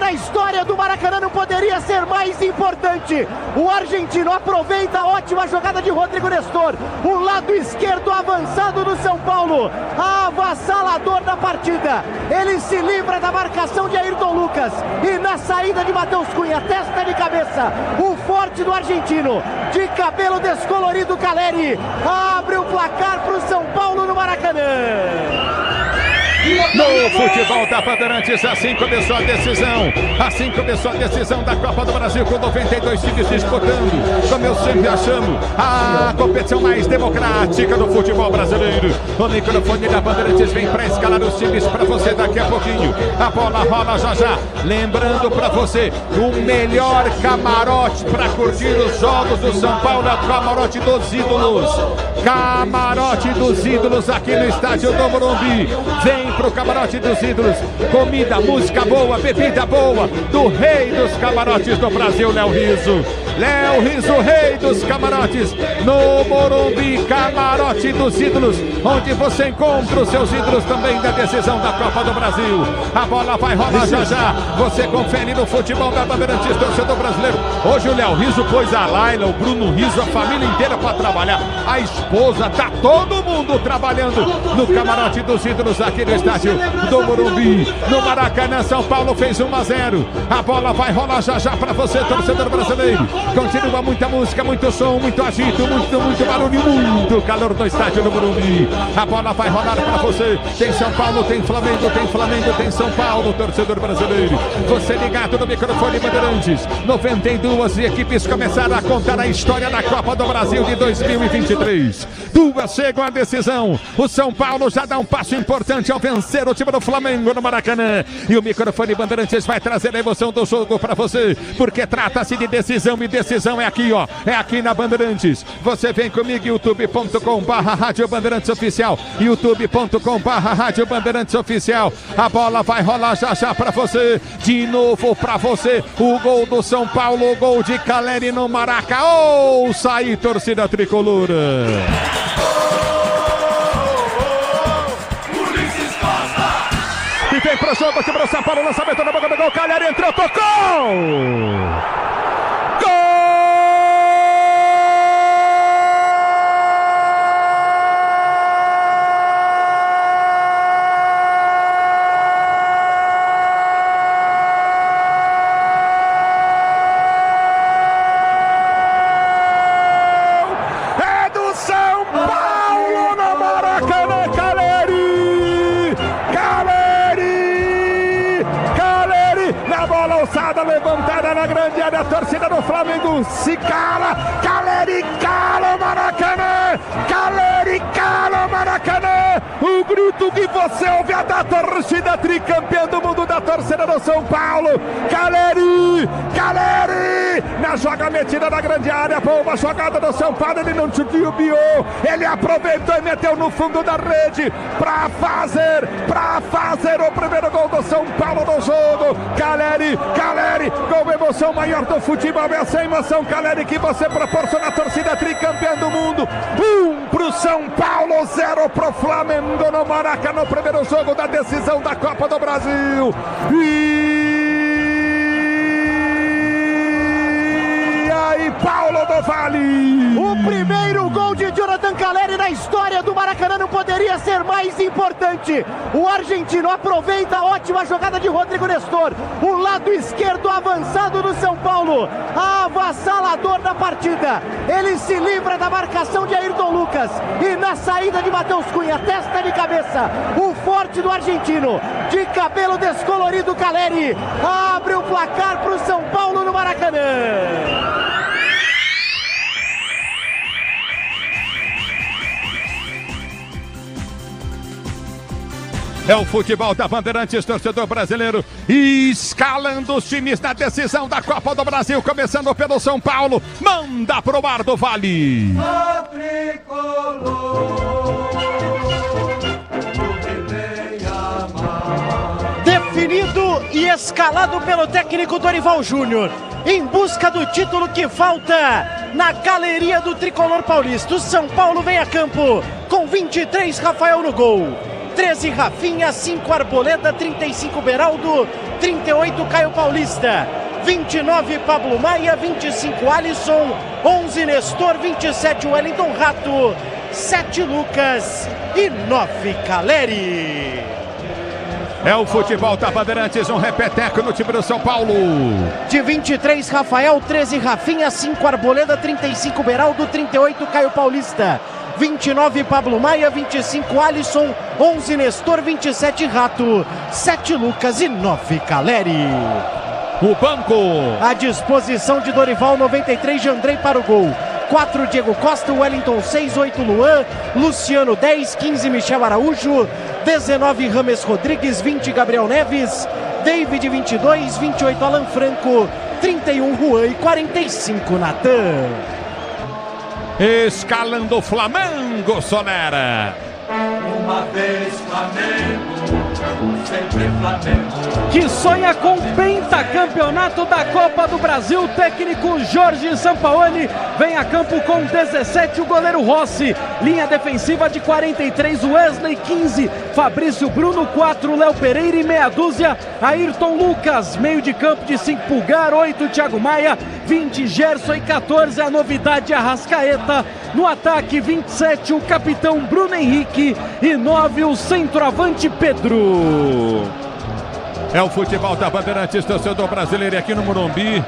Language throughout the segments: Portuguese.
na história do Maracanã não poderia ser mais importante. O argentino aproveita a ótima jogada de Rodrigo Nestor, o lado esquerdo avançado do São Paulo, avassalador da partida. Ele se livra da marcação de Ayrton Lucas e na saída de Matheus Cunha, testa de cabeça, o forte do argentino, de cabelo descolorido, Caleri abre o placar para o São Paulo no Maracanã. No futebol da Bandeirantes, assim começou a decisão. Assim começou a decisão da Copa do Brasil, com 92 times disputando. Como eu sempre chamo, a competição mais democrática do futebol brasileiro. O microfone da Bandeirantes vem para escalar os times para você daqui a pouquinho. A bola rola já já. Lembrando para você, o melhor camarote para curtir os jogos do São Paulo é o camarote dos ídolos. Camarote dos ídolos aqui no estádio do Morumbi. Vem pro camarote dos ídolos, comida, música boa, bebida boa, do rei dos camarotes do Brasil, Léo Rizzo. Léo Rizzo, rei dos camarotes, no Morumbi, camarote dos ídolos, onde você encontra os seus ídolos também da decisão da Copa do Brasil. A bola vai rolar já já, você confere no futebol da Bandeirantes, torcedor brasileiro. Hoje o Léo Rizzo pôs a Laila, o Bruno Rizzo, a família inteira para trabalhar, a esposa, tá todo mundo trabalhando no camarote dos ídolos aqui no estádio do Morumbi, no Maracanã. São Paulo fez 1-0, a bola vai rolar já já para você, torcedor brasileiro. Continua muita música, muito som, muito agito, muito barulho, muito calor no estádio do Morumbi. A bola vai rolar para você. Tem São Paulo, tem Flamengo, tem São Paulo, torcedor brasileiro. Você ligado no microfone Bandeirantes. 92 equipes começaram a contar a história da Copa do Brasil de 2023. Duas chegam à decisão. O São Paulo já dá um passo importante ao vencer o time do Flamengo no Maracanã. E o microfone Bandeirantes vai trazer a emoção do jogo para você, porque trata-se de decisão, e decisão é aqui, ó, é aqui na Bandeirantes. Você vem comigo, youtube.com/Rádio Bandeirantes Oficial, youtube.com/Rádio Bandeirantes Oficial. A bola vai rolar já já para você, de novo para você, o gol do São Paulo, o gol de Caleri no Maraca. Ouça aí, torcida tricolor. E vem pro jogo, time do São Paulo, lançamento na boca do gol, Caleri entrou, tocou! Levantada na grande área, a torcida do Flamengo se cala, Caleri cala o Maracanã, Caleri cala o Maracanã, o grito que você ouve é da torcida tricampeã do mundo, da torcida do São Paulo, Caleri, Caleri, na joga metida na grande área, boa jogada do São Paulo, ele não desviou, ele aproveitou e meteu no fundo da rede, para fazer o primeiro gol do São Paulo no jogo, Caleri, com emoção maior do futebol, essa emoção, Caleri, que você proporciona a torcida tricampeã do mundo. 1 pro São Paulo, 0 pro Flamengo no Maracanã, no primeiro jogo da decisão da Copa do Brasil. E aí, Paulo do Vale. O primeiro gol de Jonathan Caleri na história do Maracanã não poderia ser mais importante. O argentino aproveita a ótima jogada de Rodrigo Nestor, o lado esquerdo avançado do São Paulo, avassalador da partida. Ele se livra da marcação de Ayrton Lucas e na saída de Matheus Cunha, testa de cabeça, o forte do argentino, de cabelo descolorido, Caleri abre o placar para o São Paulo no Maracanã. É o futebol da Bandeirantes, torcedor brasileiro, escalando os times na decisão da Copa do Brasil, começando pelo São Paulo, manda pro Mar do Vale. Definido e escalado pelo técnico Dorival Júnior, em busca do título que falta na galeria do tricolor paulista. O São Paulo vem a campo com 23, Rafael no gol. 13 Rafinha, 5 Arboleda, 35 Beraldo, 38 Caio Paulista, 29 Pablo Maia, 25 Alisson, 11 Nestor, 27 Wellington Rato, 7 Lucas e 9 Caleri. É o futebol da Bandeirantes, um repeteco no time do São Paulo. De 23 Rafael, 13 Rafinha, 5 Arboleda, 35 Beraldo, 38 Caio Paulista, 29 Pablo Maia, 25 Alisson, 11 Nestor, 27 Rato, 7 Lucas e 9 Caleri. O banco à disposição de Dorival, 93 de Andrei para o gol, 4 Diego Costa, Wellington 6, 8 Luan, Luciano 10, 15 Michel Araújo, 19 Rames Rodrigues, 20 Gabriel Neves, David 22, 28 Alan Franco, 31 Juan e 45 Natan. Escalando o Flamengo, Sonera. Uma vez Flamengo, sempre Flamengo. Que sonha com pentacampeonato da Copa do Brasil, o técnico Jorge Sampaoli vem a campo com 17, o goleiro Rossi, linha defensiva de 43, Wesley 15, Fabrício Bruno 4, Léo Pereira e meia dúzia, Ayrton Lucas, meio de campo de 5 Pulgar, 8 Thiago Maia, 20 Gerson e 14 a novidade Arrascaeta, no ataque 27 o capitão Bruno Henrique e 9 o centroavante Pedro. É o futebol da Bandeirantes, torcedor brasileiro, aqui no Morumbi,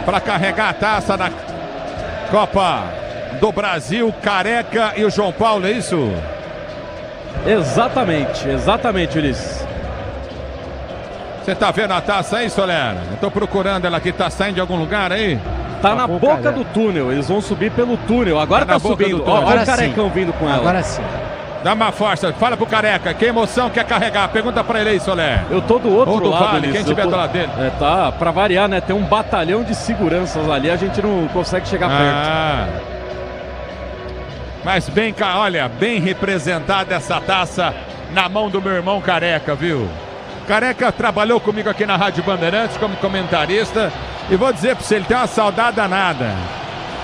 para carregar a taça na Copa do Brasil, Careca e o João Paulo, é isso? Exatamente, Ulisses. Você tá vendo a taça aí, Soler? Eu tô procurando ela aqui, tá saindo de algum lugar aí? Tá na boca do túnel, eles vão subir pelo túnel, agora tá subindo, olha o Carecão vindo com ela. Agora sim. Dá uma força, fala pro Careca, que emoção quer carregar? Pergunta pra ele aí, Soler. Eu tô do outro do lado, vale, quem tiver do lado dele. Tá, pra variar, né, tem um batalhão de seguranças ali, a gente não consegue chegar perto. Mas bem, olha, bem representada essa taça na mão do meu irmão Careca, viu? Careca trabalhou comigo aqui na Rádio Bandeirantes como comentarista e vou dizer pra você, ele tem uma saudade danada.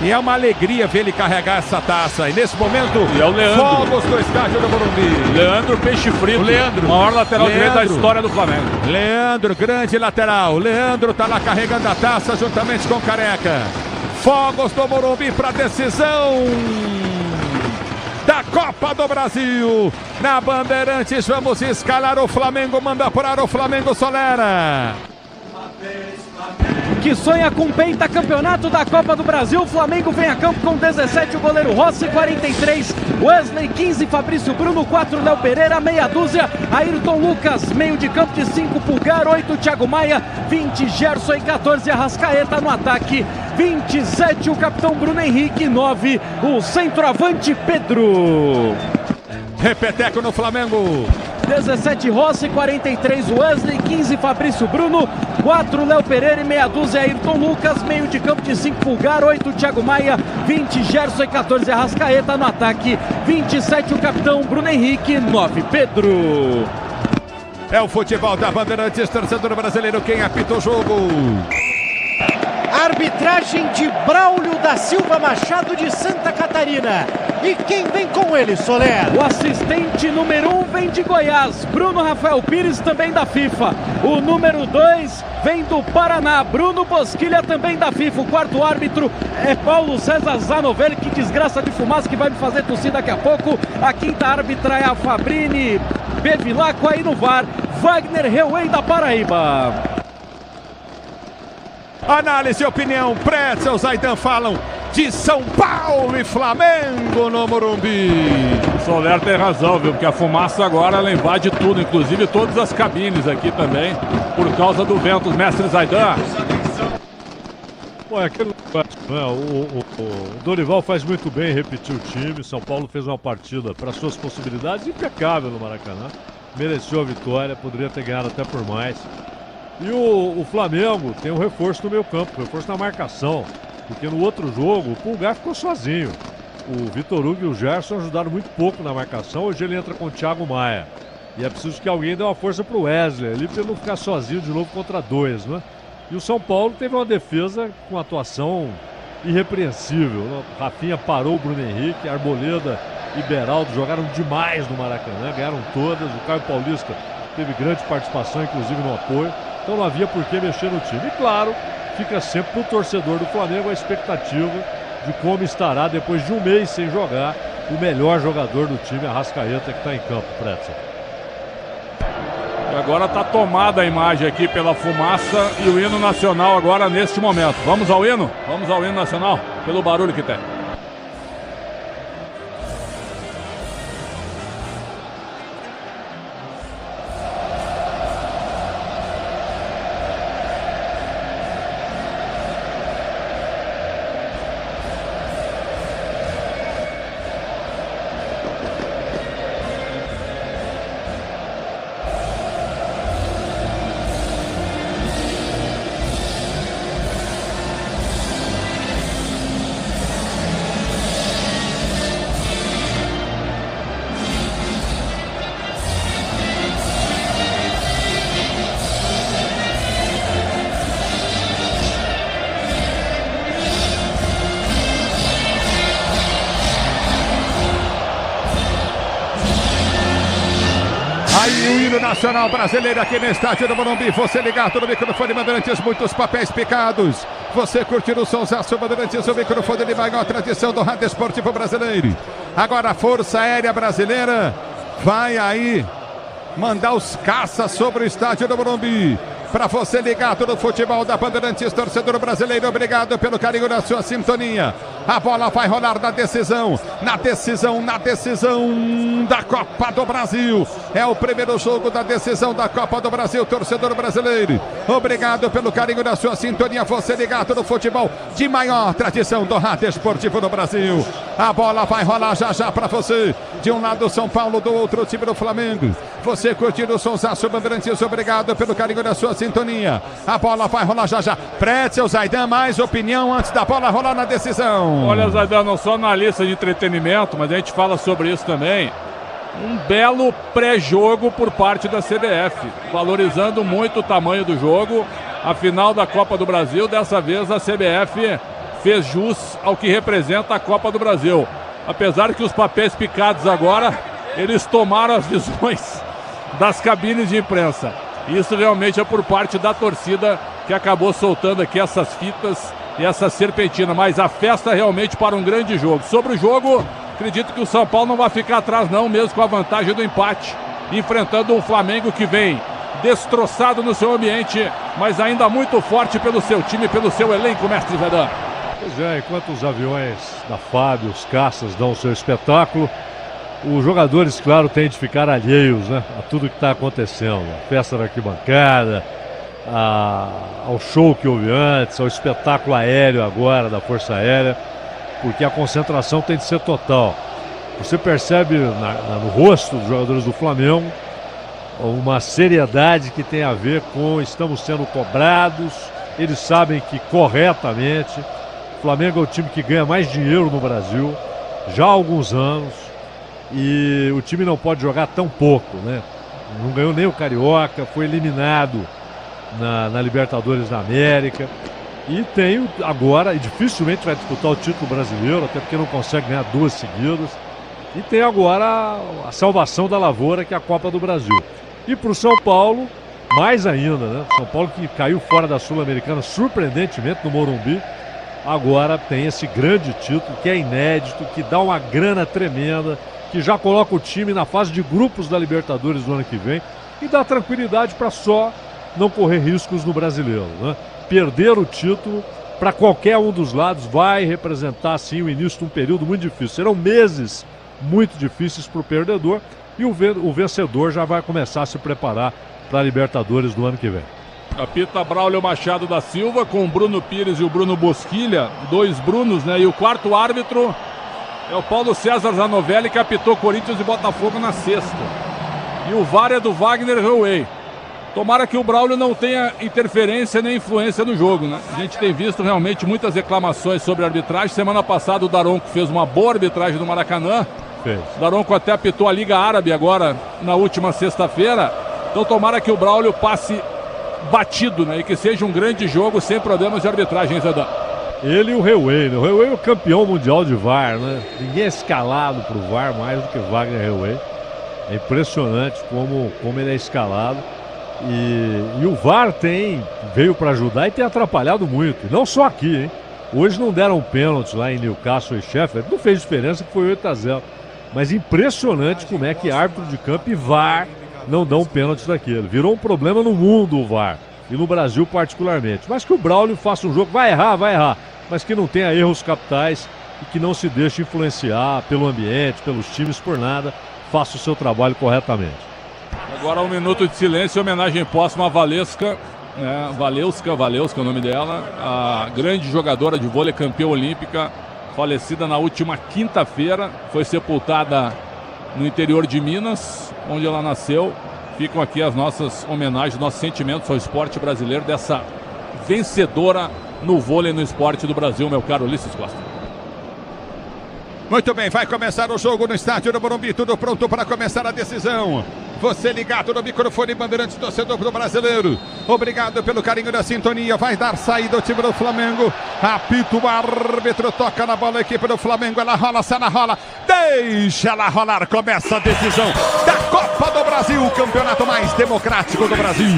E é uma alegria ver ele carregar essa taça. E nesse momento, e é o Leandro. Fogos do estádio do Morumbi. Leandro Peixe Frito. O Leandro. Maior lateral direito da história do Flamengo. Leandro, grande lateral. Leandro tá lá carregando a taça juntamente com o Careca. Fogos do Morumbi para decisão da Copa do Brasil. Na Bandeirantes vamos escalar o Flamengo. Manda parar o Flamengo, Solera. Que sonha com pentacampeonato da Copa do Brasil, o Flamengo vem a campo com 17, o goleiro Rossi, 43, Wesley 15, Fabrício Bruno 4, Léo Pereira, meia dúzia, Ayrton Lucas, meio de campo de 5, Pulgar, 8, Thiago Maia, 20, Gerson e 14, Arrascaeta no ataque, 27, o capitão Bruno Henrique, 9, o centroavante Pedro. Repeteco no Flamengo. 17 Rossi, 43 Wesley, 15 Fabrício Bruno, 4 Léo Pereira e meia dúzia Ayrton Lucas, meio de campo de 5 Pulgar, 8 Thiago Maia, 20 Gerson e 14 Arrascaeta no ataque, 27 o capitão Bruno Henrique, 9 Pedro. É o futebol da Bandeirantes, torcedor brasileiro, quem apita o jogo? Arbitragem de Braulio da Silva Machado de Santa Catarina. E quem vem com ele, Soler? O assistente número 1 vem de Goiás, Bruno Rafael Pires, também da FIFA. O número 2 vem do Paraná, Bruno Bosquilha, também da FIFA. O quarto árbitro é Paulo César Zanovelli, que desgraça de fumaça que vai me fazer tossir daqui a pouco. A quinta árbitra é a Fabrini Bevilacqua, aí no VAR, Wagner Reuei da Paraíba. Análise e opinião, Pretzel, Zaidan falam de São Paulo e Flamengo no Morumbi. O Soler tem razão, viu? Porque a fumaça agora ela invade tudo, inclusive todas as cabines aqui também, por causa do vento. Mestre Zaidan. Bom, é aquele negócio, né? O Dorival faz muito bem repetir o time. São Paulo fez uma partida para suas possibilidades impecável no Maracanã. Mereceu a vitória, poderia ter ganhado até por mais. E o Flamengo tem um reforço no meio campo, reforço na marcação. Porque no outro jogo o Pulgar ficou sozinho. O Vitor Hugo e o Gerson ajudaram muito pouco na marcação. Hoje ele entra com o Thiago Maia. E é preciso que alguém dê uma força pro Wesley ali para ele não ficar sozinho de novo contra dois, né? E o São Paulo teve uma defesa com atuação irrepreensível. Rafinha parou o Bruno Henrique, Arboleda e Beraldo jogaram demais no Maracanã, ganharam todas. O Caio Paulista teve grande participação, inclusive no apoio. Então não havia por que mexer no time. E claro, fica sempre para o torcedor do Flamengo a expectativa de como estará depois de um mês sem jogar o melhor jogador do time, Arrascaeta, que está em campo, Pretzel. Agora está tomada a imagem aqui pela fumaça e o hino nacional agora neste momento. Vamos ao hino? Vamos ao hino nacional, pelo barulho que tem. Aí o hino nacional brasileiro aqui no estádio do Morumbi. Você ligado no microfone Bandeirantes, muitos papéis picados. Você curtindo o sonsaço Bandeirantes, o microfone de maior tradição do rádio esportivo brasileiro. Agora a Força Aérea Brasileira vai aí mandar os caças sobre o estádio do Morumbi. Para você ligado no futebol da Bandeirantes, torcedor brasileiro, obrigado pelo carinho da sua sintonia. A bola vai rolar na decisão da Copa do Brasil. É o primeiro jogo da decisão da Copa do Brasil, torcedor brasileiro. Obrigado pelo carinho da sua sintonia. Você ligado no futebol de maior tradição do rádio esportivo no Brasil. A bola vai rolar já já para você. De um lado São Paulo, do outro time do Flamengo. Você curtindo o sonsaço Bandeirantes, obrigado pelo carinho da sua sintonia. A bola vai rolar já já. Pretzel, Zaidan, mais opinião antes da bola rolar na decisão. Olha, Zaidan, não só na lista de entretenimento, mas a gente fala sobre isso também. Um belo pré-jogo por parte da CBF, valorizando muito o tamanho do jogo. A final da Copa do Brasil, dessa vez a CBF fez jus ao que representa a Copa do Brasil. Apesar que os papéis picados agora, eles tomaram as visões das cabines de imprensa. Isso realmente é por parte da torcida que acabou soltando aqui essas fitas e essa serpentina. Mas a festa realmente para um grande jogo. Sobre o jogo, acredito que o São Paulo não vai ficar atrás não, mesmo com a vantagem do empate. Enfrentando um Flamengo que vem destroçado no seu ambiente, mas ainda muito forte pelo seu time, pelo seu elenco, mestre Zaidan. Pois é, enquanto os aviões da FAB, os caças, dão o seu espetáculo, os jogadores, claro, têm de ficar alheios, né, a tudo que está acontecendo. A festa da arquibancada, ao show que houve antes, ao espetáculo aéreo agora da Força Aérea, porque a concentração tem de ser total. Você percebe no rosto dos jogadores do Flamengo uma seriedade que tem a ver com estamos sendo cobrados, eles sabem que corretamente o Flamengo é o time que ganha mais dinheiro no Brasil já há alguns anos e o time não pode jogar tão pouco, né? Não ganhou nem o Carioca, foi eliminado na Libertadores da América e tem agora, e dificilmente vai disputar o título brasileiro, até porque não consegue ganhar duas seguidas, e tem agora a salvação da lavoura, que é a Copa do Brasil. E para o São Paulo, mais ainda, né? São Paulo que caiu fora da Sul-Americana surpreendentemente no Morumbi, agora tem esse grande título que é inédito, que dá uma grana tremenda, que já coloca o time na fase de grupos da Libertadores do ano que vem e dá tranquilidade para só não correr riscos no Brasileiro, né? Perder o título para qualquer um dos lados vai representar sim o início de um período muito difícil. Serão meses muito difíceis para o perdedor e o vencedor já vai começar a se preparar para a Libertadores do ano que vem. Apita Braulio Machado da Silva com o Bruno Pires e o Bruno Bosquilha, dois Brunos, né? E o quarto árbitro é o Paulo César Zanovelli, que apitou Corinthians e Botafogo na sexta. E o VAR é do Wagner Heuwey. Tomara que o Braulio não tenha interferência nem influência no jogo, né? A gente tem visto realmente muitas reclamações sobre a arbitragem. Semana passada o Daronco fez uma boa arbitragem no Maracanã. O Daronco até apitou a Liga Árabe agora na última sexta-feira. Então tomara que o Braulio passe batido, né? E que seja um grande jogo sem problemas de arbitragem, Zaidan. Ele e o Reuei, né? O Reuei é o campeão mundial de VAR, né? Ninguém é escalado pro VAR mais do que Wagner Reuei. É impressionante como ele é escalado. E o VAR veio para ajudar e tem atrapalhado muito. Não só aqui, hein? Hoje não deram pênalti lá em Newcastle e Sheffield. Não fez diferença que foi 8-0. Mas impressionante como é que árbitro de campo e VAR não dão pênalti daquele. Virou um problema no mundo o VAR. E no Brasil particularmente. Mas que o Braulio faça um jogo, vai errar. Mas que não tenha erros capitais e que não se deixe influenciar pelo ambiente, pelos times, por nada. Faça o seu trabalho corretamente. Agora 1 minuto de silêncio, homenagem póstuma a Valesca, né? Valeuska é o nome dela, a grande jogadora de vôlei, campeã olímpica, falecida na última quinta-feira, foi sepultada no interior de Minas, onde ela nasceu. Ficam aqui as nossas homenagens, nossos sentimentos ao esporte brasileiro, dessa vencedora no vôlei no esporte do Brasil, meu caro Ulisses Costa. Muito bem, vai começar o jogo no estádio do Morumbi, tudo pronto para começar a decisão. Você ligado no microfone Bandeirantes, torcedor do Brasileiro. Obrigado pelo carinho da sintonia. Vai dar saída o time do Flamengo. Apita o árbitro, toca na bola a equipe do Flamengo. Ela rola, sai na rola. Deixa ela rolar. Começa a decisão da Copa do Brasil. O campeonato mais democrático do Brasil.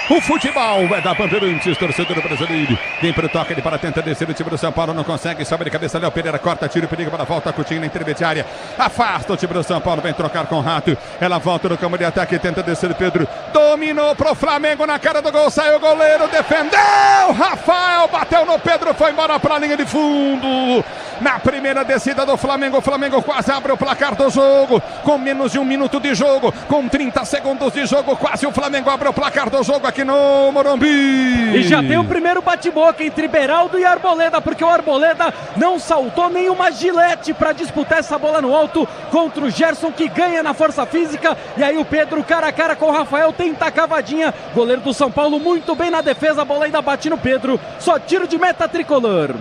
O futebol é da Bandeirantes, torcedor brasileiro. Vem para o toque, ele para tentar descer o time do São Paulo, não consegue, sobe de cabeça, Léo Pereira corta, tira o perigo para a volta, Coutinho na intermediária, afasta o time do São Paulo, vem trocar com o Rato, ela volta no campo de ataque, tenta descer o Pedro, dominou pro Flamengo na cara do gol, saiu o goleiro, defendeu, Rafael bateu no Pedro, foi embora para a linha de fundo. Na primeira descida do Flamengo, o Flamengo quase abre o placar do jogo, com menos de 1 minuto de jogo, com 30 segundos de jogo, quase o Flamengo abre o placar do jogo aqui no Morumbi. E já tem o primeiro bate-boca entre Beraldo e Arboleda, porque o Arboleda não saltou nenhuma gilete para disputar essa bola no alto contra o Gerson, que ganha na força física. E aí o Pedro cara a cara com o Rafael, tenta a cavadinha, goleiro do São Paulo muito bem na defesa, a bola ainda bate no Pedro, só tiro de meta tricolor.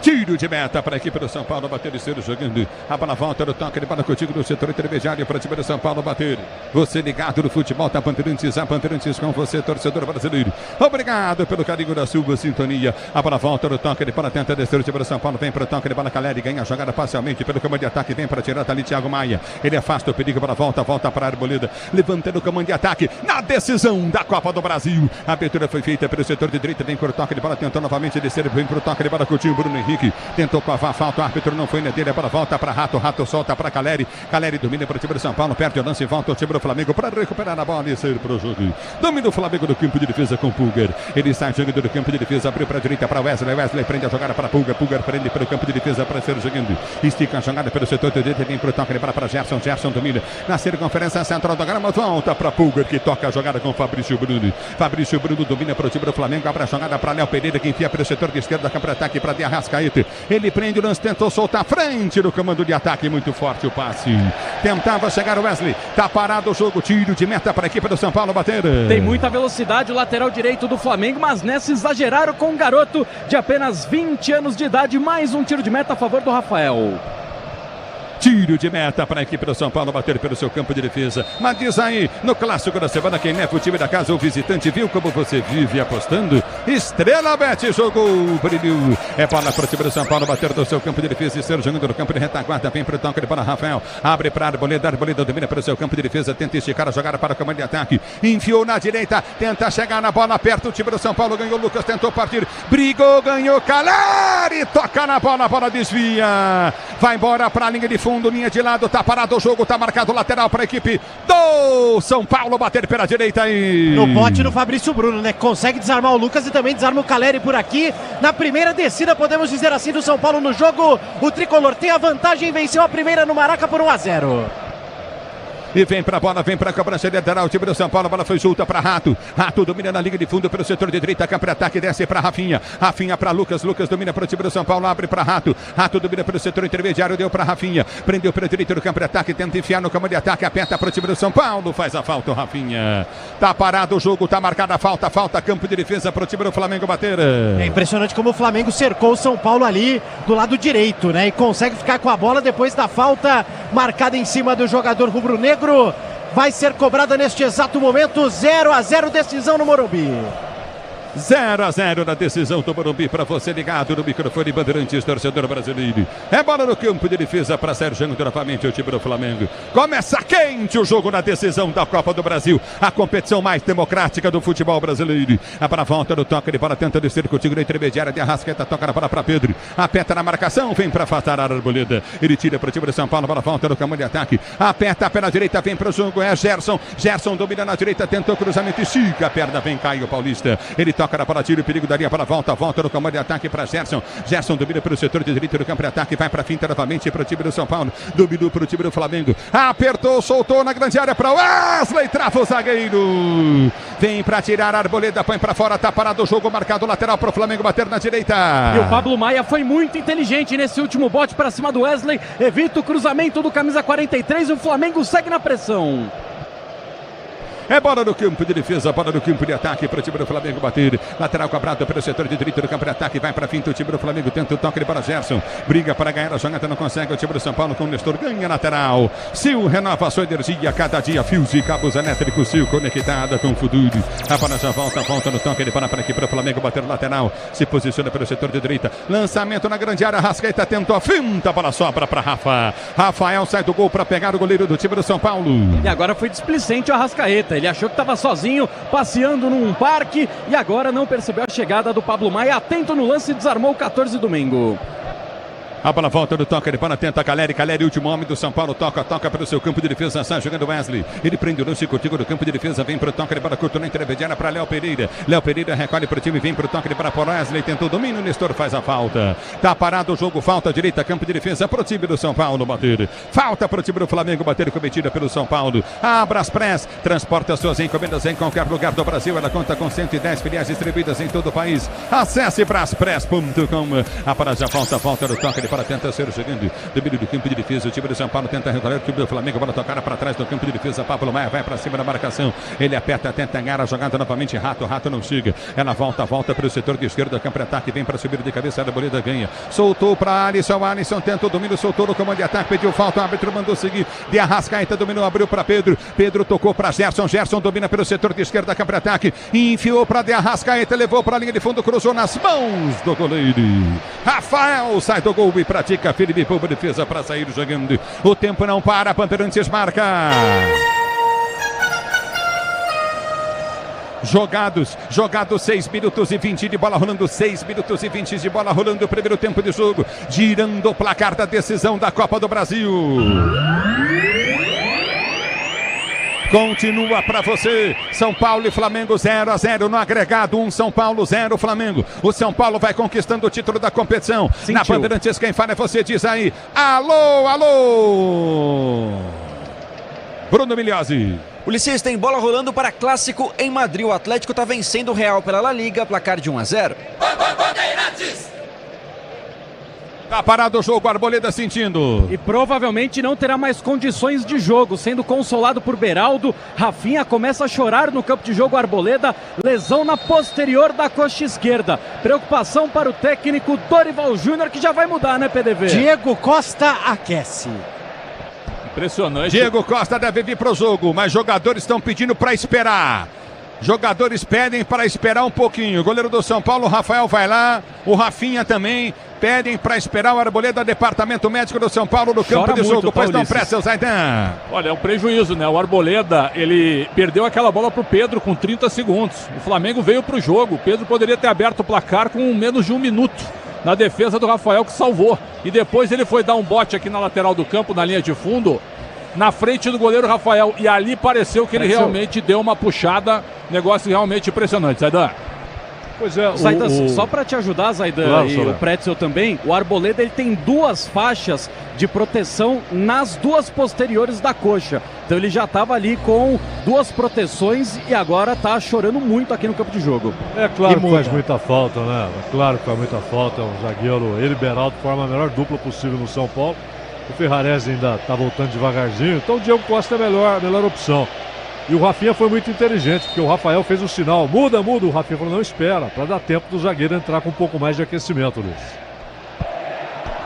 Tiro de meta para a equipe do São Paulo bater e ser jogando. A bola volta no toque, ele bola contigo no setor intermediário para a time do São Paulo bater. Você ligado no futebol, tá Bandeirantes, a Bandeirantes com você, torcedor brasileiro. Obrigado pelo carinho da sua sintonia. A bola volta no toque, ele bola tenta descer o time do São Paulo, vem para o toque, ele bola Caleri, ganha a jogada parcialmente pelo comando de ataque, vem para tirar, tá ali Thiago Maia. Ele afasta o perigo para a volta para a Arboleda, levantando o comando de ataque na decisão da Copa do Brasil. A abertura foi feita pelo setor de direita, vem para o toque, ele bola tentou novamente descer, vem para o toque, ele bola Coutinho, Bruno Henrique. Tentou cavar falta, o árbitro não foi na dele, a bola volta para Rato, Rato solta para Caleri, Caleri domina para o time do São Paulo, perde o lance e volta o time do Flamengo para recuperar a bola e sair para o jogo. Domina o Flamengo do campo de defesa com Pulgar, ele sai jogando do campo de defesa, abriu para a direita para Wesley, Wesley prende a jogada para Pulgar, Pulgar prende para o campo de defesa para ser jogando, estica a jogada pelo setor de direita, vem para o toque, ele para Gerson, Gerson domina na circunferência central da grama, volta para Pulgar, que toca a jogada com Fabrício Bruno, Fabrício Bruno domina para o time do Flamengo, abre a jogada para Léo Pereira, que enfia pelo setor de esquerda, campo de ataque para De Arrascaeta. Ele prende o lance, tentou soltar a frente no comando de ataque, muito forte o passe. Tentava chegar o Wesley, tá parado o jogo, tiro de meta para a equipe do São Paulo bater. Tem muita velocidade o lateral direito do Flamengo, mas nessa exageraram com um garoto de apenas 20 anos de idade, mais um tiro de meta a favor do Rafael. Tiro de meta para a equipe do São Paulo bater pelo seu campo de defesa. Mas diz aí, no clássico da semana, quem leva o time da casa, o visitante, viu como você vive apostando? Estrela Bet jogou, brilhou. É bola para o time do São Paulo bater do seu campo de defesa e ser jogando no campo de retaguarda. Vem para o toque para Rafael. Abre para Arboleda, Arboleda domina para o seu campo de defesa. Tenta esticar a jogada para o comando de ataque. Enfiou na direita, tenta chegar na bola perto. O time do São Paulo ganhou. Lucas tentou partir, brigou, ganhou. Caleri toca na bola, a bola desvia. Vai embora para a linha de fundo, linha de lado, tá parado o jogo, tá marcado o lateral para a equipe do São Paulo bater pela direita aí. No bote do Fabrício Bruno, né? Consegue desarmar o Lucas e também desarma o Caleri por aqui. Na primeira descida, podemos dizer assim, do São Paulo no jogo, o tricolor tem a vantagem, venceu a primeira no Maraca por 1-0. E vem pra bola, vem pra cobrança lateral. O time do São Paulo, a bola foi solta pra Rato. Rato domina na linha de fundo pelo setor de direita. Campo de ataque, desce pra Rafinha. Rafinha pra Lucas. Lucas domina pro time do São Paulo, abre pra Rato. Rato domina pelo setor intermediário, deu pra Rafinha. Prendeu pela direita do campo de ataque, tenta enfiar no campo de ataque. Aperta pro time do São Paulo, faz a falta o Rafinha. Tá parado o jogo, tá marcada a falta. Falta campo de defesa pro time do Flamengo bater. É impressionante como o Flamengo cercou o São Paulo ali do lado direito, né? E consegue ficar com a bola depois da falta marcada em cima do jogador rubro-negro. Vai ser cobrada neste exato momento, 0-0, decisão no Morumbi. 0-0 na decisão do Morumbi, para você ligado no microfone Bandeirantes, torcedor brasileiro. É bola no campo de defesa para Sérgio, novamente o time do Flamengo. Começa quente o jogo na decisão da Copa do Brasil, a competição mais democrática do futebol brasileiro. A para a volta do toque de bola, tenta descer contigo na intermediária de Arrascaeta, toca na bola para Pedro, aperta na marcação, vem para afastar a Arboleda. Ele tira para o time de São Paulo, para a volta do campo de ataque, aperta a perna direita, vem para o jogo, é Gerson domina na direita, tentou cruzamento, estica a perna, vem Caio Paulista. Ele toca na bola, tira o perigo, daria para a volta no comando de ataque para Gerson domina pelo setor de direita do campo de ataque, vai para a finta novamente para o time do São Paulo, dominou para o time do Flamengo, apertou, soltou na grande área para Wesley, trava o zagueiro, vem para tirar a Arboleda, põe para fora, tá parado o jogo, marcado lateral para o Flamengo bater na direita. E o Pablo Maia foi muito inteligente nesse último bote para cima do Wesley, evita o cruzamento do camisa 43 e o Flamengo segue na pressão. É bola no campo de defesa, bola no campo de ataque para o time do Flamengo bater. Lateral cobrado pelo setor de direita do campo de ataque. Vai para a finta o time do Flamengo. Tenta o toque para Gerson. Briga para ganhar a jogada, não consegue. O time do São Paulo com o Nestor ganha lateral. Sil renova a sua energia. Cada dia fios e cabos elétricos. Sil conectada com o futuro. A bola já volta no toque. Ele para aqui para o Flamengo bater lateral. Se posiciona pelo setor de direita. Lançamento na grande área. Arrascaeta tentou a finta. A bola sobra para Rafa. Rafael sai do gol para pegar o goleiro do time do São Paulo. E agora foi displicente o Arrascaeta. Ele achou que estava sozinho, passeando num parque e agora não percebeu a chegada do Pablo Maia. Atento no lance e desarmou o 14 domingo. A bola volta no toque, ele para, tenta Caleri, último homem do São Paulo, toca pelo seu campo de defesa, sai jogando Wesley, ele prende o lance contigo no campo de defesa, vem pro toque, ele para curto na intermediária para Léo Pereira recolhe pro time, vem pro toque, ele para Wesley, tentou o domínio, Nestor faz a falta, tá parado o jogo, falta direita, campo de defesa pro time do São Paulo bater, falta pro time do Flamengo bater, cometida pelo São Paulo. A Braspress transporta suas encomendas em qualquer lugar do Brasil, ela conta com 110 filiais distribuídas em todo o país, acesse braspress.com. A para já volta no toque, ele para tenta ser chegando, domínio do campo de defesa, o time do São Paulo tenta recolher, o time do Flamengo, bola tocada para trás do campo de defesa, Pablo Maia vai para cima da marcação, ele aperta, tenta ganhar a jogada novamente, Rato não chega, ela volta para o setor de esquerda, campo de ataque, vem para subir de cabeça, a Arboleda ganha, soltou para Alisson tenta o domínio, soltou no comando de ataque, pediu falta, o árbitro mandou seguir, de Arrascaeta dominou, abriu para Pedro tocou para Gerson domina pelo setor de esquerda, campo de ataque, enfiou para de Arrascaeta, levou para a linha de fundo, cruzou nas mãos do goleiro, Rafael sai do gol e pratica Felipe Poupa, defesa para sair jogando. O tempo não para, Bandeirantes marca. Jogados 6 minutos e 20 de bola rolando, 6 minutos e 20 de bola rolando, o primeiro tempo de jogo, girando o placar da decisão da Copa do Brasil. Continua para você, São Paulo e Flamengo 0-0 no agregado, 1 São Paulo, 0 Flamengo. O São Paulo vai conquistando o título da competição. Sentiu. Na Bandeirantes, quem fala é você, diz aí, alô! Bruno Milhozzi. Ulisses, tem bola rolando para Clássico em Madrid. O Atlético está vencendo o Real pela La Liga, placar de 1-0. Bandeirantes! Tá parado o jogo, Arboleda sentindo. E provavelmente não terá mais condições de jogo, sendo consolado por Beraldo. Rafinha começa a chorar no campo de jogo, Arboleda, lesão na posterior da coxa esquerda. Preocupação para o técnico Dorival Júnior, que já vai mudar, né, PDV? Diego Costa aquece. Impressionante. Diego Costa deve vir pro jogo, mas jogadores estão pedindo para esperar. Jogadores pedem para esperar um pouquinho. O goleiro do São Paulo, Rafael, vai lá. O Rafinha também. Pedem para esperar o Arboleda, departamento médico do São Paulo no campo de jogo. Pois não presta, Zaidan. Olha, é um prejuízo, né? O Arboleda, ele perdeu aquela bola pro Pedro com 30 segundos. O Flamengo veio pro jogo. O Pedro poderia ter aberto o placar com menos de 1 minuto. Na defesa do Rafael, que salvou. E depois ele foi dar um bote aqui na lateral do campo, na linha de fundo, na frente do goleiro Rafael. E ali pareceu que ele realmente deu uma puxada. Negócio realmente impressionante, Zaidan. Pois é, Zaidan, só para te ajudar, Zaidan, claro, e o Pretzel também, o Arboleda ele tem 2 faixas de proteção nas 2 posteriores da coxa. Então ele já estava ali com 2 proteções e agora está chorando muito aqui no campo de jogo. É claro que faz muita falta, né? É claro que faz muita falta. O zagueiro, ele e Beraldo formam a melhor dupla possível no São Paulo. O Ferrarese ainda está voltando devagarzinho, então o Diego Costa é a melhor opção. E o Rafinha foi muito inteligente, porque o Rafael fez o sinal, muda, o Rafinha falou, não, espera, para dar tempo do zagueiro entrar com um pouco mais de aquecimento, Luiz.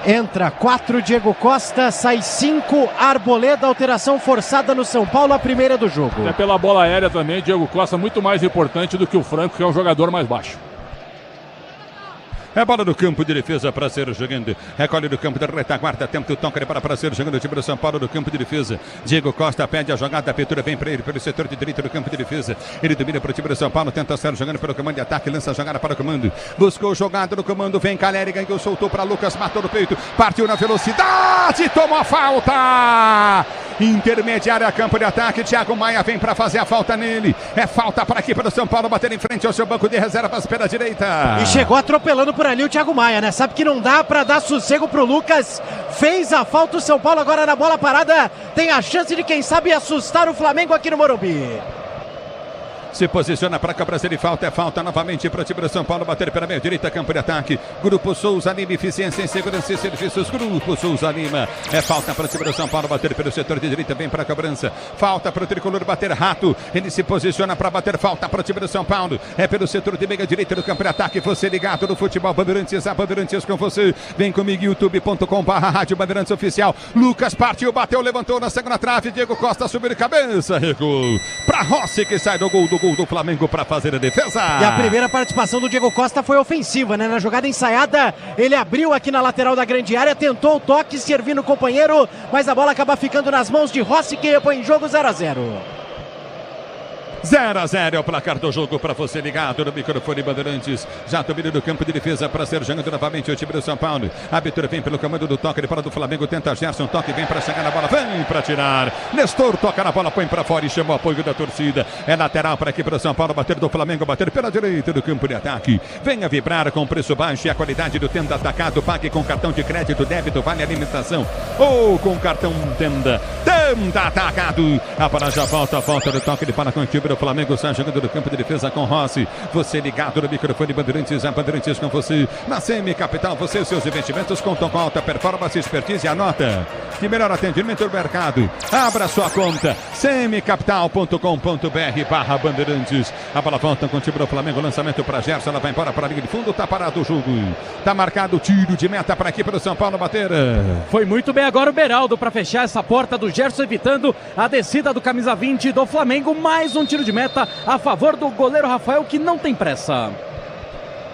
Entra 4 Diego Costa, sai 5 Arboleda, alteração forçada no São Paulo, a primeira do jogo. É pela bola aérea também, Diego Costa muito mais importante do que o Franco, que é um jogador mais baixo. É bola no campo de defesa para ser jogando. Recolhe do campo da retaguarda. Tenta o toque para ser jogando o time do São Paulo no campo de defesa. Diego Costa pede a jogada. A abertura vem para ele pelo setor de direita do campo de defesa. Ele domina para o time do São Paulo. Tenta ser jogando pelo comando de ataque. Lança a jogada para o comando. Buscou jogada no comando. Vem Caleri. Ganhou, soltou para Lucas. Matou no peito. Partiu na velocidade. Tomou a falta. Intermediária, campo de ataque. Thiago Maia vem para fazer a falta nele. É falta para aqui para o São Paulo bater em frente ao seu banco de reservas pela direita. E chegou atropelando por ali o Thiago Maia, né? Sabe que não dá para dar sossego pro Lucas. Fez a falta o São Paulo agora na bola parada. Tem a chance de, quem sabe, assustar o Flamengo aqui no Morumbi. Se posiciona para a cobrança de falta. É falta novamente para o time do São Paulo bater pela meia direita, campo de ataque. Grupo Souza Lima, eficiência em segurança e serviços. Grupo Souza Lima. É falta para o time do São Paulo bater pelo setor de direita. Vem para a cobrança. Falta para o tricolor bater. Rato. Ele se posiciona para bater. Falta para o time do São Paulo. É pelo setor de meia direita do campo de ataque. Você ligado no futebol Bandeirantes. A Bandeirantes com você. Vem comigo, youtube.com/rádio Bandeirantes Oficial. Lucas partiu, bateu, levantou na segunda trave. Diego Costa subiu de cabeça. Recuou para Rossi, que sai do gol do Flamengo para fazer a defesa. E a primeira participação do Diego Costa foi ofensiva, né? Na jogada ensaiada, ele abriu aqui na lateral da grande área, tentou o toque, servindo o companheiro, mas a bola acaba ficando nas mãos de Rossi, que põe em jogo 0-0. 0-0 é o placar do jogo para você ligado no microfone Bandeirantes. Já domina do campo de defesa para ser jogando novamente o time do São Paulo. A abertura vem pelo comando do toque, ele fora do Flamengo, tenta Gerson, toque, vem para chegar na bola, vem para tirar. Nestor toca na bola, põe para fora e chama o apoio da torcida. É lateral para aqui para o São Paulo, bater do Flamengo, bater pela direita do campo de ataque. Venha vibrar com preço baixo e a qualidade do Tenda Atacado. Pague com cartão de crédito, débito, vale alimentação ou com cartão Tenda. Tenda Atacado. A bola já volta, volta do toque, ele para com o time do Flamengo, sai jogando no campo de defesa com Rossi. Você ligado no microfone Bandeirantes, a Bandeirantes com você. Na Semi Capital, você e seus investimentos contam com alta performance, expertise e anota que melhor atendimento do mercado. Abra sua conta, semicapital.com.br/Bandeirantes. A bola volta com o time do Flamengo, lançamento para Gerson, ela vai embora para a linha de fundo, tá parado o jogo. Tá marcado o tiro de meta para aqui para o São Paulo bater. Foi muito bem agora o Beraldo para fechar essa porta do Gerson, evitando a descida do camisa 20 do Flamengo. Mais um tiro de meta a favor do goleiro Rafael, que não tem pressa.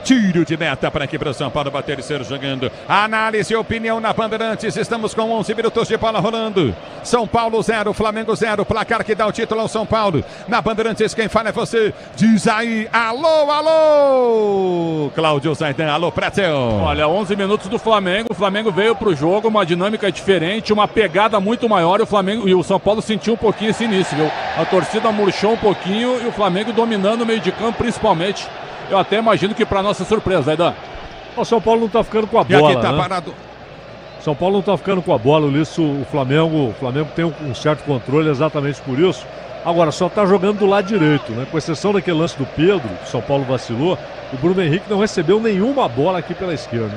Tiro de meta para aqui para o São Paulo bater e ser jogando. Análise e opinião na Bandeirantes. Estamos com 11 minutos de bola rolando. São Paulo 0, Flamengo 0. Placar que dá o título ao São Paulo. Na Bandeirantes quem fala é você. Diz aí, alô, alô. Cláudio Zaidan, alô, Pretzel. Olha, 11 minutos do Flamengo. O Flamengo veio para o jogo, uma dinâmica diferente, uma pegada muito maior. E o Flamengo e o São Paulo sentiu um pouquinho esse início, viu? A torcida murchou um pouquinho e o Flamengo dominando o meio de campo, principalmente. Eu até imagino que para nossa surpresa, Aidan. O São Paulo não está ficando com a bola. E aqui tá parado. São Paulo não está ficando com a bola, isso o Flamengo tem um certo controle exatamente por isso. Agora, só está jogando do lado direito, né? Com exceção daquele lance do Pedro, que o São Paulo vacilou, o Bruno Henrique não recebeu nenhuma bola aqui pela esquerda.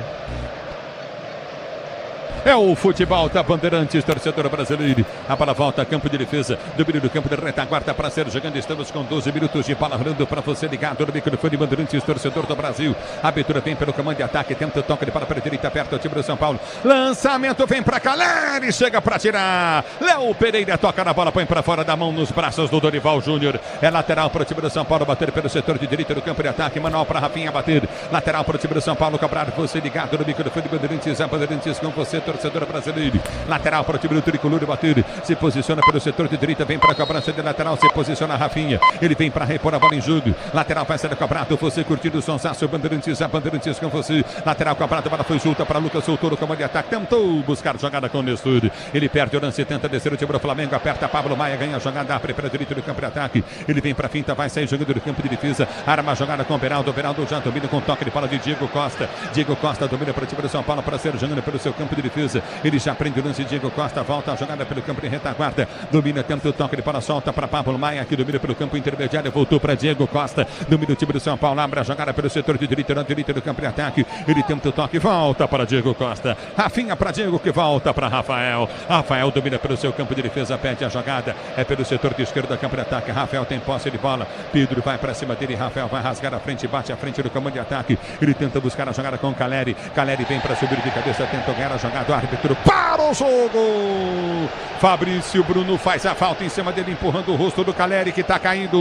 É o futebol da Bandeirantes, torcedor brasileiro. A bola volta, campo de defesa, domínio do campo de retaguarda para ser jogando. Estamos com 12 minutos de bola rolando para você ligado no microfone Bandeirantes, torcedor do Brasil. A abertura vem pelo comando de ataque, tenta o toque de bola para a direita, perto do time do São Paulo. Lançamento vem para Caleri, chega para tirar. Léo Pereira toca na bola, põe para fora da mão nos braços do Dorival Júnior. É lateral para o time do São Paulo, bater pelo setor de direita do campo de ataque. Manual para Rafinha bater. Lateral para o time do São Paulo, cobrar você ligado no microfone Bandeirantes, a Bandeirantes com você, torcedor brasileiro. Lateral para o time do tricolor bater. Se posiciona pelo setor de direita, vem para a cobrança de lateral, se posiciona Rafinha. Ele vem para repor a bola em jogo. Lateral vai ser cobrado, você curtindo o sonsaço, Bandeirantes, a Bandeirantes com você. Lateral cobrado, a bola foi solta para Lucas, soltou no comando de ataque, tentou buscar jogada com o Nestor. Ele perde o lance, tenta descer o time do Flamengo, aperta Pablo Maia, ganha a jogada, abre para a direita do campo de ataque. Ele vem para a finta, vai sair jogando do campo de defesa, arma a jogada com o Beraldo. Beraldo já domina com toque de bola de Diego Costa. Diego Costa domina para o time do São Paulo para ser jogando pelo seu campo de defesa. defesa. Ele já prende o lance. Diego Costa volta a jogada pelo campo de retaguarda. Domina, tenta o toque de bola, solta para Pablo Maia, que domina pelo campo intermediário. Voltou para Diego Costa. Domina o time do São Paulo. Abre a jogada pelo setor de direita, na direita do campo de ataque. Ele tenta o toque, volta para Diego Costa. Rafinha para Diego, que volta para Rafael. Rafael domina pelo seu campo de defesa, perde a jogada. É pelo setor de esquerda do campo de ataque. Rafael tem posse de bola. Pedro vai para cima dele. Rafael vai rasgar a frente, bate a frente do comando de ataque. Ele tenta buscar a jogada com Caleri. Caleri vem para subir de cabeça, tenta ganhar a jogada. O árbitro para o jogo. Fabrício Bruno faz a falta em cima dele, empurrando o rosto do Caleri, que está caindo.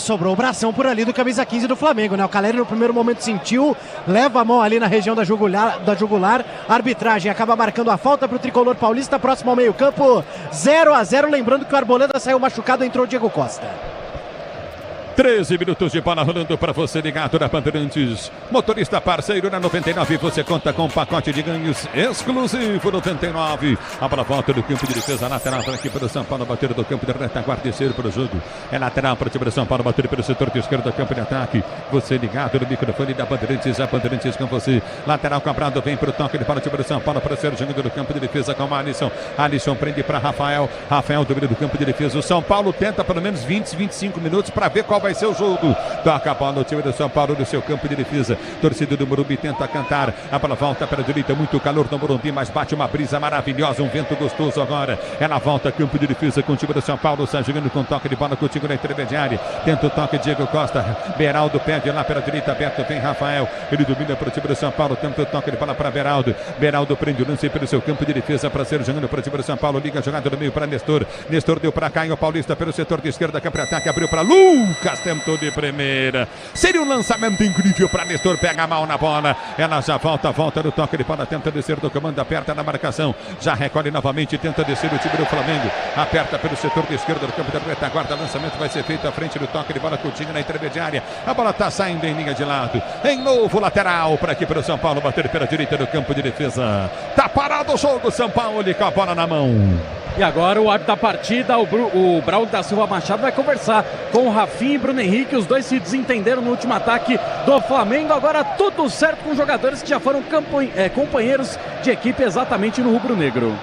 Sobrou o bração por ali do camisa 15 do Flamengo, né? O Caleri no primeiro momento sentiu, leva a mão ali na região da jugular. A arbitragem acaba marcando a falta para o tricolor paulista, próximo ao meio-campo, 0-0. Lembrando que o Arboleda saiu machucado, entrou o Diego Costa. 13 minutos de bola rolando para você ligado na Bandeirantes. Motorista parceiro na 99, você conta com um pacote de ganhos exclusivo 99. A bola volta do campo de defesa, lateral para aqui para o São Paulo, bater do campo de retaguarda, terceiro para o jogo. É lateral para o time do São Paulo, bater pelo setor de esquerda do campo de ataque. Você ligado no microfone da Bandeirantes, a Bandeirantes com você. Lateral cobrado, vem para o toque para o time do São Paulo, para ser jogando do campo de defesa com o Alisson. Alisson prende para Rafael. Rafael domina do campo de defesa. O São Paulo tenta pelo menos 20, 25 minutos para ver qual vai ser o jogo. Toca a bola no time do São Paulo no seu campo de defesa. Torcida do Morumbi tenta cantar. A bola volta para a direita. Muito calor no Morumbi, mas bate uma brisa maravilhosa. Um vento gostoso agora. Ela volta campo de defesa com o time do São Paulo. Está jogando com toque de bola contigo na intermediária. Tenta o toque Diego Costa. Beraldo pede lá pela direita. Aberto vem Rafael. Ele domina para o time do São Paulo. Tenta o toque de bola para Beraldo. Beraldo prende o lance pelo seu campo de defesa para ser jogando para o time do São Paulo. Liga a jogada no meio para Nestor. Nestor deu para Caio Paulista pelo setor de esquerda. Campo de ataque. Abriu para Lucas. Tentou de primeira. Seria um lançamento incrível para Nestor. Pega a mão na bola. Ela já volta no toque de bola. Tenta descer do comando. Aperta na marcação. Já recolhe novamente. Tenta descer o time do Flamengo. Aperta pelo setor de esquerda do campo da retaguarda. Lançamento vai ser feito à frente do toque de bola. Coutinho na intermediária. A bola está saindo em linha de lado. Em novo lateral para aqui para o São Paulo. Bater pela direita do campo de defesa. Tá parado o jogo. São Paulo com a bola na mão. E agora o árbitro da partida, o Braulio da Silva Machado, vai conversar com o Rafinha e Bruno Henrique. Os dois se desentenderam no último ataque do Flamengo. Agora tudo certo com jogadores que já foram companheiros de equipe exatamente no rubro-negro.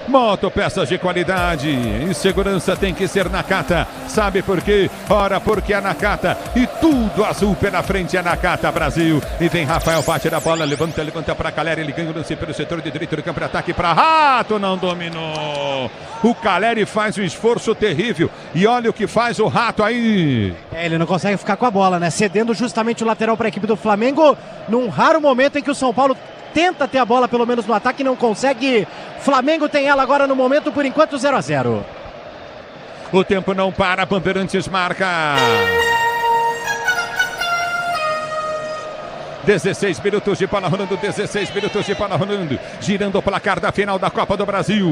Moto, peças de qualidade e segurança tem que ser Nakata. Sabe por quê? Ora, porque é Nakata e tudo azul pela frente é Nakata Brasil. E vem Rafael, bate na bola, levanta para Caleri. Ele ganha o lance pelo setor de direito do campo de ataque para Rato, não dominou. O Caleri faz um esforço terrível e olha o que faz o Rato aí. Ele não consegue ficar com a bola, né? Cedendo justamente o lateral para a equipe do Flamengo num raro momento em que o São Paulo tenta ter a bola pelo menos no ataque e não consegue. Flamengo tem ela agora no momento, por enquanto 0-0. O tempo não para, Bandeirantes marca. 16 minutos de bola rolando, 16 minutos de bola rolando. Girando o placar da final da Copa do Brasil.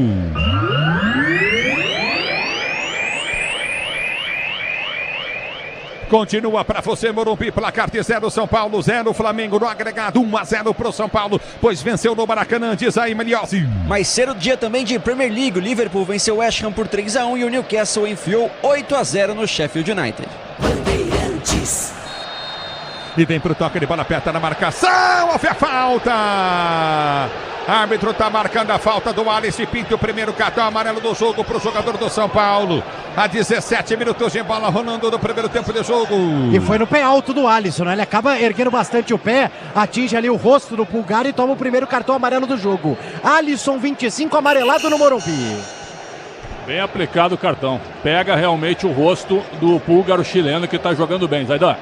Continua para você, Morumbi, placar de 0 São Paulo, 0 Flamengo no agregado, 1-0 para o São Paulo, pois venceu no Maracanã, diz aí Meliossi. Mais cedo dia também de Premier League, o Liverpool venceu o West Ham por 3-1 e o Newcastle enfiou 8-0 no Sheffield United. Bandeirantes. E vem para o toque de bola, aperta na marcação, a falta! Árbitro está marcando a falta do Alice Pinto, o primeiro cartão amarelo do jogo para o jogador do São Paulo. A 17 minutos de bola rolando no primeiro tempo de jogo. E foi no pé alto do Alisson, né? Ele acaba erguendo bastante o pé, atinge ali o rosto do Pulgar e toma o primeiro cartão amarelo do jogo. Alisson, 25, amarelado no Morumbi. Bem aplicado o cartão. Pega realmente o rosto do Pulgar, o chileno, que está jogando bem. Zaidan.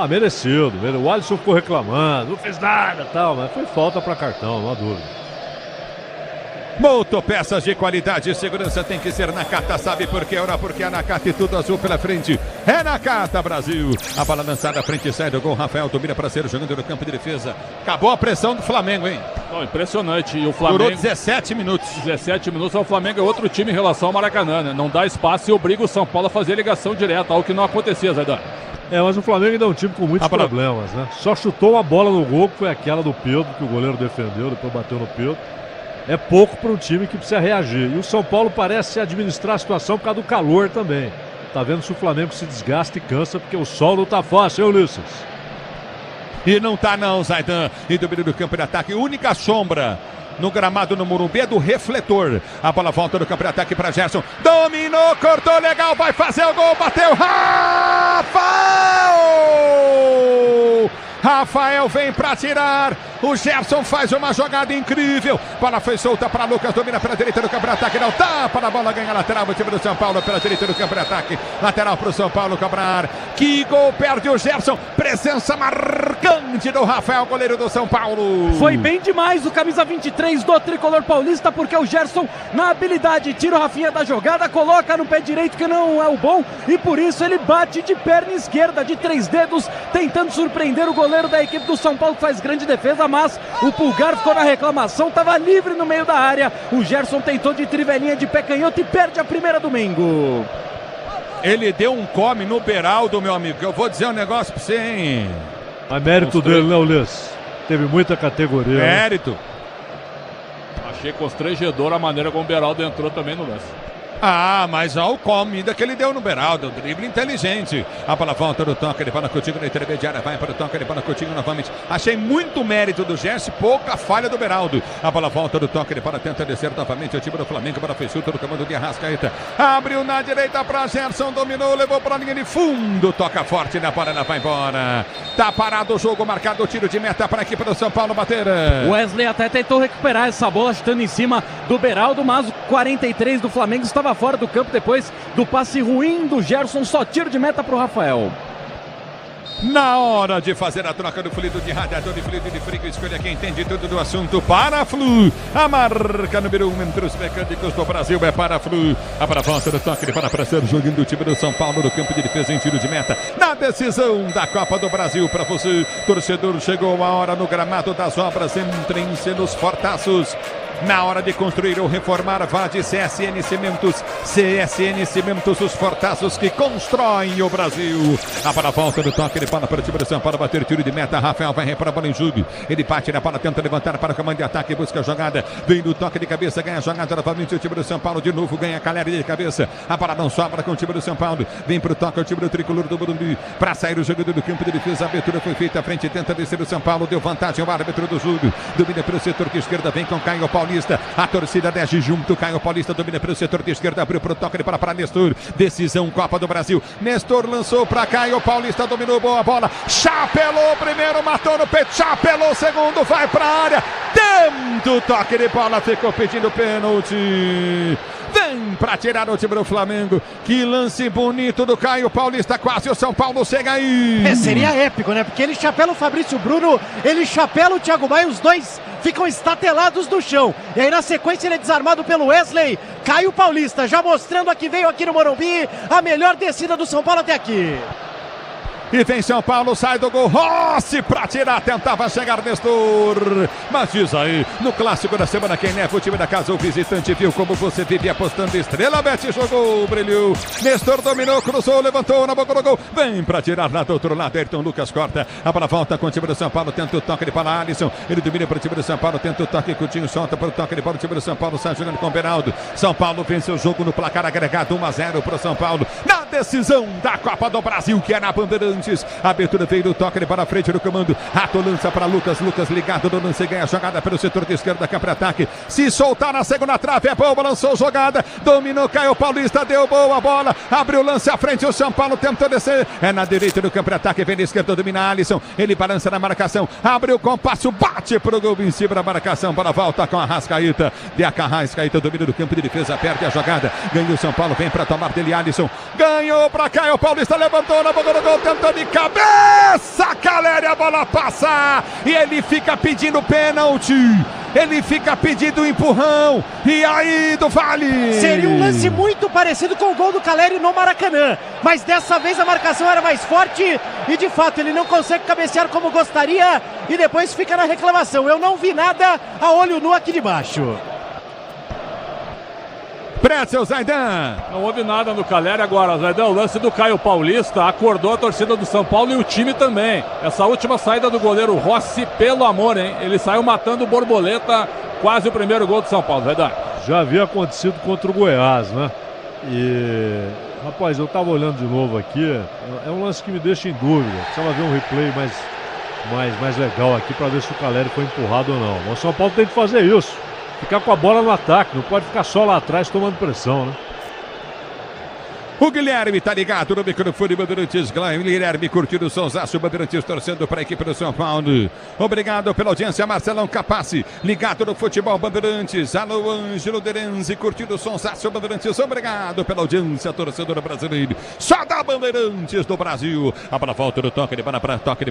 Merecido. O Alisson ficou reclamando, não fez nada e tal, mas foi falta para cartão, não há dúvida. Moto, peças de qualidade e segurança tem que ser Nakata, sabe por quê? Ora, porque é Nakata e tudo azul pela frente. É Nakata, Brasil. A bola lançada à frente, sai do gol. Rafael domina para ser jogando no campo de defesa. Acabou a pressão do Flamengo, hein? Não, impressionante. E o Flamengo... Durou 17 minutos. 17 minutos, o Flamengo é outro time em relação ao Maracanã, né? Não dá espaço e obriga o São Paulo a fazer ligação direta, algo que não acontecia, Zaidan. Mas o Flamengo ainda é um time com muitos problemas, né? Só chutou uma bola no gol, que foi aquela do Pedro, que o goleiro defendeu, depois bateu no Pedro. É pouco para um time que precisa reagir. E o São Paulo parece administrar a situação por causa do calor também. Tá vendo se o Flamengo se desgasta e cansa, porque o sol não tá fácil, hein, Ulisses? E não tá não, Zaidan. E domínio do campo de ataque, única sombra no gramado no Morumbi, é do refletor. A bola volta do campo de ataque para Gerson. Dominou, cortou legal, vai fazer o gol, bateu. Rafael vem para tirar. O Gerson faz uma jogada incrível. Bola foi solta para Lucas, domina pela direita do campo de ataque. Não tapa na bola, ganha lateral. O time do São Paulo pela direita do campo de ataque. Lateral para o São Paulo cobrar. Que gol, perde o Gerson. Presença marcante do Rafael, goleiro do São Paulo. Foi bem demais o camisa 23 do tricolor paulista, porque o Gerson, na habilidade, tira o Rafinha da jogada, coloca no pé direito, que não é o bom, e por isso ele bate de perna esquerda, de 3 dedos, tentando surpreender o goleiro da equipe do São Paulo, que faz grande defesa, mas o Pulgar ficou na reclamação, estava livre no meio da área. O Gerson tentou de trivelinha de pé canhoto e perde a primeira domingo. Ele deu um come no Beraldo, meu amigo. Eu vou dizer um negócio pra você, hein? A mérito dele, né, Ulisses? Teve muita categoria. Mérito. Achei constrangedor a maneira como o Beraldo entrou também no lance. Mas olha o comida que ele deu no Beraldo, um drible inteligente. A bola volta do toque, ele vai na Coutinho na intermediária, vai para o toque, ele vai na Coutinho novamente. Achei muito mérito do Gerson, pouca falha do Beraldo. A bola volta do toque, ele para, tenta descer novamente. O time do Flamengo, para fez chute do comando de Arrascaeta. Abriu na direita para Gerson, dominou, levou para a linha de fundo. Toca forte na bola, ela vai embora. Tá parado o jogo, marcado o tiro de meta para a equipe do São Paulo bater. Wesley até tentou recuperar essa bola, chutando em cima do Beraldo, mas o 43 do Flamengo estava fora do campo depois do passe ruim do Gerson. Só tiro de meta para o Rafael. Na hora de fazer a troca do fluido de radiador e fluido de frio, escolha quem entende tudo do assunto. Paraflu, a marca número 1 entre os mecânicos do Brasil é Paraflu. A para volta do toque para ser jogando do time do São Paulo no campo de defesa em tiro de meta. Na decisão da Copa do Brasil para você, torcedor, chegou a hora no gramado das obras. Entrem-se nos fortaços. Na hora de construir ou reformar, vá de CSN Cimentos. CSN Cimentos, os fortaços que constroem o Brasil. A bola volta do toque, ele bola para o time do São Paulo, bater tiro de meta. Rafael vai repor a bola em Júlio. Ele bate na bola, tenta levantar para o comando de ataque, busca a jogada. Vem do toque de cabeça, ganha a jogada novamente. O time do São Paulo de novo ganha a Caleri de cabeça. A bola não sobra com o time do São Paulo. Vem para o toque, o time do tricolor do Morumbi. Para sair o jogador do campo de defesa. A abertura foi feita à frente, tenta descer o São Paulo. Deu vantagem ao árbitro do Júlio. Domina pelo setor de esquerda, vem com Caio Paulista. A torcida desce junto, Caio Paulista domina pelo setor de esquerda, abriu para o toque para Nestor. Decisão Copa do Brasil. Nestor lançou para Caio Paulista, dominou, boa bola. Chapelou primeiro, matou no peito. Chapelou segundo, vai para a área. Dentro, toque de bola, ficou pedindo pênalti. Vem para tirar o time do Flamengo. Que lance bonito do Caio Paulista. Quase o São Paulo chega aí. Seria épico, né? Porque ele chapela o Fabrício Bruno, ele chapela o Thiago Maia, os dois ficam estatelados no chão. E aí na sequência ele é desarmado pelo Wesley. Caio Paulista já mostrando a que veio aqui no Morumbi a melhor descida do São Paulo até aqui. E vem São Paulo, sai do gol, Rossi pra tirar, tentava chegar Nestor. Mas diz aí, no clássico da semana, quem neva o time da casa, o visitante viu como você vive apostando. Estrela Bet jogou, brilhou. Nestor dominou, cruzou, levantou na boca do gol. Vem pra tirar lá do outro lado, Ayrton Lucas corta. A bola volta com o time do São Paulo, tenta o toque de bola, Alisson. Ele domina para o time do São Paulo, tenta o toque, Coutinho solta para o toque de bola, o time do São Paulo sai jogando com o Beraldo. São Paulo vence o jogo no placar agregado 1-0 pro São Paulo. Na decisão da Copa do Brasil, que é na Bandeirantes. A abertura veio do toque, ele para a frente do comando. Rato lança para Lucas, Lucas ligado no lance, ganha a jogada pelo setor de esquerda, cá para ataque. Se soltar na segunda trave, é boa, lançou jogada, dominou Caio Paulista, deu boa bola, abriu o lance à frente, o São Paulo tentou descer, é na direita do campo de ataque, vem na esquerda, domina Alisson, ele balança na marcação, abriu o compasso, bate pro gol em cima da marcação, para volta com a Arrascaeta, de Arrascaeta, domina do campo de defesa, perde a jogada, ganhou o São Paulo, vem para tomar dele Alisson, ganhou para Caio Paulista, levantou na boca do gol, tentou de cabeça, Caleri, a bola passa e ele fica pedindo pênalti, ele fica pedindo empurrão, e aí do Vale. Seria um lance muito parecido com o gol do Caleri no Maracanã, mas dessa vez a marcação era mais forte e de fato ele não consegue cabecear como gostaria e depois fica na reclamação. Eu não vi nada a olho nu aqui de baixo. Pretzel, Zaidan. Não houve nada no Caleri agora, Zaidan. O lance do Caio Paulista acordou a torcida do São Paulo e o time também. Essa última saída do goleiro Rossi, pelo amor, hein? Ele saiu matando o borboleta, quase o primeiro gol do São Paulo, Zaidan. Já havia acontecido contra o Goiás, né? E, rapaz, eu tava olhando de novo aqui. É um lance que me deixa em dúvida. Precisava ver um replay mais legal aqui para ver se o Caleri foi empurrado ou não. O São Paulo tem que fazer isso. Ficar com a bola no ataque, não pode ficar só lá atrás tomando pressão, né? O Guilherme tá ligado no microfone Bandeirantes. Guilherme curtindo o sonsaço, Bandeirantes torcendo para a equipe do São Paulo. Obrigado pela audiência, Marcelão Capassi, ligado no futebol Bandeirantes. Alô, Ângelo Derenzi, curtindo o sonsaço, Bandeirantes. Obrigado pela audiência, torcedor brasileiro. Só da Bandeirantes do Brasil. A bola volta no toque de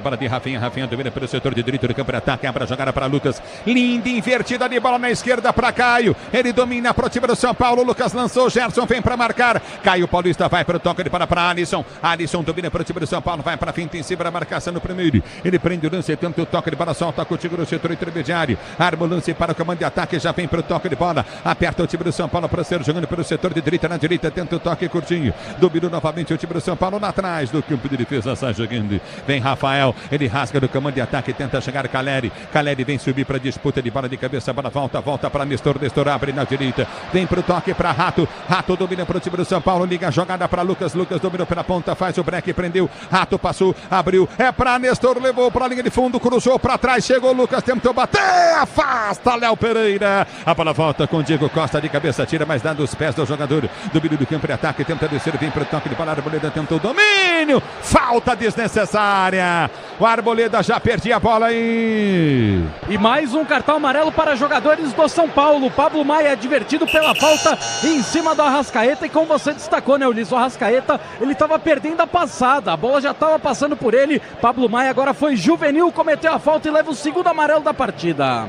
bola de Rafinha. Rafinha domina pelo setor de direito do campo de ataque. Abre a jogada para Lucas. Linda invertida de bola na esquerda para Caio. Ele domina para o time do São Paulo. Lucas lançou, Gerson vem para marcar. Caio Paulista vai para o toque de bola para Alisson. Alisson domina para o time do São Paulo. Vai para a finta em cima da marcação no primeiro. Ele prende o lance, tenta o toque de bola. Solta contigo no setor intermediário. Arma o lance para o comando de ataque. Já vem para o toque de bola. Aperta o time do São Paulo para ser jogando pelo setor de direita. Na direita tenta o toque curtinho. Dominou novamente o time do São Paulo lá atrás do campo de defesa. Sai jogando. Vem Rafael. Ele rasga no comando de ataque. Tenta chegar Caleri. Caleri vem subir para a disputa de bola de cabeça. Bola volta para Nestor. Nestor abre na direita. Vem para o toque para Rato. Rato domina para o time do São Paulo. Liga a jogada para Lucas. Lucas dominou pela ponta. Faz o break. Prendeu. Rato passou. Abriu. É para Nestor. Levou para a linha de fundo. Cruzou para trás. Chegou Lucas. Tentou bater. Afasta Léo Pereira. A bola volta com Diego Costa de cabeça. Tira mais dando os pés do jogador. Domínio do campo de ataque. Tenta descer. Vem para o toque de bola. Arboleda tentou o domínio. Falta desnecessária. O Arboleda já perdia a bola aí. E mais um cartão amarelo para jogadores do São Paulo. Pablo Maia advertido pela falta em cima do Arrascaeta. E como você destacou, né, Ulisses? O Arrascaeta, ele estava perdendo a passada. A bola já estava passando por ele. Pablo Maia agora foi juvenil, cometeu a falta e leva o segundo amarelo da partida.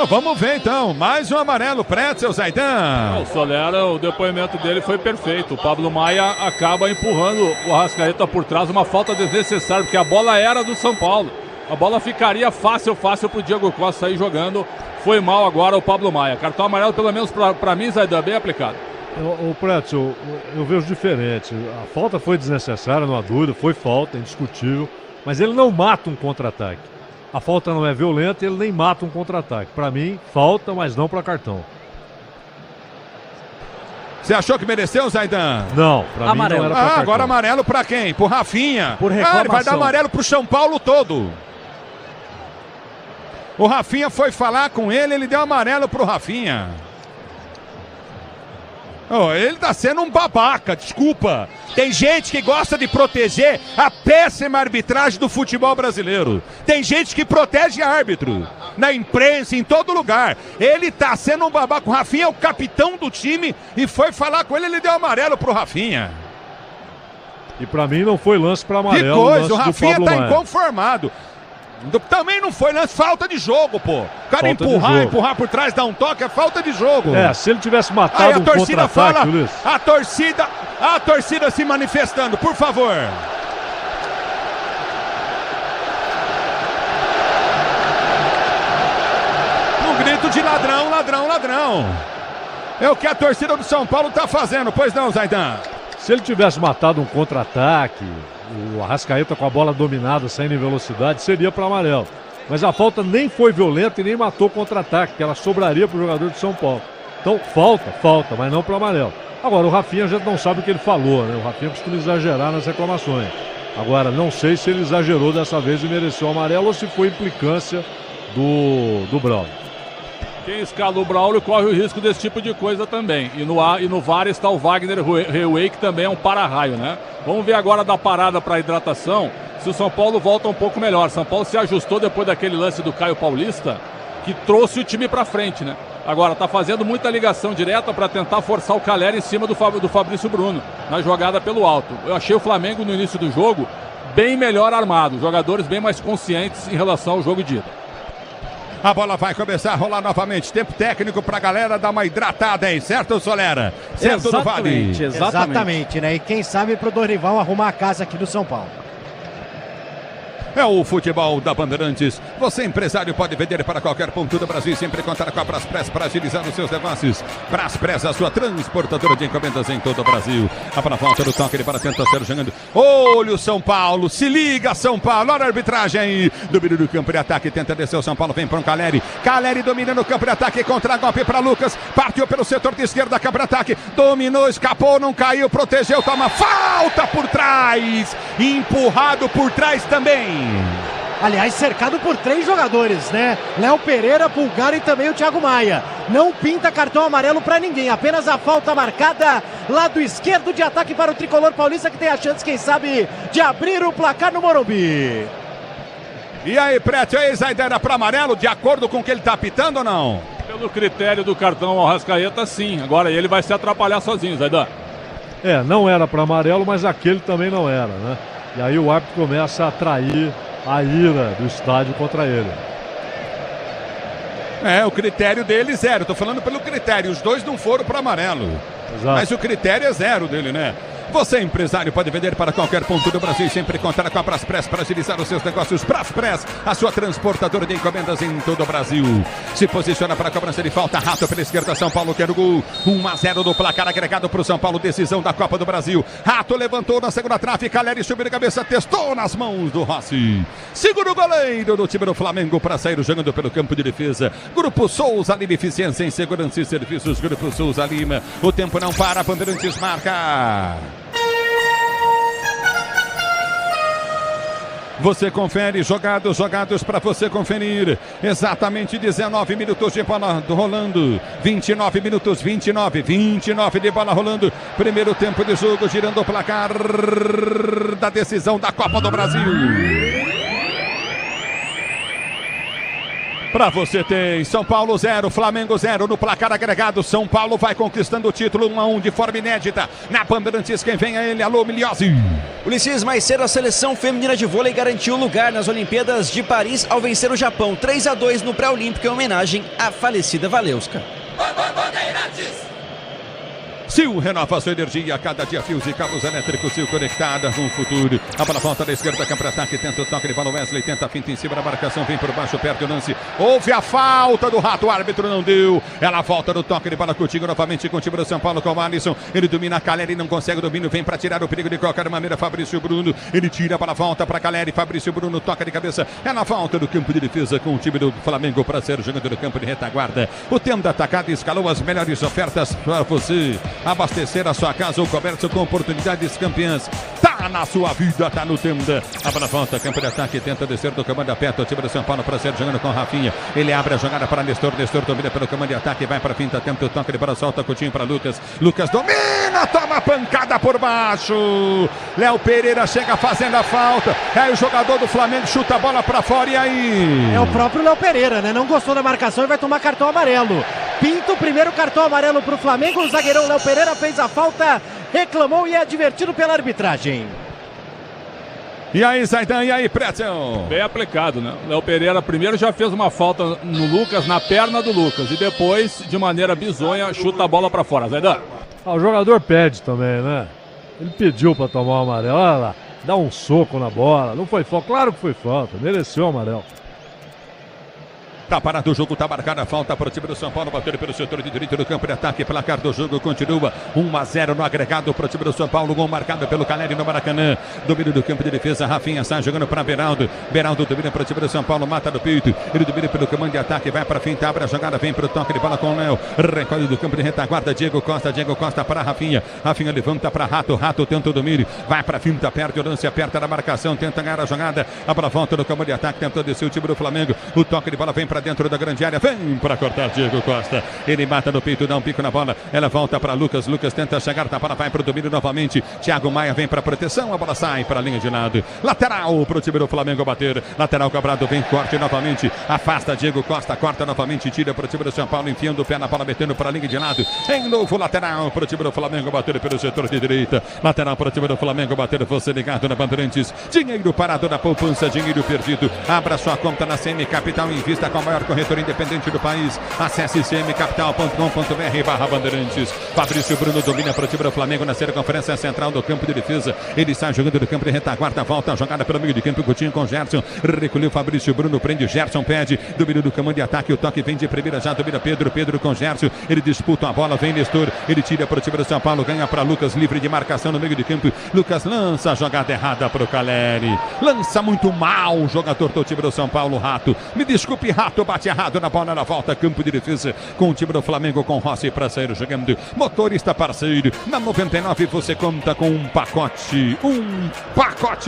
Vamos ver então, mais um amarelo, Pretzel, Zaidan. O Solera, o depoimento dele foi perfeito. O Pablo Maia acaba empurrando o Arrascaeta por trás, uma falta desnecessária, porque a bola era do São Paulo. A bola ficaria fácil para o Diego Costa sair jogando. Foi mal agora o Pablo Maia. Cartão amarelo, pelo menos para mim, Zaidan, bem aplicado. O Pretzel, eu vejo diferente. A falta foi desnecessária, não há dúvida, foi falta, indiscutível. Mas ele não mata um contra-ataque. A falta não é violenta, ele nem mata um contra-ataque. Para mim, falta, mas não para cartão. Você achou que mereceu, Zaidan? Não, para mim não era para cartão. Agora amarelo para quem? Pro Rafinha. Por reclamação. Ele vai dar amarelo pro São Paulo todo. O Rafinha foi falar com ele, ele deu amarelo pro Rafinha. Ele tá sendo um babaca, desculpa. Tem gente que gosta de proteger a péssima arbitragem do futebol brasileiro. Tem gente que protege árbitro. Na imprensa, em todo lugar. Ele tá sendo um babaca. O Rafinha é o capitão do time e foi falar com ele, ele deu amarelo pro Rafinha. E pra mim não foi lance pra amarelo. Que coisa, o Rafinha tá inconformado. Também não foi lance, falta de jogo, pô. O cara empurrar por trás, dar um toque, é falta de jogo. Se ele tivesse matado um contra-ataque, Luiz. A torcida se manifestando, por favor. Um grito de ladrão, ladrão, ladrão. É o que a torcida do São Paulo tá fazendo, pois não, Zaidan? Se ele tivesse matado um contra-ataque, o Arrascaeta com a bola dominada, saindo em velocidade, seria para amarelo. Mas a falta nem foi violenta e nem matou o contra-ataque, que ela sobraria para o jogador de São Paulo. Então, falta, mas não para amarelo. Agora, o Rafinha a gente não sabe o que ele falou, né? O Rafinha costuma exagerar nas reclamações. Agora, não sei se ele exagerou dessa vez e mereceu o amarelo ou se foi implicância do Braulio. Quem escala o Braulio corre o risco desse tipo de coisa também. E no VAR está o Wagner Reuei, que também é um para-raio, né? Vamos ver agora da parada para hidratação, se o São Paulo volta um pouco melhor. São Paulo se ajustou depois daquele lance do Caio Paulista, que trouxe o time para frente, né? Agora tá fazendo muita ligação direta para tentar forçar o Caleri em cima do Fabrício Bruno, na jogada pelo alto. Eu achei o Flamengo no início do jogo bem melhor armado, jogadores bem mais conscientes em relação ao jogo de ida. A bola vai começar a rolar novamente. Tempo técnico pra galera dar uma hidratada aí, certo, Solera? Certo, do Vale? Exatamente, né? E quem sabe pro Dorival arrumar a casa aqui do São Paulo. É o futebol da Bandeirantes. Você, empresário, pode vender para qualquer ponto do Brasil e sempre contar com a Braspress para agilizar os seus negócios. Braspress, a sua transportadora de encomendas em todo o Brasil. A para volta do toque, ele para tentar ser jogando. Olha o São Paulo, se liga São Paulo, olha a arbitragem. Domínio do campo de ataque, tenta descer o São Paulo, vem para um Caleri. Caleri domina no campo de ataque, contra-golpe para Lucas. Partiu pelo setor de esquerda, campo de ataque. Dominou, escapou, não caiu, protegeu, toma falta por trás. Empurrado por trás também. Aliás, cercado por 3 jogadores, né? Léo Pereira, Pulgar e também o Thiago Maia. Não pinta cartão amarelo para ninguém, apenas a falta marcada, lado esquerdo de ataque para o tricolor paulista, que tem a chance, quem sabe, de abrir o placar no Morumbi. E aí, Prete, aí, Zaidan, era para amarelo, de acordo com o que ele tá apitando ou não? Pelo critério do cartão ao Arrascaeta, sim. Agora ele vai se atrapalhar sozinho, Zaidan. Não era para amarelo, mas aquele também não era, né? E aí o árbitro começa a atrair a ira do estádio contra ele. O critério dele 0. Tô falando pelo critério. Os 2 não foram para amarelo. Exato. Mas o critério é 0 dele, né? Você, empresário, pode vender para qualquer ponto do Brasil e sempre contar com a Braspress para agilizar os seus negócios. Braspress, a sua transportadora de encomendas em todo o Brasil. Se posiciona para a cobrança de falta. Rato pela esquerda, São Paulo quer o gol. 1-0 no placar agregado para o São Paulo. Decisão da Copa do Brasil. Rato levantou na segunda trave. Caleri subiu de cabeça, testou nas mãos do Rossi. Segura o goleiro do time do Flamengo para sair jogando pelo campo de defesa. Grupo Souza Lima, eficiência em segurança e serviços. Grupo Souza Lima. O tempo não para. Bandeirantes marca. Você confere, jogados para você conferir. Exatamente 19 minutos de bola rolando. 29 minutos, 29 de bola rolando. Primeiro tempo de jogo, girando o placar da decisão da Copa do Brasil. Pra você tem São Paulo 0, Flamengo 0 no placar agregado. São Paulo vai conquistando o título 1-1 de forma inédita. Na Bandeirantes, quem vem é ele, alô Milhozzi. Ulisses, mais cedo a seleção feminina de vôlei garantiu lugar nas Olimpíadas de Paris ao vencer o Japão 3-2 no pré-olímpico em homenagem à falecida Valeuska. Sil renova sua energia, cada dia fios e cabos elétricos Sil conectada com o futuro. A bola volta da esquerda, campo ataque, tenta o toque de bola, Wesley tenta a finta em cima da marcação, vem por baixo, perde o lance. Houve a falta do Rato, o árbitro não deu. Ela volta no toque de bola, Coutinho novamente com o time do São Paulo, com o Alisson. Ele domina a Caleri, não consegue o domínio, vem para tirar o perigo de qualquer maneira, Fabrício Bruno. Ele tira a bola, volta para Caleri, Fabrício Bruno toca de cabeça. Ela volta do campo de defesa com o time do Flamengo para ser jogando no campo de retaguarda. O tempo da atacada escalou as melhores ofertas para você abastecer a sua casa ou comércio com oportunidades campeãs. Tá na sua vida, tá no Tenda. A bola volta, campo de ataque, tenta descer do comando, aperta o time do São Paulo para ser jogando com Rafinha. Ele abre a jogada para Nestor, Nestor domina pelo comando de ataque, vai para finta, tenta o toque de bola, solta Coutinho para Lucas. Lucas domina, toma pancada por baixo. Léo Pereira chega fazendo a falta. Aí o jogador do Flamengo chuta a bola para fora e aí? É o próprio Léo Pereira, né? Não gostou da marcação e vai tomar cartão amarelo. Pinta o primeiro cartão amarelo para o Flamengo. O zagueirão Léo Pereira fez a falta, reclamou e é advertido pela arbitragem. E aí, Zaidan, e aí, Pretzel? Bem aplicado, né? Léo Pereira primeiro já fez uma falta no Lucas, na perna do Lucas. E depois, de maneira bizonha, chuta a bola para fora. Zaidan. O jogador pede também, né? Ele pediu para tomar o amarelo. Olha lá, dá um soco na bola. Não foi falta? Claro que foi falta. Mereceu o amarelo. Tá parado o jogo, tá marcada a falta para o time do São Paulo, batendo pelo setor de direito do campo de ataque, placar do jogo continua 1-0 no agregado para o time do São Paulo, gol marcado pelo Caleri no Maracanã, domínio do campo de defesa, Rafinha sai jogando para Beraldo, Beraldo domina para o time do São Paulo, mata do peito, ele domina pelo comando de ataque, vai para finta, abre a jogada, vem para o toque de bola com o Léo, recolhe do campo de retaguarda, Diego Costa para Rafinha, Rafinha levanta para Rato, Rato tenta o domínio, vai para finta, perde o lance, aperta na marcação, tenta ganhar a jogada, a bola volta no campo de ataque, tentou descer o time do Flamengo, o toque de bola vem para dentro da grande área, vem para cortar Diego Costa, ele mata no peito, dá um pico na bola, ela volta para Lucas, Lucas tenta chegar, a bola vai para o domínio novamente, Thiago Maia vem para proteção, a bola sai para a linha de lado, lateral para o time do Flamengo bater, lateral cobrado, vem corte novamente, afasta Diego Costa, corta novamente, tira para o time do São Paulo, enfiando o pé na bola, metendo para a linha de lado, em novo lateral para o time do Flamengo bater pelo setor de direita, lateral para o time do Flamengo bater, você ligado na Bandeirantes, dinheiro parado na poupança, dinheiro perdido, abra sua conta na CM Capital, invista com a maior corretora independente do país, acesse cmcapital.com.br/Bandeirantes. Fabrício Bruno domina para o time do Flamengo na circunferência central do campo de defesa, ele sai jogando do campo de retaguarda, volta a jogada pelo meio de campo, Coutinho com Gerson, recolheu Fabrício Bruno, prende Gerson, pede, domínio do comando de ataque, o toque vem de primeira, já domina Pedro com Gerson, ele disputa a bola, vem Nestor, ele tira para o time do São Paulo, ganha para Lucas, livre de marcação no meio de campo, Lucas lança a jogada errada para o Caleri, lança muito mal o jogador do time do São Paulo, Rato, me desculpe Rato, alto, bate errado na bola, na volta, campo de defesa com o time do Flamengo, com Rossi para sair jogando. Motorista parceiro, na 99 você conta com um pacote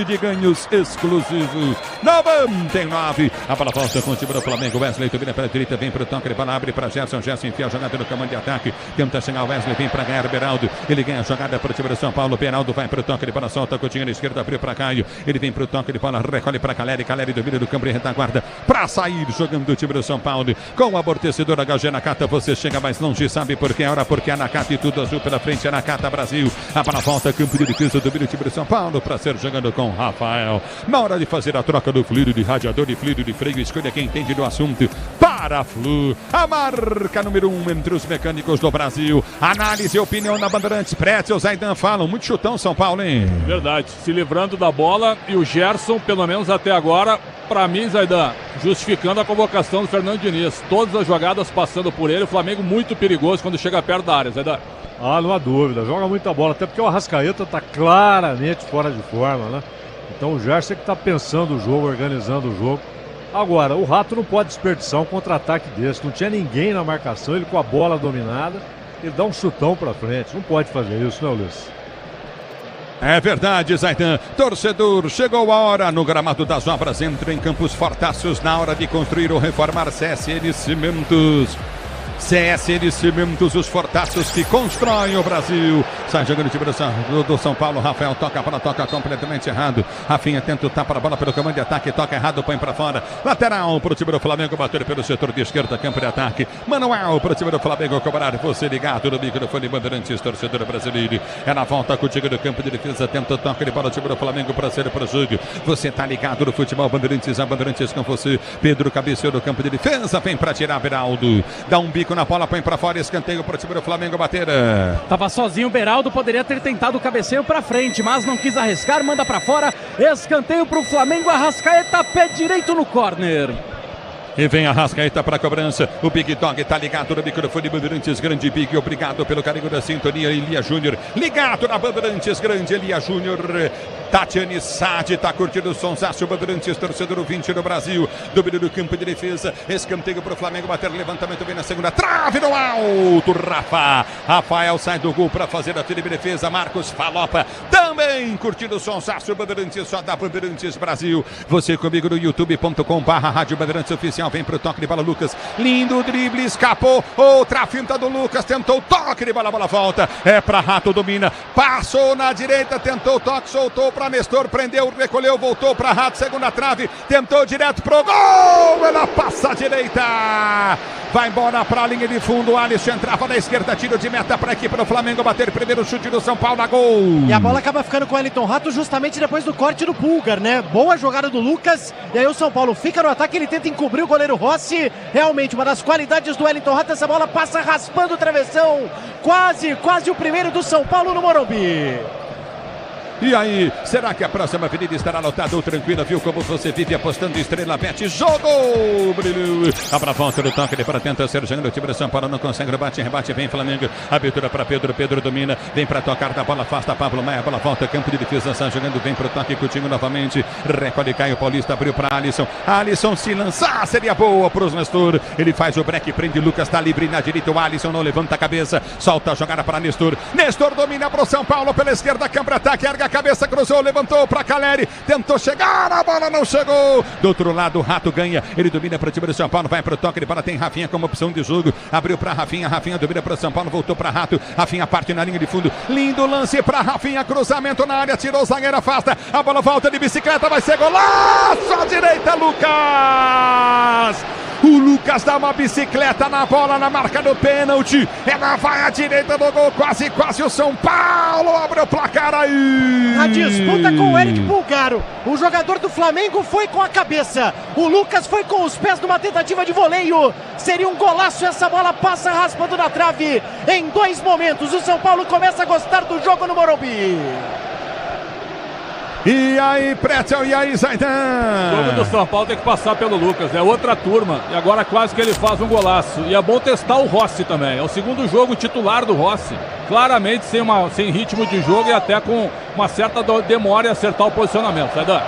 de ganhos exclusivo. 99, a bola volta com o time do Flamengo, Wesley vira para a direita, vem para o toque, ele bola abre para Gerson enfia a jogada no comando de ataque, tenta chegar o Wesley, vem para ganhar Beraldo, ele ganha a jogada para o time do São Paulo, Beraldo vai para o toque, ele bola solta, Coutinho na esquerda, abriu para Caio, ele vem para o toque, ele bola recolhe para Caleri domina do campo de retaguarda, para sair jogando o time do São Paulo, com o amortecedor HG Nakata, você chega mais longe, sabe por que? Hora porque a Nakata e tudo azul pela frente, a Nakata Brasil, a bola volta, campo de defesa, domina o time do São Paulo, para ser jogando com Rafael, na hora de fazer a troca do fluido de radiador e fluido de freio, escolha quem entende do assunto, Paraflu, a marca número 1 entre os mecânicos do Brasil, análise e opinião na Bandeirantes, Pretzel, Zaidan falam, muito chutão São Paulo, hein? Verdade, se livrando da bola e o Gerson, pelo menos até agora, para mim, Zaidan, justificando a convocação do Fernando Diniz, todas as jogadas passando por ele, o Flamengo muito perigoso quando chega perto da área, Zaidan. Ah, não há dúvida, joga muita bola, até porque o Arrascaeta está claramente fora de forma, né? Então o Gerson é que está pensando o jogo, organizando o jogo. Agora, o Rato não pode desperdiçar um contra-ataque desse, não tinha ninguém na marcação, ele com a bola dominada, ele dá um chutão para frente, não pode fazer isso, né, Ulisses? É verdade, Zaidan. Torcedor, chegou a hora no gramado das obras. Entra em Campos Fortaços na hora de construir ou reformar. CSN Cimentos. CSN Cimentos, os fortaços que constroem o Brasil. Sai jogando o time do São Paulo. Rafael toca completamente errado. Rafinha tenta o tapa a bola pelo comando de ataque. Toca errado, põe para fora. Lateral para o time do Flamengo. Bater pelo setor de esquerda, campo de ataque. Manuel para o time do Flamengo cobrar. Você ligado no microfone Bandeirantes, torcedor brasileiro. É na volta contigo do campo de defesa. Tenta o toque de bola. O time do Flamengo para ser para o jogo. Você tá ligado no futebol Bandeirantes. A Bandeirantes com você. Pedro cabeceou no campo de defesa. Vem para tirar Beraldo. Dá um bico na bola, põe pra fora, escanteio pro time do Flamengo bater. Tava sozinho o Beraldo, poderia ter tentado o cabeceio pra frente, mas não quis arriscar, manda pra fora, escanteio pro Flamengo, Arrascaeta, pé direito no córner. E vem a Arrascaeta para a cobrança. O Big Dog tá ligado no microfone Bandeirantes, grande Big. Obrigado pelo carinho da sintonia. Elia Júnior ligado na Bandeirantes, grande Elia Júnior. Tatiane Sade tá curtindo o sonsaço. Bandeirantes, torcedor ouvinte do Brasil. Domínio do campo de defesa. Escanteio para o Flamengo bater. Levantamento vem na segunda trave no alto. Rafael sai do gol para fazer a firme defesa. Marcos Falopa também curtindo o sonsaço. Bandeirantes, só da Bandeirantes Brasil. Você comigo no youtube.com/Rádio Bandeirantes Oficial. Vem pro toque de bola, Lucas. Lindo drible, escapou. Outra finta do Lucas. Tentou o toque de bola, a bola volta. É pra Rato, domina. Passou na direita, tentou o toque, soltou pra Nestor, prendeu, recolheu, voltou pra Rato, segunda trave. Tentou direto pro gol. Ela passa à direita. Vai embora pra linha de fundo. Alisson entrava na esquerda, tiro de meta pra equipe do Flamengo bater. Primeiro chute do São Paulo, na gol. E a bola acaba ficando com o Wellington Rato justamente depois do corte do Pulgar, né? Boa jogada do Lucas. E aí o São Paulo fica no ataque, ele tenta encobrir o goleiro Rossi. Realmente uma das qualidades do Wellington Rato. Essa bola passa raspando o travessão. Quase o primeiro do São Paulo no Morumbi. E aí, será que a próxima avenida estará lotada ou tranquila? Viu como você vive apostando Estrela Bet? Jogou! Brilhou! A pra volta do toque, ele para tenta ser jogando. O time do São Paulo não consegue, rebate, vem Flamengo. Abertura para Pedro domina. Vem para tocar da bola, afasta Pablo Maia. A bola volta, campo de defesa, sai jogando. Vem pro toque, Coutinho novamente. Recolhe Caio Paulista, abriu para Alisson. Alisson se lançar, seria boa pros Nestor. Ele faz o break, prende Lucas, tá livre na direita. O Alisson não levanta a cabeça, solta a jogada para Nestor. Nestor domina pro São Paulo pela esquerda, campo de ataque, erga cabeça, cruzou, levantou para Caleri, tentou chegar, a bola não chegou. Do outro lado, o Rato ganha, ele domina para o time do São Paulo, vai para o toque de bola, tem Rafinha como opção de jogo, abriu para Rafinha domina para o São Paulo, voltou para Rato, Rafinha parte na linha de fundo, lindo lance para Rafinha, cruzamento na área, tirou o zagueiro, afasta, a bola volta de bicicleta, vai ser golaço à direita, Lucas! O Lucas dá uma bicicleta na bola, na marca do pênalti. Ela vai à direita do gol, quase o São Paulo abre o placar aí. A disputa com o Eric Pulgaro. O jogador do Flamengo foi com a cabeça. O Lucas foi com os pés numa tentativa de voleio. Seria um golaço, essa bola passa raspando na trave. Em 2 momentos, o São Paulo começa a gostar do jogo no Morumbi. E aí, Pretzel, e aí, Zaidan? O jogo do São Paulo tem que passar pelo Lucas, é outra turma. E agora quase que ele faz um golaço. E é bom testar o Rossi também. É o segundo jogo titular do Rossi. Claramente sem ritmo de jogo e até com uma certa demora em acertar o posicionamento, Zaidan.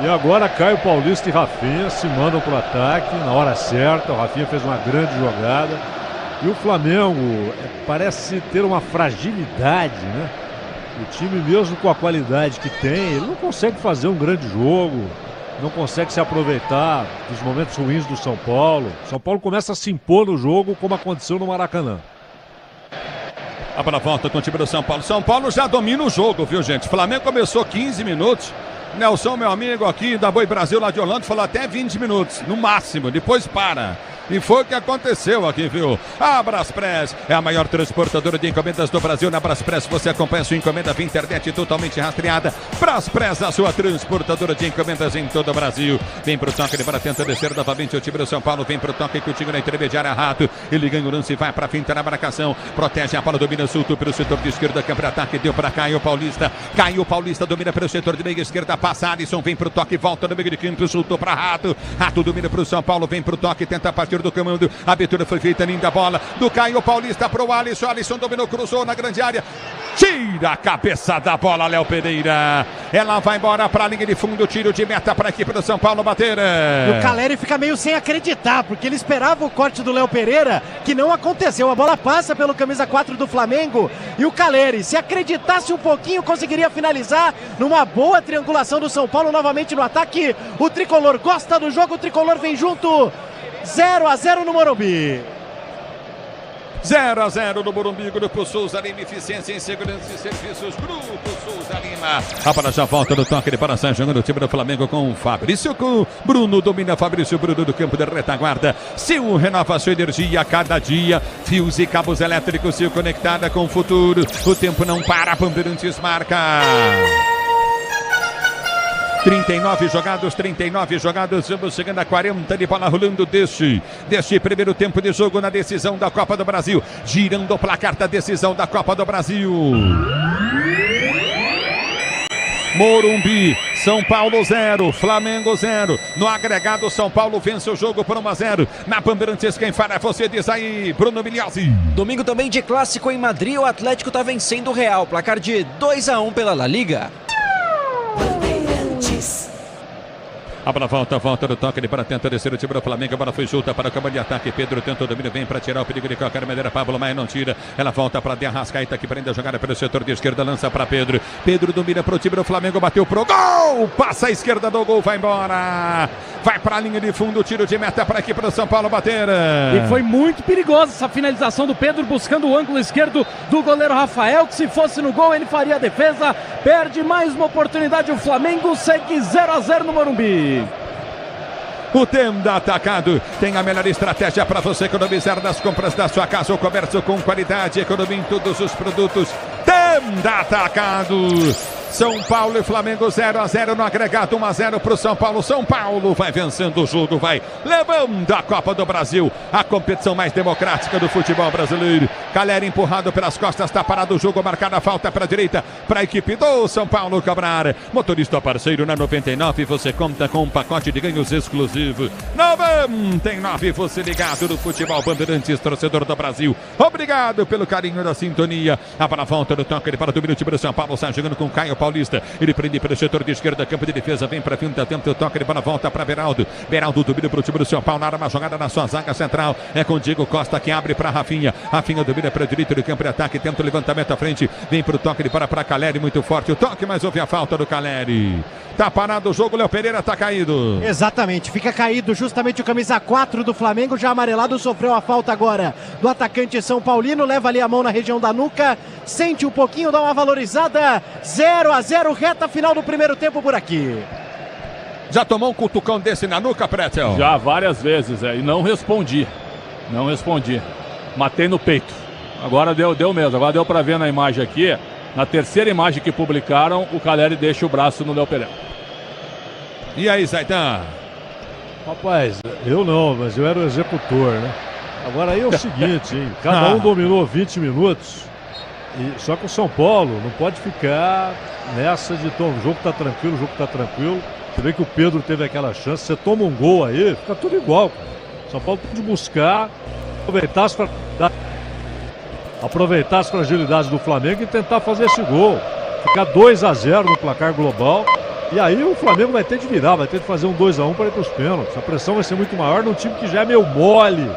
E agora Caio Paulista e Rafinha se mandam para o ataque na hora certa. O Rafinha fez uma grande jogada. E o Flamengo parece ter uma fragilidade, né? O time, mesmo com a qualidade que tem, ele não consegue fazer um grande jogo, não consegue se aproveitar dos momentos ruins do São Paulo. São Paulo começa a se impor no jogo, como aconteceu no Maracanã. A bola volta com o time do São Paulo. São Paulo já domina o jogo, viu, gente? Flamengo começou 15 minutos. Nelson, meu amigo aqui da Boi Brasil, lá de Orlando, falou até 20 minutos, no máximo, depois para. E foi o que aconteceu aqui, viu? A Braspress é a maior transportadora de encomendas do Brasil. Na Braspress você acompanha sua encomenda via internet totalmente rastreada. Braspress, a sua transportadora de encomendas em todo o Brasil. Vem pro toque, ele para tenta descer novamente o time do São Paulo. Vem pro toque contigo na intermediária, Rato. Ele ganha o lance e vai pra finta na marcação. Protege a bola, domina sulto pelo setor de esquerda. Câmara ataque, deu pra Caio Paulista. Caio Paulista domina pelo setor de meia esquerda. Passa Alisson, vem pro toque, volta no meio de campo, sultou pra Rato. Rato domina pro São Paulo, vem pro toque, tenta partir do comando. A abertura foi feita, linda bola do Caio Paulista pro Alisson. Alisson dominou, cruzou na grande área. Tira a cabeça da bola, Léo Pereira. Ela vai embora pra linha de fundo, tiro de meta pra equipe do São Paulo bater. E o Caleri fica meio sem acreditar, porque ele esperava o corte do Léo Pereira, que não aconteceu. A bola passa pelo camisa 4 do Flamengo e o Caleri, se acreditasse um pouquinho, conseguiria finalizar numa boa triangulação do São Paulo novamente no ataque. O Tricolor gosta do jogo, o Tricolor vem junto. 0-0 no Morumbi. 0-0 no Morumbi. Grupo Souza Lima, eficiência em segurança e serviços. Grupo Souza Lima. A bola já volta no toque de paração, jogando o time do Flamengo com o Fabrício. Com Bruno, domina Fabrício. Bruno do campo de retaguarda. Sil renova sua energia a cada dia. Fios e cabos elétricos, Sil conectada com o futuro. O tempo não para, Bandeirantes marca. 39 jogados, vamos chegando a 40 de bola rolando deste primeiro tempo de jogo na decisão da Copa do Brasil. Girando o placar da decisão da Copa do Brasil. Morumbi, São Paulo 0, Flamengo 0. No agregado, São Paulo vence o jogo por 1-0. Na Bandeirantes, quem fala é você, diz aí, Bruno Milhazzi. Domingo também de clássico em Madrid, o Atlético está vencendo o Real. Placar de 2-1 pela La Liga. A bola volta no toque, ele para tentar descer o time do Flamengo. A bola foi junta para o campo de ataque. Pedro tentou o domínio, vem para tirar o perigo de qualquer maneira. Pablo Maia não tira. Ela volta para De Arrascaeta, que prende a jogada pelo setor de esquerda. Lança para Pedro. Pedro domina para o time do Flamengo. Bateu pro gol. Passa a esquerda do gol, vai embora. Vai para a linha de fundo. Tiro de meta para a equipe do São Paulo bater. E foi muito perigosa essa finalização do Pedro, buscando o ângulo esquerdo do goleiro Rafael, que se fosse no gol ele faria a defesa. Perde mais uma oportunidade. O Flamengo segue 0-0 no Morumbi. O Tenda Atacado tem a melhor estratégia para você economizar nas compras da sua casa ou comércio com qualidade, economia em todos os produtos. Tenda Atacado. São Paulo e Flamengo 0-0 no agregado, 1-0 para o São Paulo. São Paulo vai vencendo o jogo, vai levando a Copa do Brasil, a competição mais democrática do futebol brasileiro. Caleri empurrado pelas costas, está parado o jogo, marcada a falta para a direita, para a equipe do São Paulo cobrar. Motorista parceiro na 99, você conta com um pacote de ganhos exclusivo. 99, você ligado no futebol Bandeirantes, torcedor do Brasil. Obrigado pelo carinho da sintonia. A bola volta no toque, ele para o domínio do time do São Paulo, está jogando com Caio Paulista, ele prende pelo setor de esquerda, campo de defesa, vem para finta, tenta o toque, ele bola volta para Beraldo. Beraldo domina para o time do São Paulo, arma jogada na sua zaga central, é com Diego Costa que abre para Rafinha. Rafinha domina para a direita do campo de ataque, tenta o levantamento à frente, vem para o toque, ele para Caleri, muito forte o toque, mas houve a falta do Caleri. Tá parado o jogo, Léo Pereira tá caído. Exatamente, fica caído justamente o camisa 4 do Flamengo, já amarelado, sofreu a falta agora do atacante São Paulino, leva ali a mão na região da nuca, sente um pouquinho, dá uma valorizada. 0-0, reta final do primeiro tempo por aqui. Já tomou um cutucão desse na nuca, Pretzel? Já várias vezes, e não respondi. Matei no peito. Agora deu mesmo, agora deu para ver na imagem aqui. Na terceira imagem que publicaram, o Caleri deixa o braço no Léo Pereira. E aí, Zaidan? Rapaz, eu não, mas eu era o executor, né? Agora aí é o seguinte, hein? Cada um dominou 20 minutos. Só que o São Paulo não pode ficar nessa de o jogo tá tranquilo, Você vê que o Pedro teve aquela chance, você toma um gol aí, fica tudo igual. São Paulo tem de buscar, aproveitar as fragilidades do Flamengo e tentar fazer esse gol. Ficar 2-0 no placar global E aí o Flamengo vai ter de virar, vai ter de fazer um 2-1 para ir para os pênaltis. A pressão vai ser muito maior num time que já é meio mole,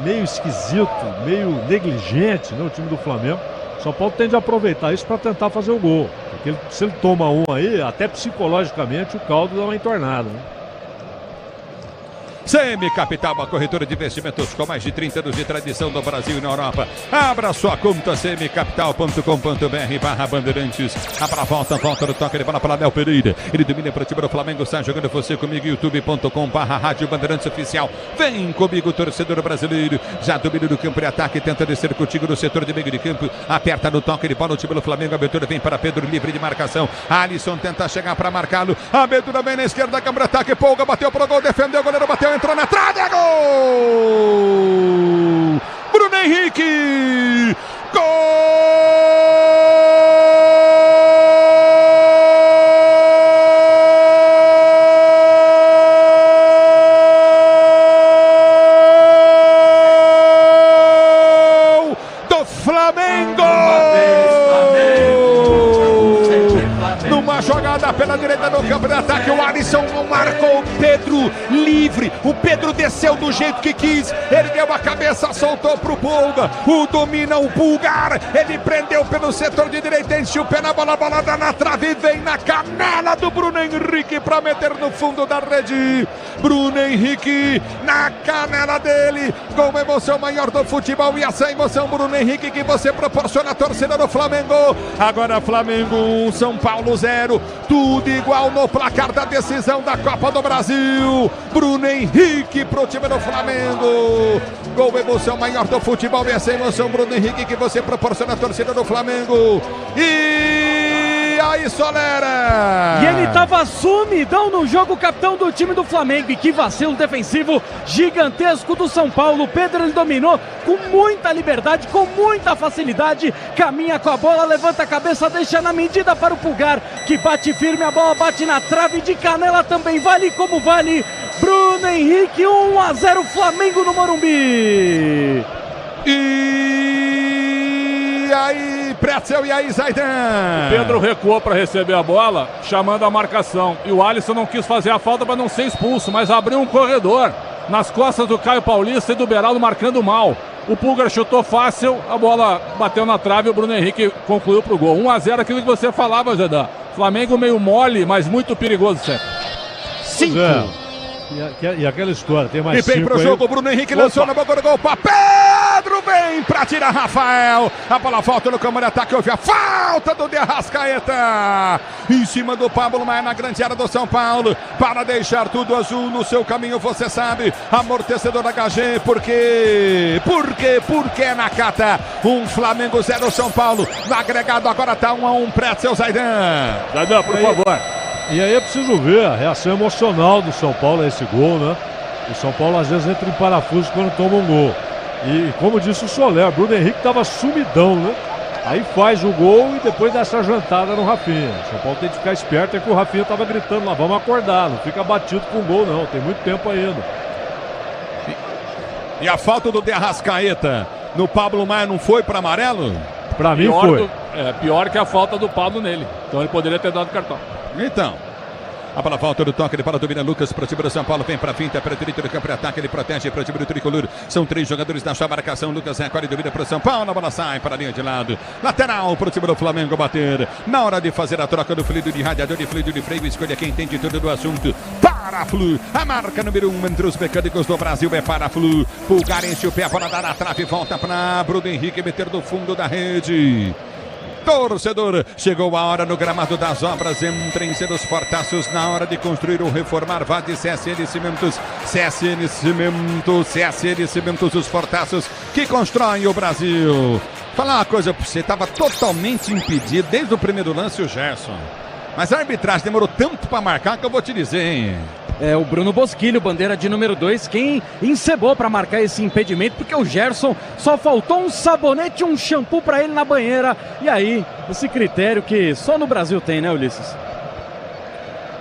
meio esquisito, meio negligente, né, o time do Flamengo. O São Paulo tem de aproveitar isso para tentar fazer o gol. Porque se ele toma um aí, até psicologicamente o caldo dá uma entornada, né? CM Capital, uma corretora de investimentos com mais de 30 anos de tradição no Brasil e na Europa. Abra sua conta cmcapital.com.br/Bandeirantes. Abra a volta do toque de bola para Léo Pereira. Ele domina para o time do Flamengo, está jogando você comigo, youtube.com/Rádio Bandeirantes Oficial. Vem comigo, torcedor brasileiro. Já domina do campo de ataque, tenta descer contigo no setor de meio de campo. Aperta no toque de bola o time do Flamengo. A abertura vem para Pedro, livre de marcação. Alisson tenta chegar para marcá-lo. A abertura vem na esquerda, campo de ataque. Polga bateu pro gol, defendeu, o goleiro bateu. Entrou na trave, é gol! Bruno Henrique! Gol do Flamengo! Numa jogada pela direita no campo de ataque, o Alisson não marcou o Pedro livre. O Pedro desceu do jeito que quis, ergueu a cabeça, soltou pro Pulga. O domina o Pulgar, ele prendeu pelo setor de direita, encheu o pé na bola, a bola dá na trave e vem na canela do Bruno Henrique para meter no fundo da rede. Bruno Henrique na canela dele, com emoção maior do futebol, e essa emoção, Bruno Henrique, que você proporciona à torcida do Flamengo. Agora Flamengo 1, São Paulo 0, tudo igual no placar da decisão da Copa do Brasil. Bruno Henrique pro time do Flamengo. Gol, emoção maior do futebol, e essa emoção, Bruno Henrique, que você proporciona à torcida do Flamengo. E aí, Solera! E ele tava sumidão no jogo, o capitão do time do Flamengo. E que vacilo defensivo gigantesco do São Paulo. Pedro, ele dominou com muita liberdade, com muita facilidade. Caminha com a bola, levanta a cabeça, deixa na medida para o Pulgar, que bate firme, a bola bate na trave de canela também. Vale como vale. Bruno Henrique, 1-0 Flamengo no Morumbi. E aí, Pretzel, e aí, Zaidan? Pedro recuou para receber a bola, chamando a marcação. E o Alisson não quis fazer a falta para não ser expulso, mas abriu um corredor nas costas do Caio Paulista e do Beraldo, marcando mal. O Pulgar chutou fácil, a bola bateu na trave e o Bruno Henrique concluiu pro gol. 1-0, aquilo que você falava, Zaidan. Flamengo meio mole, mas muito perigoso sempre. 5. E aquela história, tem mais 5 E vem pro jogo, Bruno Henrique lançou na boca do gol para Pedro, vem pra tirar Rafael. A bola volta no campo de ataque, houve a falta do De Arrascaeta. Em cima do Pablo Maia, na grande área do São Paulo, para deixar tudo azul no seu caminho, você sabe. Amortecedor HG, por quê? Porque é Nakata. Flamengo 0, São Paulo. No agregado agora tá 1-1, Pretzel, Zaidan. Zaidan, por favor. E aí é preciso ver a reação emocional do São Paulo a esse gol, né? O São Paulo às vezes entra em parafuso quando toma um gol. E como disse o Soler, o Bruno Henrique estava sumidão, né? Aí faz o gol e depois dá essa jantada no Rafinha. O São Paulo tem que ficar esperto, é que o Rafinha estava gritando lá, vamos acordar, não fica batido com o gol não, tem muito tempo ainda. E a falta do De Arrascaeta no Pablo Maia não foi para amarelo? Para mim foi. Pior que a falta do Pablo nele. Então ele poderia ter dado cartão. Então, a bola volta do toque, ele para domina Lucas para o time do São Paulo, vem para a finta, para a direita do campo de ataque, ele protege para o time do Tricolor. São 3 jogadores na sua marcação, Lucas recolhe, domina para o São Paulo, a bola sai para a linha de lado. Lateral para o time do Flamengo bater. Na hora de fazer a troca do fluido de radiador e fluido de freio, escolha quem entende tudo do assunto. Paraflu, a marca número 1 entre os mecânicos do Brasil é Paraflu. Pulgar enche o pé, a bola dá na trave, volta para Bruno Henrique meter do fundo da rede. Torcedor, chegou a hora no gramado das obras, entrem seus fortaços na hora de construir ou reformar. Vá de CSN Cimentos, CSN Cimentos, CSN Cimentos, os fortaços que constroem o Brasil. Falar uma coisa pra você, estava totalmente impedido desde o primeiro lance o Gerson. Mas a arbitragem demorou tanto para marcar que eu vou te dizer, hein? É o Bruno Bosquilho, bandeira de número 2, quem encebou para marcar esse impedimento, porque o Gerson só faltou um sabonete e um shampoo para ele na banheira. E aí, esse critério que só no Brasil tem, né, Ulisses?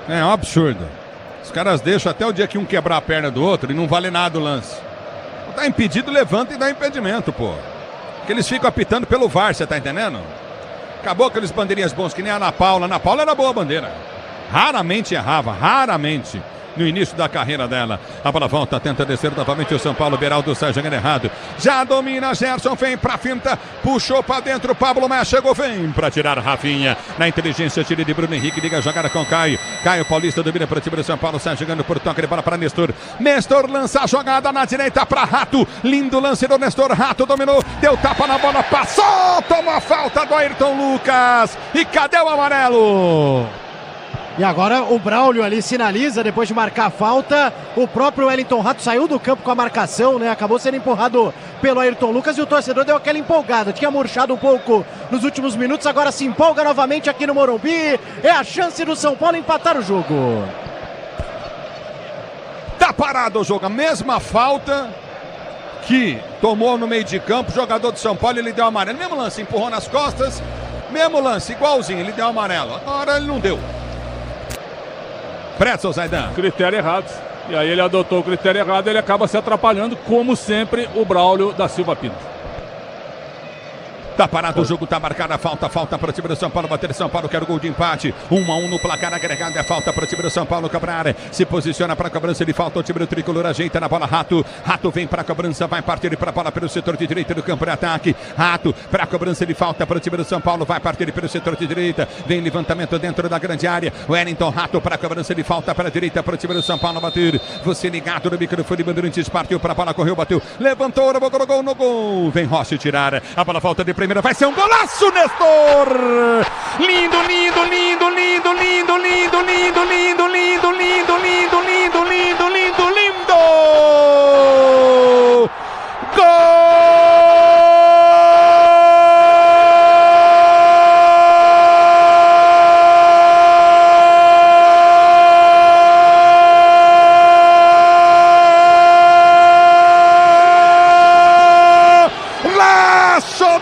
É um absurdo. Os caras deixam até o dia que um quebrar a perna do outro e não vale nada o lance. Não tá impedido, levanta e dá impedimento, pô. Porque eles ficam apitando pelo VAR, você tá entendendo? Acabou aqueles bandeirinhas bons que nem a Ana Paula. Ana Paula era boa bandeira. raramente errava, raramente. No início da carreira dela, a bola volta, tenta descer novamente o São Paulo, Beraldo sai jogando errado, já domina Gerson, vem pra finta, puxou pra dentro, Pablo Maia chegou, vem pra tirar Rafinha, na inteligência, tira de Bruno Henrique, liga a jogada com Caio Paulista domina para o time do São Paulo, sai jogando por toque de bola para Nestor lança a jogada na direita para Rato, lindo lance do Nestor, Rato dominou, deu tapa na bola, passou, tomou a falta do Ayrton Lucas, e cadê o amarelo? E agora o Braulio ali sinaliza, depois de marcar a falta, o próprio Wellington Rato saiu do campo com a marcação, né? Acabou sendo empurrado pelo Ayrton Lucas e o torcedor deu aquela empolgada. Tinha murchado um pouco nos últimos minutos, agora se empolga novamente aqui no Morumbi. É a chance do São Paulo empatar o jogo. Tá parado o jogo, a mesma falta que tomou no meio de campo, jogador de São Paulo, ele deu amarelo. Mesmo lance, empurrou nas costas, mesmo lance, igualzinho, ele deu amarelo. Agora ele não deu. Pretzel, Zaidan. Critério errado. E aí ele adotou o critério errado, ele acaba se atrapalhando, como sempre, o Braulio da Silva Pinto. Tá parado o jogo, tá marcada a falta para o time do São Paulo, bater São Paulo, quer o gol de empate, 1-1 no placar agregado, é falta para o time do São Paulo, cobrar, se posiciona para a cobrança, ele falta o time do Tricolor, ajeita na bola, Rato vem para a cobrança, vai partir para a bola pelo setor de direita do campo de ataque, Rato para a cobrança, ele falta para o time do São Paulo, vai partir pelo setor de direita, vem levantamento dentro da grande área, Wellington Rato para a cobrança, ele falta para a direita para o time do São Paulo bater, você ligado no microfone, Bandeirantes partiu para a bola, correu, bateu, levantou, gol no gol, vem Rossi tirar, a bola volta de primeira, vai ser um golaço, Nestor! Lindo, lindo, lindo, lindo, lindo, lindo, lindo, lindo, lindo, lindo, lindo, lindo, lindo, lindo, lindo! Gol!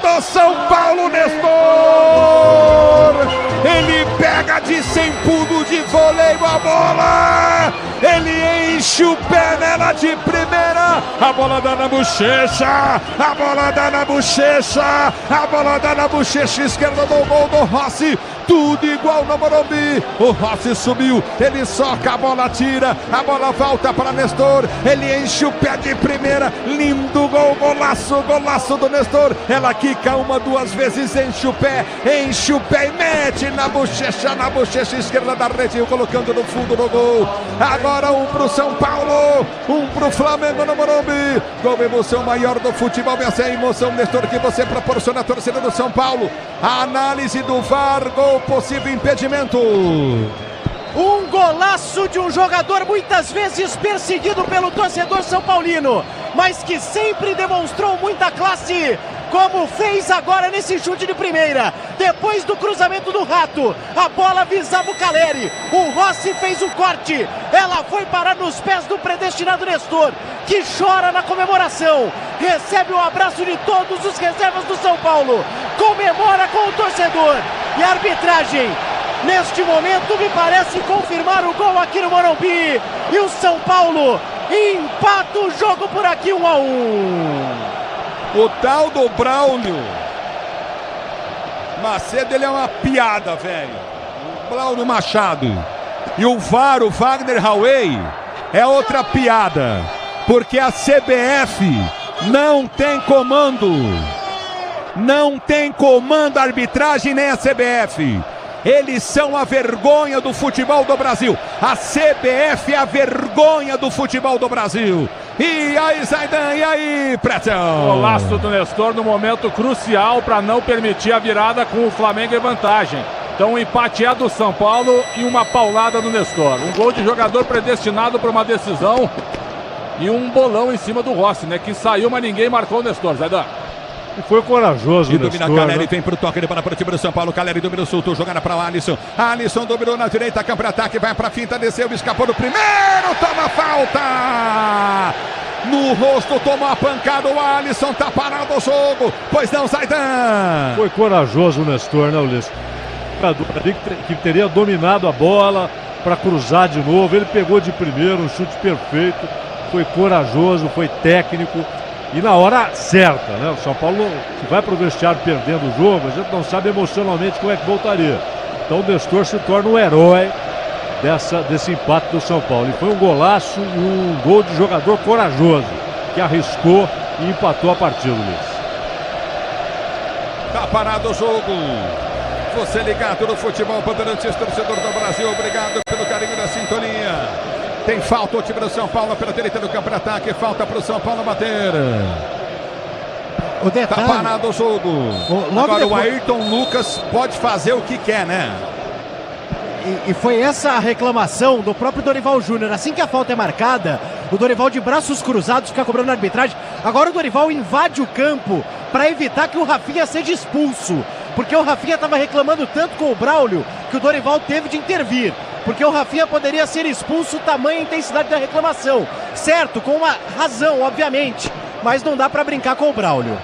Do São Paulo, Nestor! Ele pega de 100 pulos de voleio a bola! Ele enche o pé nela de primeira! A bola dá na bochecha! A bola dá na bochecha! A bola dá na bochecha esquerda do gol do Rossi! Tudo igual no Morumbi, o Rossi subiu, ele soca, a bola tira, a bola volta para Nestor, ele enche o pé de primeira, lindo gol, golaço do Nestor, ela quica uma, duas vezes, enche o pé e mete na bochecha esquerda da rede, colocando no fundo do gol, agora um pro São Paulo, um pro Flamengo no Morumbi, gol, emoção maior do futebol, essa é a emoção, Nestor, que você proporciona à torcida do São Paulo, a análise do VAR, gol, possível impedimento. Um golaço de um jogador muitas vezes perseguido pelo torcedor são paulino, mas que sempre demonstrou muita classe, como fez agora nesse chute de primeira. Depois do cruzamento do Rato, a bola visava o Caleri, o Rossi fez o corte, ela foi parar nos pés do predestinado Nestor, que chora na comemoração, recebe o abraço de todos os reservas do São Paulo, comemora com o torcedor, e a arbitragem neste momento me parece confirmar o gol aqui no Morumbi, e o São Paulo empata o jogo por aqui, 1-1. O tal do Braulio Macedo, ele é uma piada, velho. O Braulio Machado. E o VAR, o Wagner Hauei, é outra piada. Porque a CBF não tem comando. Não tem comando a arbitragem nem a CBF. Eles são a vergonha do futebol do Brasil. A CBF é a vergonha do futebol do Brasil. E aí, Zaidan, e aí, Pretzel? Golaço do Nestor no momento crucial para não permitir a virada com o Flamengo em vantagem. Então, um empate é do São Paulo e uma paulada do Nestor. Um gol de jogador predestinado para uma decisão e um bolão em cima do Rossi, né? Que saiu, mas ninguém marcou o Nestor, Zaidan. E foi corajoso, e domina Nestor, Caleri, né? vem pro toque de bola para o time do São Paulo. Caleri dominou, soltou, jogada para o Alisson. Alisson dominou na direita, campo de ataque, vai para finta, desceu, escapou do primeiro, toma falta! No rosto, toma a pancada, o Alisson, tá parado o jogo. Pois não, Zaidan? Foi corajoso o Nestor, né, Ulisses? Que teria dominado a bola para cruzar de novo. Ele pegou de primeiro, um chute perfeito. Foi corajoso, foi técnico. E na hora certa, né? O São Paulo, se vai para o vestiário perdendo o jogo, a gente não sabe emocionalmente como é que voltaria. Então o Nestor se torna um herói desse empate do São Paulo. E foi um golaço, um gol de jogador corajoso, que arriscou e empatou a partida, Luiz. Tá parado o jogo. Você ligado no Futebol Bandeirantes, torcedor do Brasil, obrigado pelo carinho da sintonia. Tem falta o time do São Paulo pela direita do campo de ataque, falta para o São Paulo bater. O detalhe, tá parado o jogo. Agora depois... o Ayrton Lucas pode fazer o que quer, né? E foi essa a reclamação do próprio Dorival Júnior. Assim que a falta é marcada, o Dorival de braços cruzados fica cobrando a arbitragem. Agora o Dorival invade o campo para evitar que o Rafinha seja expulso. Porque o Rafinha estava reclamando tanto com o Braulio que o Dorival teve de intervir. Porque o Rafinha poderia ser expulso, tamanha a intensidade da reclamação. Certo, com uma razão, obviamente. Mas não dá para brincar com o Braulio.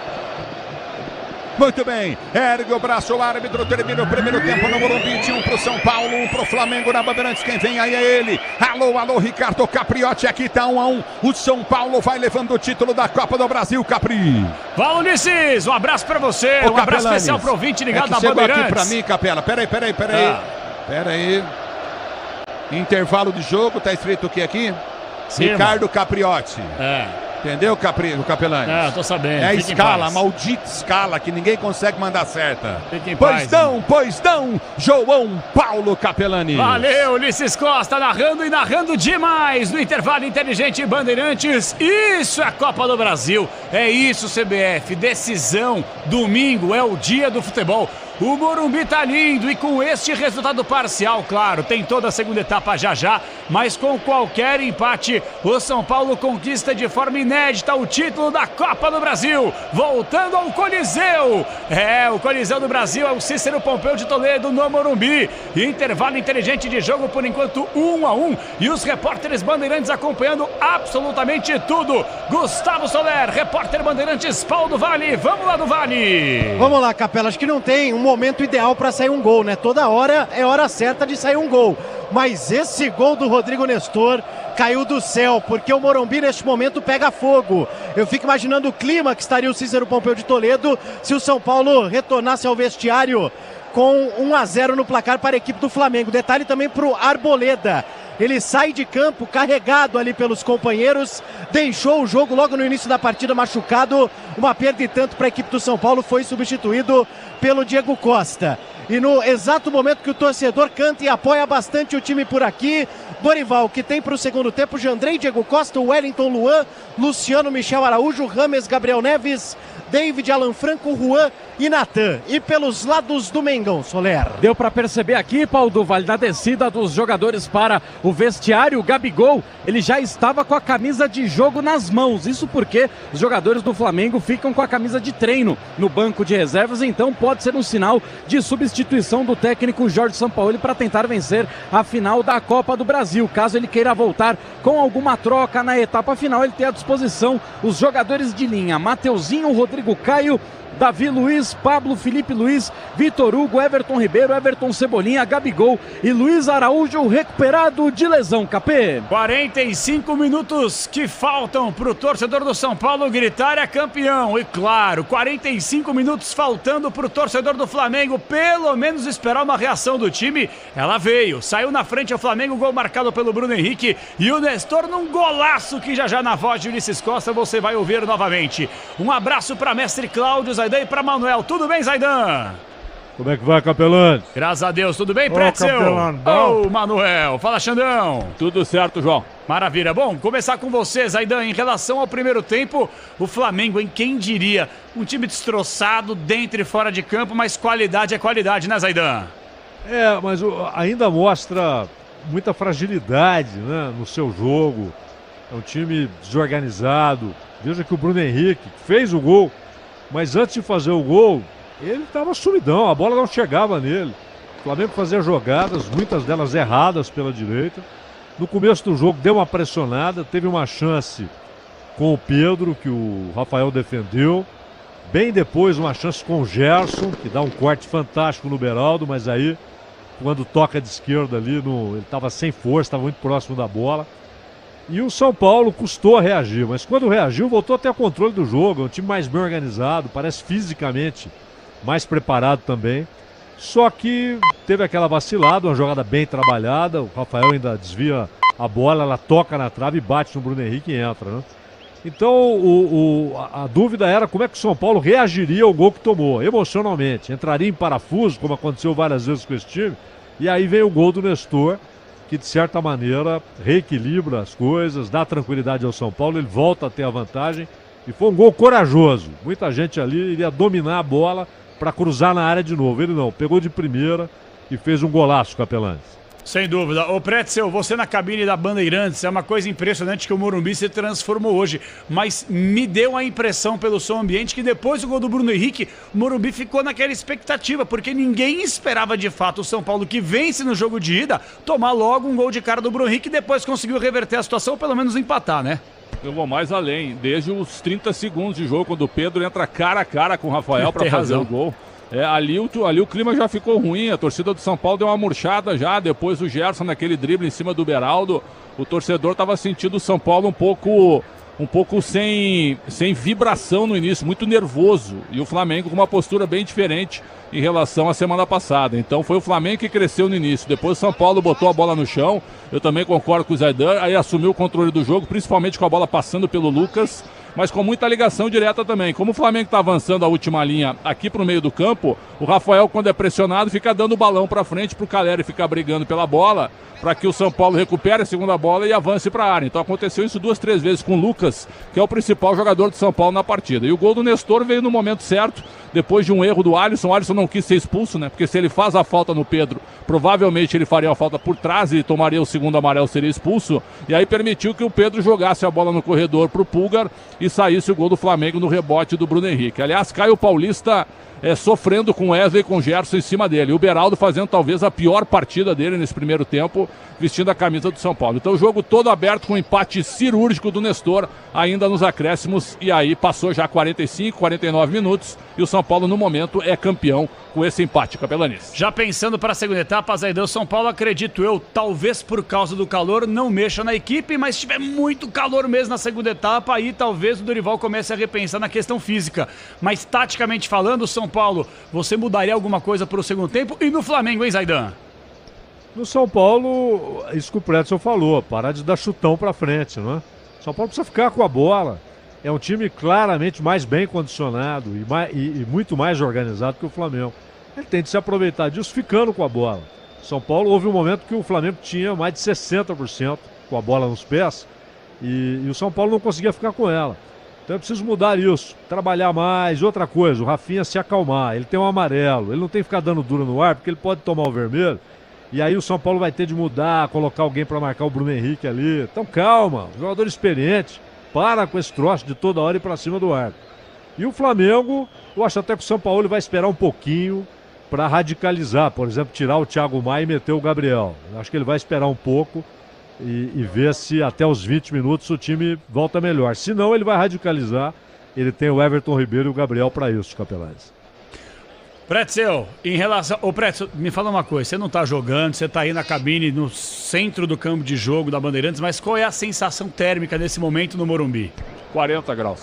Muito bem, ergue o braço, o árbitro termina o primeiro tempo no Morumbi, 1 pro São Paulo, 1 pro Flamengo na Bandeirantes, quem vem aí é ele, alô, Ricardo Capriotti, aqui tá 1-1, o São Paulo vai levando o título da Copa do Brasil, Capri. Fala, Ulisses, um abraço pra você, um abraço especial pro ouvinte ligado na Bandeirantes. Aqui pra mim, Capela, peraí, peraí, intervalo de jogo, tá escrito o que aqui? Sim, Ricardo Capriotti. Entendeu, Capelani? É, tô sabendo. É a escala, a maldita escala que ninguém consegue mandar certa. Pois não, João Paulo Capelani. Valeu, Ulisses Costa, narrando demais no intervalo inteligente Bandeirantes. Isso é a Copa do Brasil, é isso, CBF, decisão, domingo é o dia do futebol. O Morumbi tá lindo e com este resultado parcial, claro, tem toda a segunda etapa já, mas com qualquer empate, o São Paulo conquista de forma inédita o título da Copa do Brasil, voltando ao Coliseu. O Coliseu do Brasil é o Cícero Pompeu de Toledo no Morumbi. Intervalo inteligente de jogo por enquanto 1-1 e os repórteres Bandeirantes acompanhando absolutamente tudo. Gustavo Soler, repórter Bandeirantes, Paulo do Vale, vamos lá do Vale. Vamos lá, Capela, acho que não tem um momento ideal para sair um gol, né? Toda hora é hora certa de sair um gol. Mas esse gol do Rodrigo Nestor caiu do céu, porque o Morumbi neste momento pega fogo. Eu fico imaginando o clima que estaria o Cícero Pompeu de Toledo se o São Paulo retornasse ao vestiário com 1-0 no placar para a equipe do Flamengo. Detalhe também para o Arboleda. Ele sai de campo carregado ali pelos companheiros, deixou o jogo logo no início da partida machucado, uma perda e tanto para a equipe do São Paulo, foi substituído pelo Diego Costa. E no exato momento que o torcedor canta e apoia bastante o time por aqui, Dorival, que tem para o segundo tempo Jandrei, Diego Costa, Wellington, Luan, Luciano, Michel Araújo, Rames, Gabriel Neves, David, Alan Franco, Juan e Natan. E pelos lados do Mengão, Soler. Deu para perceber aqui, Paulo do Vale, na descida dos jogadores para o vestiário, o Gabigol, ele já estava com a camisa de jogo nas mãos. Isso porque os jogadores do Flamengo ficam com a camisa de treino no banco de reservas, então pode ser um sinal de substituição do técnico Jorge Sampaoli para tentar vencer a final da Copa do Brasil. Caso ele queira voltar com alguma troca na etapa final, ele tem à disposição os jogadores de linha, Mateuzinho, Rodrigo Caio, Davi Luiz, Pablo, Felipe Luiz, Vitor Hugo, Everton Ribeiro, Everton Cebolinha, Gabigol e Luiz Araújo recuperado de lesão, Capê. 45 minutos que faltam para o torcedor do São Paulo gritar é campeão. E claro, 45 minutos faltando para o torcedor do Flamengo pelo menos esperar uma reação do time. Ela veio, saiu na frente o Flamengo, gol marcado pelo Bruno Henrique e o Nestor num golaço que já na voz de Ulisses Costa você vai ouvir novamente. Um abraço para mestre Cláudio, Zaidan e para Manuel. Tudo bem, Zaidan? Como é que vai, Capelani? Graças a Deus, tudo bem, Pretzel? Ô, Manuel. Fala, Xandão. Tudo certo, João. Maravilha. Bom, começar com você, Zaidan. Em relação ao primeiro tempo, o Flamengo, em quem diria? Um time destroçado, dentro e fora de campo, mas qualidade é qualidade, né, Zaidan? Mas ainda mostra muita fragilidade, né, no seu jogo. É um time desorganizado. Veja que o Bruno Henrique fez o gol, mas antes de fazer o gol, ele estava sumidão, a bola não chegava nele. O Flamengo fazia jogadas, muitas delas erradas pela direita. No começo do jogo deu uma pressionada, teve uma chance com o Pedro, que o Rafael defendeu. Bem depois uma chance com o Gerson, que dá um corte fantástico no Beraldo, mas aí, quando toca de esquerda ali, ele estava sem força, estava muito próximo da bola. E o São Paulo custou a reagir, mas quando reagiu, voltou a ter o controle do jogo. É um time mais bem organizado, parece fisicamente mais preparado também. Só que teve aquela vacilada, uma jogada bem trabalhada, o Rafael ainda desvia a bola, ela toca na trave e bate no Bruno Henrique e entra, né? Então a dúvida era como é que o São Paulo reagiria ao gol que tomou, emocionalmente. Entraria em parafuso, como aconteceu várias vezes com esse time, e aí vem o gol do Nestor, que de certa maneira reequilibra as coisas, dá tranquilidade ao São Paulo, ele volta a ter a vantagem, e foi um gol corajoso. Muita gente ali iria dominar a bola para cruzar na área de novo. Ele não, pegou de primeira e fez um golaço, Capelães. Sem dúvida. Ô Pretzel, você na cabine da Bandeirantes, é uma coisa impressionante que o Morumbi se transformou hoje, mas me deu a impressão pelo som ambiente que depois do gol do Bruno Henrique, o Morumbi ficou naquela expectativa, porque ninguém esperava de fato o São Paulo, que vence no jogo de ida, tomar logo um gol de cara do Bruno Henrique e depois conseguiu reverter a situação, pelo menos empatar, né? Eu vou mais além, desde os 30 segundos de jogo, quando o Pedro entra cara a cara com o Rafael para fazer o gol. Ali o clima já ficou ruim, a torcida do São Paulo deu uma murchada já, depois o Gerson naquele drible em cima do Beraldo, o torcedor estava sentindo o São Paulo um pouco sem vibração no início, muito nervoso, e o Flamengo com uma postura bem diferente em relação à semana passada. Então foi o Flamengo que cresceu no início, depois o São Paulo botou a bola no chão, eu também concordo com o Zaidan, aí assumiu o controle do jogo, principalmente com a bola passando pelo Lucas, mas com muita ligação direta também. Como o Flamengo está avançando a última linha aqui para o meio do campo, o Rafael, quando é pressionado, fica dando o balão para frente para o Caleri ficar brigando pela bola, para que o São Paulo recupere a segunda bola e avance para a área. Então aconteceu isso 2, 3 vezes com o Lucas, que é o principal jogador do São Paulo na partida. E o gol do Nestor veio no momento certo, depois de um erro do Alisson. O Alisson não quis ser expulso, né? Porque se ele faz a falta no Pedro, provavelmente ele faria a falta por trás e tomaria o segundo amarelo, seria expulso. E aí permitiu que o Pedro jogasse a bola no corredor para o Pulgar e saísse o gol do Flamengo no rebote do Bruno Henrique. Aliás, Caio Paulista sofrendo com Wesley e com Gerson em cima dele. O Beraldo fazendo talvez a pior partida dele nesse primeiro tempo, vestindo a camisa do São Paulo. Então o jogo todo aberto com um empate cirúrgico do Nestor, ainda nos acréscimos, e aí passou já 45, 49 minutos, e o São Paulo no momento é campeão com esse empate, Capelanice. Já pensando para a segunda etapa, Zaidan, São Paulo, acredito eu, talvez por causa do calor, não mexa na equipe, mas se tiver muito calor mesmo na segunda etapa, aí talvez o Dorival comece a repensar na questão física. Mas taticamente falando, São Paulo, você mudaria alguma coisa para o segundo tempo? E no Flamengo, hein, Zaidan? No São Paulo, isso que o Pretzel falou, parar de dar chutão para frente, não é? São Paulo precisa ficar com a bola. É um time claramente mais bem condicionado e muito mais organizado que o Flamengo. Ele tem de se aproveitar disso ficando com a bola. São Paulo, houve um momento que o Flamengo tinha mais de 60% com a bola nos pés e o São Paulo não conseguia ficar com ela. Então é preciso mudar isso, trabalhar mais. Outra coisa, o Rafinha se acalmar, ele tem um amarelo, ele não tem que ficar dando duro no ar, porque ele pode tomar o vermelho, e aí o São Paulo vai ter de mudar, colocar alguém para marcar o Bruno Henrique ali. Então calma, jogador experiente, para com esse troço de toda hora ir para cima do ar. E o Flamengo, eu acho até que o São Paulo vai esperar um pouquinho para radicalizar, por exemplo, tirar o Thiago Maia e meter o Gabriel. Eu acho que ele vai esperar um pouco e ver se até os 20 minutos o time volta melhor. Se não, ele vai radicalizar. Ele tem o Everton Ribeiro e o Gabriel para isso, Capelães. Pretzel, em relação... Ô Pretzel, me fala uma coisa, você não tá jogando, você tá aí na cabine, no centro do campo de jogo da Bandeirantes, mas qual é a sensação térmica nesse momento no Morumbi? 40 graus.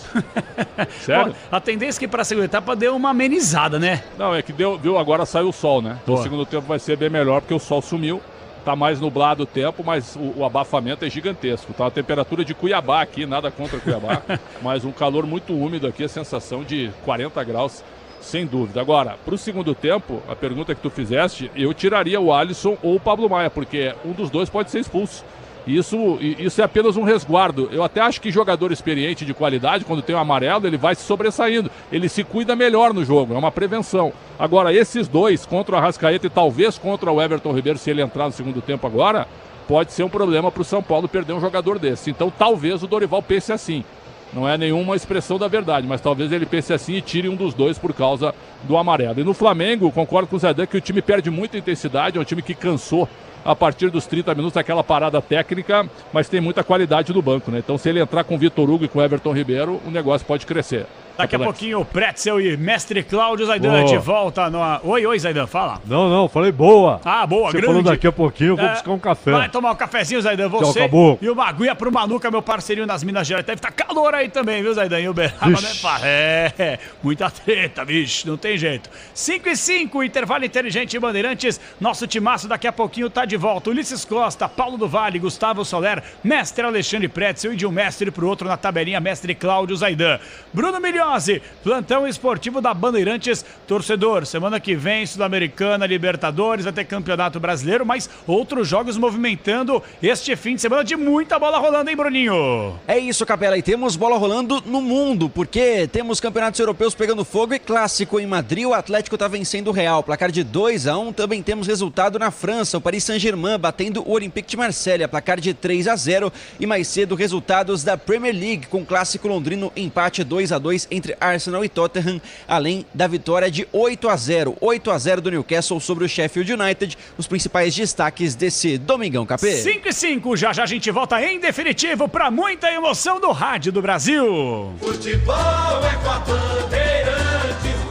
Sério? Ó, a tendência é que para a segunda etapa deu uma amenizada, né? Não, é que viu, agora saiu o sol, né? Então, o segundo tempo vai ser bem melhor, porque o sol sumiu. Tá mais nublado o tempo, mas o abafamento é gigantesco. Tá a temperatura de Cuiabá aqui, nada contra Cuiabá, mas um calor muito úmido aqui, a sensação de 40 graus, sem dúvida. Agora, para o segundo tempo, a pergunta que tu fizeste, eu tiraria o Alisson ou o Pablo Maia, porque um dos dois pode ser expulso. Isso é apenas um resguardo. Eu até acho que jogador experiente de qualidade, quando tem o amarelo, ele vai se sobressaindo. Ele se cuida melhor no jogo, é uma prevenção. Agora, esses dois, contra o Arrascaeta e talvez contra o Everton Ribeiro, se ele entrar no segundo tempo agora, pode ser um problema para o São Paulo perder um jogador desse. Então, talvez o Dorival pense assim. Não é nenhuma expressão da verdade, mas talvez ele pense assim e tire um dos dois por causa do amarelo. E no Flamengo, concordo com o Zé Dan que o time perde muita intensidade, é um time que cansou a partir dos 30 minutos daquela parada técnica, mas tem muita qualidade no banco, né? Então se ele entrar com o Vitor Hugo e com o Everton Ribeiro, o negócio pode crescer. Daqui a pouquinho o Pretzel e Mestre Cláudio Zaidan de volta no... Oi, Zaidan, fala. Não, falei boa. Ah, boa, Você grande. falou daqui a pouquinho, eu vou buscar um café. Vai tomar um cafezinho, Zaidan, você acabou. e o Maguia pro Manuca, meu parceirinho nas Minas Gerais. Deve estar calor aí também, viu, Zaidan? E o Beraba, né? Muita treta, bicho, não tem jeito. 5:05, intervalo inteligente Bandeirantes. Nosso timaço daqui a pouquinho tá de volta. Ulisses Costa, Paulo do Vale, Gustavo Soler, Mestre Alexandre Pretzel e de um mestre pro outro na tabelinha, Mestre Cláudio Zaidan. Bruno Milhose, plantão esportivo da Bandeirantes. Torcedor, semana que vem, Sul-Americana, Libertadores, vai ter Campeonato Brasileiro, mas outros jogos movimentando este fim de semana de muita bola rolando, hein, Bruninho? É isso, Capela, e temos bola rolando no mundo, porque temos campeonatos europeus pegando fogo e clássico em Madrid, o Atlético tá vencendo o Real, placar de 2-1, também temos resultado na França, o Paris Saint-Germain batendo o Olympique de Marselha, placar de 3-0, e mais cedo resultados da Premier League, com clássico londrino, empate 2-2 entre Arsenal e Tottenham, além da vitória de 8-0 do Newcastle sobre o Sheffield United, os principais destaques desse domingão, Capê. 5:05, já a gente volta em definitivo para muita emoção do Rádio do Brasil. Futebol é com a Bandeirantes.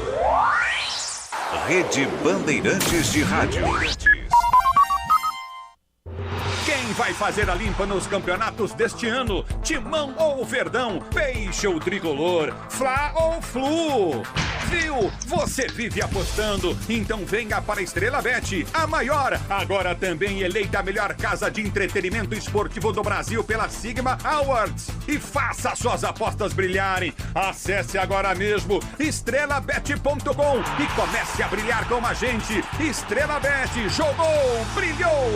Rede Bandeirantes de Rádio. Quem vai fazer a limpa nos campeonatos deste ano? Timão ou Verdão? Peixe ou Tricolor? Fla ou Flu? Viu? Você vive apostando, então venha para a Estrela Bet, a maior, agora também eleita a melhor casa de entretenimento esportivo do Brasil pela Sigma Awards. E faça suas apostas brilharem. Acesse agora mesmo estrelabet.com e comece a brilhar com a gente. Estrela Bet, jogou, brilhou!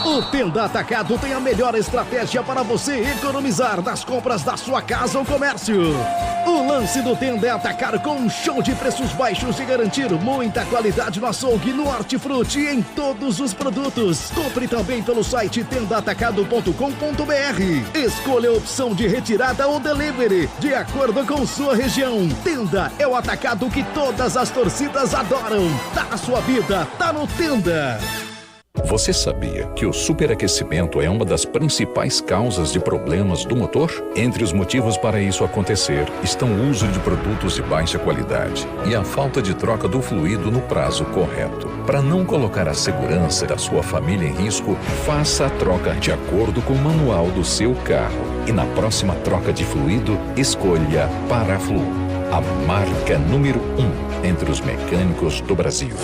O Tenda Atacado tem a melhor estratégia para você economizar nas compras da sua casa ou comércio. O lance do Tenda é atacar com um show de preços baixos e garantir muita qualidade no açougue, no hortifruti e em todos os produtos. Compre também pelo site tendaatacado.com.br. Escolha a opção de retirada ou delivery, de acordo com sua região. Tenda é o atacado que todas as torcidas adoram. Tá na sua vida, tá no Tenda. Você sabia que o superaquecimento é uma das principais causas de problemas do motor? Entre os motivos para isso acontecer estão o uso de produtos de baixa qualidade e a falta de troca do fluido no prazo correto. Para não colocar a segurança da sua família em risco, faça a troca de acordo com o manual do seu carro. E na próxima troca de fluido, escolha Paraflu, a marca número 1 entre os mecânicos do Brasil.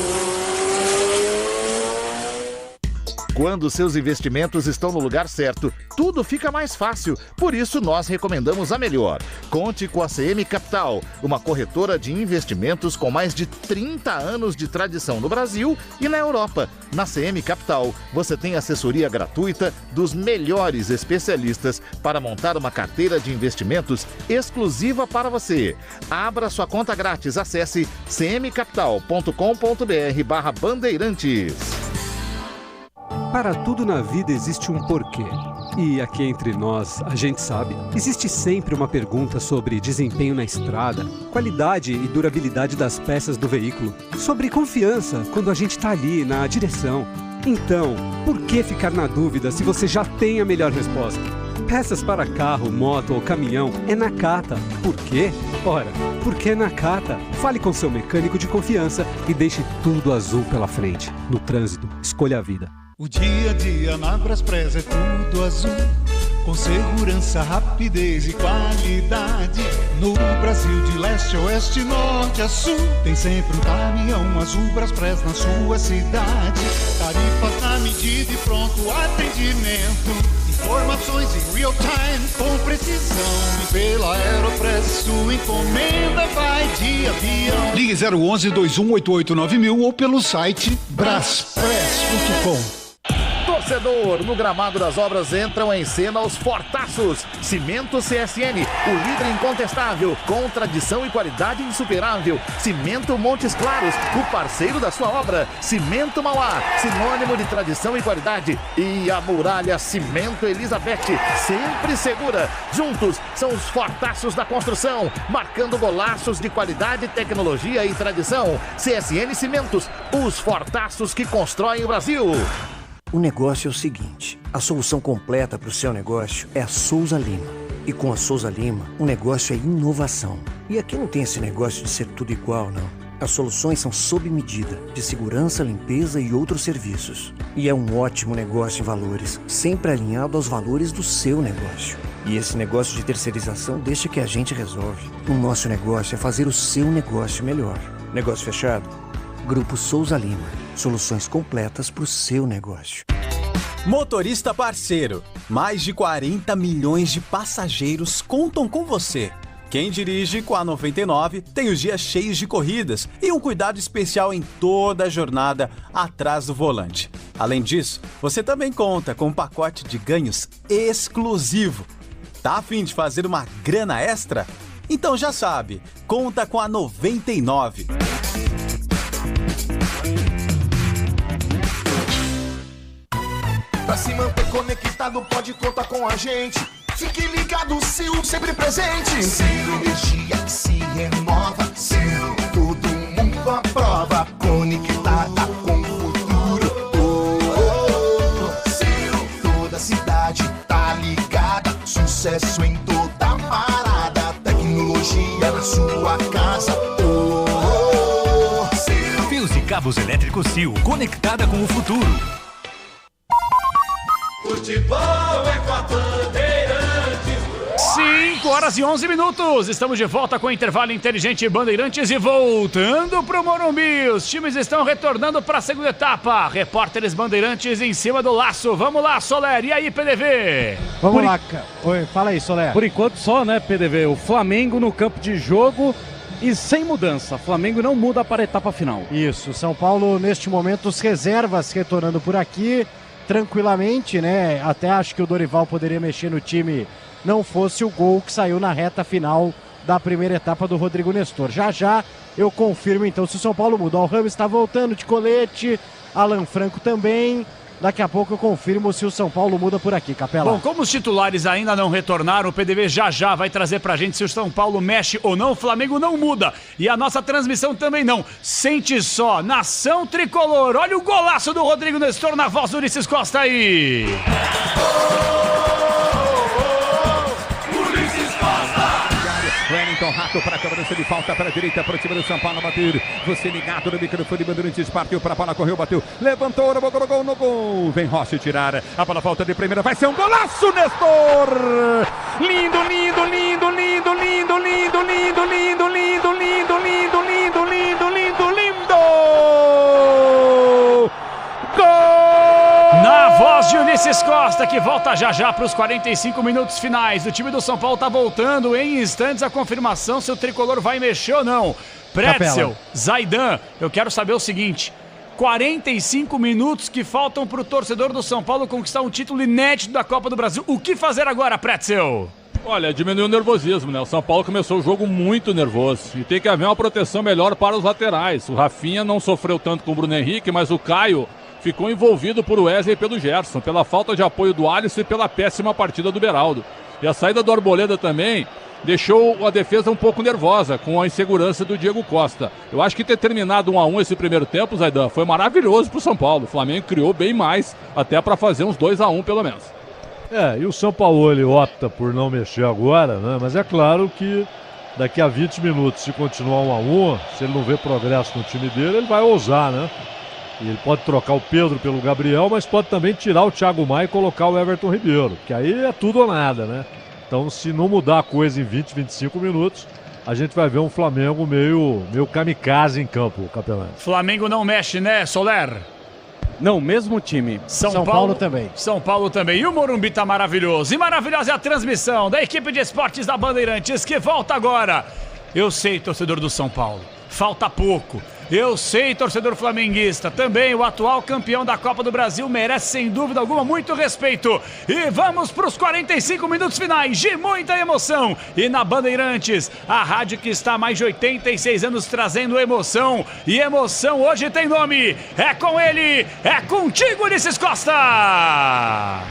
Quando seus investimentos estão no lugar certo, tudo fica mais fácil. Por isso, nós recomendamos a melhor. Conte com a CM Capital, uma corretora de investimentos com mais de 30 anos de tradição no Brasil e na Europa. Na CM Capital, você tem assessoria gratuita dos melhores especialistas para montar uma carteira de investimentos exclusiva para você. Abra sua conta grátis. Acesse cmcapital.com.br/bandeirantes. Para tudo na vida existe um porquê. E aqui entre nós, a gente sabe, existe sempre uma pergunta sobre desempenho na estrada, qualidade e durabilidade das peças do veículo, sobre confiança quando a gente está ali na direção. Então, por que ficar na dúvida se você já tem a melhor resposta? Peças para carro, moto ou caminhão é Nakata. Por quê? Ora, porque é Nakata. Fale com seu mecânico de confiança e deixe tudo azul pela frente. No trânsito, escolha a vida. O dia a dia na Braspress é tudo azul, com segurança, rapidez e qualidade. No Brasil de leste a oeste, norte a sul, tem sempre um caminhão azul Braspress na sua cidade. Tarifas na medida e pronto atendimento, informações em real time com precisão. E pela Aeropress sua encomenda vai de avião. Ligue 011-2188-9000 ou pelo site braspress.com. Torcedor, no gramado das obras entram em cena os fortaços. Cimento CSN, o líder incontestável, com tradição e qualidade insuperável. Cimento Montes Claros, o parceiro da sua obra. Cimento Mauá, sinônimo de tradição e qualidade. E a Muralha Cimento Elizabeth, sempre segura. Juntos são os fortaços da construção, marcando golaços de qualidade, tecnologia e tradição. CSN Cimentos, os fortaços que constroem o Brasil. O negócio é o seguinte, a solução completa para o seu negócio é a Souza Lima. E com a Souza Lima, o negócio é inovação. E aqui não tem esse negócio de ser tudo igual, não. As soluções são sob medida, de segurança, limpeza e outros serviços. E é um ótimo negócio em valores, sempre alinhado aos valores do seu negócio. E esse negócio de terceirização deixa que a gente resolve. O nosso negócio é fazer o seu negócio melhor. Negócio fechado? Grupo Souza Lima. Soluções completas para o seu negócio. Motorista parceiro. Mais de 40 milhões de passageiros contam com você. Quem dirige com a 99 tem os dias cheios de corridas e um cuidado especial em toda a jornada atrás do volante. Além disso, você também conta com um pacote de ganhos exclusivo. Tá a fim de fazer uma grana extra? Então já sabe, conta com a 99. Pra se manter conectado, pode contar com a gente. Fique ligado, Sil, sempre presente. Sil, energia que se renova. Sil, todo mundo aprova. Conectada com o futuro. Sil, toda cidade tá ligada. Sucesso em toda parada. Tecnologia na sua casa. Sil. Fios e cabos elétricos Sil, conectada com o futuro. Futebol é com a Bandeirantes. 5 horas e 11 minutos. Estamos de volta com o intervalo inteligente Bandeirantes e voltando pro Morumbi. Os times estão retornando para a segunda etapa. Repórteres Bandeirantes em cima do laço. Vamos lá, Soler. E aí, PDV? Vamos lá. Oi, fala aí, Soler. Por enquanto só, né, PDV? O Flamengo no campo de jogo e sem mudança. Flamengo não muda para a etapa final. Isso. São Paulo, neste momento, os reservas retornando por aqui. Tranquilamente, né? Até acho que o Dorival poderia mexer no time, não fosse o gol que saiu na reta final da primeira etapa do Rodrigo Nestor. Já já eu confirmo então se o São Paulo muda. O Ramos está voltando de colete, Alan Franco também. Daqui a pouco eu confirmo se o São Paulo muda por aqui, Capela. Bom, como os titulares ainda não retornaram, o PDV já vai trazer pra gente se o São Paulo mexe ou não. O Flamengo não muda. E a nossa transmissão também não. Sente só, nação tricolor. Olha o golaço do Rodrigo Nestor na voz do Ulisses Costa aí. Wellington Rato para a cobrança de falta para a direita, para o time do São Paulo bater. Você ligado no microfone Bandeirantes, partiu para a bola, correu, bateu, levantou, gol no gol. Vem Rossi tirar a bola, volta de primeira, vai ser um golaço, Nestor! Lindo, lindo, lindo, lindo, lindo, lindo, lindo, lindo, lindo, lindo, lindo, lindo, lindo, lindo, lindo! Gol! Na voz de Ulisses Costa, que volta já para os 45 minutos finais. O time do São Paulo tá voltando em instantes a confirmação se o tricolor vai mexer ou não. Pretzel, Zaidan, eu quero saber o seguinte: 45 minutos que faltam para o torcedor do São Paulo conquistar um título inédito da Copa do Brasil. O que fazer agora, Pretzel? Olha, diminuiu o nervosismo, né? O São Paulo começou o jogo muito nervoso e tem que haver uma proteção melhor para os laterais. O Rafinha não sofreu tanto com o Bruno Henrique, mas o Caio ficou envolvido por Wesley e pelo Gerson, pela falta de apoio do Alisson e pela péssima partida do Beraldo. E a saída do Arboleda também deixou a defesa um pouco nervosa, com a insegurança do Diego Costa. Eu acho que ter terminado 1-1 esse primeiro tempo, Zaidan, foi maravilhoso para o São Paulo. O Flamengo criou bem mais, até para fazer uns 2-1 pelo menos. E o São Paulo ele opta por não mexer agora, né? Mas é claro que daqui a 20 minutos, se continuar 1-1, se ele não vê progresso no time dele, ele vai ousar, né? E ele pode trocar o Pedro pelo Gabriel, mas pode também tirar o Thiago Maia e colocar o Everton Ribeiro, que aí é tudo ou nada, né? Então, se não mudar a coisa em 20, 25 minutos, a gente vai ver um Flamengo meio kamikaze em campo, capelão. Flamengo não mexe, né, Soler? Não, mesmo time. São Paulo também. São Paulo também. E o Morumbi tá maravilhoso. E maravilhosa é a transmissão da equipe de esportes da Bandeirantes, que volta agora. Eu sei, torcedor do São Paulo, falta pouco. Eu sei, torcedor flamenguista, também o atual campeão da Copa do Brasil merece, sem dúvida alguma, muito respeito. E vamos para os 45 minutos finais de muita emoção. E na Bandeirantes, a rádio que está há mais de 86 anos trazendo emoção. E emoção hoje tem nome. É com ele, é contigo, Ulisses Costa.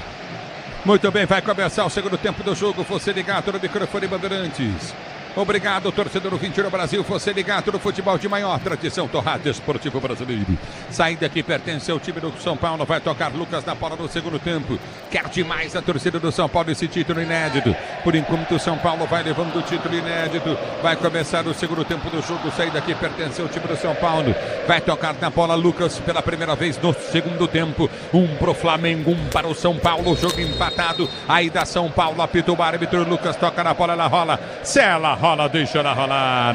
Muito bem, vai começar o segundo tempo do jogo. Você ligado no microfone Bandeirantes. Obrigado, torcedor 20 no Brasil. Você ligado no futebol de maior tradição do rádio esportivo brasileiro. Saída que pertence ao time do São Paulo. Vai tocar Lucas na bola no segundo tempo. Quer demais a torcida do São Paulo esse título inédito. Por enquanto o São Paulo vai levando o título inédito. Vai começar o segundo tempo do jogo. Saída que pertence ao time do São Paulo. Vai tocar na bola Lucas pela primeira vez no segundo tempo. Um pro Flamengo, um para o São Paulo. Jogo empatado. Aí da São Paulo, apita o árbitro. Lucas toca na bola, ela rola. Se ela rola, deixa ela rolar.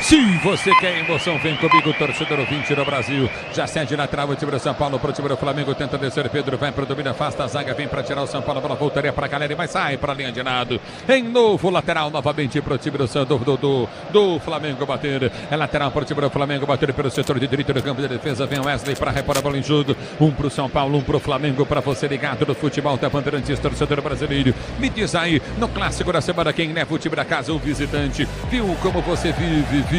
Se você quer emoção, vem comigo, torcedor 20 no Brasil. Já cede na trava o time do São Paulo pro time do Flamengo. Tenta descer, Pedro vai pro domínio, afasta a zaga, vem pra tirar o São Paulo. A bola voltaria pra galera, mas sai pra linha de lado. Em novo lateral, novamente pro time do Flamengo bater. É lateral pro time do Flamengo bater pelo setor de direito do campo de defesa. Vem o Wesley pra repor a bola em jogo. Um pro São Paulo, um pro Flamengo. Pra você ligado no futebol da Bandeirantes, torcedor brasileiro. Me diz aí, no clássico da semana, quem leva o time da casa, o visitante. Viu como você vive.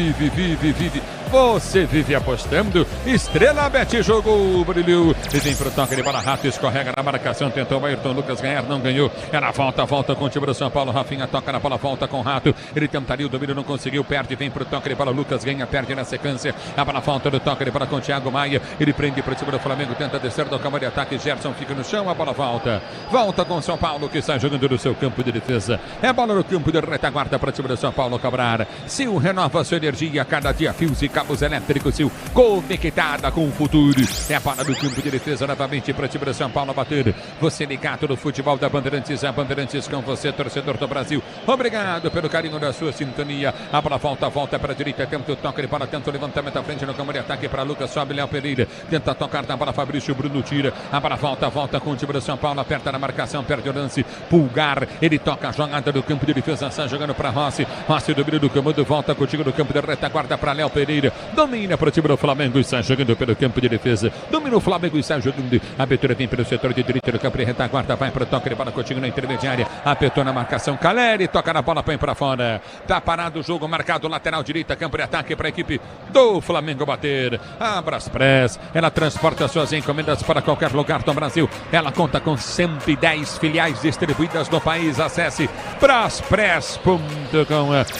Você vive apostando. Estrela Bet jogou, brilhou. E vem pro toque de bola, Rato escorrega na marcação. Tentou o Ayrton Lucas ganhar, não ganhou. Ela volta com o time do São Paulo. Rafinha toca na bola, volta com o Rato. Ele tentaria o domínio, não conseguiu. Perde, vem pro toque de bola. Lucas ganha, perde na sequência. A bola volta do toque de bola com o Thiago Maia. Ele prende pro time do Flamengo, tenta descer do campo de ataque. Gerson fica no chão, a bola volta. Volta com o São Paulo, que está jogando no seu campo de defesa. É bola no campo de retaguarda para o time do São Paulo cobrar. Sil renova sua energia. Cada dia fios e cabos elétricos, Sil, conectada com o futuro. É a bola do campo de defesa novamente para o time do São Paulo bater. Você ligado no futebol da Bandeirantes, a Bandeirantes com você, torcedor do Brasil. Obrigado pelo carinho da sua sintonia. A bola volta para a direita, tenta o toque de bola, tenta o levantamento à frente no campo de ataque para Lucas, sobe Léo Pereira, tenta tocar na bola, Fabrício Bruno tira. A bola volta com o time do São Paulo, aperta na marcação, perde o lance. Pulgar, ele toca a jogada do campo de defesa, está jogando para Rossi. Rossi domina do comando, volta contigo no campo de retaguarda para Léo Pereira, domina para o time do Flamengo, está jogando pelo campo de defesa, domina o Flamengo, está jogando, a abertura vem pelo setor de direita do campo de retaguarda, vai para o toque de bola contigo na intermediária, apertou na marcação, Caleri, toca na bola, põe para fora, tá parado o jogo, marcado lateral direita, campo de ataque para a equipe do Flamengo bater. A Braspress, ela transporta suas encomendas para qualquer lugar do Brasil, ela conta com 110 filiais distribuídas no país, acesse braspress.com.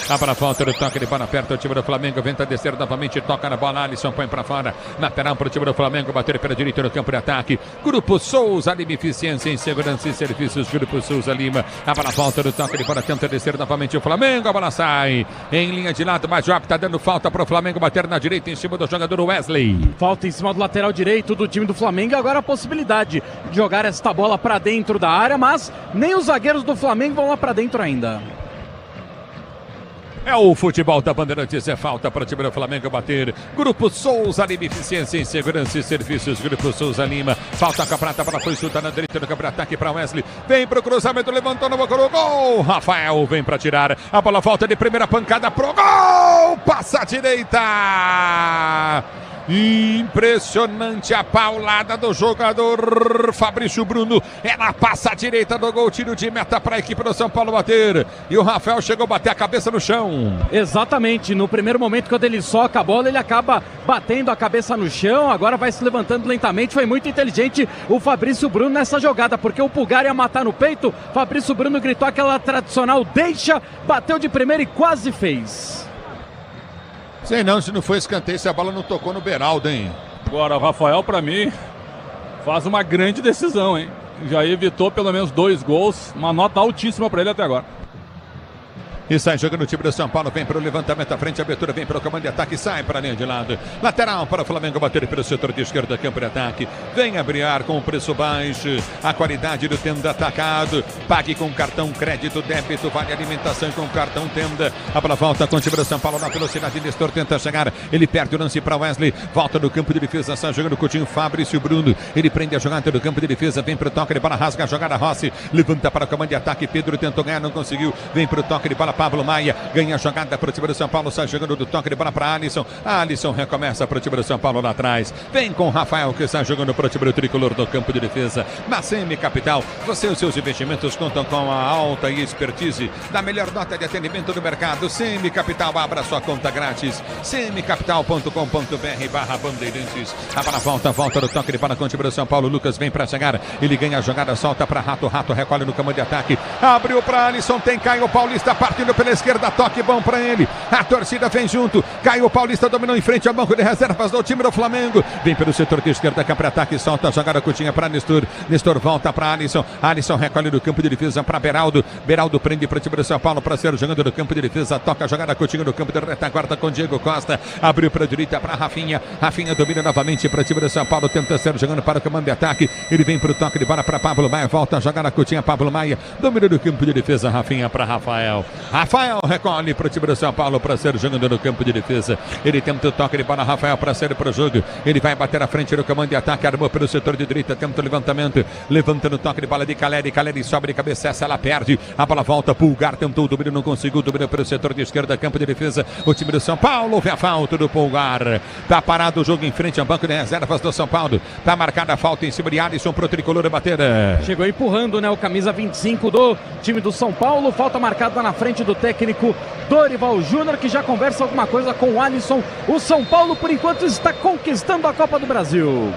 A bola volta do toque de bola perto do time do Flamengo, venta descer novamente, toca na bola, Alisson põe para fora, lateral para o time do Flamengo, bater pela direita no campo de ataque, Grupo Souza Lima, eficiência em segurança e serviços, Grupo Souza Lima, a bola volta do toque de bola, tenta descer novamente o Flamengo, a bola sai, em linha de lado, Major está dando falta para o Flamengo, bater na direita em cima do jogador Wesley. Falta em cima do lateral direito do time do Flamengo, agora a possibilidade de jogar esta bola para dentro da área, mas nem os zagueiros do Flamengo vão lá para dentro ainda. É o futebol da Bandeirantes, é falta para o time do Flamengo bater. Grupo Souza Lima, eficiência em segurança e serviços, Grupo Souza Lima. Falta com a prata, para foi chuta na direita do campo de ataque para Wesley. Vem para o cruzamento, levantou no gol. Rafael vem para tirar. A bola volta de primeira pancada pro gol. Passa a direita. Impressionante a paulada do jogador Fabrício Bruno. Ela passa à direita do gol, tiro de meta para a equipe do São Paulo bater. E o Rafael chegou a bater a cabeça no chão. Exatamente, no primeiro momento quando ele soca a bola, ele acaba batendo a cabeça no chão. Agora vai se levantando lentamente. Foi muito inteligente o Fabrício Bruno nessa jogada, porque o Pulgar ia matar no peito. Fabrício Bruno gritou aquela tradicional deixa, bateu de primeira e quase fez. Sei não, se não foi escanteio, se a bola não tocou no Beraldo, hein? Agora, o Rafael, pra mim, faz uma grande decisão, hein? Já evitou pelo menos 2 gols, uma nota altíssima pra ele até agora. E sai jogando o time do São Paulo, vem para o levantamento à frente, a abertura vem para o comando de ataque, sai para a linha de lado. Lateral para o Flamengo bater pelo setor de esquerda, campo de ataque. Vem abriar com o preço baixo, a qualidade do Tenda Atacado. Pague com cartão crédito, débito, vale alimentação com cartão Tenda. A bola volta com o time do São Paulo na velocidade, Nestor tenta chegar, ele perde o lance para Wesley, volta do campo de defesa, sai jogando o Coutinho, Fabrício Bruno. Ele prende a jogada do campo de defesa, vem para o toque de bola, rasga a jogada, Rossi, levanta para o comando de ataque, Pedro tentou ganhar, não conseguiu, vem para o toque de bola Pablo Maia, ganha a jogada para o time do São Paulo, sai jogando do toque de bola para Alisson. Alisson recomeça para o time do São Paulo lá atrás. Vem com o Rafael, que está jogando para o time do tricolor do campo de defesa. Na Semi Capital, você e os seus investimentos contam com a alta e expertise da melhor nota de atendimento do mercado. Semi Capital, abra sua conta grátis. semicapital.com.br/bandeirantes. A bola volta do toque de bola com o time do São Paulo. Lucas vem para chegar, ele ganha a jogada, solta para Rato, recolhe no campo de ataque, abriu para Alisson, tem Caio Paulista partindo pela esquerda, toque bom para ele, a torcida vem junto, Caio Paulista dominou em frente ao banco de reservas do time do Flamengo, vem pelo setor de esquerda, cá para ataque, solta a jogada curtinha para Nestor volta para Alisson recolhe no campo de defesa para Beraldo prende para o time do São Paulo para ser jogando no campo de defesa, toca a jogada curtinha no campo de retaguarda com Diego Costa, abriu para a direita para Rafinha domina novamente para o time do São Paulo, tenta ser jogando para o comando de ataque, ele vem para o toque de bola para Pablo Maia, volta a jogada curtinha, Pablo Maia, domina no campo de defesa, Rafinha para Rafael recolhe para o time do São Paulo para ser jogando no campo de defesa, ele tenta o toque de bola, Rafael para ser para o jogo, ele vai bater à frente no comando de ataque, armou pelo setor de direita, tenta o levantamento, levanta no toque de bola de Caleri sobe de cabeça, ela perde, a bola volta, Pulgar tentou o domínio, não conseguiu, domina pelo setor de esquerda, campo de defesa, o time do São Paulo, vê a falta do Pulgar, tá parado o jogo em frente ao banco de reservas do São Paulo, tá marcada a falta em cima de Alisson pro tricolor bater. Chegou empurrando, né, o camisa 25 do time do São Paulo, falta marcada na frente do técnico Dorival Júnior, que já conversa alguma coisa com o Alisson. O São Paulo, por enquanto, está conquistando a Copa do Brasil.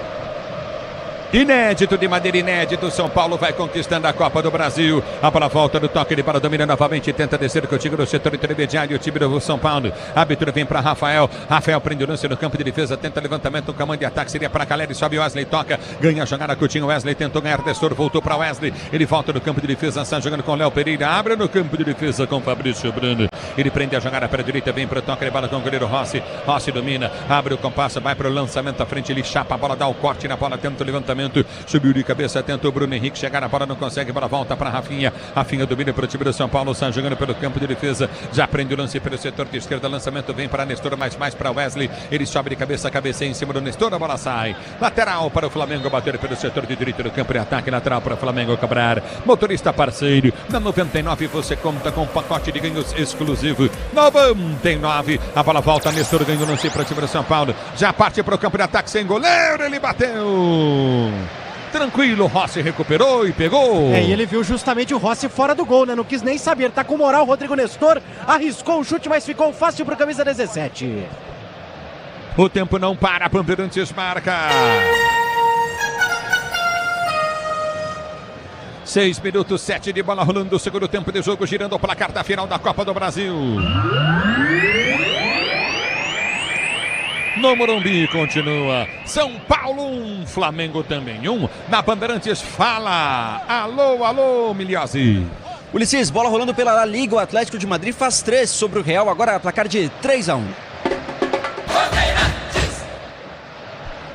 Inédito de maneira inédito, São Paulo vai conquistando a Copa do Brasil. A bola volta do toque de bola, domina novamente, tenta descer contigo no setor intermediário, o time do São Paulo. A abertura vem para Rafael prende o lance no campo de defesa, tenta levantamento, o comando de ataque seria para Caleri, sobe Wesley, toca, ganha a jogada, Coutinho, Wesley tentou ganhar, Nestor voltou para Wesley, ele volta no campo de defesa, está jogando com Léo Pereira, abre no campo de defesa com Fabrício Bruno, ele prende a jogada para a direita, vem para o toque de bola com o goleiro Rossi domina, abre o compasso, vai para o lançamento à frente, ele chapa a bola, dá o corte na bola, tenta o levantamento, subiu de cabeça, tentou o Bruno Henrique chegar na bola, não consegue, bola volta para Rafinha domina para o time do São Paulo, está jogando pelo campo de defesa, já prende o lance pelo setor de esquerda, lançamento vem para Nestor, mais para Wesley, ele sobe de cabeça, cabeceia em cima do Nestor, a bola sai, lateral para o Flamengo, bater pelo setor de direita do campo de ataque, lateral para o Flamengo cobrar, motorista parceiro, na 99 você conta com um pacote de ganhos exclusivo, 99, a bola volta, Nestor ganhou o lance para o time do São Paulo, já parte para o campo de ataque sem goleiro, ele bateu! Tranquilo, Rossi recuperou e pegou. E ele viu justamente o Rossi fora do gol, né? Não quis nem saber, tá com moral. Rodrigo Nestor arriscou o chute, mas ficou fácil pro camisa 17. O tempo não para, Bandeirantes marca. 6 minutos, 7 de bola rolando, o segundo tempo de jogo, girando o placar da final da Copa do Brasil. No Morumbi continua São Paulo 1, Flamengo também 1. Na Bandeirantes fala. Alô, Milhazzi. Ulisses, bola rolando pela La Liga, o Atlético de Madrid faz 3 sobre o Real, agora placar de 3-1.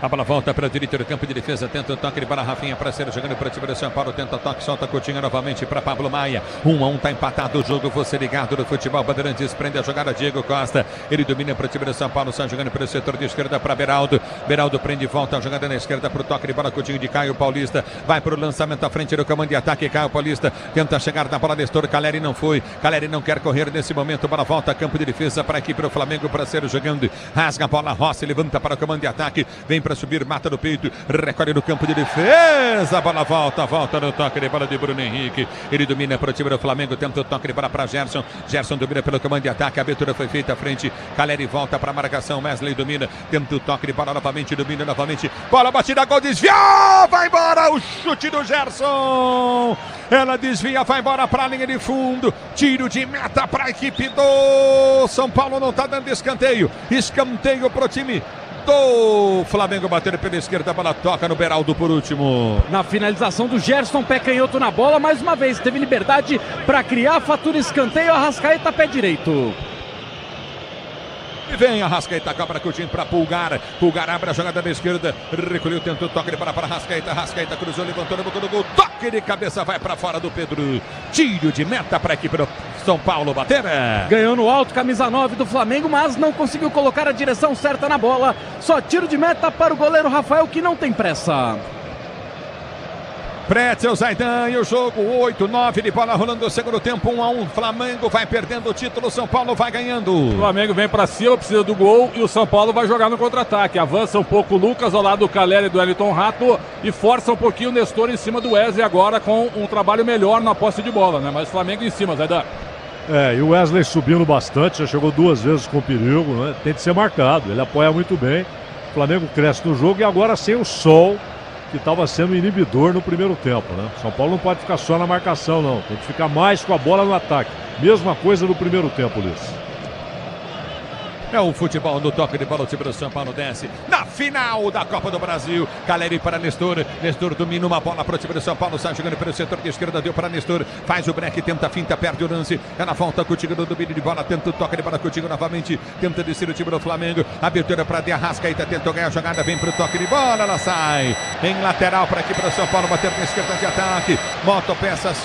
A bola volta para a direita do campo de defesa, tenta o toque de bola, Rafinha para ser jogando para o time do São Paulo, tenta o toque, solta Coutinho novamente para Pablo Maia, 1-1, tá empatado o jogo, você ligado no futebol, Bandeirantes prende a jogada, Diego Costa, ele domina para o time do São Paulo, está jogando pelo setor de esquerda para Beraldo prende e volta a jogada na esquerda para o toque de bola, Coutinho de Caio Paulista, vai para o lançamento à frente do comando de ataque, Caio Paulista tenta chegar na bola, Nestor, Caleri não foi, Caleri não quer correr nesse momento, bola volta a campo de defesa para aqui para o Flamengo para ser jogando, rasga a bola, Rossi levanta para o comando de ataque, vem para subir, mata no peito, recolhe no campo de defesa, a bola volta no toque de bola de Bruno Henrique, ele domina para o time do Flamengo, tenta o toque de bola para Gerson domina pelo comando de ataque, a abertura foi feita à frente, Caleri volta para a marcação, Wesley domina, tenta o toque de bola novamente, domina novamente, bola batida, gol, desviou, vai embora o chute do Gerson, ela desvia, vai embora para a linha de fundo, tiro de meta para a equipe do São Paulo, não está dando escanteio para o time do Flamengo, bater pela esquerda, a bola toca no Beraldo por último. Na finalização do Gerson, pé canhoto na bola, mais uma vez, teve liberdade para criar, fatura escanteio, Arrascaeta pé direito. E vem a Arrascaeta, cobra Coutinho para Pulgar abre a jogada da esquerda, recolheu, tentou toque de bola para Arrascaeta cruzou, levantou no boca do gol, toque de cabeça, vai para fora do Pedro, tiro de meta para a equipe do São Paulo bater. Ganhou no alto, camisa 9 do Flamengo, mas não conseguiu colocar a direção certa na bola, só tiro de meta para o goleiro Rafael, que não tem pressa. Pretzel, Zaidan e o jogo 8-9 de bola rolando o segundo tempo, 1-1. Flamengo vai perdendo o título, São Paulo vai ganhando. O Flamengo vem pra cima, precisa do gol e o São Paulo vai jogar no contra-ataque. Avança um pouco o Lucas ao lado do Caleri e do Wellington Rato e força um pouquinho o Nestor em cima do Wesley agora com um trabalho melhor na posse de bola, né? Mas o Flamengo em cima, Zaidan. E o Wesley subindo bastante, já chegou 2 vezes com perigo, né? Tem que ser marcado, ele apoia muito bem. O Flamengo cresce no jogo e agora sem o sol, que estava sendo inibidor no primeiro tempo, né? São Paulo não pode ficar só na marcação, não. Tem que ficar mais com a bola no ataque. Mesma coisa no primeiro tempo, Luiz. É o futebol no toque de bola, o time do São Paulo desce na final da Copa do Brasil. Caleri para Nestor, Nestor domina uma bola para o time do São Paulo, sai jogando pelo setor de esquerda, deu para Nestor, faz o break, tenta a finta, perde o lance, é na volta, Coutinho no domínio de bola, tenta o toque de bola, Coutinho novamente, tenta descer o time do Flamengo, abertura para De Arrascaeta, tentou ganhar a jogada, vem para o toque de bola, ela sai, em lateral para aqui para o São Paulo, bater na esquerda de ataque, motopeças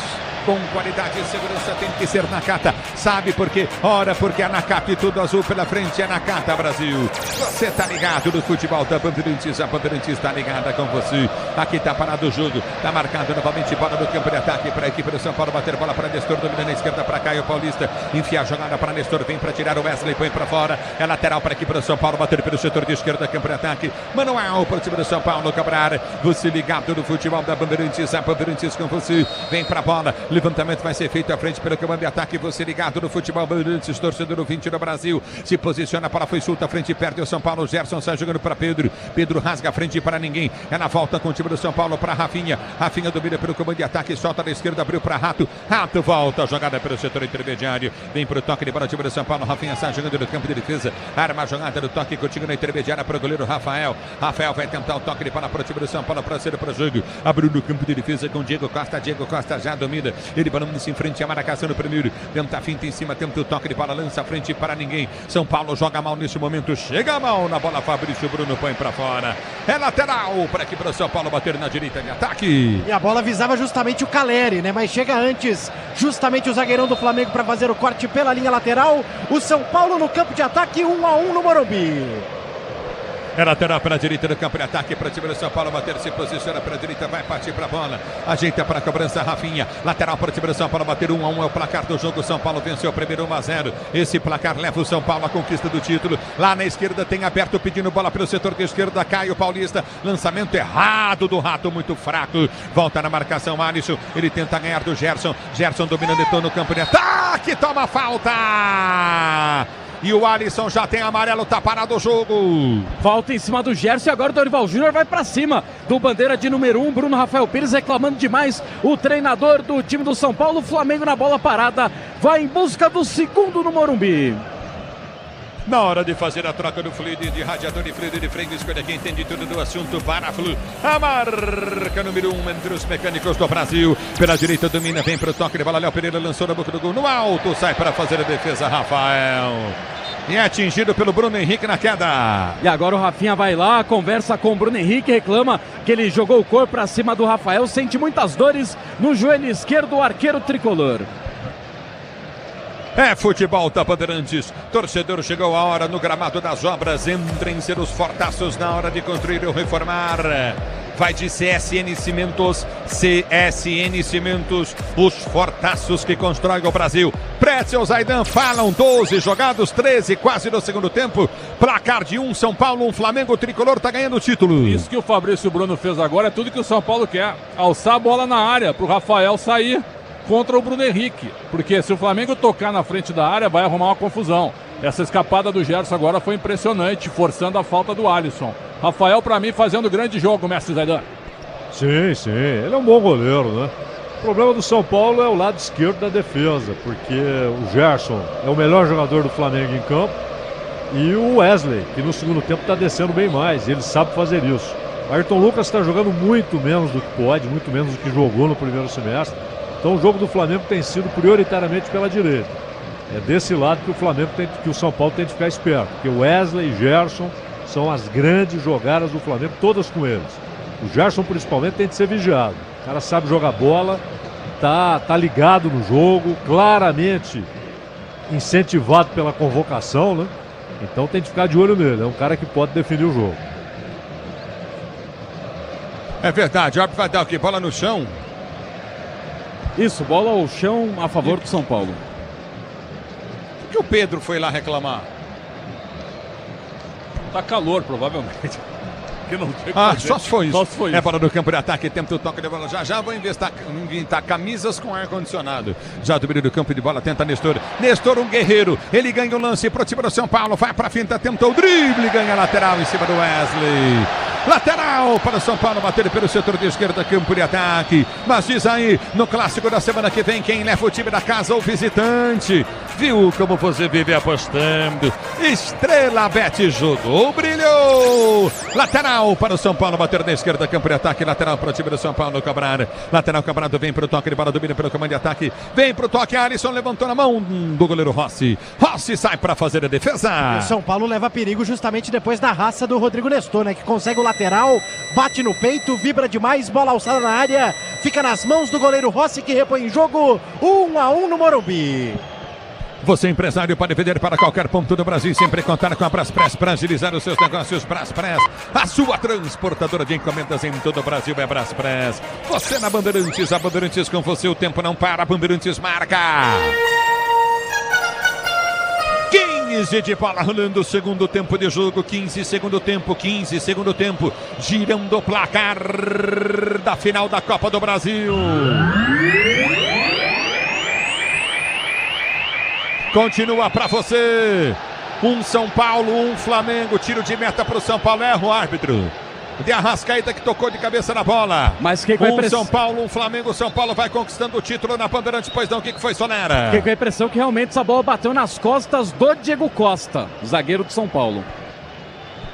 com qualidade e segurança, tem que ser Nakata, sabe por quê? Ora, porque é Nakata e tudo azul pela frente, é Nakata, Brasil. Você tá ligado no futebol da Bandeirantes, a Bandeirantes tá ligada com você. Aqui tá parado o jogo, tá marcado novamente, bola do campo de ataque para a equipe do São Paulo, bater bola para Nestor, domina na esquerda para Caio Paulista, enfia a jogada para Nestor, vem para tirar o Wesley, põe para fora, é lateral para a equipe do São Paulo, bater pelo setor de esquerda, campo de ataque, Manuel para o time do São Paulo, cobrar, você ligado no futebol da Bandeirantes, a Bandeirantes com você, vem para a bola, levantamento vai ser feito à frente pelo comando de ataque, você ligado no futebol Bandeirantes, torcedor do 20 do Brasil, se posiciona, a bola foi solta à frente, perde o São Paulo, Gerson sai jogando para Pedro, Pedro rasga a frente para ninguém, é na volta com o time do São Paulo para Rafinha, Rafinha domina pelo comando de ataque, solta da esquerda, abriu para Rato, Rato volta, jogada pelo setor intermediário, vem para o toque de bola, o time do São Paulo, Rafinha sai jogando no campo de defesa, arma a jogada do toque, contigo na intermediária para o goleiro Rafael, Rafael vai tentar o toque de bola para o time do São Paulo, para ser para o jogo, abriu no campo de defesa com Diego Costa já domina, ele balando-se em frente à marcação no primeiro, tenta a finta em cima, tenta o toque de bola, lança à frente para ninguém, São Paulo joga mal nesse momento, chega mal na bola, Fabrício Bruno põe para fora, é lateral para aqui para o São Paulo bater na direita de ataque. E a bola visava justamente o Caleri, né? Mas chega antes justamente o zagueirão do Flamengo para fazer o corte pela linha lateral, o São Paulo no campo de ataque, 1-1 no Morumbi. É lateral para a direita do campo de ataque para o time do São Paulo bater, se posiciona para a direita, vai partir para a bola, ajeita para a cobrança Rafinha, lateral para o time do São Paulo bater 1-1, é o placar do jogo, São Paulo venceu o primeiro 1-0, esse placar leva o São Paulo à conquista do título, lá na esquerda tem aberto pedindo bola pelo setor de esquerda, Caio Paulista, lançamento errado do Rato, muito fraco, volta na marcação Alisson, ele tenta ganhar do Gerson, Gerson dominando então no campo de ataque, toma falta! E o Alisson já tem amarelo, tá parado o jogo. Falta em cima do Gerson e agora o Dorival Júnior vai pra cima do bandeira de número 1, Bruno Rafael Pires reclamando demais. O treinador do time do São Paulo, Flamengo na bola parada, vai em busca do segundo no Morumbi. Na hora de fazer a troca do fluido de radiador e fluido de freio, escolha quem entende tudo do assunto, Varaflu, a marca número 1 entre os mecânicos do Brasil. Pela direita domina, vem para o toque de bola, Léo Pereira lançou na boca do gol, no alto, sai para fazer a defesa, Rafael. E é atingido pelo Bruno Henrique na queda. E agora o Rafinha vai lá, conversa com o Bruno Henrique, reclama que ele jogou o corpo para cima do Rafael, sente muitas dores no joelho esquerdo, o arqueiro tricolor. É futebol da Bandeirantes, torcedor, chegou a hora no gramado das obras, entrem ser os fortaços na hora de construir ou reformar. Vai de CSN Cimentos, os fortaços que constroem o Brasil. Pretzel, Zaidan, falam 12 jogados, 13 quase no segundo tempo, placar de 1 São Paulo, 1 Flamengo, o tricolor tá ganhando o título. Isso que o Fabrício Bruno fez agora é tudo que o São Paulo quer, alçar a bola na área pro Rafael sair contra o Bruno Henrique, porque se o Flamengo tocar na frente da área vai arrumar uma confusão. Essa escapada do Gerson agora foi impressionante, forçando a falta do Alisson. Rafael, para mim, fazendo grande jogo, mestre Zaidan. Sim, ele é um bom goleiro, né? O problema do São Paulo é o lado esquerdo da defesa, porque o Gerson é o melhor jogador do Flamengo em campo e o Wesley, que no segundo tempo está descendo bem mais, ele sabe fazer isso. O Ayrton Lucas está jogando muito menos do que pode, muito menos do que jogou no primeiro semestre. Então o jogo do Flamengo tem sido prioritariamente pela direita. É desse lado que o São Paulo tem de ficar esperto, porque o Wesley e Gerson são as grandes jogadas do Flamengo, todas com eles. O Gerson principalmente tem de ser vigiado. O cara sabe jogar bola, tá ligado no jogo, claramente incentivado pela convocação, né? Então tem de ficar de olho nele, é um cara que pode definir o jogo. É verdade, o árbitro vai dar o quê? Bola no chão? Isso, bola ao chão a favor do São Paulo. Por que o Pedro foi lá reclamar? Tá calor, provavelmente. Que não tem Só se foi isso. Só se foi É isso. bola do campo de ataque, tempo do toque de bola. Já vou inventar camisas com ar-condicionado. Já do meio do campo de bola, tenta Nestor. Nestor, um guerreiro. Ele ganha o lance pro time do São Paulo. Vai pra finta, tentou o drible, ganha a lateral em cima do Wesley. Lateral para o São Paulo, bater pelo setor de esquerda, campo de ataque. Mas diz aí, no clássico da semana que vem, quem leva o time da casa ou visitante. Viu como você vive apostando? Estrela Bet jogou, brilhou. Lateral para o São Paulo, bater na esquerda, campo de ataque. Lateral para o time do São Paulo, cobrar. Lateral cobrado, vem para o toque de bola, domina pelo comando de ataque. Vem para o toque, Alisson levantou na mão do goleiro Rossi. Rossi sai para fazer a defesa. E o São Paulo leva perigo justamente depois da raça do Rodrigo Nestor, né? Que consegue o lateral, bate no peito, vibra demais, bola alçada na área. Fica nas mãos do goleiro Rossi, que repõe em jogo 1-1 no Morumbi. Você, empresário, pode vender para qualquer ponto do Brasil, sempre contar com a Braspress para agilizar os seus negócios. Braspress, a sua transportadora de encomendas em todo o Brasil é Braspress. Você na Bandeirantes, a Bandeirantes com você, o tempo não para, Bandeirantes marca. 15 de bola rolando, segundo tempo de jogo, 15 segundo tempo, girando o placar da final da Copa do Brasil. Continua para você. Um São Paulo, um Flamengo. Tiro de meta para o São Paulo. Erra o árbitro. De Arrascaeta que tocou de cabeça na bola. Mas que com a São Paulo, um Flamengo. São Paulo vai conquistando o título na Bandeirantes. Pois não, o que foi, Sonera? Fiquei com a impressão que realmente essa bola bateu nas costas do Diego Costa, zagueiro do São Paulo.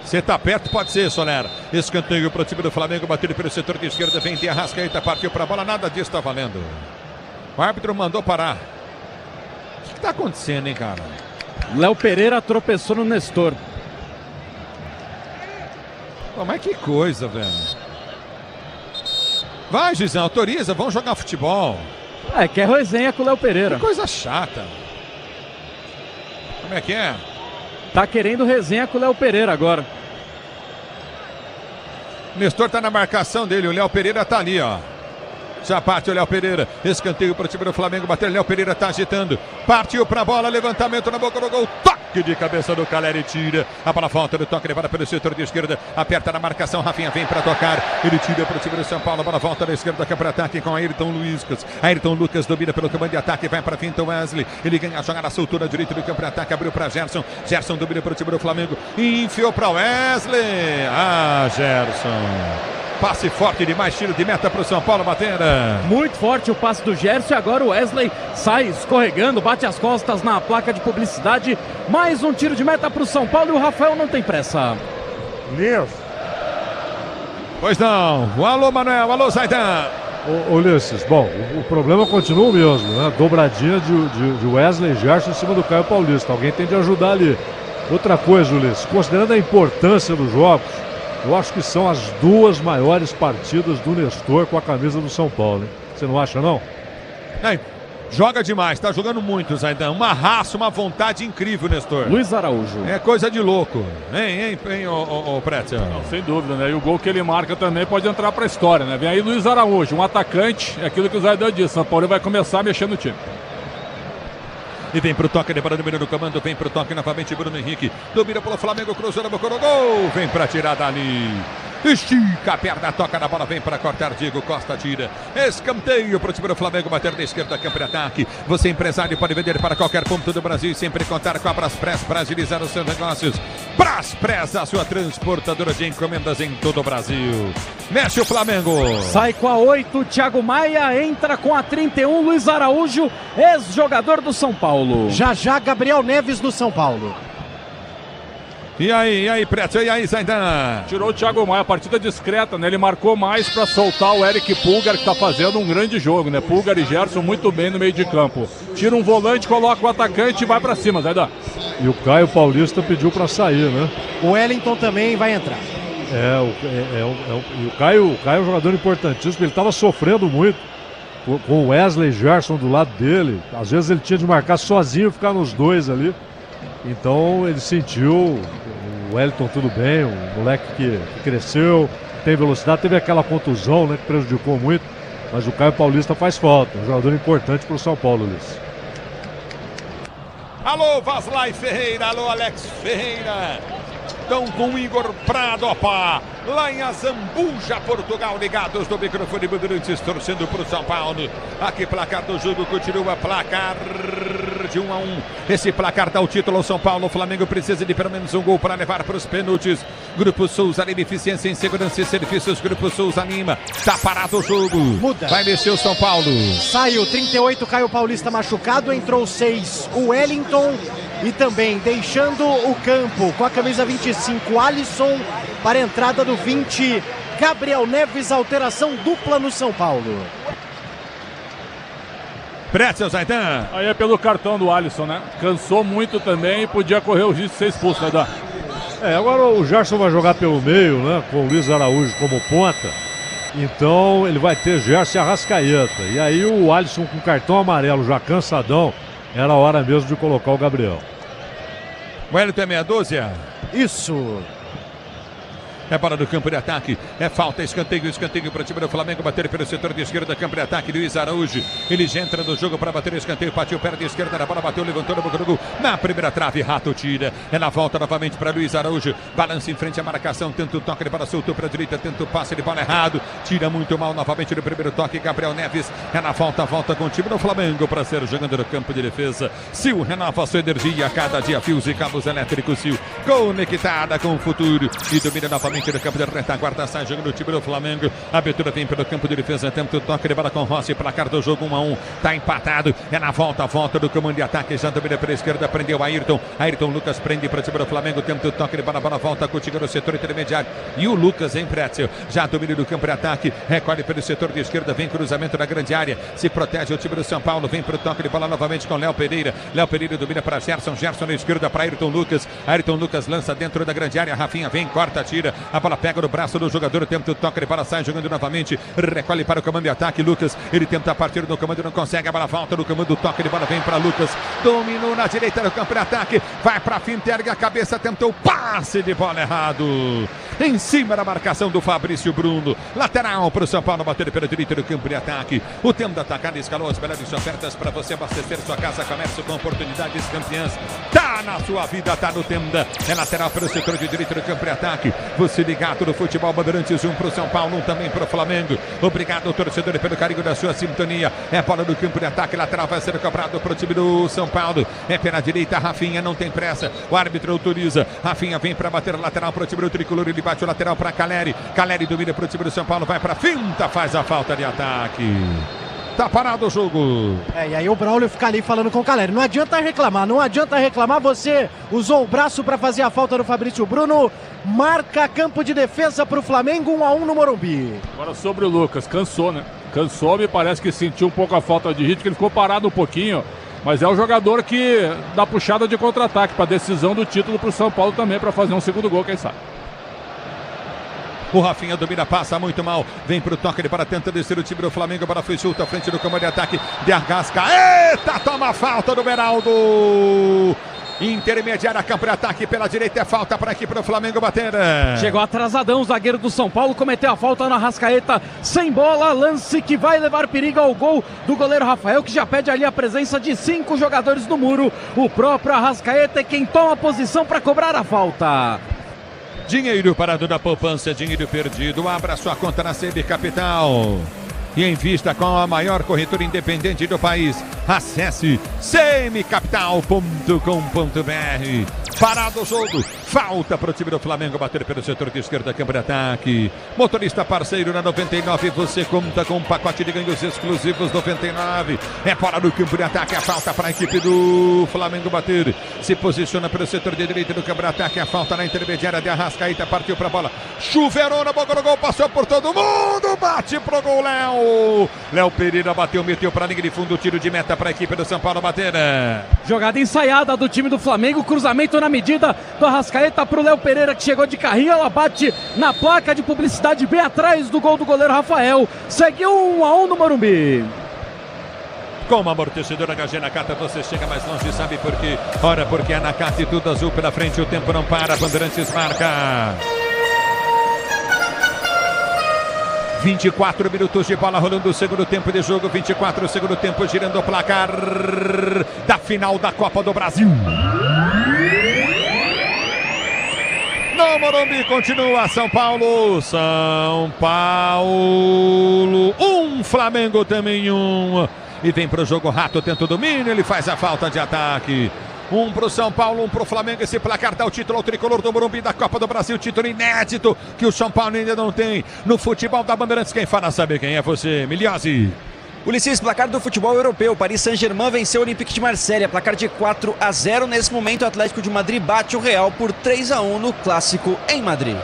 Você tá perto, pode ser, Sonera. Escanteio para o time do Flamengo. Batido pelo setor de esquerda. Vem de Arrascaeta, partiu para a bola. Nada disso está valendo. O árbitro mandou parar. O que tá acontecendo, hein, cara? Léo Pereira tropeçou no Nestor. Pô, mas que coisa, velho. Vai, Gisão, autoriza, vamos jogar futebol. Quer resenha com o Léo Pereira. Que coisa chata. Como é que é? Tá querendo resenha com o Léo Pereira agora. O Nestor tá na marcação dele, o Léo Pereira tá ali, ó. Já parte o Léo Pereira, escanteio para o time do Flamengo, bateu, Léo Pereira tá agitando, partiu para a bola, levantamento na boca do gol, toque de cabeça do Caleri, tira, a bola volta do toque, levada pelo setor de esquerda, aperta na marcação, Rafinha vem para tocar, ele tira para o time do São Paulo, a bola volta da esquerda, para ataque com Ayrton Lucas, Ayrton Lucas domina pelo comando de ataque, vai para finta Wesley, ele ganha a jogada, soltou na direita do campo de ataque, abriu para Gerson, Gerson domina para o time do Flamengo, e enfiou para Wesley, Gerson. Passe forte demais, tiro de meta para o São Paulo bater. Muito forte o passe do Gerson e agora o Wesley sai escorregando, bate as costas na placa de publicidade. Mais um tiro de meta para o São Paulo e o Rafael não tem pressa. Ulisses. Pois não. Alô, Manuel. Alô, Zaidan. Ulisses, bom, o problema continua o mesmo, né? Dobradinha de Wesley e Gerson em cima do Caio Paulista. Alguém tem de ajudar ali. Outra coisa, Ulisses, considerando a importância dos jogos, eu acho que são as duas maiores partidas do Nestor com a camisa do São Paulo, hein? Você não acha, não? Joga demais, tá jogando muito, Zaidan. Uma raça, uma vontade incrível, Nestor. Luiz Araújo. É coisa de louco. Hein, Pretzel? Sem dúvida, né? E o gol que ele marca também pode entrar pra história, né? Vem aí Luiz Araújo, um atacante, é aquilo que o Zaidan disse. São Paulo vai começar a mexer no time. E vem pro toque, demora domina no comando, vem pro toque novamente Bruno Henrique, domina pelo Flamengo, cruzou na boca do gol, vem pra tirar dali. Estica a perna, toca na bola, vem para cortar, Diego Costa tira. Escanteio para o time do Flamengo, bater na esquerda, campo de ataque. Você, empresário, pode vender para qualquer ponto do Brasil e sempre contar com a Braspress para agilizar os seus negócios. Braspress, a sua transportadora de encomendas em todo o Brasil. Mexe o Flamengo. Sai com a 8, Thiago Maia, entra com a 31, Luiz Araújo, ex-jogador do São Paulo. Já Gabriel Neves do São Paulo. E aí, Preto, e aí, Zaidan? Tirou o Thiago Maia, partida discreta, né? Ele marcou mais para soltar o Eric Pulgar, que tá fazendo um grande jogo, né? Pulgar e Gerson muito bem no meio de campo. Tira um volante, coloca o atacante e vai para cima, Zaidan. E o Caio Paulista pediu para sair, né? O Wellington também vai entrar. O Caio é um jogador importantíssimo, ele estava sofrendo muito com o Wesley e Gerson do lado dele. Às vezes ele tinha de marcar sozinho, ficar nos dois ali. Então ele sentiu, o Wellington tudo bem, um moleque que cresceu, tem velocidade, teve aquela contusão, né, que prejudicou muito, mas o Caio Paulista faz falta, um jogador importante para o São Paulo, Luiz. Alô, Vaslai Ferreira, alô, Alex Ferreira. Estão com o Igor Prado, opa, lá em Azambuja, Portugal, ligados do microfone Bandeirantes, torcendo para o São Paulo. Aqui, placar do jogo, continua placar de 1-1. Esse placar dá o título ao São Paulo. O Flamengo precisa de pelo menos um gol para levar para os pênaltis. Grupo Souza Lima, eficiência em segurança e serviços. Grupo Souza Lima, tá parado o jogo. Muda. Vai mexer o São Paulo. Saiu 38, Caio Paulista machucado, entrou 6, o Wellington. E também deixando o campo com a camisa 25, Alisson, para a entrada do 20, Gabriel Neves, alteração dupla no São Paulo. Pretzel, Zaidan. Aí é pelo cartão do Alisson, né? Cansou muito também e podia correr o risco de ser expulso, Zaidan. Agora o Gerson vai jogar pelo meio, né? Com o Luiz Araújo como ponta. Então ele vai ter Gerson e Arrascaeta. E aí o Alisson com cartão amarelo já cansadão. Era a hora mesmo de colocar o Gabriel. Wellington é meia dúzia. Isso. É bola do campo de ataque, é falta, escanteio para o time do Flamengo, bater pelo setor de esquerda, campo de ataque, Luiz Araújo, ele já entra no jogo para bater o escanteio, partiu perna de esquerda, na bola bateu, levantou no boca do gol, na primeira trave, Rato tira, é na volta novamente para Luiz Araújo, balança em frente à marcação, tenta o toque, ele bola soltou para a direita, tenta o passe, ele bola errado, tira muito mal novamente no primeiro toque, Gabriel Neves, é na volta com o time do Flamengo para ser jogando no campo de defesa, Sil renova a sua energia, cada dia fios e cabos elétricos, Sil conectada com o futuro e domina novamente no campo de retaguarda, sai jogando o time do Flamengo. A abertura vem pelo campo de defesa, tenta o toque de bola com Rossi, placar do jogo 1-1, tá empatado, é na volta do comando de ataque, já domina pela esquerda, prendeu Ayrton Lucas prende para o time do Flamengo, tenta o toque de bola volta contigo no setor intermediário, e o Lucas em Pretzel, já domina do campo de ataque, recolhe pelo setor de esquerda, vem cruzamento na grande área, se protege o time do São Paulo, vem para o toque de bola novamente com Léo Pereira domina para Gerson na esquerda para Ayrton Lucas lança dentro da grande área, Rafinha vem, corta, tira, a bola pega no braço do jogador, tenta o toque de bola, sai jogando novamente, recolhe para o comando de ataque, Lucas, ele tenta partir no comando, não consegue, a bola volta no comando, o toque de bola vem para Lucas, dominou na direita do campo de ataque, vai para a finta, ergue a cabeça, tentou o passe de bola errado, em cima da marcação do Fabrício Bruno, lateral para o São Paulo, bater pela direita do campo de ataque, o tempo da atacada escalou as melhores ofertas para você abastecer sua casa, comércio com oportunidades campeãs, tá na sua vida, tá no Tenda, é lateral para o setor de direita do campo de ataque, você ligado no futebol Bandeirantes, 1 para o São Paulo, 1 também para o Flamengo, obrigado torcedor pelo carinho da sua sintonia, é bola do campo de ataque, lateral vai ser cobrado para o time do São Paulo, é pela direita, Rafinha não tem pressa, o árbitro autoriza, Rafinha vem para bater lateral para o time do Tricolor, ele bate o lateral para Caleri domina para o time do São Paulo, vai para a finta, faz a falta de ataque. Tá parado o jogo. E aí o Braulio fica ali falando com o Caleri. Não adianta reclamar, você usou o braço para fazer a falta do Fabrício Bruno. Marca campo de defesa para o Flamengo, 1-1 no Morumbi. Agora sobre o Lucas, cansou, né? Cansou, me parece que sentiu um pouco a falta de ritmo, que ele ficou parado um pouquinho. Mas é o jogador que dá puxada de contra-ataque para decisão do título para o São Paulo também, para fazer um segundo gol, quem sabe. O Rafinha domina, passa muito mal, vem pro toque, ele para tenta descer o time do Flamengo, para foi solto à frente do comando de ataque de Arrascaeta, toma falta do Beraldo. Intermediária, campo de ataque pela direita, é falta para aqui para o Flamengo bater. Chegou atrasadão o zagueiro do São Paulo, cometeu a falta na Arrascaeta, sem bola, lance que vai levar perigo ao gol do goleiro Rafael, que já pede ali a presença de 5 jogadores no muro. O próprio Arrascaeta é quem toma a posição para cobrar a falta. Dinheiro parado da poupança, dinheiro perdido. Abra sua conta na CB Capital e invista com a maior corretora independente do país. Acesse cmcapital.com.br. Parado o jogo, falta para o time do Flamengo bater pelo setor de esquerda, campo de ataque. Motorista parceiro na 99, você conta com um pacote de ganhos exclusivos 99. É fora do campo de ataque, a falta para a equipe do Flamengo bater. Se posiciona pelo setor de direita do campo de ataque, a falta na intermediária de Arrascaeta, partiu para a bola. Chuveirou na boca do gol, passou por todo mundo, bate pro gol Léo Pereira bateu, meteu para a linha de fundo, tiro de meta para a equipe do São Paulo bater. Jogada ensaiada do time do Flamengo, cruzamento na medida do Arrascaeta para o Léo Pereira, que chegou de carrinho, ela bate na placa de publicidade bem atrás do gol do goleiro Rafael. Seguiu 1-1 no Morumbi. Com uma amortecedora HG Nakata você chega mais longe, sabe por quê? Ora, porque a Nakata e tudo azul pela frente, o tempo não para, Bandeirantes marca. 24 minutos de bola rolando o segundo tempo de jogo. 24 o segundo tempo, girando o placar da final da Copa do Brasil. No Morumbi continua São Paulo. São Paulo 1, Flamengo também 1. E vem pro jogo Rato, tenta o domínio, ele faz a falta de ataque. 1 pro São Paulo, 1 pro Flamengo. Esse placar dá o título ao tricolor do Morumbi da Copa do Brasil. Título inédito que o São Paulo ainda não tem no futebol da Bandeirantes. Quem fala sabe quem é você, Miliose. Ulisses, placar do futebol europeu. Paris Saint-Germain venceu o Olympique de Marselha. Placar de 4-0. Nesse momento, o Atlético de Madrid bate o Real por 3-1 no Clássico em Madrid.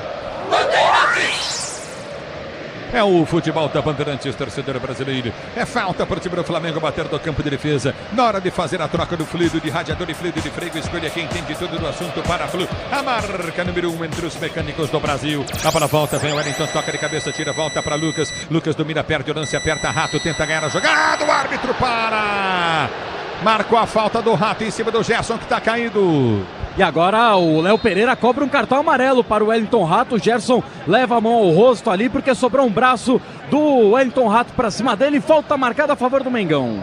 É o futebol da Bandeirantes, torcedor brasileiro. É falta para o time do Flamengo bater do campo de defesa. Na hora de fazer a troca do fluido de radiador e fluido de freio, escolha quem entende tudo do assunto para a Flu. A marca número 1 entre os mecânicos do Brasil. A bola volta, vem o Wellington, toca de cabeça, tira, volta para Lucas. Lucas domina, perde o lance, aperta Rato, tenta ganhar a jogada. O árbitro para. Marcou a falta do Rato em cima do Gerson, que está caído. E agora o Léo Pereira cobra um cartão amarelo para o Wellington Rato. O Gerson leva a mão ao rosto ali porque sobrou um braço do Wellington Rato para cima dele. Falta marcada a favor do Mengão.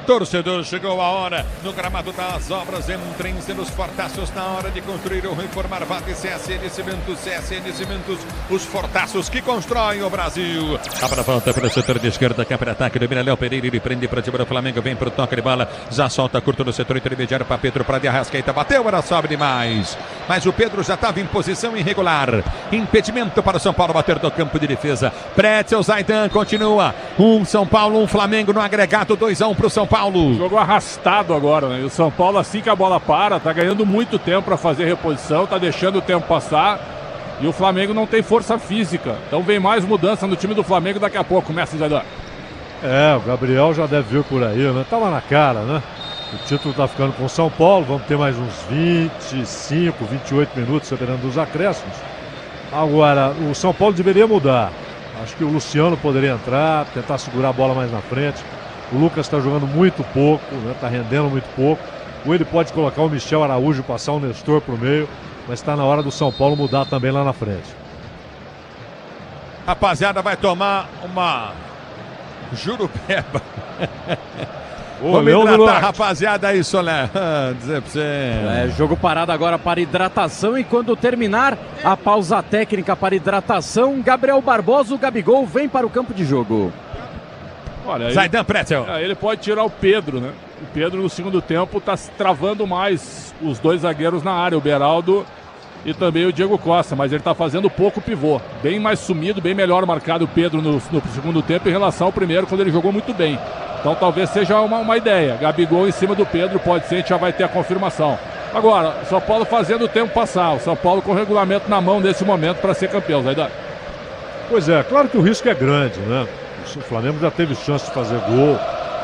Torcedor, chegou a hora no gramado das obras. Entrem-se nos fortaços na hora de construir ou reformar. Vale CSN Cimentos, CSN Cimentos, os fortaços que constroem o Brasil. A bola volta para o setor de esquerda, cá para ataque, domina Léo Pereira, ele prende para o time do Flamengo, vem para o toque de bola, já solta curto no setor intermediário para Pedro, para de Arrascaeta, bateu, era sobe demais. Mas o Pedro já estava em posição irregular. Impedimento para o São Paulo bater do campo de defesa. Pretzel, Zaidan continua. 1 São Paulo, 1 Flamengo no agregado, 2-1 para o São Paulo. Jogo arrastado agora, né? E o São Paulo, assim que a bola para, tá ganhando muito tempo para fazer reposição, tá deixando o tempo passar. E o Flamengo não tem força física. Então vem mais mudança no time do Flamengo daqui a pouco. Começa, Zaidan. O Gabriel já deve vir por aí, né? Tava na cara, né? O título tá ficando com o São Paulo. Vamos ter mais uns 25, 28 minutos, dependendo dos acréscimos. Agora, o São Paulo deveria mudar. Acho que o Luciano poderia entrar, tentar segurar a bola mais na frente. O Lucas está jogando muito pouco, né? Tá rendendo muito pouco. Ou ele pode colocar o Michel Araújo, passar o Nestor pro meio, mas está na hora do São Paulo mudar também lá na frente. Rapaziada, vai tomar uma jurupeba. Vamos hidratar, rapaziada, aí, Solé. Dizer pra você. Jogo parado agora para hidratação e quando terminar a pausa técnica para hidratação, Gabriel Barbosa, o Gabigol, vem para o campo de jogo. Olha, Zaidan Pretzel. Ele pode tirar o Pedro, né? O Pedro no segundo tempo está travando mais os dois zagueiros na área, o Beraldo e também o Diego Costa, mas ele está fazendo pouco pivô. Bem mais sumido, bem melhor marcado o Pedro no segundo tempo em relação ao primeiro, quando ele jogou muito bem. Então talvez seja uma ideia. Gabigol em cima do Pedro, pode ser, a gente já vai ter a confirmação. Agora, São Paulo fazendo o tempo passar, o São Paulo com o regulamento na mão nesse momento para ser campeão, Zaidan. Pois é, claro que o risco é grande, né? O Flamengo já teve chance de fazer gol.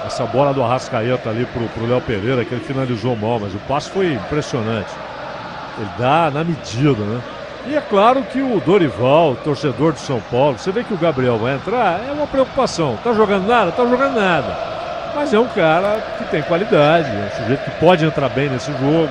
Essa bola do Arrascaeta ali pro Léo Pereira, que ele finalizou mal, mas o passe foi impressionante. Ele dá na medida, né? E é claro que o Dorival, torcedor de São Paulo, você vê que o Gabriel vai entrar, é uma preocupação. Tá jogando nada? Tá jogando nada. Mas é um cara que tem qualidade, é um sujeito que pode entrar bem nesse jogo,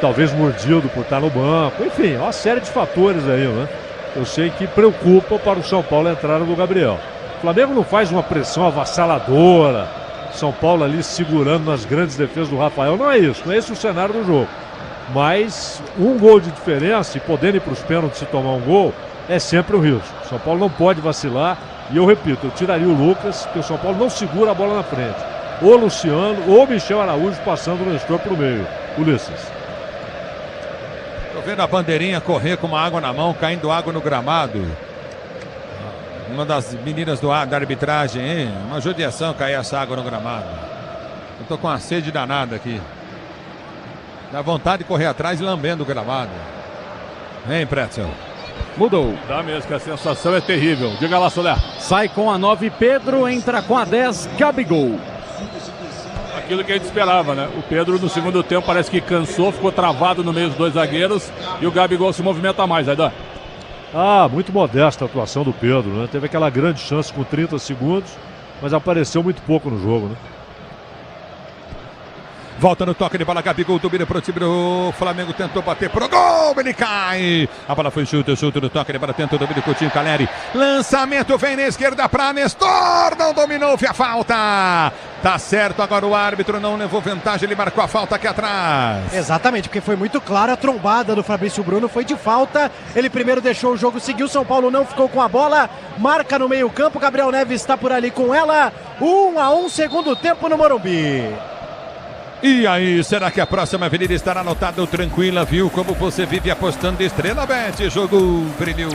talvez mordido por estar no banco, enfim, uma série de fatores aí, né? Eu sei que preocupa para o São Paulo a entrada do Gabriel. O Flamengo não faz uma pressão avassaladora, São Paulo ali segurando nas grandes defesas do Rafael, não é isso, não é esse o cenário do jogo. Mas um gol de diferença e podendo ir para os pênaltis se tomar um gol, é sempre um risco. O São Paulo não pode vacilar e eu repito, eu tiraria o Lucas, porque o São Paulo não segura a bola na frente. Ou Luciano ou Michel Araújo passando o Nestor para o meio. Ulisses. Tô vendo a bandeirinha correr com uma água na mão, caindo água no gramado. Uma das meninas da arbitragem, hein? Uma judiação cair essa água no gramado. Eu tô com uma sede danada aqui. Dá vontade de correr atrás e lambendo o gramado. Hein, Pretzel? Mudou. Dá mesmo, que a sensação é terrível. Diga lá, Soler. Sai com a 9 Pedro, entra com a 10 Gabigol. Aquilo que a gente esperava, né? O Pedro no segundo tempo parece que cansou, ficou travado no meio dos dois zagueiros e o Gabigol se movimenta mais, Zaidan. Muito modesta a atuação do Pedro, né? Teve aquela grande chance com 30 segundos, mas apareceu muito pouco no jogo, né? Volta no toque de bola, Gabigol domina pro time do Flamengo, tentou bater pro gol, ele cai. A bola foi chute no toque de bola, tenta o domínio Coutinho, Caleri. Lançamento vem na esquerda para Nestor, não dominou, via falta. Tá certo, agora o árbitro não levou vantagem, ele marcou a falta aqui atrás. Exatamente, porque foi muito clara a trombada do Fabrício Bruno, foi de falta. Ele primeiro deixou o jogo, seguiu, São Paulo não ficou com a bola, marca no meio campo, Gabriel Neves está por ali com ela. 1-1, segundo tempo no Morumbi. E aí, será que a próxima avenida estará lotada ou tranquila? Viu como você vive apostando? Estrela Bet, jogou, brilhou.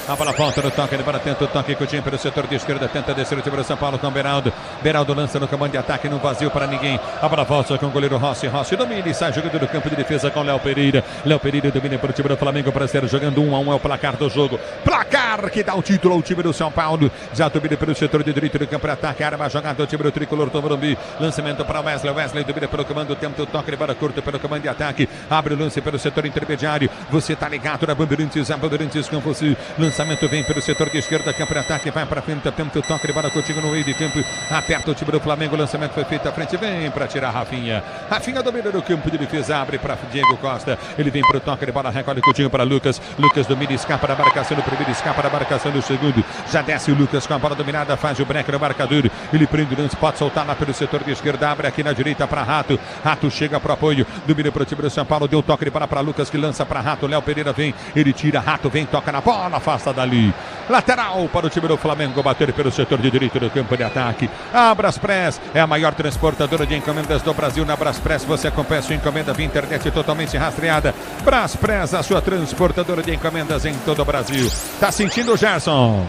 A bola volta no toque, ele para tenta o toque, Coutinho pelo setor de esquerda, tenta descer o time do São Paulo com Beraldo. Beraldo lança no comando de ataque, no vazio para ninguém. A bola volta com o goleiro Rossi, Rossi domina e sai jogando no campo de defesa com Léo Pereira. Léo Pereira domina para o time do Flamengo para ser jogando 1-1, é o placar do jogo. Placar que dá o título ao time do São Paulo. Já domina pelo setor de direito do campo de ataque, arma jogada do time do Tricolor do Morumbi. Lançamento para Wesley, Wesley domina pelo comando, tenta o toque de bola curta pelo comando de ataque, abre o lance pelo setor intermediário, você tá ligado na Bandeirantes, a Bandeirantes com você, lançamento vem pelo setor de esquerda, campo de ataque, vai pra frente, tenta o toque de bola Coutinho no meio de campo, aperta o time do Flamengo, o lançamento foi feito à frente, vem pra tirar Rafinha, Rafinha domina no campo de defesa, abre pra Diego Costa, ele vem pro toque de bola, recolhe Coutinho para Lucas, Lucas domina, escapa da marcação no primeiro, escapa da marcação no segundo, já desce o Lucas com a bola dominada, faz o break no marcador, ele prende o lance, pode soltar lá pelo setor de esquerda, abre aqui na direita para Rato, Rato chega pro apoio, domina pro time do São Paulo, deu toque de bola para Lucas que lança para Rato, Léo Pereira vem, ele tira, Rato vem, toca na bola, afasta dali, lateral para o time do Flamengo, bater pelo setor de direito do campo de ataque. A Braspress é a maior transportadora de encomendas do Brasil. Na Braspress você acompanha sua encomenda via internet totalmente rastreada. Braspress, a sua transportadora de encomendas em todo o Brasil. Tá sentindo o Gerson?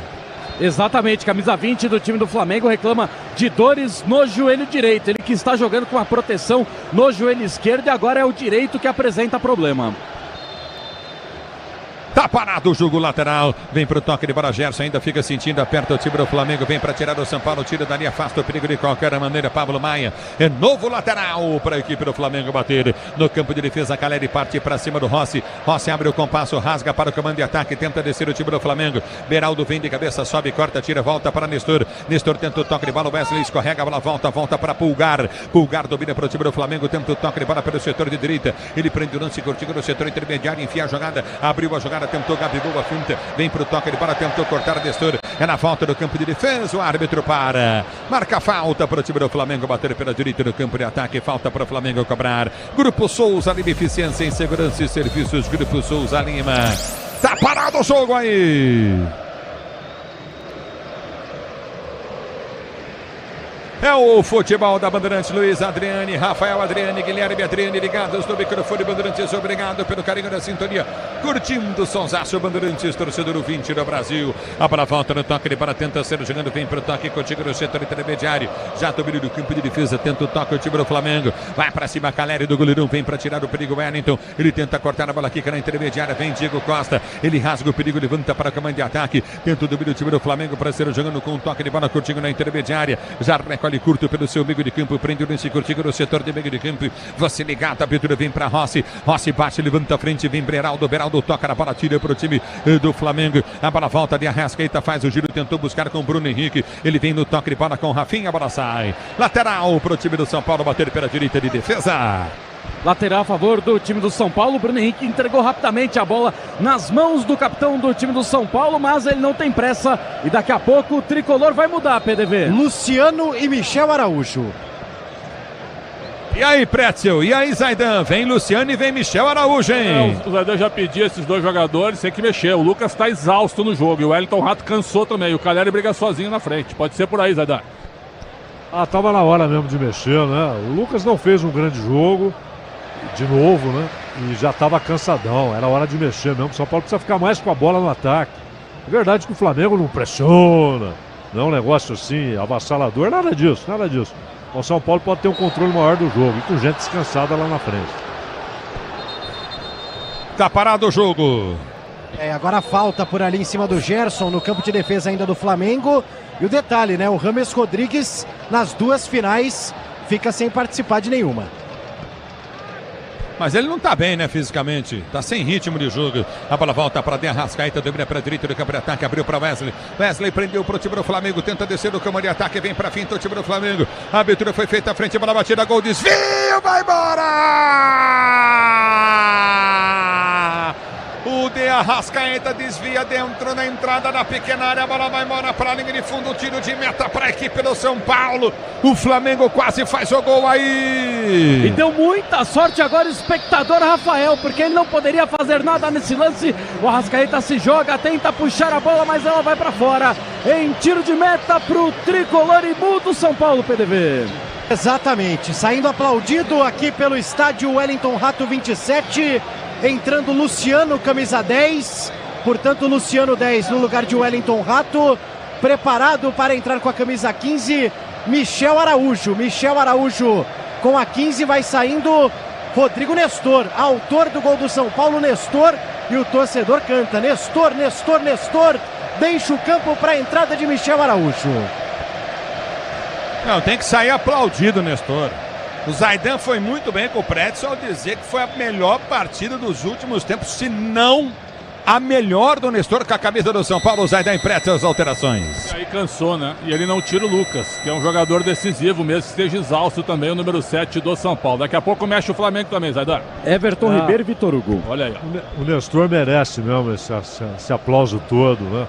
Exatamente, camisa 20 do time do Flamengo reclama de dores no joelho direito. Ele que está jogando com a proteção no joelho esquerdo e agora é o direito que apresenta problema. Tá parado o jogo lateral, vem pro toque de bola, Gerson ainda fica sentindo, aperta o time do Flamengo, vem para tirar o São Paulo, tira dali, afasta o perigo de qualquer maneira, Pablo Maia, é novo lateral para a equipe do Flamengo bater, no campo de defesa, Caleri parte para cima do Rossi, Rossi abre o compasso, rasga para o comando de ataque, tenta descer o time do Flamengo, Beraldo vem de cabeça, sobe, corta, tira, volta para Nestor, Nestor tenta o toque de bola, Wesley escorrega, a bola volta para Pulgar, Pulgar domina para o time do Flamengo, tenta o toque de bola pelo setor de direita, ele prende o lance curtinho no setor intermediário, enfia a jogada, abriu a jogada, tentou Gabigol a finta, vem pro toque de bola, tentou cortar Nestor, é na falta do campo de defesa, o árbitro para, marca falta para o time do Flamengo, bater pela direita no campo de ataque, falta para o Flamengo cobrar, Grupo Souza Lima, eficiência em segurança e serviços, Grupo Souza Lima, tá parado o jogo aí! É o futebol da Bandeirantes, Luiz Adriane, Rafael Adriane, Guilherme Adriane, ligados no microfone Bandeirantes, obrigado pelo carinho da sintonia, curtindo o sonsaço Bandeirantes, torcedor 20 do Brasil, a bola volta no toque de bola, tenta ser jogando, vem pro toque contigo no setor intermediário, já domina do campo de defesa, tenta o toque o time do Flamengo, vai pra cima, Caleri do goleirão, vem pra tirar o perigo, Wellington, ele tenta cortar a bola aqui na intermediária, vem Diego Costa, ele rasga o perigo, levanta para o comando de ataque, tenta o domínio do time do Flamengo para ser jogando com um toque de bola contigo na intermediária, já recolhe curto pelo seu meio de campo, prende o lance curtinho no setor de meio de campo, você ligado, a abertura vem para Rossi, Rossi bate, levanta a frente, vem Beraldo, Beraldo toca na bola, tira para o time do Flamengo, a bola volta de Arrascaeta, faz o giro, tentou buscar com o Bruno Henrique, ele vem no toque de bola com o Rafinha, a bola sai, lateral para o time do São Paulo, bater pela direita de defesa. Lateral a favor do time do São Paulo, Bruno Henrique entregou rapidamente a bola nas mãos do capitão do time do São Paulo, mas ele não tem pressa e daqui a pouco o tricolor vai mudar, PDV. Luciano e Michel Araújo. E aí, Pretzel, e aí, Zaidan, vem Luciano e vem Michel Araújo, hein? O Zaidan já pediu esses dois jogadores, tem que mexer, o Lucas tá exausto no jogo e o Wellington Rato cansou também, o Caleri briga sozinho na frente, pode ser por aí, Zaidan. Tava na hora mesmo de mexer, né? O Lucas não fez um grande jogo, de novo, né? E já estava cansadão, era hora de mexer mesmo. O São Paulo precisa ficar mais com a bola no ataque. É verdade que o Flamengo não pressiona, não é um negócio assim avassalador, nada disso, nada disso. O São Paulo pode ter um controle maior do jogo e com gente descansada lá na frente. Tá parado o jogo. Agora falta por ali em cima do Gerson, no campo de defesa ainda do Flamengo. E o detalhe, né? O James Rodrigues, nas duas finais, fica sem participar de nenhuma. Mas ele não tá bem, né, fisicamente. Tá sem ritmo de jogo. A bola volta para De Arrascaeta, domina para direita do campo de ataque, abriu para Wesley. Wesley prendeu pro time do Flamengo, tenta descer do campo de ataque, vem para finta o time do Flamengo. A abertura foi feita à frente, bola batida, gol, desvio! bateu, vai embora! O De Arrascaeta desvia dentro na entrada da pequena área, a bola vai embora para a linha de fundo, tiro de meta para a equipe do São Paulo. O Flamengo quase faz o gol aí. E deu muita sorte agora o espectador Rafael, porque ele não poderia fazer nada nesse lance. O Arrascaeta se joga, tenta puxar a bola, mas ela vai para fora. Em tiro de meta para o tricolor e muda o São Paulo, PDV. Exatamente, saindo aplaudido aqui pelo estádio Wellington Rato 27. Entrando Luciano, camisa 10. Portanto, Luciano 10 no lugar de Wellington Rato. Preparado para entrar com a camisa 15, Michel Araújo. Michel Araújo com a 15 vai saindo Rodrigo Nestor, autor do gol do São Paulo, Nestor. E o torcedor canta: Nestor, Nestor, Nestor. Deixa o campo para a entrada de Michel Araújo. Não, tem que sair aplaudido, Nestor. O Zaidan foi muito bem com o Pretzel ao dizer que foi a melhor partida dos últimos tempos, se não a melhor do Nestor com a camisa do São Paulo. O Zaidan e Pretzel, as alterações. E aí cansou, né? E ele não tira o Lucas, que é um jogador decisivo, mesmo que esteja exausto também, o número 7 do São Paulo. Daqui a pouco mexe o Flamengo também, Zaidan. Everton Ribeiro e Vitor Hugo. Olha aí. O Nestor merece mesmo esse aplauso todo, né?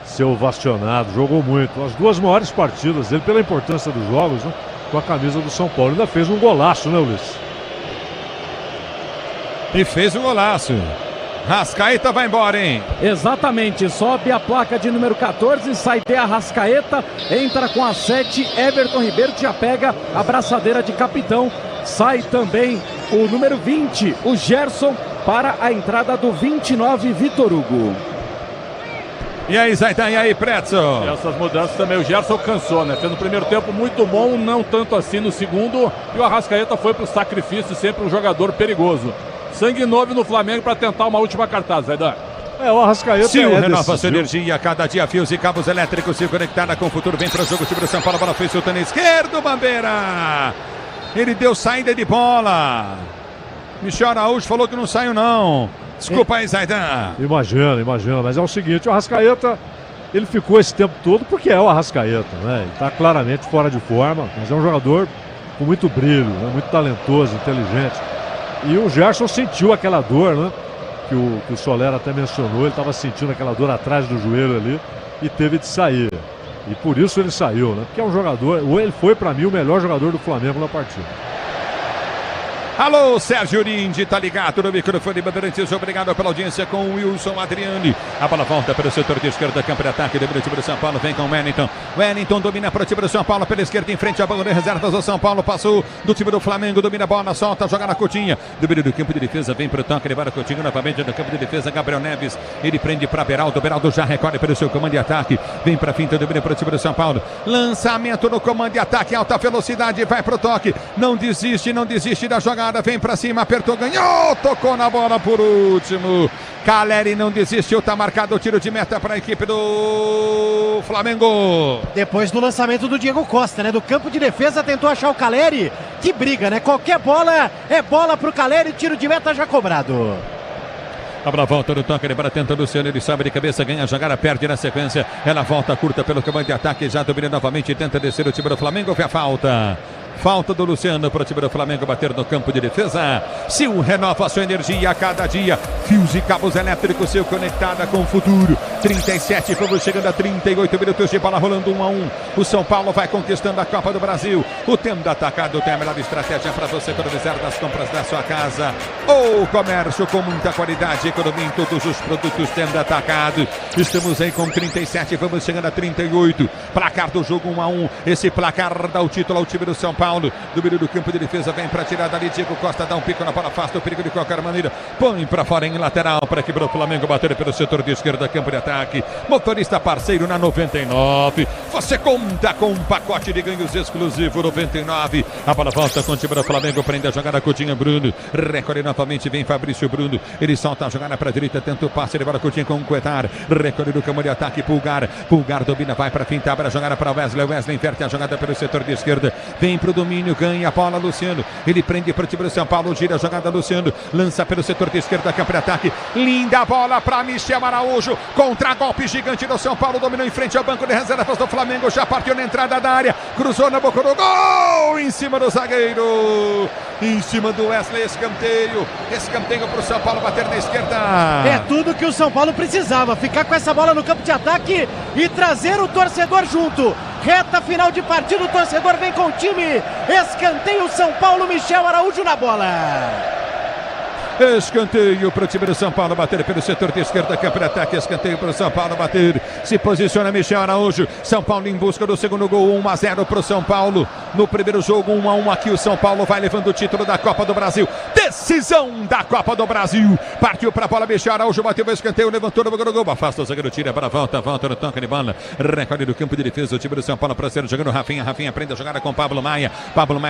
Ser ovacionado, jogou muito. As duas maiores partidas dele, pela importância dos jogos, né? Com a camisa do São Paulo. Ainda fez um golaço, né, Luiz? E fez um golaço. Rascaeta vai embora, hein? Exatamente, sobe a placa de número 14, sai de Arrascaeta, entra com a 7, Everton Ribeiro, que já pega a braçadeira de capitão. Sai também o número 20, o Gerson, para a entrada do 29, Vitor Hugo. E aí, Zaidan, e aí, Pretzel? E essas mudanças também, o Gerson cansou, né? Fez no primeiro tempo muito bom, não tanto assim no segundo. E o Arrascaeta foi pro sacrifício, sempre um jogador perigoso. Sangue novo no Flamengo para tentar uma última cartaz, Zaidan. O Arrascaeta Sil renova sua energia, cada dia fios e cabos elétricos, Sil conectada com o futuro. Vem para o jogo, time do São Paulo, a bola foi soltando esquerdo, Bambeira. Ele deu saída de bola. Michel Araújo falou que não saiu, não. Desculpa aí, Zaidan. Imagina, mas é o seguinte, o Arrascaeta, ele ficou esse tempo todo porque é o Arrascaeta, né? Ele tá claramente fora de forma, mas é um jogador com muito brilho, né? Muito talentoso, inteligente. E o Gerson sentiu aquela dor, né? Que o Soler até mencionou, ele estava sentindo aquela dor atrás do joelho ali e teve de sair. E por isso ele saiu, né? Porque é um jogador, ele foi para mim o melhor jogador do Flamengo na partida. Alô, Sérgio Urindi, tá ligado no microfone Bandeirantes, obrigado pela audiência com o Wilson Adriani. A bola volta para o setor de esquerda, campo de ataque, domina o time do São Paulo, vem com o Wellington. Wellington domina para o time do São Paulo, pela esquerda em frente à bola de reservas do São Paulo, passou do time do Flamengo, domina a bola, solta, joga na Coutinho, domina do campo de defesa, vem para o toque, leva a Coutinho novamente no campo de defesa, Gabriel Neves, ele prende para Beraldo, Beraldo já recolhe pelo seu comando de ataque, vem para a finta, domina para o time do São Paulo, lançamento no comando de ataque, alta velocidade, vai para o toque, não desiste da jogada, vem para cima, apertou, ganhou, tocou na bola por último. Caleri não desistiu, tá marcado o tiro de meta para a equipe do Flamengo. Depois do lançamento do Diego Costa, né? Do campo de defesa, tentou achar o Caleri. Que briga, né? Qualquer bola é bola pro Caleri, tiro de meta já cobrado. A bola volta no toque, ele para tenta o Luciano, ele sobe de cabeça, ganha a jogada, perde na sequência. Ela volta curta pelo comando de ataque, já domina novamente, tenta descer o time do Flamengo, vê a falta. Falta do Luciano para o time do Flamengo bater no campo de defesa. Sil renova sua energia a cada dia. Fios e cabos elétricos, Sil conectada com o futuro. 37, vamos chegando a 38 minutos de bola rolando 1-1. O São Paulo vai conquistando a Copa do Brasil. O tempo atacado tem a melhor estratégia para você economizar nas compras da sua casa. Ou comércio com muita qualidade, economia em todos os produtos tendo atacado. Estamos aí com 37, vamos chegando a 38. Placar do jogo 1-1. Esse placar dá o título ao time do São Paulo. Domínio do campo de defesa, vem para tirar dali, Diego Costa dá um pico na bola, afasta o perigo de qualquer maneira, põe para fora em lateral para que o Flamengo bater pelo setor de esquerda, campo de ataque. Motorista parceiro na 99, você conta com um pacote de ganhos exclusivo 99. A bola volta com o time do Flamengo, prende a jogada, Coutinho, Bruno recolhe novamente, vem Fabrício Bruno, ele solta a jogada para a direita, tenta o passe, ele bola Coutinho com o Cuetar, recolhe do campo de ataque, Pulgar domina, vai para finta, abre a jogada para Wesley inverte a jogada pelo setor de esquerda, vem pro domínio, ganha a bola Luciano, ele prende para o time do São Paulo, gira a jogada Luciano, lança pelo setor de esquerda, campo de ataque, linda bola para Michel Araújo, contra golpe gigante do São Paulo, dominou em frente ao banco de reservas do Flamengo, já partiu na entrada da área, cruzou na boca do gol, em cima do zagueiro, em cima do Wesley, escanteio para o São Paulo bater na esquerda. É tudo que o São Paulo precisava, ficar com essa bola no campo de ataque e trazer o torcedor junto. Reta final de partida, o torcedor vem com o time, escanteio São Paulo, Michel Araújo na bola. Escanteio para o time do São Paulo bater pelo setor de esquerda, campo de ataque, escanteio para o São Paulo bater, se posiciona Michel Araújo, São Paulo em busca do segundo gol, 1-0 para o São Paulo, no primeiro jogo 1-1 aqui, o São Paulo vai levando o título da Copa do Brasil, decisão da Copa do Brasil, partiu para a bola, Michel Araújo bateu o escanteio, levantou no gol, afasta o zagueiro, tira para a volta no toque de bola, recolhe do campo de defesa o time do São Paulo para ser jogando Rafinha prende a jogada com Pablo Maia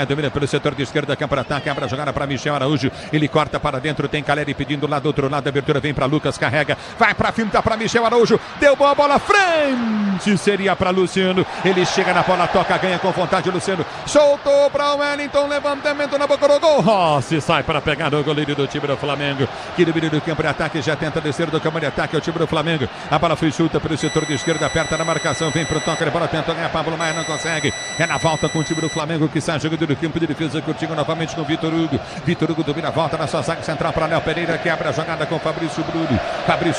domina pelo setor de esquerda, campo de ataque, abre a jogada para Michel Araújo, ele corta para dentro, tem Caleri pedindo lá do outro lado, a abertura vem para Lucas, carrega, vai para finta para Michel Araújo, deu boa bola, frente, seria para Luciano, ele chega na bola, toca, ganha com vontade, Luciano, soltou para o Wellington, levantamento na boca do gol, Rossi sai para pegar o goleiro do time do Flamengo, que domina do campo de ataque, já tenta descer do campo de ataque, é o time do Flamengo, a bola foi chuta pelo setor de esquerda, aperta na marcação, vem para o toque de bola, tenta ganhar Pablo Maia, não consegue, é na volta com o time do Flamengo, que sai jogando do campo de defesa, curtindo novamente com o Vitor Hugo domina a volta na sua zaga central para Léo Pereira, que abre a jogada com Fabrício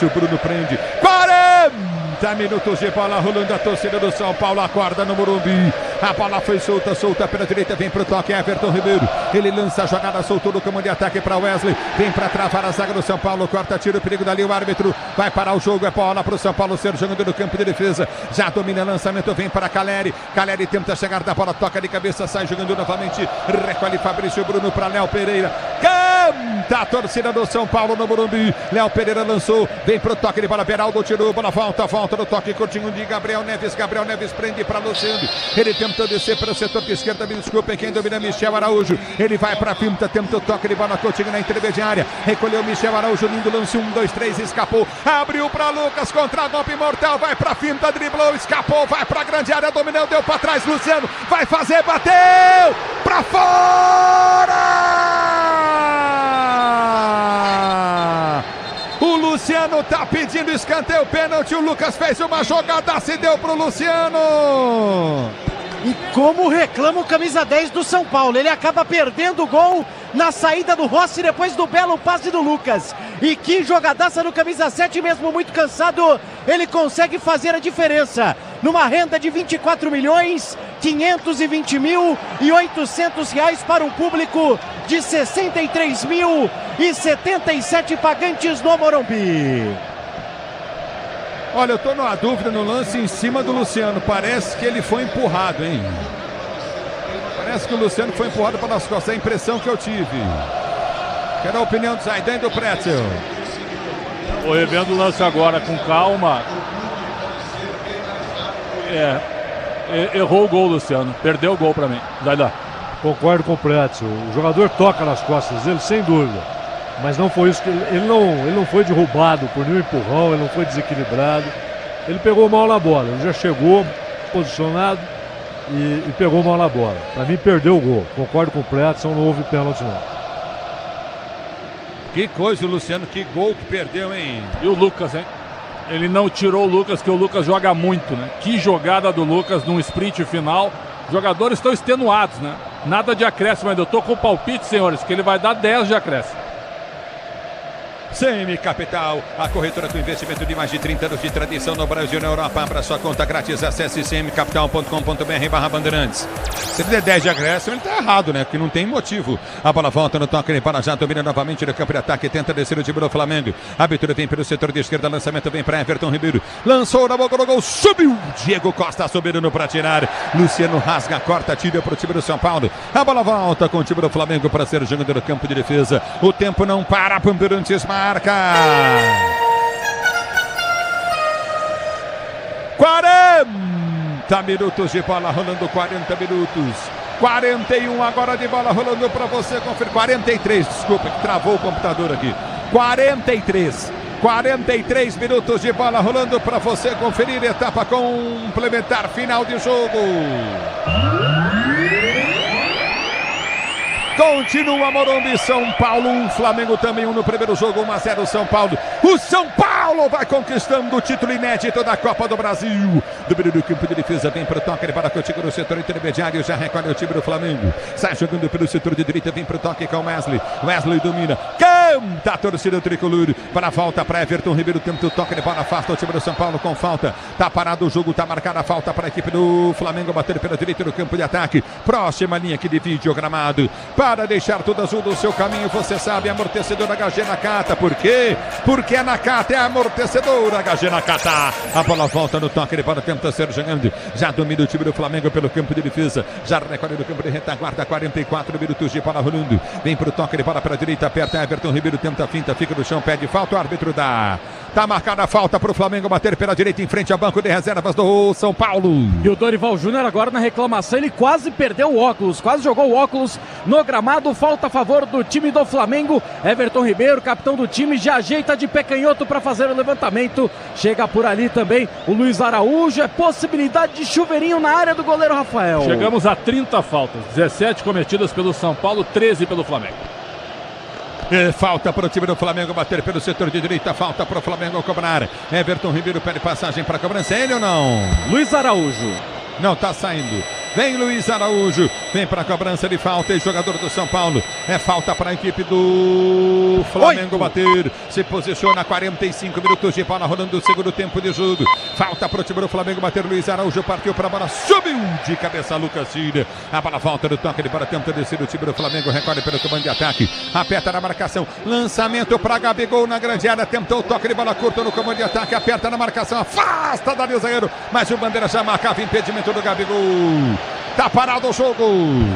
Bruno prende, 40 minutos de bola rolando, a torcida do São Paulo acorda no Morumbi, a bola foi solta pela direita, vem pro toque, Everton Ribeiro, ele lança a jogada, soltou do campo de ataque para Wesley, vem para travar a zaga do São Paulo, corta, tira o perigo dali, o árbitro vai parar o jogo, é bola pro São Paulo ser jogando no campo de defesa, já domina lançamento, vem para Caleri tenta chegar da bola, toca de cabeça, sai jogando novamente, recolhe Fabrício Bruno para Léo Pereira, canta a torcida do São Paulo no Morumbi, Léo Pereira lançou, vem pro toque de bola, Beraldo tirou, bola volta no toque curtinho de Gabriel Neves prende para Luciano, ele tentou descer para o setor de esquerda, me desculpem, quem domina Michel Araújo, ele vai para a finta, tenta o toque de bola curtinho na intermediária, recolheu Michel Araújo, lindo lance, 1, 2, 3, escapou, abriu para Lucas, contra golpe mortal, vai para a finta, driblou, escapou, vai para a grande área, dominou, deu para trás, Luciano, vai fazer, bateu, para fora! O Luciano tá pedindo escanteio, pênalti, o Lucas fez uma jogada, se deu pro Luciano. E como reclama o camisa 10 do São Paulo, ele acaba perdendo o gol na saída do Rossi depois do belo passe do Lucas. E que jogadaça no camisa 7, mesmo muito cansado, ele consegue fazer a diferença. Numa renda de 24.520.800 reais para um público de 63.077 pagantes no Morumbi. Olha, eu tô numa dúvida no lance em cima do Luciano. Parece que ele foi empurrado, hein? Parece que o Luciano foi empurrado para as costas. É a impressão que eu tive. Quero a opinião do Zaidan e do Pretzel. Vou revendo o lance agora com calma. Errou o gol, Luciano. Perdeu o gol para mim. Zaidan. Concordo com o Pretzel. O jogador toca nas costas dele, sem dúvida. Mas não foi isso que ele não foi derrubado por nenhum empurrão, ele não foi desequilibrado. Ele pegou mal na bola, ele já chegou posicionado e pegou mal na bola. Para mim perdeu o gol. Concordo com o Pretzel, não houve pênalti não. Que coisa, Luciano, que gol que perdeu, hein? E o Lucas, hein? Ele não tirou o Lucas, que o Lucas joga muito, né? Que jogada do Lucas num sprint final. Os jogadores estão extenuados, né? Nada de acréscimo ainda. Eu tô com o palpite, senhores, que ele vai dar 10 de acréscimo. CM Capital, a corretora com investimento de mais de 30 anos de tradição no Brasil e na Europa. Abra sua conta grátis, acesse cmcapital.com.br/bandeirantes. Se ele der 10 de acréscimo, ele tá errado, né? Porque não tem motivo. A bola volta no toque, ele para já, domina novamente no campo de ataque, tenta descer o time do Flamengo. A abertura vem pelo setor de esquerda, lançamento vem para Everton Ribeiro. Lançou na boca do gol, subiu. Diego Costa subindo para tirar. Luciano rasga, corta, tira para o time do São Paulo. A bola volta com o time do Flamengo para ser jogado no campo de defesa. O tempo não para, Bandeirantes marca. 40 minutos de bola rolando, 40 minutos. 41 agora de bola rolando para você conferir. 43, desculpa, que travou o computador aqui. 43 minutos de bola rolando para você conferir. Etapa complementar, final de jogo. Continua Morumbi, São Paulo 1, Flamengo também 1 no primeiro jogo, 1-0 São Paulo. O São Paulo vai conquistando o título inédito da Copa do Brasil. Domínio do campo de defesa, vem para o toque, ele para contigo no setor intermediário, já recolhe o time do Flamengo. Sai jogando pelo setor de direita, vem para o toque com Wesley. Wesley domina, canta a torcida tricolor. Para a volta para Everton Ribeiro, tenta o toque, ele bola, afasta o time do São Paulo com falta. Tá parado o jogo, tá marcada a falta para a equipe do Flamengo, bater pela direita no campo de ataque. Próxima linha que divide o gramado. Para deixar tudo azul do seu caminho, você sabe, amortecedor HG Nakata. Por quê? Porque a Nakata é amortecedor HG Nakata. A bola volta no toque, ele para, tenta ser jogando. Já domina o time do Flamengo pelo campo de defesa. Já recolhe no campo de retaguarda, 44 minutos de bola rolando. Vem pro toque, ele bola para a direita, aperta Everton Ribeiro, tenta a finta, fica no chão, pede falta, o árbitro dá. Tá marcada a falta pro Flamengo bater pela direita em frente ao banco de reservas do São Paulo. E o Dorival Júnior agora na reclamação, ele quase perdeu o óculos, quase jogou o óculos no gramado, falta a favor do time do Flamengo. Everton Ribeiro, capitão do time, já ajeita de pé canhoto para fazer o levantamento. Chega por ali também o Luiz Araújo, é possibilidade de chuveirinho na área do goleiro Rafael. Chegamos a 30 faltas, 17 cometidas pelo São Paulo, 13 pelo Flamengo. Falta para o time do Flamengo bater pelo setor de direita, falta para o Flamengo cobrar. Everton Ribeiro pede passagem para a cobrança, ele ou não? Luiz Araújo. Não, tá saindo. Vem Luiz Araújo, vem para a cobrança de falta e jogador do São Paulo. É falta para a equipe do Flamengo bater. Se posiciona 45 minutos de bola rolando o segundo tempo de jogo. Falta para o time do Flamengo bater. Luiz Araújo partiu para a bola, subiu de cabeça Lucas Silva. A bola volta no toque, ele para tenta descer o time do Flamengo, recolhe pelo comando de ataque. Aperta na marcação, lançamento para Gabigol na grande área, tentou o toque de bola curta no comando de ataque, aperta na marcação, afasta Dario Zagueiro, mas o Bandeira já marcava impedimento do Gabigol. Tá parado o jogo.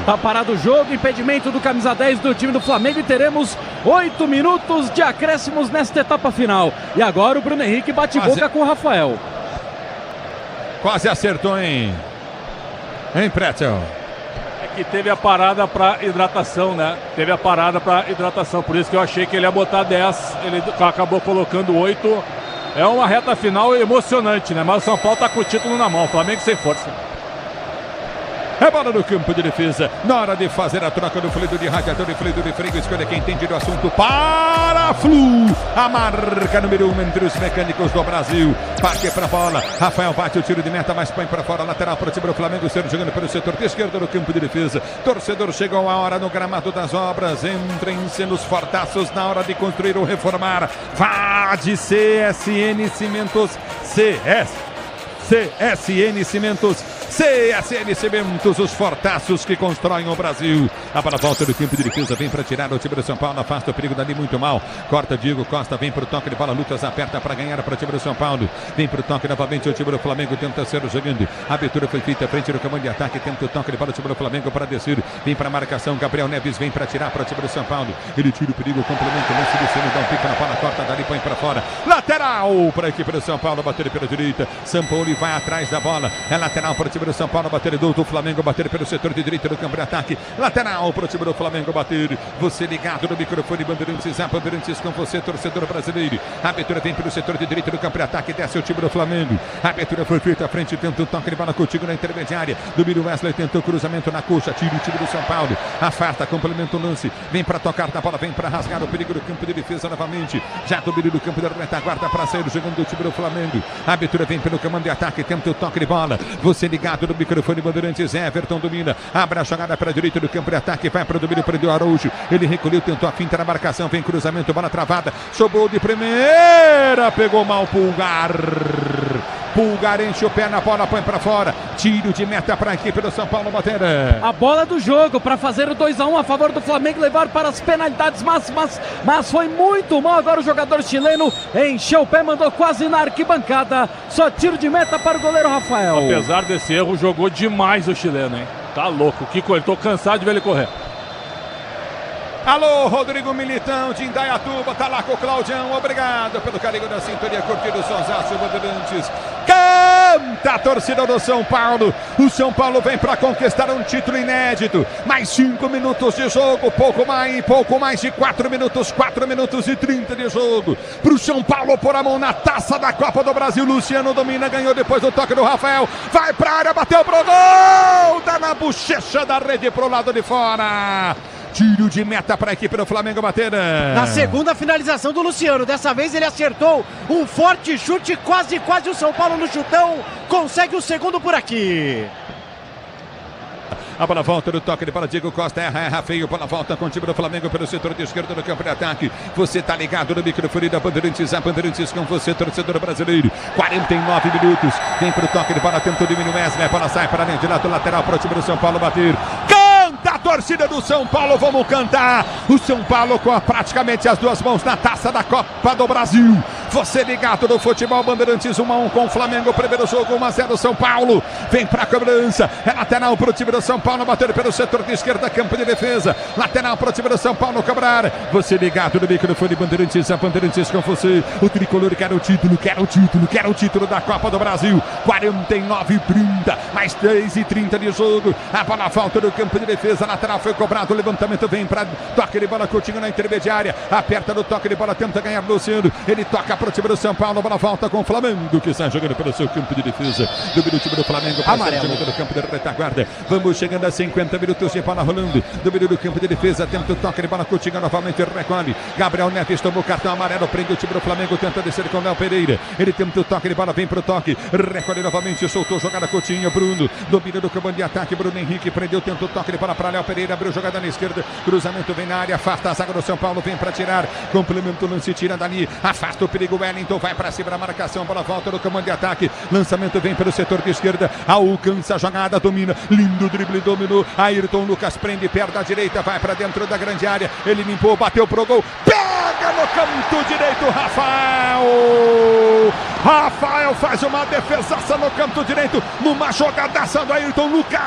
Tá parado o jogo, impedimento do camisa 10 do time do Flamengo e teremos 8 minutos de acréscimos nesta etapa final. E agora o Bruno Henrique bate boca com o Rafael. Quase acertou, hein? Hein, Pretzel? É que teve a parada para hidratação, né? Teve a parada para hidratação, por isso que eu achei que ele ia botar 10, ele acabou colocando 8. É uma reta final emocionante, né? Mas o São Paulo tá com o título na mão, o Flamengo sem força. É bola no campo de defesa. Na hora de fazer a troca do fluido de radiador e fluido de freio, escolha quem entende do assunto. Para Flu, a marca número 1 entre os mecânicos do Brasil. Parte para a bola. Rafael bate o tiro de meta, mas põe para fora. Lateral para o time do Flamengo, sendo jogando pelo setor de esquerda no campo de defesa. Torcedor, chegou a hora no gramado das obras. Entrem-se nos fortaços na hora de construir ou reformar. Vá de CSN Cimentos. CSN Cimentos. CSN Cimentos, os fortaços que constroem o Brasil. A bola volta do campo de defesa, vem para tirar o time do São Paulo, afasta o perigo dali muito mal. Corta Diego Costa, vem para o toque de bola, Lucas aperta para ganhar para o time do São Paulo. Vem para o toque novamente, o time do Flamengo tenta ser jogando. A abertura foi feita frente do comando de ataque, tenta o toque de bola, o time do Flamengo para descer. Vem para a marcação, Gabriel Neves vem para tirar para o time do São Paulo. Ele tira o perigo, complementa, lance do Ceni, dá um pico na bola, corta dali, põe para fora. Lateral para a equipe do São Paulo, bater pela direita. São Paulo vai atrás da bola, é lateral para o time do São Paulo, bater do Flamengo, bater pelo setor de direita do campo de ataque, lateral para o time do Flamengo bater, você ligado no microfone Bandeirantes, a Bandeirantes com você, torcedor brasileiro. A abertura vem pelo setor de direita do campo de ataque, desce o time do Flamengo, a abertura foi feita à frente, tenta o toque de bola contigo na intermediária, domínio Wesley, tentou cruzamento na coxa, tira o time do São Paulo, afasta, complementa o lance, vem para tocar da bola, vem para rasgar o perigo do campo de defesa novamente, já domínio do campo de retaguarda para sair jogando do time do Flamengo, a abertura vem pelo comando de ataque, tenta o toque de bola, você ligado no microfone Bandeirantes, Everton domina, abre a jogada para a direita do campo de ataque, vai para o domínio, prendeu Araújo, ele recolheu, tentou a finta na marcação, vem cruzamento, bola travada, sobrou de primeira, pegou mal Pulgar enche o pé na bola, põe para fora, tiro de meta para a equipe do São Paulo bater. A bola do jogo para fazer o 2-1 a favor do Flamengo, levar para as penalidades máximas, mas foi muito mal agora o jogador chileno, encheu o pé, mandou quase na arquibancada, só tiro de meta para o goleiro Rafael. Apesar desse erro, jogou demais o chileno, hein? Tá louco, que coisa, tô cansado de ver ele correr. Alô, Rodrigo Militão de Indaiatuba, tá lá com o Claudião, obrigado pelo carinho da sintonia, curtindo o Sonsaço Bandeirantes. Canta a torcida do São Paulo, o São Paulo vem para conquistar um título inédito, mais 5 minutos de jogo, pouco mais de 4 minutos, 4 minutos e 30 de jogo, pro São Paulo pôr a mão na taça da Copa do Brasil. Luciano domina, ganhou depois do toque do Rafael, vai pra área, bateu pro gol, dá na bochecha da rede pro lado de fora. Tiro de meta para a equipe do Flamengo bater. Na segunda finalização do Luciano. Dessa vez ele acertou um forte chute. Quase o São Paulo no chutão. Consegue o segundo por aqui. A bola volta no toque de bola, Diego Costa erra feio, bola volta com o time do Flamengo pelo setor de esquerda do campo de ataque. Você tá ligado no microfone da Bandeirantes, a Bandeirantes com você, torcedor brasileiro. 49 minutos, vem pro toque de bola, tentou diminuir o Wesley, a bola sai para dentro, de lado lateral para o time do São Paulo bater. Canta a torcida do São Paulo, vamos cantar. O São Paulo com praticamente as duas mãos na taça da Copa do Brasil. Você ligado no futebol, Bandeirantes 1-1 com o Flamengo, primeiro jogo 1-0 São Paulo. Vem pra cobrança, é lateral pro time do São Paulo, bater pelo setor de esquerda, campo de defesa. Lateral pro time do São Paulo cobrar. Você ligado no microfone, Bandeirantes, a Bandeirantes com você. O tricolor quer o título da Copa do Brasil. 49-30, mais 3:30 de jogo. A bola volta no campo de defesa, lateral foi cobrado, o levantamento vem para toque de bola, Coutinho na intermediária, aperta no toque de bola, tenta ganhar Luciano, ele toca pro time do São Paulo, a bola volta com o Flamengo, que está jogando pelo seu campo de defesa, do time do Flamengo, amarelo, no campo de retaguarda. Vamos chegando a 50 minutos de bola rolando, do campo de defesa, tenta o toque de bola, Coutinho novamente recolhe, Gabriel Neves tomou cartão amarelo, prende o time do Flamengo, tenta descer com o Léo Pereira, ele tenta o toque de bola, vem pro toque, recolhe novamente, soltou jogada, Coutinho, Bruno, domina do comando de ataque, Bruno Henrique, prendeu, tenta o toque de bola para Léo Pereira, abriu jogada na esquerda, cruzamento vem na área, afasta a zaga do São Paulo, vem para tirar, complemento o lance, tira dali, afasta o perigo, Wellington vai para cima da marcação, bola volta no comando de ataque, lançamento vem pelo setor de esquerda, alcança a jogada, domina, lindo drible, dominou, Ayrton Lucas prende, perto da direita, vai para dentro da grande área, ele limpou, bateu pro gol, pega no canto direito, Rafael faz uma defesaça no canto direito, numa jogadaça do Ayrton Lucas.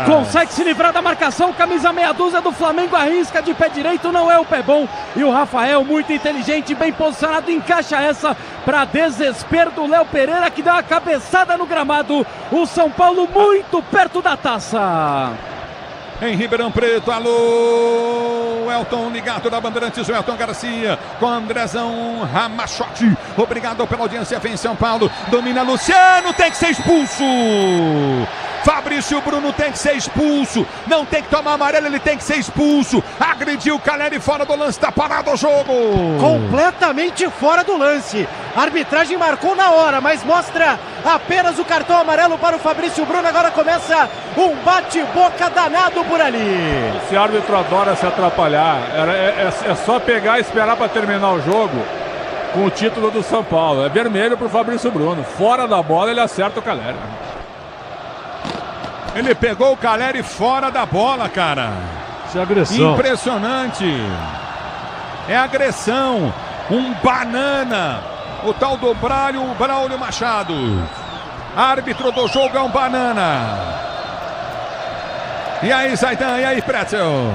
Consegue se livrar da marcação, camisa meia dúzia do Flamengo, arrisca de pé direito, não é o pé bom. E o Rafael, muito inteligente, bem posicionado, encaixa essa para desespero do Léo Pereira, que deu uma cabeçada no gramado. O São Paulo muito perto da taça. Em Ribeirão Preto, alô, Elton ligado da Bandeirantes, o Elton Garcia com Andrezão Ramachotti, obrigado pela audiência, vem São Paulo, domina Luciano, tem que ser expulso, Fabrício Bruno tem que ser expulso, não tem que tomar amarelo, ele tem que ser expulso, agrediu o Caleri fora do lance, tá parado o jogo. Completamente fora do lance, a arbitragem marcou na hora, mas mostra apenas o cartão amarelo para o Fabrício Bruno, agora começa um bate-boca danado por ali. Esse árbitro adora se atrapalhar, é só pegar e esperar para terminar o jogo com o título do São Paulo, é vermelho para o Fabrício Bruno, fora da bola ele acerta o Caleri. Ele pegou o Caleri fora da bola, cara. Isso é agressão. Impressionante. É agressão. Um banana. O tal do Braulio Machado. Árbitro do jogo é um banana. E aí, Zaidan? E aí, Pretzel?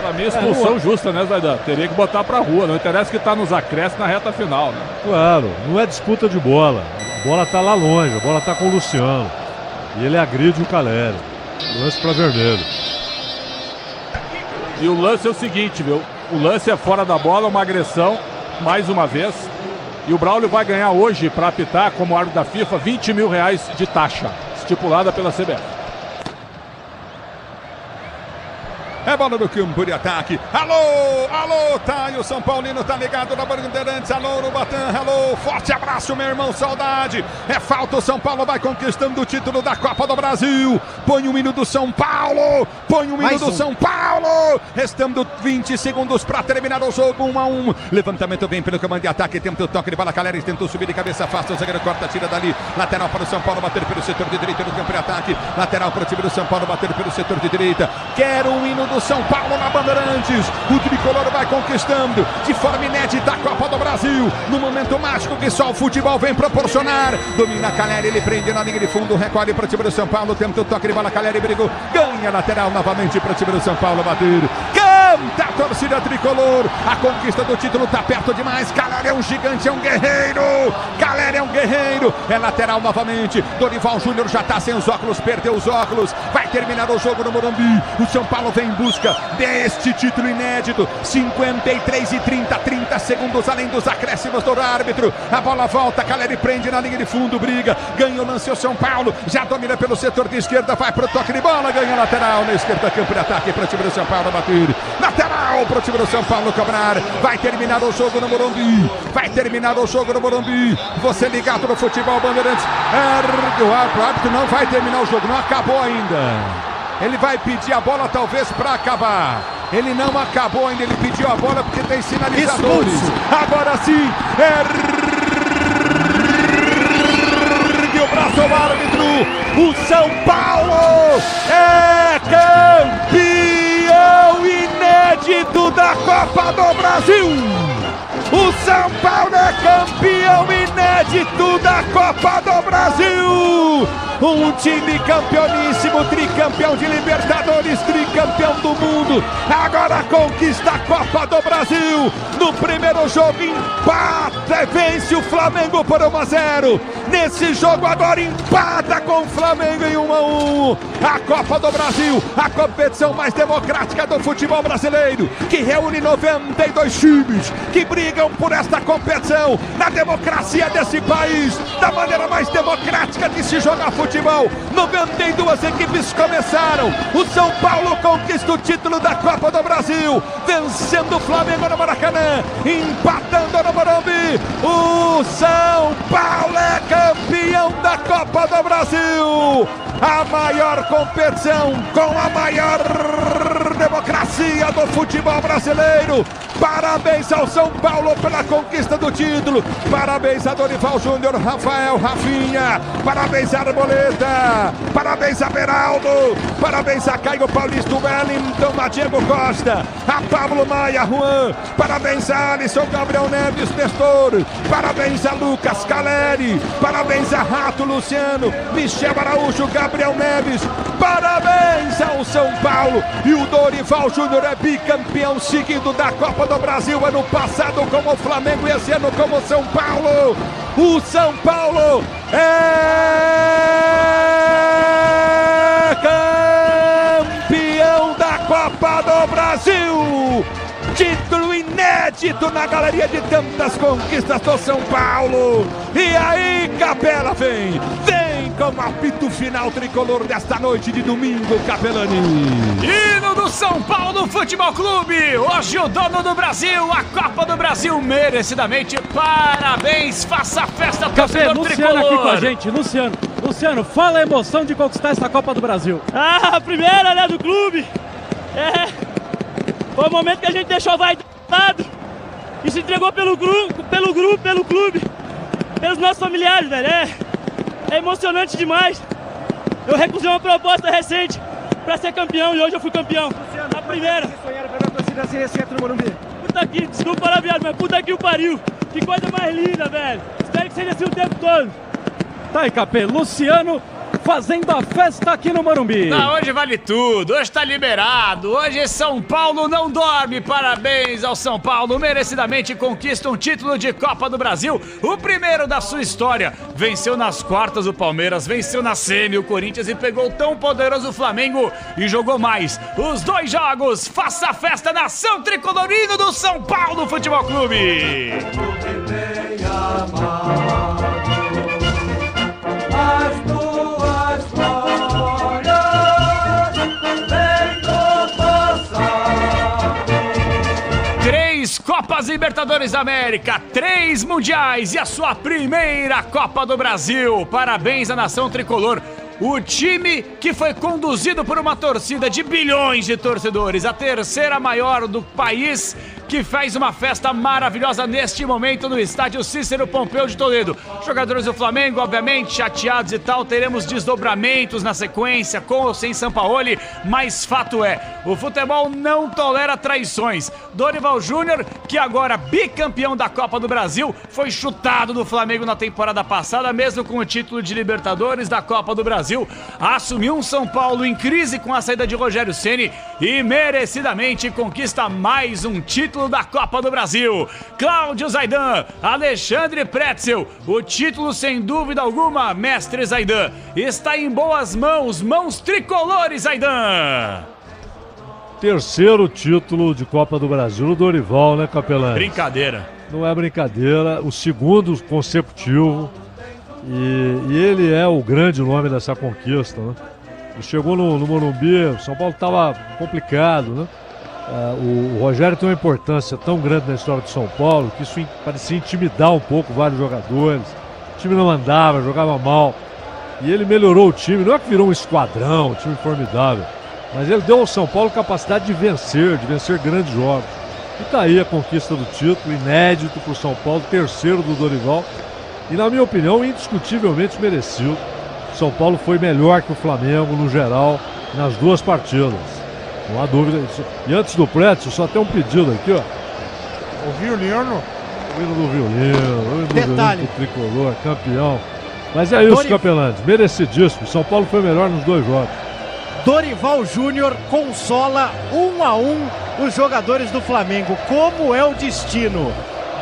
Pra mim, expulsão justa, né, Zaidan? Teria que botar pra rua. Não interessa que tá nos acréscimos na reta final, né? Claro, não é disputa de bola. A bola tá lá longe, a bola tá com o Luciano. E ele agride o Caleri. Lance para vermelho. E o lance é o seguinte, viu? O lance é fora da bola, uma agressão, mais uma vez. E o Braulio vai ganhar hoje, para apitar, como árbitro da FIFA, R$20 mil de taxa, estipulada pela CBF. É bola no campo de ataque. Alô, tá aí o São Paulino, tá ligado na Bandeirantes. Alô, Urubatã, alô, forte abraço, meu irmão, saudade. É falta, o São Paulo vai conquistando o título da Copa do Brasil. Põe o hino do São Paulo, São Paulo. Restando 20 segundos para terminar o jogo, 1-1. Levantamento vem pelo comando de ataque, tenta o toque de bola, Caleri tentou subir de cabeça, afasta, o zagueiro corta, tira dali. Lateral para o São Paulo, bater pelo setor de direita no campo de ataque. Lateral para o time do São Paulo, bater pelo setor de direita. Quero o hino do São Paulo na Bandeirantes, o tricolor vai conquistando de forma inédita a Copa do Brasil, no momento mágico que só o futebol vem proporcionar. Domina Caleri, ele prende na linha de fundo, recolhe para o time do São Paulo, tenta o toque de bola, Caleri brigou, ganha lateral novamente para o time do São Paulo bater. Canta torcida tricolor. A conquista do título tá perto demais. Caleri é um gigante, é um guerreiro. Caleri é um guerreiro. É lateral novamente. Dorival Júnior já tá sem os óculos, perdeu os óculos. Vai terminar o jogo no Morumbi. O São Paulo vem em busca deste título inédito. 53:30, 30 segundos além dos acréscimos do árbitro. A bola volta, Caleri prende na linha de fundo, briga. Ganha o lance o São Paulo. Já domina pelo setor de esquerda, vai pro toque de bola. Ganha lateral na esquerda, campo de ataque para o time do São Paulo bater. Lateral para o time do São Paulo cobrar. Vai terminar o jogo no Morumbi. Vai terminar o jogo no Morumbi. Você ligado no Futebol Bandeirantes. O árbitro não vai terminar o jogo, não acabou ainda. Ele vai pedir a bola talvez para acabar. Ele não acabou ainda, ele pediu a bola porque tem sinalizadores. Agora sim, ergue o braço ao árbitro. O São Paulo é campeão inédito da Copa do Brasil. O São Paulo é campeão inédito da Copa do Brasil. Um time campeoníssimo, tricampeão de Libertadores, tricampeão do mundo. Agora conquista a Copa do Brasil. No primeiro jogo empata, vence o Flamengo por 1-0. Nesse jogo agora empata com o Flamengo em 1-1. A Copa do Brasil, a competição mais democrática do futebol brasileiro, que reúne 92 times que brigam por esta competição, na democracia desse país, da maneira mais democrática de se jogar futebol. 92 equipes começaram. O São Paulo conquista o título da Copa do Brasil, vencendo o Flamengo no Maracanã, empatando no Morumbi. O São Paulo é campeão da Copa do Brasil. A maior competição com a maior democracia do futebol brasileiro. Parabéns ao São Paulo pela conquista do título. Parabéns a Dorival Júnior, Rafael, Rafinha. Parabéns a Arboleda. Parabéns a Beraldo. Parabéns a Caio Paulista, Wellington, a Diego Costa, a Pablo Maia, Juan. Parabéns a Alisson, Gabriel Neves, Nestor. Parabéns a Lucas Caleri. Parabéns a Rato, Luciano, Michel Araújo, Gabriel Neves. Parabéns ao São Paulo. E o Dorival Júnior é bicampeão seguido da Copa do Brasil, ano passado como o Flamengo e esse ano como o São Paulo. O São Paulo é campeão da Copa do Brasil. Título inédito na galeria de tantas conquistas do São Paulo. E aí, Capela vem com o apito final tricolor desta noite de domingo, Capelani. Hino do São Paulo Futebol Clube. Hoje o dono do Brasil, a Copa do Brasil, merecidamente. Parabéns, faça a festa, torcedor Luciano tricolor. Aqui com a gente, Luciano, fala a emoção de conquistar essa Copa do Brasil. A primeira, né, do clube. Foi o momento que a gente deixou vai do lado e se entregou pelo clube, pelos nossos familiares, velho. É emocionante demais. Eu recusei uma proposta recente para ser campeão e hoje eu fui campeão. A primeira. Puta que, desculpa falar viado, mas puta que o pariu. Que coisa mais linda, velho. Espero que seja assim o tempo todo. Tá aí, Capê, Luciano fazendo a festa aqui no Morumbi. Não, hoje vale tudo, hoje tá liberado, hoje São Paulo não dorme. Parabéns ao São Paulo, merecidamente conquista um título de Copa do Brasil, o primeiro da sua história. Venceu nas quartas o Palmeiras, venceu na semi o Corinthians e pegou o tão poderoso Flamengo e jogou mais os 2 jogos. Faça a festa, nação tricolorino do São Paulo Futebol Clube. Copas Libertadores da América, 3 mundiais e a sua primeira Copa do Brasil. Parabéns à nação tricolor. O time que foi conduzido por uma torcida de bilhões de torcedores, a terceira maior do país, que faz uma festa maravilhosa neste momento no estádio Cícero Pompeu de Toledo. Jogadores do Flamengo, obviamente, chateados e tal, teremos desdobramentos na sequência, com ou sem Sampaoli, mas fato é, o futebol não tolera traições. Dorival Júnior, que agora bicampeão da Copa do Brasil, foi chutado do Flamengo na temporada passada, mesmo com o título de Libertadores da Copa do Brasil. Brasil assumiu um São Paulo em crise com a saída de Rogério Ceni e merecidamente conquista mais um título da Copa do Brasil. Cláudio Zaidan, Alexandre Pretzel, o título sem dúvida alguma, mestre Zaidan, está em boas mãos, mãos tricolores, Zaidan. Terceiro título de Copa do Brasil, o Dorival, né, Capelani? Brincadeira. Não é brincadeira, o segundo consecutivo. E ele é o grande nome dessa conquista, né? Ele chegou no Morumbi, o São Paulo estava complicado, né? O Rogério tem uma importância tão grande na história do São Paulo que isso parecia intimidar um pouco vários jogadores. O time não andava, jogava mal. E ele melhorou o time, não é que virou um esquadrão, um time formidável, mas ele deu ao São Paulo capacidade de vencer grandes jogos. E tá aí a conquista do título, inédito para o São Paulo, terceiro do Dorival. E na minha opinião, indiscutivelmente merecido. O São Paulo foi melhor que o Flamengo no geral nas duas partidas. Não há dúvida disso. E antes do Pretzel, só tem um pedido aqui, ó. O violino. O hino do violino, Detalhe. Do tricolor, campeão. Mas é isso, Capelani, merecidíssimo. São Paulo foi melhor nos dois jogos. Dorival Júnior consola 1-1 os jogadores do Flamengo. Como é o destino?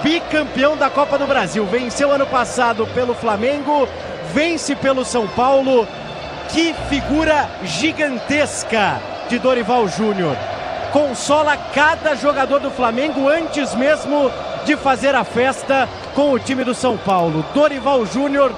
Bicampeão da Copa do Brasil, venceu ano passado pelo Flamengo, vence pelo São Paulo. Que figura gigantesca de Dorival Júnior. Consola cada jogador do Flamengo antes mesmo de fazer a festa com o time do São Paulo. Dorival Júnior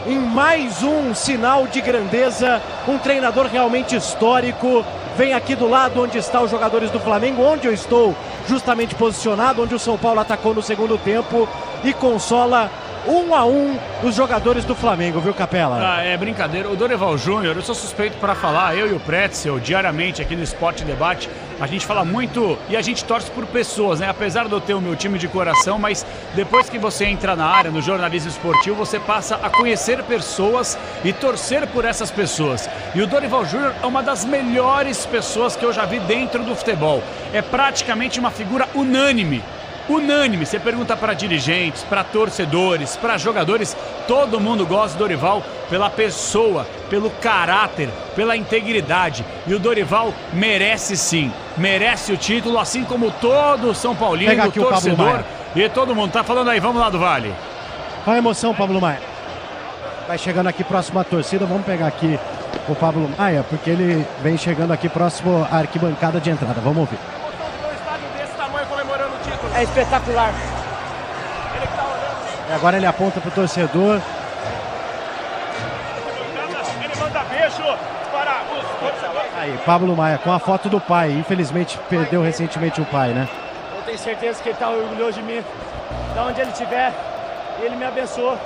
em mais um sinal de grandeza, um treinador realmente histórico. Vem aqui do lado onde estão os jogadores do Flamengo, onde eu estou justamente posicionado, onde o São Paulo atacou no segundo tempo e consola 1-1 os jogadores do Flamengo, viu, Capela? É brincadeira. O Dorival Júnior, eu sou suspeito para falar, eu e o Pretzel, diariamente aqui no Esporte Debate, a gente fala muito e a gente torce por pessoas, né? Apesar de eu ter o meu time de coração, mas depois que você entra na área, no jornalismo esportivo, você passa a conhecer pessoas e torcer por essas pessoas. E o Dorival Júnior é uma das melhores pessoas que eu já vi dentro do futebol. É praticamente uma figura unânime. Unânime, você pergunta para dirigentes, para torcedores, para jogadores, todo mundo gosta do Dorival pela pessoa, pelo caráter, pela integridade. E o Dorival merece sim, merece o título, assim como todo São Paulino, torcedor e todo mundo. Tá falando aí, vamos lá do Vale. Qual a emoção, Pablo Maia? Vai chegando aqui próximo à torcida, vamos pegar aqui o Pablo Maia, porque ele vem chegando aqui próximo à arquibancada de entrada, vamos ouvir. É espetacular. E agora ele aponta pro torcedor. Ele manda beijo para os torcedores. Aí, Pablo Maia com a foto do pai. Infelizmente perdeu recentemente o pai, né? Eu tenho certeza que ele está orgulhoso de mim. De onde ele estiver, ele me abençoou.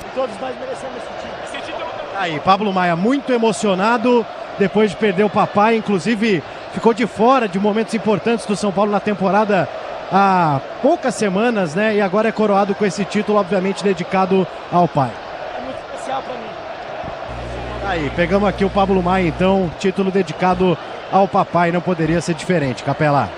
E todos nós merecemos esse título. Aí, Pablo Maia muito emocionado depois de perder o papai. Inclusive, ficou de fora de momentos importantes do São Paulo na temporada há poucas semanas, né? E agora é coroado com esse título, obviamente dedicado ao pai. É muito especial para mim. Aí, pegamos aqui o Pablo Maia, então, título dedicado ao papai, não poderia ser diferente, Capela.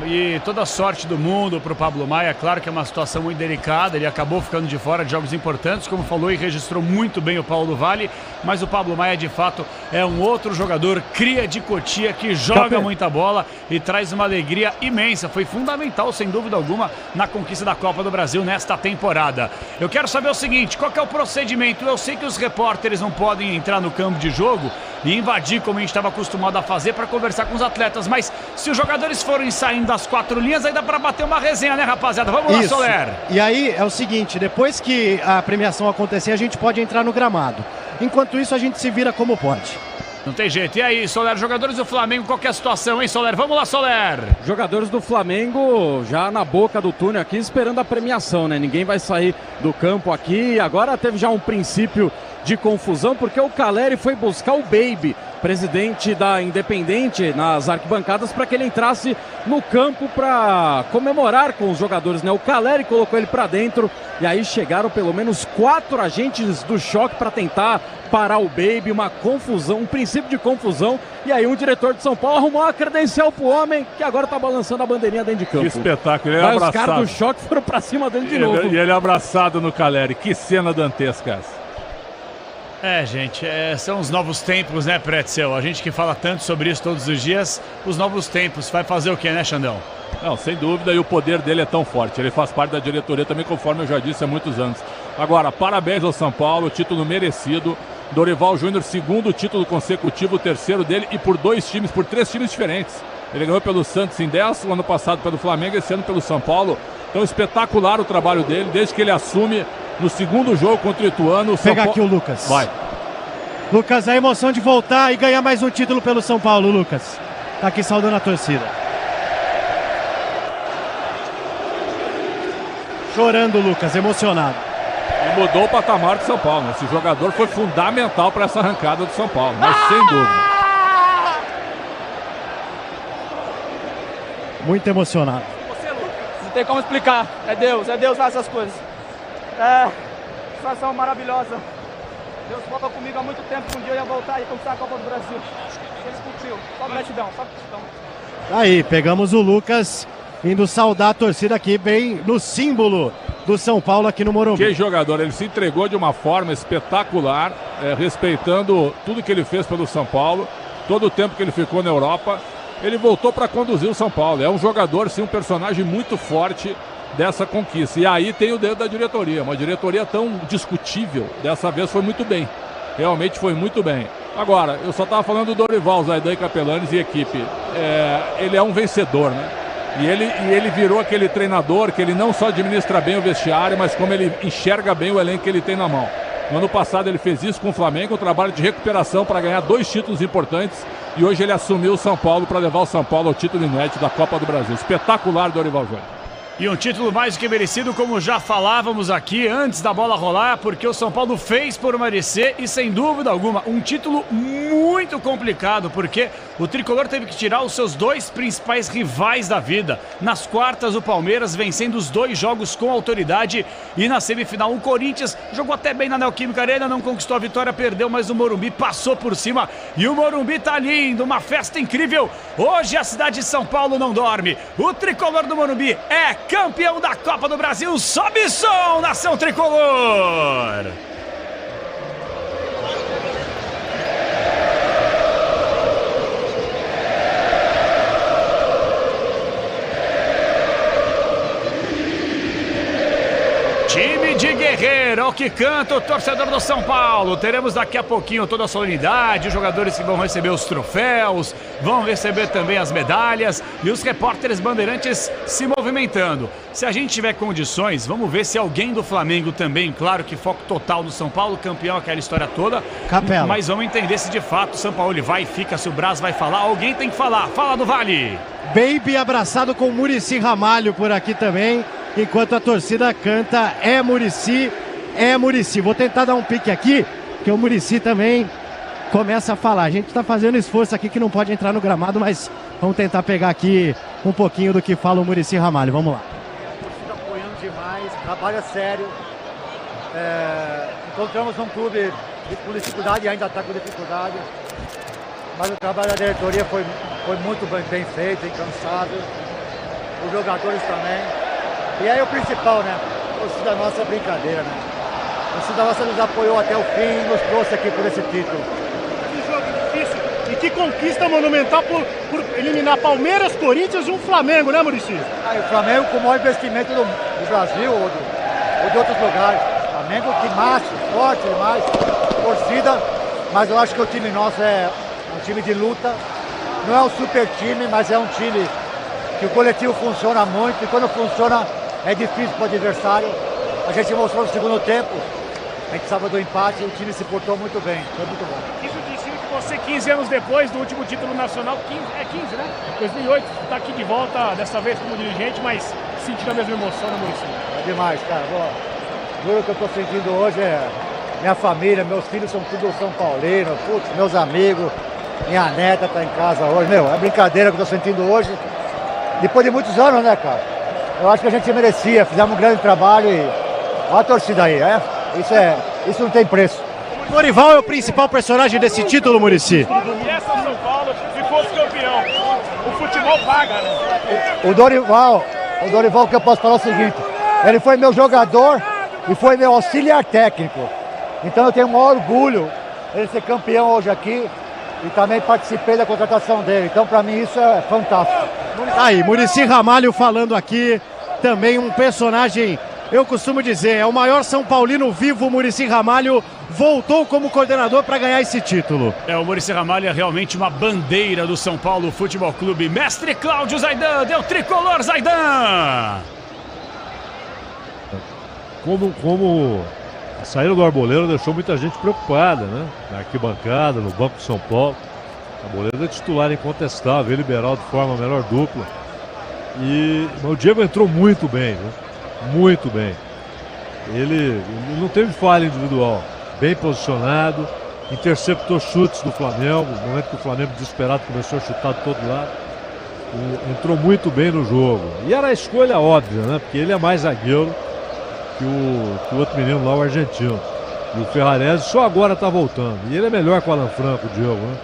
E toda a sorte do mundo pro Pablo Maia. Claro que é uma situação muito delicada, ele acabou ficando de fora de jogos importantes, como falou, e registrou muito bem o Paulo Vale, mas o Pablo Maia de fato é um outro jogador, cria de Cotia, que joga muita bola e traz uma alegria imensa. Foi fundamental, sem dúvida alguma, na conquista da Copa do Brasil nesta temporada. Eu quero saber o seguinte, qual que é o procedimento? Eu sei que os repórteres não podem entrar no campo de jogo e invadir como a gente estava acostumado a fazer para conversar com os atletas, mas se os jogadores forem saindo das quatro linhas, aí dá para bater uma resenha, né, rapaziada? Vamos lá, Soler! E aí é o seguinte, depois que a premiação acontecer, a gente pode entrar no gramado. Enquanto isso, a gente se vira como pode. Não tem jeito. E aí, Soler, jogadores do Flamengo, qual que é a situação, hein, Soler? Vamos lá, Soler! Jogadores do Flamengo já na boca do túnel aqui, esperando a premiação, né? Ninguém vai sair do campo aqui. Agora teve já um princípio de confusão, porque o Caleri foi buscar o Baby, presidente da Independente, nas arquibancadas, para que ele entrasse no campo para comemorar com os jogadores, né? O Caleri colocou ele para dentro e aí chegaram pelo menos 4 agentes do choque para tentar parar o Baby, uma confusão, um princípio de confusão, e aí um diretor de São Paulo arrumou uma credencial pro homem, que agora tá balançando a bandeirinha dentro de campo. Que espetáculo, ele é Mas abraçado. os caras do choque foram pra cima dele de novo. E ele é abraçado no Caleri, que cena dantesca essa. Gente, são os novos tempos, né, Pretzel? A gente que fala tanto sobre isso todos os dias, os novos tempos. Vai fazer o quê, né, Xandão? Não, sem dúvida, e o poder dele é tão forte. Ele faz parte da diretoria também, conforme eu já disse há muitos anos. Agora, parabéns ao São Paulo, título merecido. Dorival Júnior, segundo título consecutivo, o terceiro dele, e por 3 times diferentes. Ele ganhou pelo Santos em 10, o ano passado pelo Flamengo, esse ano pelo São Paulo. Então, espetacular o trabalho dele, desde que ele assume no segundo jogo contra o Ituano. Pega aqui o Lucas. Vai. Lucas, a emoção de voltar e ganhar mais um título pelo São Paulo, Lucas. Tá aqui saudando a torcida. Chorando, Lucas, emocionado. E mudou o patamar do São Paulo. Esse jogador foi fundamental para essa arrancada do São Paulo, mas sem dúvida. Muito emocionado. Não tem como explicar. É Deus faz essas coisas. Situação maravilhosa. Deus falou comigo há muito tempo que um dia eu ia voltar e conquistar a Copa do Brasil. Ele cumpriu. Só gratidão, só gratidão. Aí, pegamos o Lucas indo saudar a torcida aqui, bem no símbolo do São Paulo aqui no Morumbi. Que jogador, ele se entregou de uma forma espetacular, respeitando tudo que ele fez pelo São Paulo, todo o tempo que ele ficou na Europa. Ele voltou para conduzir o São Paulo. É um jogador, sim, um personagem muito forte dessa conquista. E aí tem o dedo da diretoria. Uma diretoria tão discutível, dessa vez foi muito bem. Realmente foi muito bem. Agora, eu só estava falando do Dorival, Zaidan Capelanes e equipe. Ele é um vencedor, né? E ele virou aquele treinador que ele não só administra bem o vestiário, mas como ele enxerga bem o elenco que ele tem na mão. No ano passado ele fez isso com o Flamengo, um trabalho de recuperação para ganhar 2 títulos importantes. E hoje ele assumiu o São Paulo para levar o São Paulo ao título inédito da Copa do Brasil. Espetacular, Dorival Júnior. E um título mais do que merecido, como já falávamos aqui antes da bola rolar, porque o São Paulo fez por merecer e, sem dúvida alguma, um título muito complicado, porque o Tricolor teve que tirar os seus 2 principais rivais da vida. Nas quartas, o Palmeiras vencendo os 2 jogos com autoridade, e na semifinal o Corinthians jogou até bem na Neoquímica Arena, não conquistou a vitória, perdeu, mas o Morumbi passou por cima, e o Morumbi tá lindo, uma festa incrível. Hoje a cidade de São Paulo não dorme. O Tricolor do Morumbi é campeão da Copa do Brasil. Sobe som, nação tricolor! Time de guerreiro, o que canta o torcedor do São Paulo. Teremos daqui a pouquinho toda a solenidade, os jogadores que vão receber os troféus, vão receber também as medalhas e os repórteres bandeirantes se movimentando. Se a gente tiver condições, vamos ver se alguém do Flamengo também, claro que foco total do São Paulo, campeão, aquela história toda. Capela. Mas vamos entender se de fato o São Paulo vai e fica, se o Braz vai falar, alguém tem que falar. Fala do Vale. Baby abraçado com Muricy Ramalho por aqui também. Enquanto a torcida canta, é Muricy, é Muricy. Vou tentar dar um pique aqui, que o Muricy também começa a falar. A gente está fazendo esforço aqui que não pode entrar no gramado, mas vamos tentar pegar aqui um pouquinho do que fala o Muricy Ramalho. Vamos lá. A torcida apoiando demais, trabalho é sério. Encontramos um clube com dificuldade e ainda está com dificuldade. Mas o trabalho da diretoria foi muito bem feito, incansável. Os jogadores também. E aí o principal, né? A torcida nossa é brincadeira, né? A torcida nossa nos apoiou até o fim e nos trouxe aqui por esse título. Que jogo difícil e que conquista monumental por eliminar Palmeiras, Corinthians e um Flamengo, né, Muricy? O Flamengo com o maior investimento do Brasil ou de outros lugares. Flamengo que macho, forte demais, torcida, mas eu acho que o time nosso é um time de luta. Não é um super time, mas é um time que o coletivo funciona muito e quando funciona é difícil para o adversário. A gente mostrou no segundo tempo, a gente precisava do empate e o time se portou muito bem, foi muito bom. Isso dizia que você, 15 anos depois do último título nacional, 15, né? 2008, está aqui de volta, dessa vez como dirigente, mas sentindo a mesma emoção no Muricy. É demais, cara. Juro que eu estou sentindo hoje minha família, meus filhos são tudo São Paulino, putz, meus amigos, minha neta está em casa hoje. Meu, é brincadeira que eu estou sentindo hoje. Depois de muitos anos, né, cara? Eu acho que a gente merecia, fizemos um grande trabalho e olha a torcida aí, isso não tem preço. O Dorival é o principal personagem desse título, Muricy. E essa São Paulo, se fosse campeão, o futebol paga, né? O Dorival que eu posso falar é o seguinte, ele foi meu jogador e foi meu auxiliar técnico. Então eu tenho o maior orgulho ele ser campeão hoje aqui e também participei da contratação dele. Então para mim isso é fantástico. Aí, Muricy Ramalho falando aqui, também um personagem, eu costumo dizer, é o maior São Paulino vivo. Muricy Ramalho voltou como coordenador para ganhar esse título. O Muricy Ramalho é realmente uma bandeira do São Paulo Futebol Clube. Mestre Cláudio Zaidan, deu tricolor, Zaidan! Como a saída do Arboleda deixou muita gente preocupada, né? Na arquibancada, no banco de São Paulo. O Arboleda é titular incontestável, ele liberal de forma a melhor dupla. Mas o Diego entrou muito bem, né? Muito bem. Ele não teve falha individual, bem posicionado, interceptou chutes do Flamengo, no momento que o Flamengo desesperado começou a chutar de todo lado. Entrou muito bem no jogo. E era a escolha óbvia, né? Porque ele é mais zagueiro que o outro menino lá, o argentino. E o Ferrarese só agora está voltando. E ele é melhor que o Alan Franco, o Diego, né?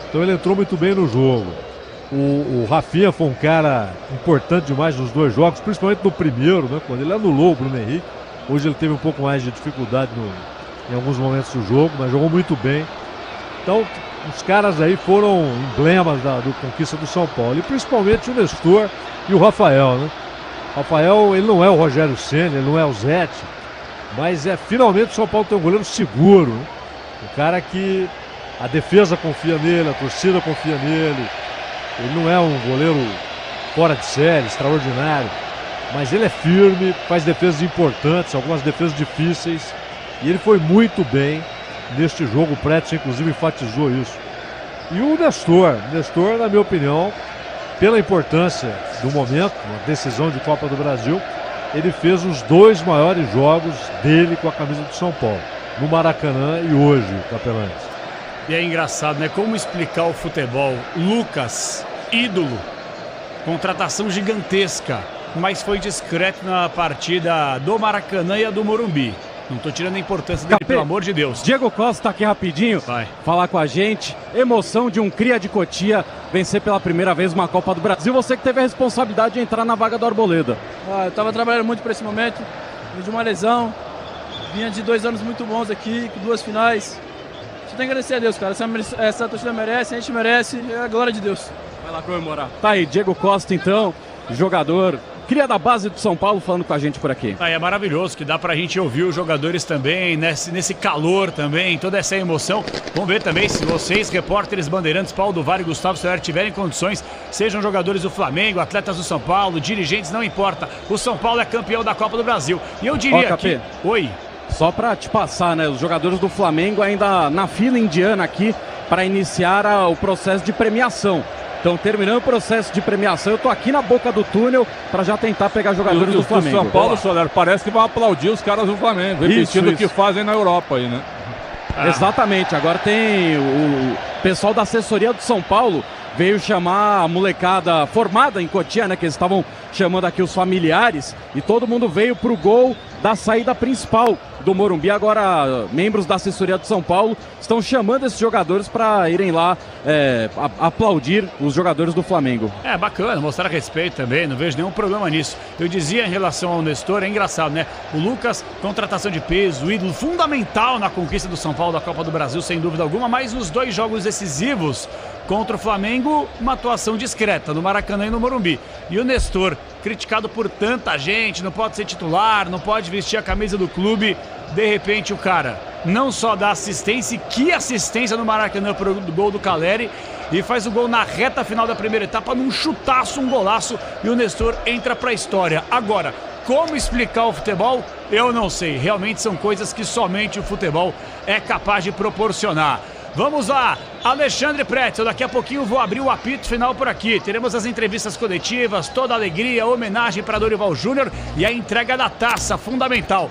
Então ele entrou muito bem no jogo. O Rafinha foi um cara importante demais nos dois jogos, principalmente no primeiro, né? Quando ele anulou o Bruno Henrique. Hoje ele teve um pouco mais de dificuldade em alguns momentos do jogo, mas jogou muito bem. Então os caras aí foram emblemas da conquista do São Paulo. E principalmente o Nestor e o Rafael, né? Rafael, ele não é o Rogério Ceni, ele não é o Zete, mas finalmente o São Paulo tem um goleiro seguro, né? Um cara que a defesa confia nele, a torcida confia nele. Ele não é um goleiro fora de série, extraordinário, mas ele é firme, faz defesas importantes, algumas defesas difíceis, e ele foi muito bem neste jogo. O Pretzel inclusive enfatizou isso. E o Nestor, na minha opinião, pela importância do momento, uma decisão de Copa do Brasil, ele fez os dois maiores jogos dele com a camisa do São Paulo, no Maracanã e hoje, Capelães. E é engraçado, né? Como explicar o futebol? Lucas, ídolo, contratação gigantesca, mas foi discreto na partida do Maracanã e a do Morumbi. Não tô tirando a importância dele, pelo amor de Deus. Diego Costa aqui rapidinho, vai falar com a gente. Emoção de um cria de Cotia vencer pela primeira vez uma Copa do Brasil. Você que teve a responsabilidade de entrar na vaga do Arboleda. Eu tava trabalhando muito para esse momento, de uma lesão, vinha de 2 anos muito bons aqui, com 2 finais. Só tem que agradecer a Deus, cara. Essa torcida merece, a gente merece, é a glória de Deus. Vai lá comemorar. Tá aí, Diego Costa então, jogador, cria da base do São Paulo, falando com a gente por aqui. É maravilhoso que dá pra gente ouvir os jogadores também, nesse calor também, toda essa emoção. Vamos ver também se vocês, repórteres bandeirantes, Paulo do Vale e Gustavo Soler, tiverem condições, sejam jogadores do Flamengo, atletas do São Paulo, dirigentes, não importa. O São Paulo é campeão da Copa do Brasil. E eu diria que... Oi. Só para te passar, né? Os jogadores do Flamengo ainda na fila indiana aqui para iniciar o processo de premiação. Então, terminando o processo de premiação, eu tô aqui na boca do túnel para já tentar pegar jogadores do Flamengo. São Paulo, Soler, parece que vão aplaudir os caras do Flamengo, repetindo o que fazem na Europa aí, né? Exatamente. Agora tem o pessoal da assessoria do São Paulo veio chamar a molecada formada em Cotia, né? Que eles estavam chamando aqui os familiares, e todo mundo veio pro gol da saída principal do Morumbi. Agora, membros da assessoria do São Paulo estão chamando esses jogadores para irem lá aplaudir os jogadores do Flamengo. Bacana, mostrar respeito também, não vejo nenhum problema nisso. Eu dizia em relação ao Nestor, é engraçado, né? O Lucas, contratação de peso, ídolo fundamental na conquista do São Paulo da Copa do Brasil, sem dúvida alguma, mas nos 2 jogos decisivos contra o Flamengo, uma atuação discreta no Maracanã e no Morumbi. E o Nestor, criticado por tanta gente, não pode ser titular, não pode vestir a camisa do clube. De repente o cara não só dá assistência, que assistência no Maracanã pro gol do Caleri, e faz o gol na reta final da primeira etapa, num chutaço, um golaço, e o Nestor entra pra história. Agora, como explicar o futebol? Eu não sei, realmente são coisas que somente o futebol é capaz de proporcionar. Vamos lá, Alexandre Pretzel, daqui a pouquinho vou abrir o apito final por aqui. Teremos as entrevistas coletivas, toda a alegria, homenagem para Dorival Júnior e a entrega da taça, fundamental.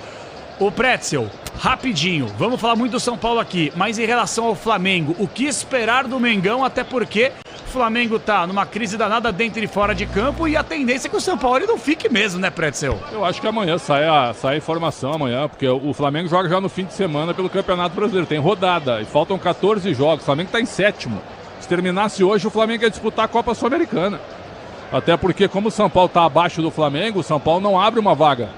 O Pretzel, rapidinho, vamos falar muito do São Paulo aqui, mas em relação ao Flamengo, o que esperar do Mengão, até porque o Flamengo tá numa crise danada dentro e fora de campo, e a tendência é que o São Paulo ele não fique mesmo, né, Pretzel? Eu acho que amanhã sai a informação amanhã, porque o Flamengo joga já no fim de semana pelo Campeonato Brasileiro, tem rodada e faltam 14 jogos, o Flamengo tá em 7º. Se terminasse hoje, o Flamengo ia disputar a Copa Sul-Americana. Até porque, como o São Paulo tá abaixo do Flamengo, o São Paulo não abre uma vaga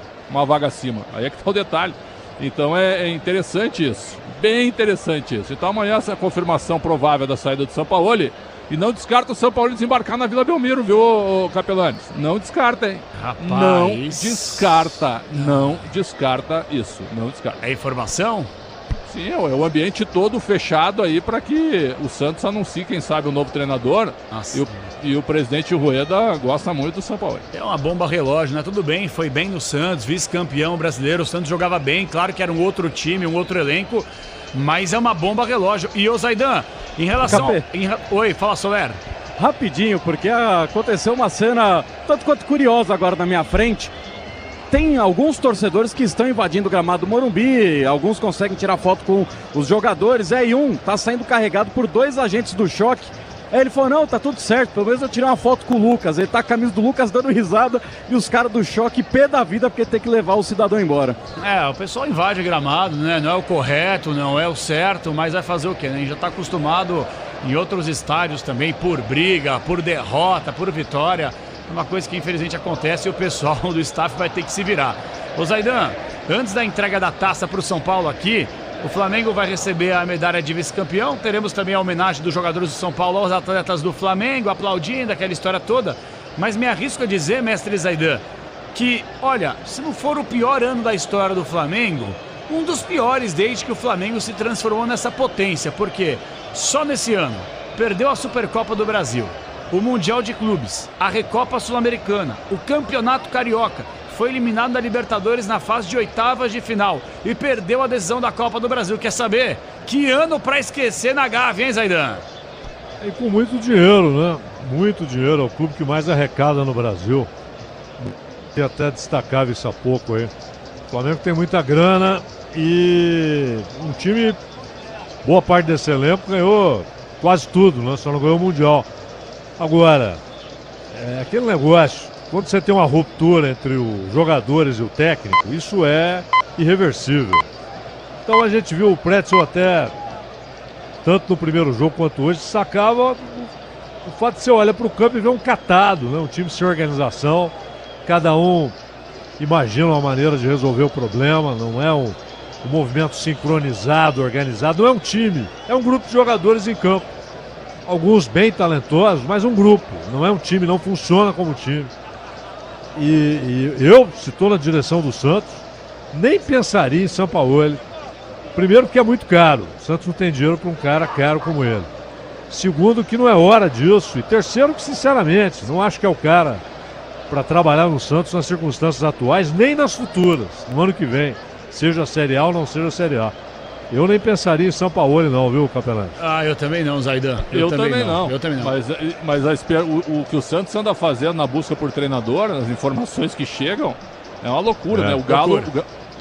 acima. Aí é que tá o detalhe. Então é interessante isso, bem interessante isso. Então amanhã essa confirmação provável da saída do Sampaoli. E não descarta o São Paulo desembarcar na Vila Belmiro, viu, Capelanes? Não descarta, hein? Rapaz. Não descarta isso. Não descarta. É informação? Sim, é o ambiente todo fechado aí para que o Santos anuncie, quem sabe, o novo treinador. E o presidente Rueda gosta muito do São Paulo. É uma bomba relógio, né? Tudo bem, foi bem no Santos, vice-campeão brasileiro. O Santos jogava bem, claro que era um outro time, um outro elenco. Mas é uma bomba relógio. E o Zaidan, em relação... Oi, fala, Soler. Rapidinho, porque aconteceu uma cena tanto quanto curiosa agora na minha frente. Tem alguns torcedores que estão invadindo o gramado do Morumbi, alguns conseguem tirar foto com os jogadores, e um tá saindo carregado por 2 agentes do choque. Aí ele falou, não, tá tudo certo, pelo menos eu tirei uma foto com o Lucas. Ele tá com a camisa do Lucas dando risada e os caras do choque pé da vida porque tem que levar o cidadão embora. O pessoal invade o gramado, né? Não é o correto, não é o certo, mas vai fazer o quê, né? A gente já tá acostumado em outros estádios também por briga, por derrota, por vitória. É uma coisa que infelizmente acontece e o pessoal do staff vai ter que se virar. Ô Zaidan, antes da entrega da taça pro São Paulo aqui, o Flamengo vai receber a medalha de vice-campeão. Teremos também a homenagem dos jogadores do São Paulo aos atletas do Flamengo, aplaudindo aquela história toda. Mas me arrisco a dizer, mestre Zaidan, que, olha, se não for o pior ano da história do Flamengo, um dos piores desde que o Flamengo se transformou nessa potência. Porque só nesse ano perdeu a Supercopa do Brasil, o Mundial de Clubes, a Recopa Sul-Americana, o Campeonato Carioca. Foi eliminado da Libertadores na fase de oitavas de final e perdeu a decisão da Copa do Brasil. Quer saber? Que ano pra esquecer na Gávea, hein, Zaidan? E com muito dinheiro, né? Muito dinheiro. É o clube que mais arrecada no Brasil. E até destacava isso há pouco aí. O Flamengo tem muita grana e um time, boa parte desse elenco, ganhou quase tudo, né? Só não ganhou o Mundial. Agora, é aquele negócio. Quando você tem uma ruptura entre os jogadores e o técnico, isso é irreversível. Então a gente viu o Pretzel até, tanto no primeiro jogo quanto hoje, sacava o fato de você olhar para o campo e ver um catado, né? Um time sem organização, cada um imagina uma maneira de resolver o problema, não é um movimento sincronizado, organizado, não é um time, é um grupo de jogadores em campo. Alguns bem talentosos, mas um grupo, não é um time, não funciona como time. E eu, se estou na direção do Santos, nem pensaria em Sampaoli. Primeiro, porque é muito caro. O Santos não tem dinheiro para um cara caro como ele. Segundo, que não é hora disso. E terceiro, que sinceramente, não acho que é o cara para trabalhar no Santos nas circunstâncias atuais, nem nas futuras, no ano que vem. Seja a Série A ou não seja a Série A. Eu nem pensaria em Sampaoli não, viu, Capelão? Eu também não, Zaidan. Eu também não. Eu também não. Mas o que o Santos anda fazendo na busca por treinador, as informações que chegam, é uma loucura, né?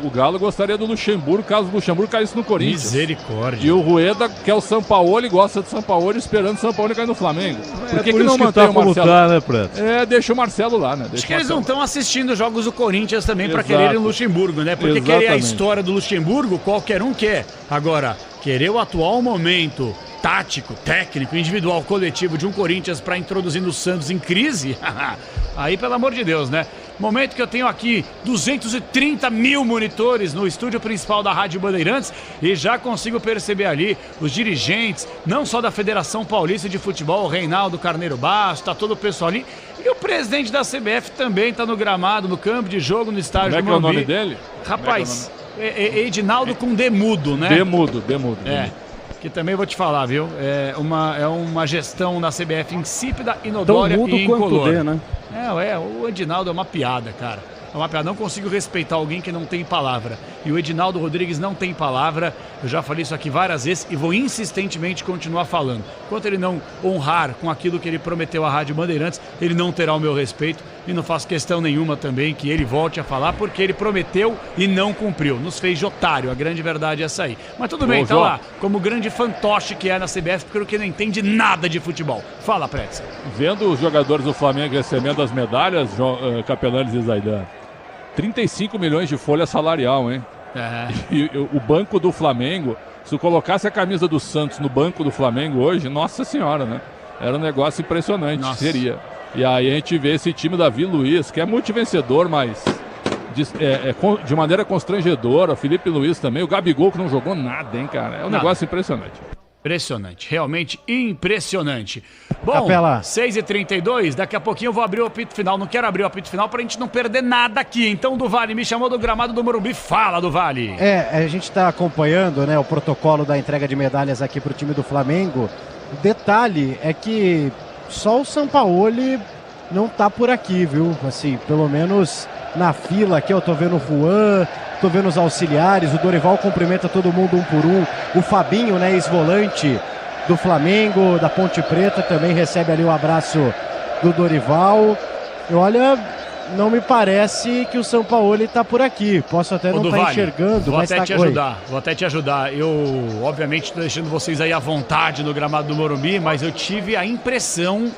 O Galo gostaria do Luxemburgo, caso o Luxemburgo caísse no Corinthians. Misericórdia. E o Rueda quer o Sampaoli, gosta do Sampaoli, esperando o Sampaoli cair no Flamengo. Por que não mantém o Marcelo? Tá, né, Preto? Deixa o Marcelo lá, né? Acho que eles não estão assistindo jogos do Corinthians também para quererem o Luxemburgo, né? Porque querer a história do Luxemburgo, qualquer um quer. Agora, querer o atual momento tático, técnico, individual, coletivo de um Corinthians para introduzir o Santos em crise, aí pelo amor de Deus, né? Momento que eu tenho aqui 230 mil monitores no estúdio principal da Rádio Bandeirantes e já consigo perceber ali os dirigentes, não só da Federação Paulista de Futebol, o Reinaldo Carneiro Bastos, tá todo o pessoal ali. E o presidente da CBF também tá no gramado, no campo de jogo, no estádio do Morumbi. Como é que é o nome dele? Rapaz, Edinaldo com Demudo, né? Demudo. Que também vou te falar, viu? É uma gestão da CBF insípida, inodória e incolor. Né? O Edinaldo é uma piada, cara. É uma piada. Não consigo respeitar alguém que não tem palavra. E o Edinaldo Rodrigues não tem palavra. Eu já falei isso aqui várias vezes e vou insistentemente continuar falando. Enquanto ele não honrar com aquilo que ele prometeu à Rádio Bandeirantes, ele não terá o meu respeito. E não faço questão nenhuma também que ele volte a falar, porque ele prometeu e não cumpriu. Nos fez de otário, a grande verdade é essa aí. Mas tudo bem, tá lá. Como grande fantoche que é na CBF, porque não entende nada de futebol. Fala, Pretzel. Vendo os jogadores do Flamengo recebendo as medalhas, Capelanes e Zaidan, 35 milhões de folha salarial, hein? E o banco do Flamengo, se eu colocasse a camisa do Santos no banco do Flamengo hoje, nossa senhora, né? Era um negócio impressionante, seria. E aí a gente vê esse time Davi Luiz, que é multivencedor, mas de maneira constrangedora. O Felipe Luiz também, o Gabigol que não jogou nada, hein, cara? É um negócio impressionante. Impressionante, realmente impressionante. Bom, Capela. 6h32, daqui a pouquinho eu vou abrir o apito final. Não quero abrir o apito final pra gente não perder nada aqui. Então, do Vale me chamou do gramado do Morumbi. Fala, do Vale. A gente está acompanhando, né, o protocolo da entrega de medalhas aqui para o time do Flamengo. O detalhe é que só o Sampaoli não tá por aqui, viu? Assim, pelo menos na fila aqui eu tô vendo o Juan, tô vendo os auxiliares, o Dorival cumprimenta todo mundo um por um. O Fabinho, né, ex-volante do Flamengo, da Ponte Preta, também recebe ali o abraço do Dorival. E olha, não me parece que o Sampaoli tá por aqui. Posso até não estar enxergando, vou mas até tá... te ajudar. Vou até te ajudar. Eu, obviamente, estou deixando vocês aí à vontade no gramado do Morumbi, mas eu tive a impressão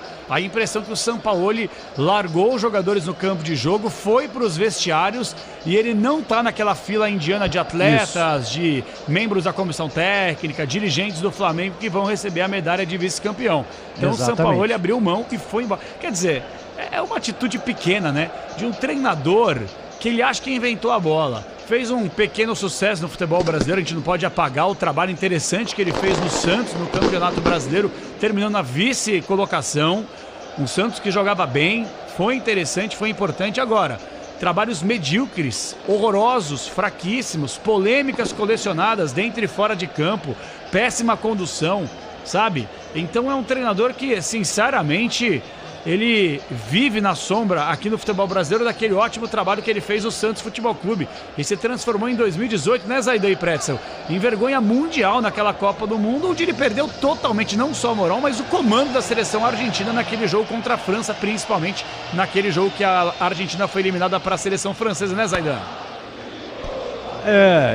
que o Sampaoli largou os jogadores no campo de jogo, foi para os vestiários e ele não está naquela fila indiana de atletas, de membros da comissão técnica, dirigentes do Flamengo que vão receber a medalha de vice-campeão. Então o Sampaoli abriu mão e foi embora. Quer dizer, é uma atitude pequena, né? De um treinador que ele acha que inventou a bola. Fez um pequeno sucesso no futebol brasileiro, a gente não pode apagar o trabalho interessante que ele fez no Santos, no Campeonato Brasileiro, terminando na vice-colocação. Um Santos que jogava bem, foi interessante, foi importante. Agora, trabalhos medíocres, horrorosos, fraquíssimos, polêmicas colecionadas dentro e fora de campo, péssima condução, sabe? Então é um treinador que, sinceramente, ele vive na sombra aqui no futebol brasileiro daquele ótimo trabalho que ele fez no Santos Futebol Clube e se transformou em 2018, né, Zaidan e Pretzel, em vergonha mundial naquela Copa do Mundo, onde ele perdeu totalmente, não só a moral, mas o comando da seleção argentina naquele jogo contra a França, principalmente naquele jogo que a Argentina foi eliminada para a seleção francesa, né, Zaidan?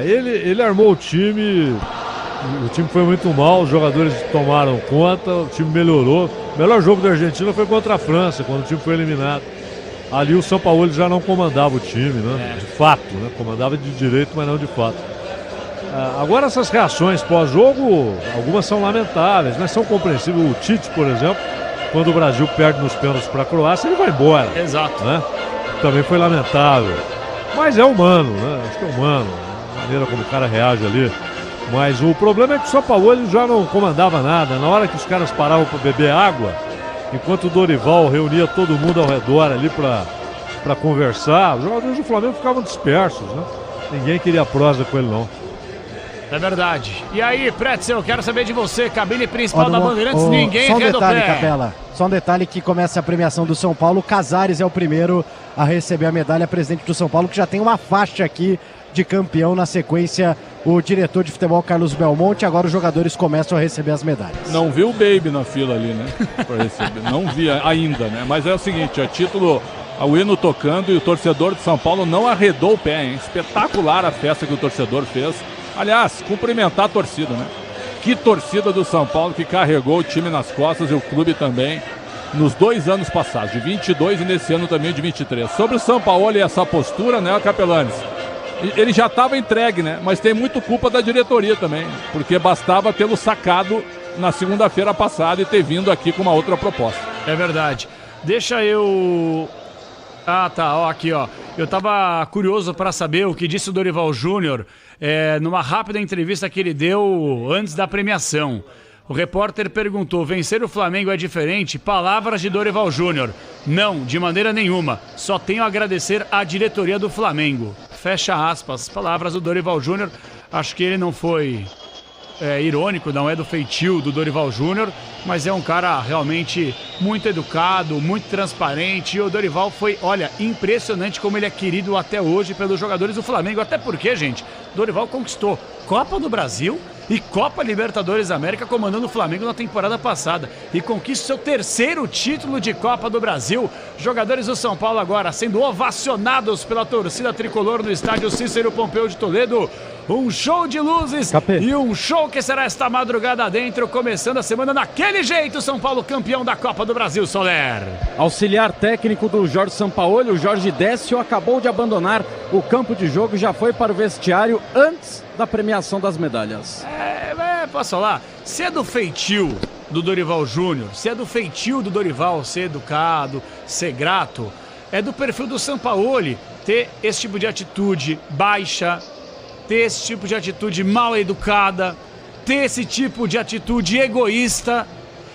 Ele armou o time. O time foi muito mal, os jogadores tomaram conta, o time melhorou. O melhor jogo da Argentina foi contra a França, quando o time foi eliminado. Ali o Sampaoli já não comandava o time, né? De fato, né? Comandava de direito, mas não de fato. Agora essas reações pós-jogo, algumas são lamentáveis, mas são compreensíveis. O Tite, por exemplo, quando o Brasil perde nos pênaltis para a Croácia, ele vai embora. Exato. Né? Também foi lamentável. Mas é humano, né? Acho que é humano, a maneira como o cara reage ali. Mas o problema é que o Sampaoli já não comandava nada. Na hora que os caras paravam para beber água, enquanto o Dorival reunia todo mundo ao redor ali para conversar, os jogadores do Flamengo ficavam dispersos, né? Ninguém queria prosa com ele, não. É verdade. E aí, Pretzel, eu quero saber de você, cabine principal da Bandeirantes, ninguém reda o pé. Capela, só um detalhe que começa a premiação do São Paulo. Casares é o primeiro a receber a medalha, presidente do São Paulo, que já tem uma faixa aqui de campeão. Na sequência, o diretor de futebol Carlos Belmonte. Agora os jogadores começam a receber as medalhas. Não viu o Baby na fila ali, né? Pra receber. Não vi ainda, né? Mas é o seguinte, título, o hino tocando e o torcedor de São Paulo não arredou o pé, hein? Espetacular a festa que o torcedor fez. Aliás, cumprimentar a torcida, né? Que torcida do São Paulo que carregou o time nas costas e o clube também nos 2 anos passados, de 22 e nesse ano também de 23. Sobre o São Paulo e essa postura, né, Capelanes? Ele já estava entregue, né? Mas tem muito culpa da diretoria também, porque bastava tê-lo sacado na segunda-feira passada e ter vindo aqui com uma outra proposta. É verdade. Deixa eu... aqui, ó. Eu tava curioso para saber o que disse o Dorival Júnior numa rápida entrevista que ele deu antes da premiação. O repórter perguntou: vencer o Flamengo é diferente? Palavras de Dorival Júnior: não, de maneira nenhuma. Só tenho a agradecer à diretoria do Flamengo. Fecha aspas. Palavras do Dorival Júnior. Acho que ele não foi irônico, não é do feitio do Dorival Júnior, mas é um cara realmente muito educado, muito transparente. E o Dorival foi, olha, impressionante como ele é querido até hoje pelos jogadores do Flamengo. Até porque, gente, Dorival conquistou Copa do Brasil e Copa Libertadores América comandando o Flamengo na temporada passada. E conquista seu 3º título de Copa do Brasil. Jogadores do São Paulo agora sendo ovacionados pela torcida tricolor no estádio Cícero Pompeu de Toledo. Um show de luzes e um show que será esta madrugada dentro, começando a semana daquele jeito. São Paulo campeão da Copa do Brasil, Soler. Auxiliar técnico do Jorge Sampaoli, o Jorge Décio, acabou de abandonar o campo de jogo e já foi para o vestiário antes da premiação das medalhas. Posso falar? Se é do feitio do Dorival Júnior, se é do feitio do Dorival ser educado, ser grato, é do perfil do Sampaoli ter esse tipo de atitude baixa, ter esse tipo de atitude mal educada, ter esse tipo de atitude egoísta.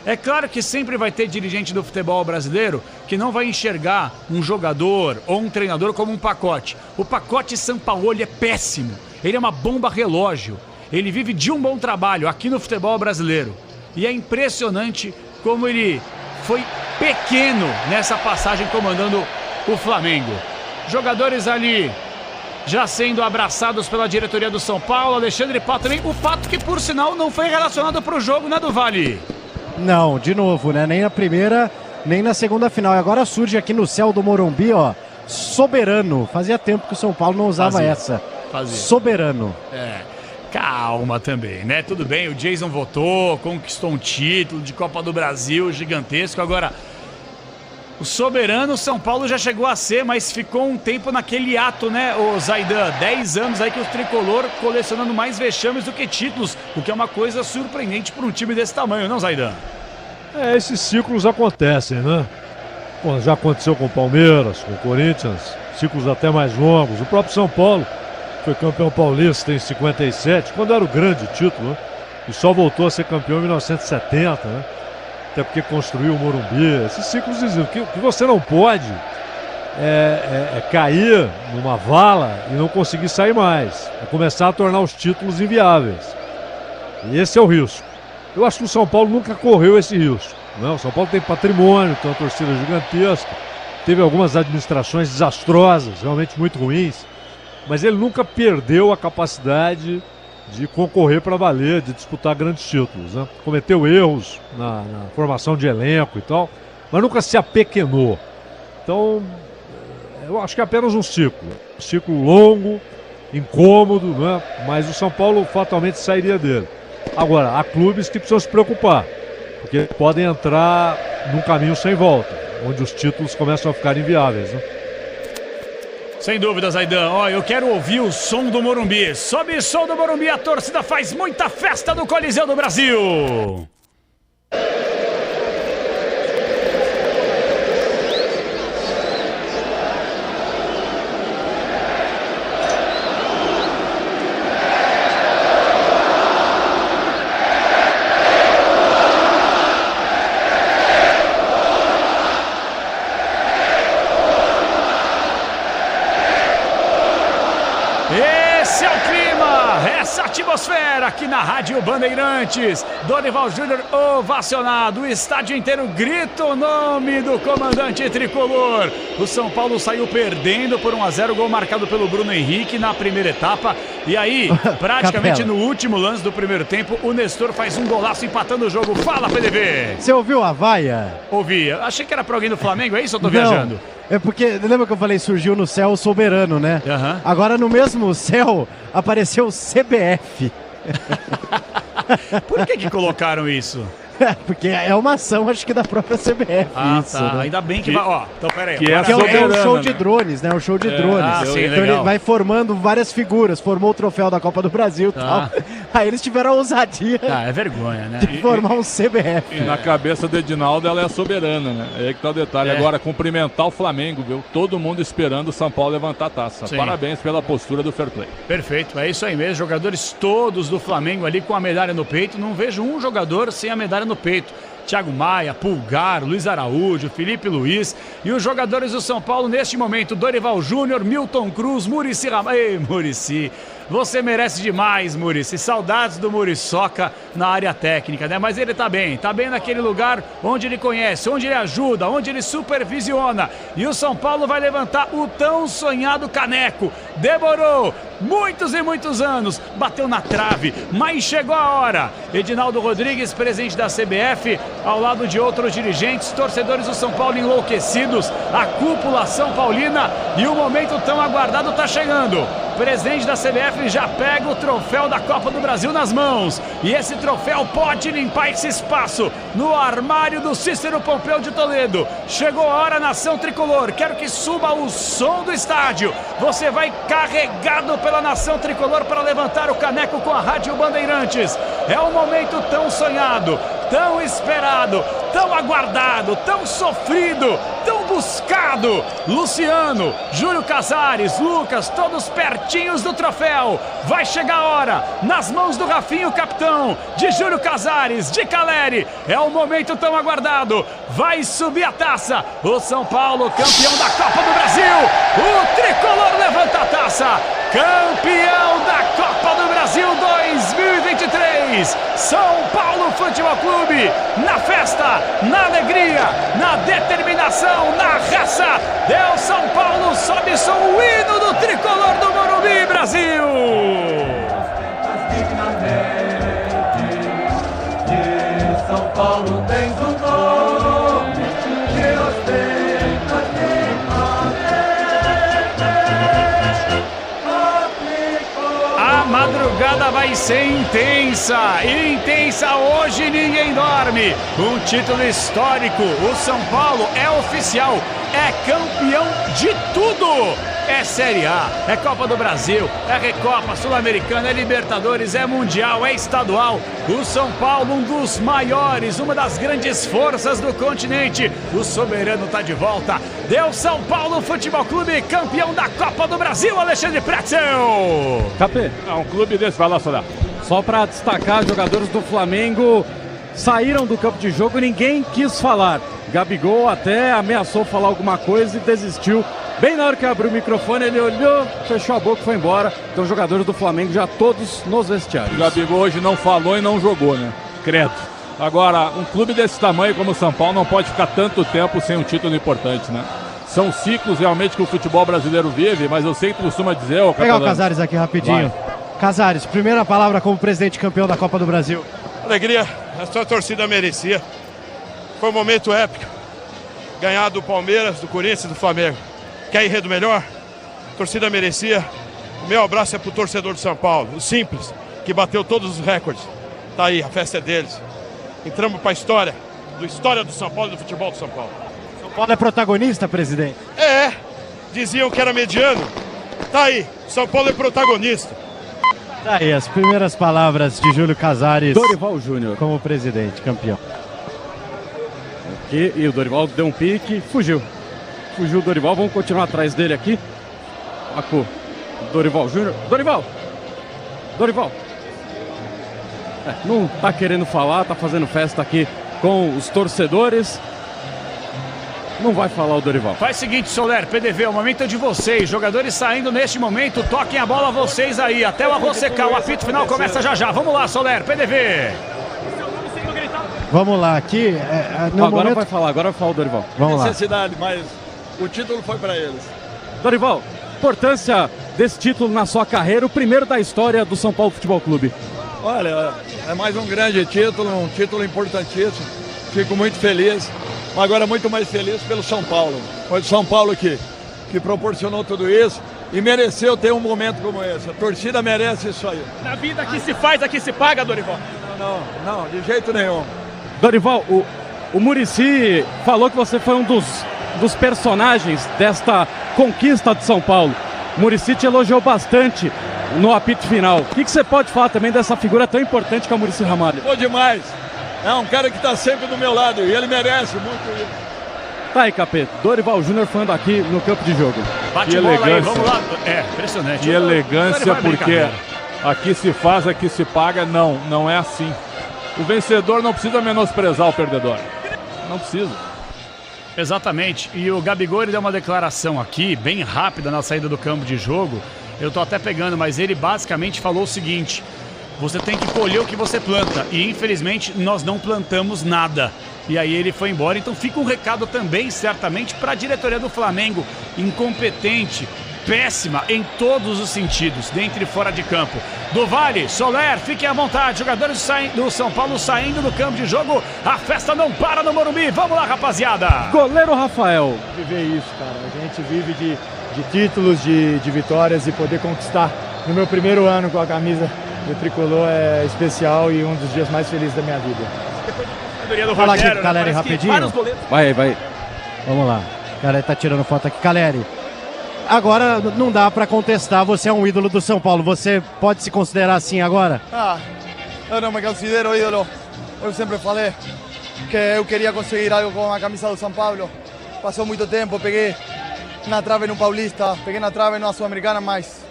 É claro que sempre vai ter dirigente do futebol brasileiro que não vai enxergar um jogador ou um treinador como um pacote. O pacote Sampaoli é péssimo. Ele é uma bomba relógio. Ele vive de um bom trabalho aqui no futebol brasileiro. E é impressionante como ele foi pequeno nessa passagem comandando o Flamengo. Jogadores ali já sendo abraçados pela diretoria do São Paulo. Alexandre Pato também. O Pato que, por sinal, não foi relacionado para o jogo, né, do Vale? Não, de novo, né? Nem na primeira, nem na segunda final. E agora surge aqui no céu do Morumbi, ó, soberano. Fazia tempo que o São Paulo não usava essa. Soberano. Calma também, né? Tudo bem, o Jason votou, conquistou um título de Copa do Brasil gigantesco. Agora, o soberano São Paulo já chegou a ser, mas ficou um tempo naquele ato, né, o Zaidan? 10 anos aí que o tricolor colecionando mais vexames do que títulos, o que é uma coisa surpreendente para um time desse tamanho, não, Zaidan? Esses ciclos acontecem, né? Bom, já aconteceu com o Palmeiras, com o Corinthians, ciclos até mais longos. O próprio São Paulo foi campeão paulista em 57, quando era o grande título, né? E só voltou a ser campeão em 1970, né? Até porque construiu o Morumbi. Esses ciclos dizem que você não pode cair numa vala e não conseguir sair mais. É começar a tornar os títulos inviáveis. E esse é o risco. Eu acho que o São Paulo nunca correu esse risco. Não, o São Paulo tem patrimônio, tem uma torcida gigantesca, teve algumas administrações desastrosas, realmente muito ruins, mas ele nunca perdeu a capacidade de concorrer para valer, de disputar grandes títulos, né? Cometeu erros na formação de elenco e tal, mas nunca se apequenou. Então, eu acho que é apenas um ciclo longo, incômodo, né? Mas o São Paulo fatalmente sairia dele. Agora, há clubes que precisam se preocupar, porque podem entrar num caminho sem volta, onde os títulos começam a ficar inviáveis, né? Sem dúvida, Zaidan. Ó, eu quero ouvir o som do Morumbi. Sobe o som do Morumbi, a torcida faz muita festa no Coliseu do Brasil. Esse é o clima, essa atmosfera aqui na Rádio Bandeirantes. Dorival Júnior ovacionado, o estádio inteiro grita o nome do comandante tricolor. O São Paulo saiu perdendo por 1-0, gol marcado pelo Bruno Henrique na primeira etapa. E aí, praticamente no último lance do primeiro tempo, o Nestor faz um golaço empatando o jogo. Fala, PDV! Você ouviu a vaia? Ouvi. Achei que era pra alguém do Flamengo, é isso ou eu tô viajando? É porque, lembra que eu falei, surgiu no céu o soberano, né? Uhum. Agora no mesmo céu apareceu o CBF. Por que colocaram isso? Porque é uma ação, acho que da própria CBF. Ah, isso, tá. Né? Ainda bem que vai. Ó, então peraí. Que é o show de drones, né? O show de drones. Ah, sim, então legal. ele vai formando várias figuras. Formou o troféu da Copa do Brasil e tal. Aí eles tiveram a ousadia. É vergonha, né? De formar um CBF. E na cabeça do Edinaldo ela é soberana, né? É aí que tá o detalhe. Agora, cumprimentar o Flamengo, viu? Todo mundo esperando o São Paulo levantar a taça. Sim. Parabéns pela postura do fair play. Perfeito, é isso aí mesmo. Jogadores todos do Flamengo ali com a medalha no peito. Não vejo um jogador sem a medalha no peito. Thiago Maia, Pulgar, Luiz Araújo, Felipe Luiz e os jogadores do São Paulo neste momento, Dorival Júnior, Milton Cruz, Muricy Ramalho. Ei, Muricy, você merece demais, Muricy. Saudades do Muriçoca na área técnica, né? Mas ele tá bem naquele lugar onde ele conhece, onde ele ajuda, onde ele supervisiona. E o São Paulo vai levantar o tão sonhado caneco. Demorou muitos e muitos anos, bateu na trave, mas chegou a hora. Edinaldo Rodrigues, presidente da CBF, ao lado de outros dirigentes, torcedores do São Paulo enlouquecidos, a cúpula São Paulina, e o momento tão aguardado está chegando. O presidente da CBF já pega o troféu da Copa do Brasil nas mãos, e esse troféu pode limpar esse espaço no armário do Cícero Pompeu de Toledo. Chegou a hora, nação tricolor, quero que suba o som do estádio. Você vai carregado pela nação tricolor para levantar o caneco com a Rádio Bandeirantes. É um momento tão sonhado, tão esperado, tão aguardado, tão sofrido, tão buscado. Luciano, Júlio Casares, Lucas, todos pertinhos do troféu. Vai chegar a hora, nas mãos do Rafinho, capitão, de Júlio Casares, de Caleri. É o momento tão aguardado. Vai subir a taça. O São Paulo, campeão da Copa do Brasil. O tricolor levanta a taça. Campeão da Copa do Brasil 2023. São Paulo Futebol Clube, na festa, na alegria, na determinação, na raça. Deu São Paulo, sobe som, o hino do tricolor do Morumbi, Brasil. São Paulo tens um nome que ostenta A madrugada vai ser intensa, intensa hoje, ninguém dorme. Um título histórico, o São Paulo é oficial, é campeão de tudo. É Série A, é Copa do Brasil, é Recopa Sul-Americana, é Libertadores, é Mundial, é Estadual. O São Paulo, um dos maiores, uma das grandes forças do continente. O soberano tá de volta. Deu São Paulo Futebol Clube, campeão da Copa do Brasil, Alexandre Pretzel. Capê. Um clube desse, vai lá, Solar. Só para destacar, jogadores do Flamengo saíram do campo de jogo e ninguém quis falar. Gabigol até ameaçou falar alguma coisa e desistiu. Bem na hora que abriu o microfone, ele olhou, fechou a boca e foi embora. Então, os jogadores do Flamengo já todos nos vestiários. O Gabigol hoje não falou e não jogou, né? Credo. Agora, um clube desse tamanho como o São Paulo não pode ficar tanto tempo sem um título importante, né? São ciclos realmente que o futebol brasileiro vive, mas eu sei que tu costuma dizer... Vou pegar o Casares aqui rapidinho. Vai. Casares, primeira palavra como presidente campeão da Copa do Brasil. Alegria, a sua torcida merecia. Foi um momento épico. Ganhar do Palmeiras, do Corinthians e do Flamengo. Quer enredo melhor? A torcida merecia. O meu abraço é pro torcedor do São Paulo, o simples, que bateu todos os recordes. Tá aí, a festa é deles. Entramos pra história do São Paulo e do futebol do São Paulo. São Paulo é protagonista, presidente? É, diziam que era mediano. Tá aí, São Paulo é protagonista. Tá aí, as primeiras palavras de Júlio Casares. Dorival Júnior. Como presidente, campeão. Aqui, e o Dorival deu um pique, fugiu. Fugiu o Dorival, vamos continuar atrás dele aqui. Acu, Dorival Júnior. Dorival! Dorival! Não tá querendo falar, tá fazendo festa aqui com os torcedores. Não vai falar o Dorival. Faz o seguinte, Soler, PDV, é o momento é de vocês. Jogadores saindo neste momento, toquem a bola vocês aí. Até o arroz secar, o apito final começa já já. Vamos lá, Soler, PDV. Vamos lá, aqui. Agora momento... vai falar o Dorival. Vamos lá. Necessidade, mas o título foi para eles. Dorival, importância desse título na sua carreira, o primeiro da história do São Paulo Futebol Clube. Olha, é mais um grande título, um título importantíssimo. Fico muito feliz, mas agora muito mais feliz pelo São Paulo. Foi o São Paulo que proporcionou tudo isso e mereceu ter um momento como esse. A torcida merece isso aí. Na vida aqui se faz, aqui se paga, Dorival. Não, de jeito nenhum. Dorival, o Muricy falou que você foi um dos personagens desta conquista de São Paulo. O Muricy te elogiou bastante no apito final. O que você pode falar também dessa figura tão importante que é o Muricy Ramalho? Pô, demais. É um cara que está sempre do meu lado e ele merece muito isso. Tá aí, Capeta. Dorival Júnior falando aqui no campo de jogo. Bate bola aí, vamos lá. É, impressionante. Que elegância, porque aqui se faz, aqui se paga. Não é assim. O vencedor não precisa menosprezar o perdedor. Não precisa. Exatamente. E o Gabigol, ele deu uma declaração aqui, bem rápida na saída do campo de jogo. Eu tô até pegando, mas ele basicamente falou o seguinte: você tem que colher o que você planta. E infelizmente nós não plantamos nada. E aí ele foi embora. Então fica um recado também, certamente, para a diretoria do Flamengo. Incompetente, péssima em todos os sentidos, dentro e fora de campo. Do Vale, Soler, fiquem à vontade. Jogadores do São Paulo saindo do campo de jogo. A festa não para no Morumbi. Vamos lá, rapaziada. Goleiro Rafael. Viver isso, cara. A gente vive de títulos, de vitórias e poder conquistar. No meu primeiro ano com a camisa do Tricolor é especial e um dos dias mais felizes da minha vida. Vou falar aqui com o Caleri rapidinho. Vai. Vamos lá. O cara tá tirando foto aqui. Caleri, agora não dá pra contestar, você é um ídolo do São Paulo. Você pode se considerar assim agora? Eu não me considero ídolo. Eu sempre falei que eu queria conseguir algo com a camisa do São Paulo. passou muito tempo, peguei na trave no Paulista, peguei na trave na Sul-Americana, mas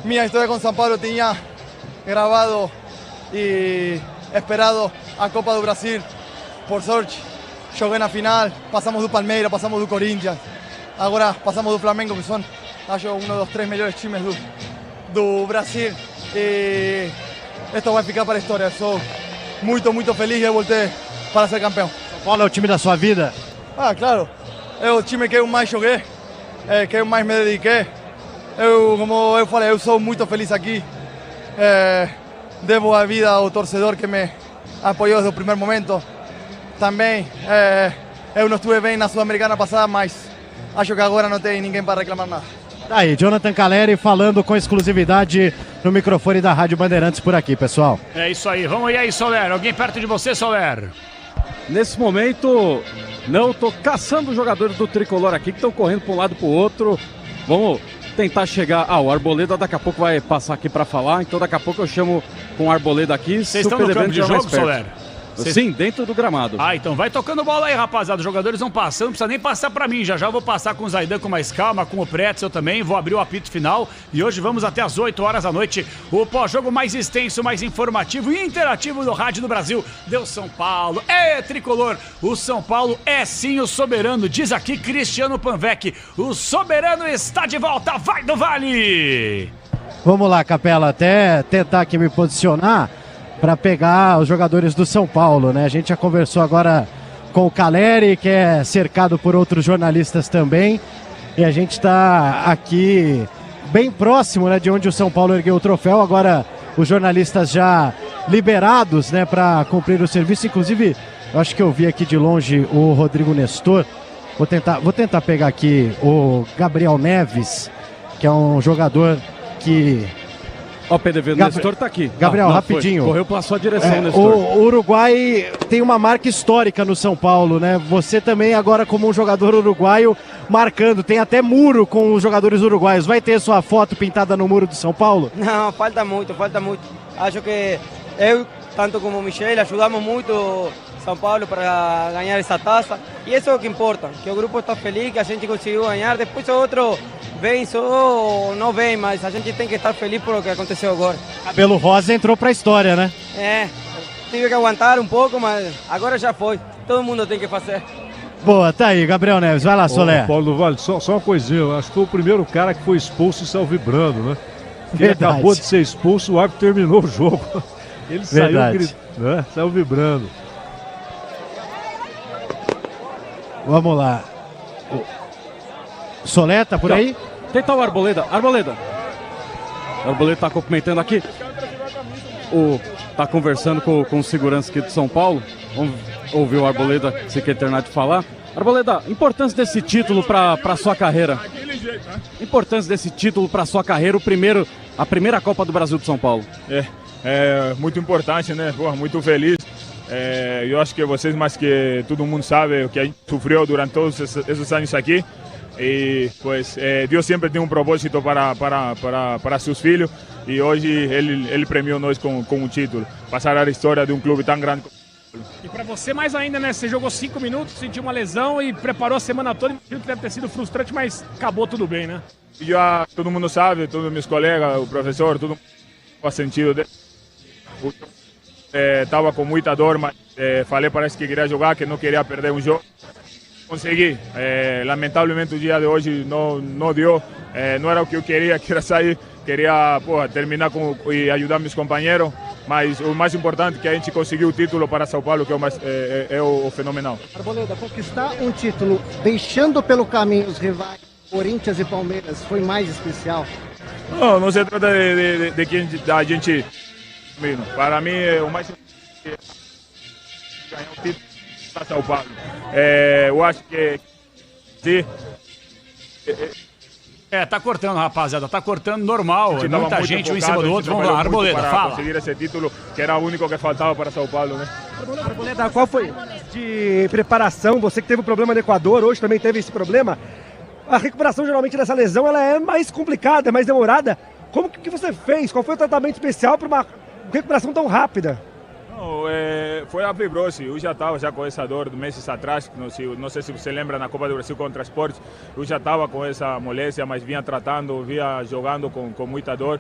minha história com São Paulo tinha gravado e esperado a Copa do Brasil. Por sorte, joguei na final, passamos do Palmeiras, passamos do Corinthians, agora passamos do Flamengo, que são, acho, um dos 3 melhores times do Brasil. E isso vai ficar para a história. Sou muito feliz e voltei para ser campeão. São Paulo é o time da sua vida? Ah, claro. É o time que eu mais joguei, que eu mais me dediquei. Como eu falei, eu sou muito feliz aqui. Devo a vida ao torcedor que me apoiou desde o primeiro momento. Também eu não estive bem na Sul-Americana passada, mas acho que agora não tem ninguém para reclamar nada. Tá aí, Jonathan Calleri falando com exclusividade no microfone da Rádio Bandeirantes por aqui, pessoal. É isso aí, vamos aí, Soler. Alguém perto de você, Soler? Nesse momento, não, tô caçando os jogadores do Tricolor aqui que estão correndo para um lado para o outro. Vamos tentar chegar. O Arboleda daqui a pouco vai passar aqui para falar, então daqui a pouco eu chamo com o Arboleda aqui. Vocês estão no campo de jogo, Soler? Sim, dentro do gramado. Então vai tocando bola aí, rapaziada. Os jogadores vão passando, não precisa nem passar pra mim. Já vou passar com o Zaidan com mais calma, com o Pretzel também. Vou abrir o apito final. E hoje vamos até as 8 horas da noite. O pós-jogo mais extenso, mais informativo e interativo do Rádio do Brasil. Deu São Paulo. Tricolor. O São Paulo é sim o soberano. Diz aqui Cristiano Panvec. O soberano está de volta. Vai do Vale! Vamos lá, Capela. Até tentar aqui me posicionar para pegar os jogadores do São Paulo, né? A gente já conversou agora com o Calleri, que é cercado por outros jornalistas também, e a gente está aqui bem próximo, né, de onde o São Paulo ergueu o troféu. Agora os jornalistas já liberados, né, para cumprir o serviço. Inclusive, eu acho que eu vi aqui de longe o Rodrigo Nestor. Vou tentar pegar aqui o Gabriel Neves, que é um jogador que... Ó, o PDV, o Nestor tá aqui. Gabriel, rapidinho. Correu pela sua direção, Nestor. O Uruguai tem uma marca histórica no São Paulo, né? Você também agora como um jogador uruguaio marcando. Tem até muro com os jogadores uruguaios. Vai ter sua foto pintada no muro do São Paulo? Não, falta muito. Acho que eu, tanto como o Michel, ajudamos muito São Paulo para ganhar essa taça. E isso é o que importa, que o grupo está feliz, que a gente conseguiu ganhar. Depois o outro vem ou não vem, mas a gente tem que estar feliz por o que aconteceu agora. Cabelo rosa entrou para a história, né? Tive que aguentar um pouco, mas agora já foi. Todo mundo tem que fazer. Boa, tá aí, Gabriel Neves. Vai lá, Soler. Paulo do Vale, só uma coisinha. Eu acho que foi o primeiro cara que foi expulso e saiu vibrando, né? Ele acabou de ser expulso, o árbitro terminou o jogo. Ele saiu, né? Saiu vibrando. Vamos lá. Soler, tá por aí? Tenta o Arboleda. Arboleda tá cumprimentando aqui. Tá conversando com o segurança aqui de São Paulo. Vamos ouvir o Arboleda, se quer terminar de falar. Arboleda, importância desse título para sua carreira. Importância desse título para sua carreira, a primeira Copa do Brasil de São Paulo. É muito importante, né? Muito feliz. Eu acho que vocês, mais que todo mundo sabe o que a gente sofreu durante todos esses anos aqui. E pues Deus sempre tem um propósito para seus filhos, e hoje ele premiou nós com um título, passar a história de um clube tão grande. E para você mais ainda, né? Você jogou 5 minutos, sentiu uma lesão e preparou a semana toda. Imagino que deve ter sido frustrante, mas acabou tudo bem, né? Já todo mundo sabe, todos meus colegas, o professor, todo mundo faz sentido. Estava com muita dor, mas falei para eles que queria jogar, que não queria perder um jogo. Consegui. Lamentavelmente o dia de hoje não deu. Não era o que eu queria sair. Queria terminar e ajudar meus companheiros. Mas o mais importante é que a gente conseguiu o título para São Paulo, que é o fenomenal. Arboleda, conquistar um título deixando pelo caminho os rivais Corinthians e Palmeiras foi mais especial? Não se trata de quem a gente... Para mim, o mais importante é ganhar o título para São Paulo. Eu acho que sim. Tá cortando, rapaziada, tá cortando normal. Muita gente um em cima do outro. Vamos lá, Arboleda, fala. Conseguir esse título, que era o único que faltava para São Paulo, né? Arboleda, qual foi de preparação? Você que teve um problema no Equador, hoje também teve esse problema. A recuperação geralmente dessa lesão ela é mais complicada, é mais demorada. Como que você fez? Qual foi o tratamento especial para uma recuperação tão rápida? foi a fibrose. Eu já estava com essa dor meses atrás. Não sei se você lembra na Copa do Brasil contra Sport. Eu já estava com essa moléstia, mas vinha tratando, vinha jogando com muita dor.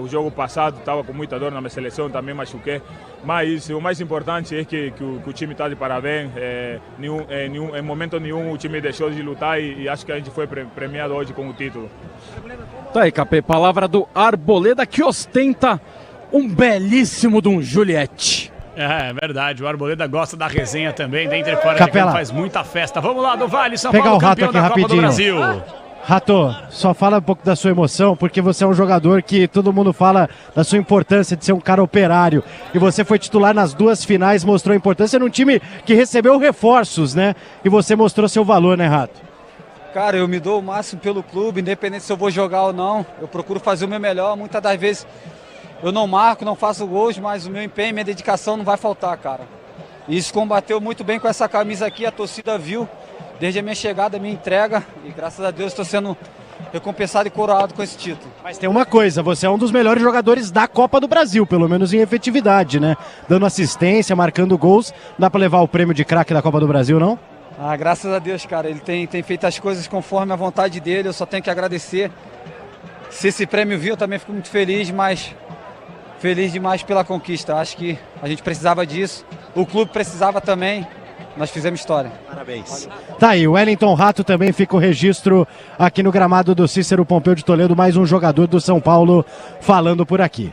O jogo passado estava com muita dor na minha seleção, também machuquei. Mas o mais importante é que o time está de parabéns. Em momento nenhum o time deixou de lutar e acho que a gente foi premiado hoje com o título. Tá aí, Capê, palavra do Arboleda, que ostenta um belíssimo de um Juliette. É verdade, o Arboleda gosta da resenha também, dentro e fora Capela. de campo, faz muita festa. Vamos lá, do Vale, São Pegar Paulo, o Rato campeão aqui da Copa do rapidinho. Brasil. Rato, só fala um pouco da sua emoção, porque você é um jogador que todo mundo fala da sua importância de ser um cara operário. E você foi titular nas 2 finais, mostrou a importância num time que recebeu reforços, né? E você mostrou seu valor, né, Rato? Cara, eu me dou o máximo pelo clube, independente se eu vou jogar ou não. Eu procuro fazer o meu melhor. Muitas das vezes eu não marco, não faço gols, mas o meu empenho, minha dedicação não vai faltar, cara. E isso combateu muito bem com essa camisa aqui, a torcida viu desde a minha chegada, a minha entrega. E graças a Deus estou sendo recompensado e coroado com esse título. Mas tem uma coisa, você é um dos melhores jogadores da Copa do Brasil, pelo menos em efetividade, né? Dando assistência, marcando gols. Dá pra levar o prêmio de craque da Copa do Brasil, não? Ah, graças a Deus, cara. Ele tem feito as coisas conforme a vontade dele. Eu só tenho que agradecer. Se esse prêmio viu, eu também fico muito feliz, mas feliz demais pela conquista. Acho que a gente precisava disso. O clube precisava também. Nós fizemos história. Parabéns. Tá aí, o Wellington Rato também fica o registro aqui no gramado do Cícero Pompeu de Toledo. Mais um jogador do São Paulo falando por aqui.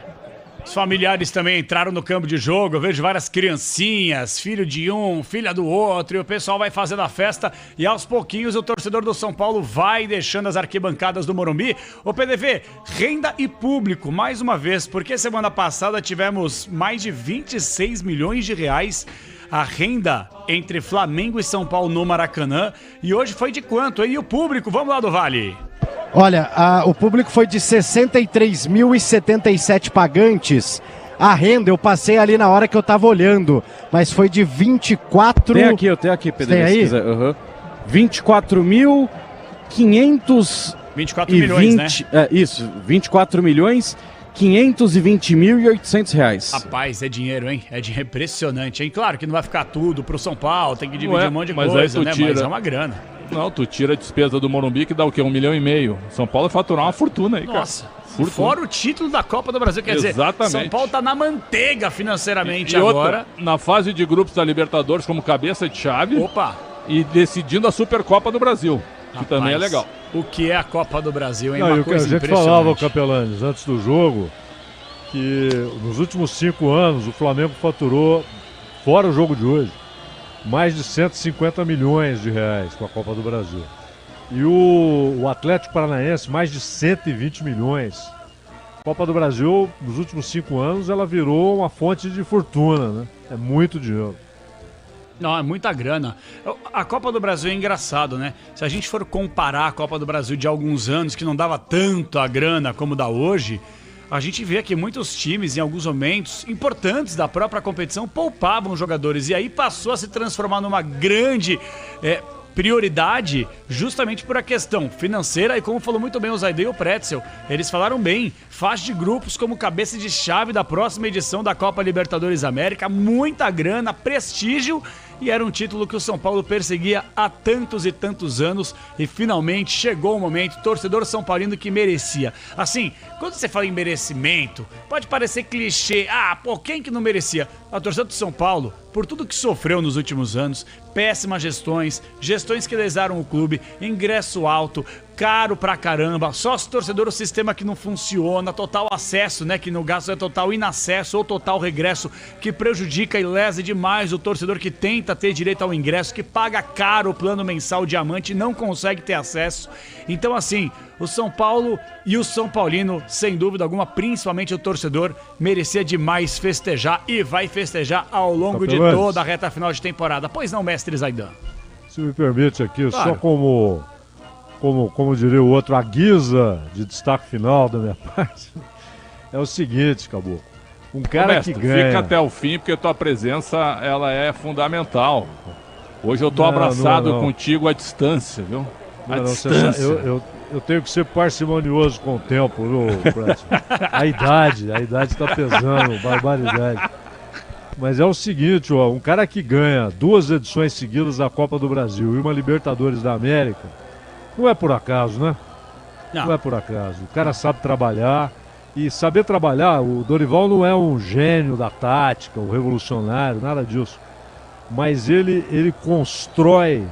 Os familiares também entraram no campo de jogo. Eu vejo várias criancinhas, filho de um, filha do outro, e o pessoal vai fazendo a festa. E aos pouquinhos o torcedor do São Paulo vai deixando as arquibancadas do Morumbi. Ô PDV, renda e público, mais uma vez, porque semana passada tivemos mais de 26 milhões de reais a renda entre Flamengo e São Paulo no Maracanã. E hoje foi de quanto, hein? E o público? Vamos lá do Vale. Olha, o público foi de 63.077 pagantes. A renda eu passei ali na hora que eu tava olhando, mas foi de 24... Tem aqui, eu tenho aqui, Pedro. Tem aí? 24.500... 24 milhões, né? Isso, 24 milhões... 520.800 reais. Rapaz, é dinheiro, hein? É dinheiro impressionante, hein? Claro que não vai ficar tudo pro São Paulo, tem que dividir um monte de mas coisa, aí né? tira... Mas é uma grana. Não, tu tira a despesa do Morumbi, que dá o quê? 1,5 milhão. São Paulo vai faturar uma fortuna aí, cara. Nossa, fora o título da Copa do Brasil, quer Exatamente. dizer, São Paulo tá na manteiga financeiramente e agora. Outra, na fase de grupos da Libertadores como cabeça de chave. Opa! E decidindo a Supercopa do Brasil, que também é legal. O que é a Copa do Brasil, hein? Não, Uma coisa a gente impressionante. falava, Capelanes, antes do jogo, que nos últimos 5 anos o Flamengo faturou, fora o jogo de hoje, mais de 150 milhões de reais com a Copa do Brasil. E o Atlético Paranaense, mais de 120 milhões. A Copa do Brasil, nos últimos 5 anos, ela virou uma fonte de fortuna, né? É muito dinheiro. Não, é muita grana. A Copa do Brasil é engraçado, né? Se a gente for comparar a Copa do Brasil de alguns anos, que não dava tanto a grana como dá hoje, a gente vê que muitos times, em alguns momentos importantes da própria competição, poupavam jogadores. E aí passou a se transformar numa grande prioridade, justamente por a questão financeira. E como falou muito bem o Zaidan e o Pretzel, eles falaram bem, faixa de grupos como cabeça de chave da próxima edição da Copa Libertadores América, muita grana, prestígio. E era um título que o São Paulo perseguia há tantos e tantos anos. E finalmente chegou o momento, torcedor são paulino que merecia. Assim, quando você fala em merecimento, pode parecer clichê. Quem que não merecia? A torcida do São Paulo, por tudo que sofreu nos últimos anos, péssimas gestões que lesaram o clube, ingresso alto, caro pra caramba, sócio torcedor, o sistema que não funciona, total acesso, né, que no caso é total inacesso ou total regresso, que prejudica e lesa demais o torcedor que tenta ter direito ao ingresso, que paga caro o plano mensal diamante e não consegue ter acesso. Então assim, o São Paulo e o São Paulino, sem dúvida alguma, principalmente o torcedor, merecia demais festejar e vai festejar ao longo de toda a reta final de temporada. Pois não, mestre Zaidan? Se me permite aqui, Claro. só como diria o outro, a guisa de destaque final da minha parte, é o seguinte, Caboclo. Um cara mestre, que ganha... Fica até o fim, porque a tua presença ela é fundamental. Hoje eu tô abraçado contigo à distância, viu? À distância. Eu tenho que ser parcimonioso com o tempo, viu, Prato? A idade tá pesando, barbaridade. Mas é o seguinte, ó, um cara que ganha 2 edições seguidas da Copa do Brasil e uma Libertadores da América, não é por acaso, né? Não é por acaso. O cara sabe trabalhar. E saber trabalhar, o Dorival não é um gênio da tática, um revolucionário, nada disso. Mas ele constrói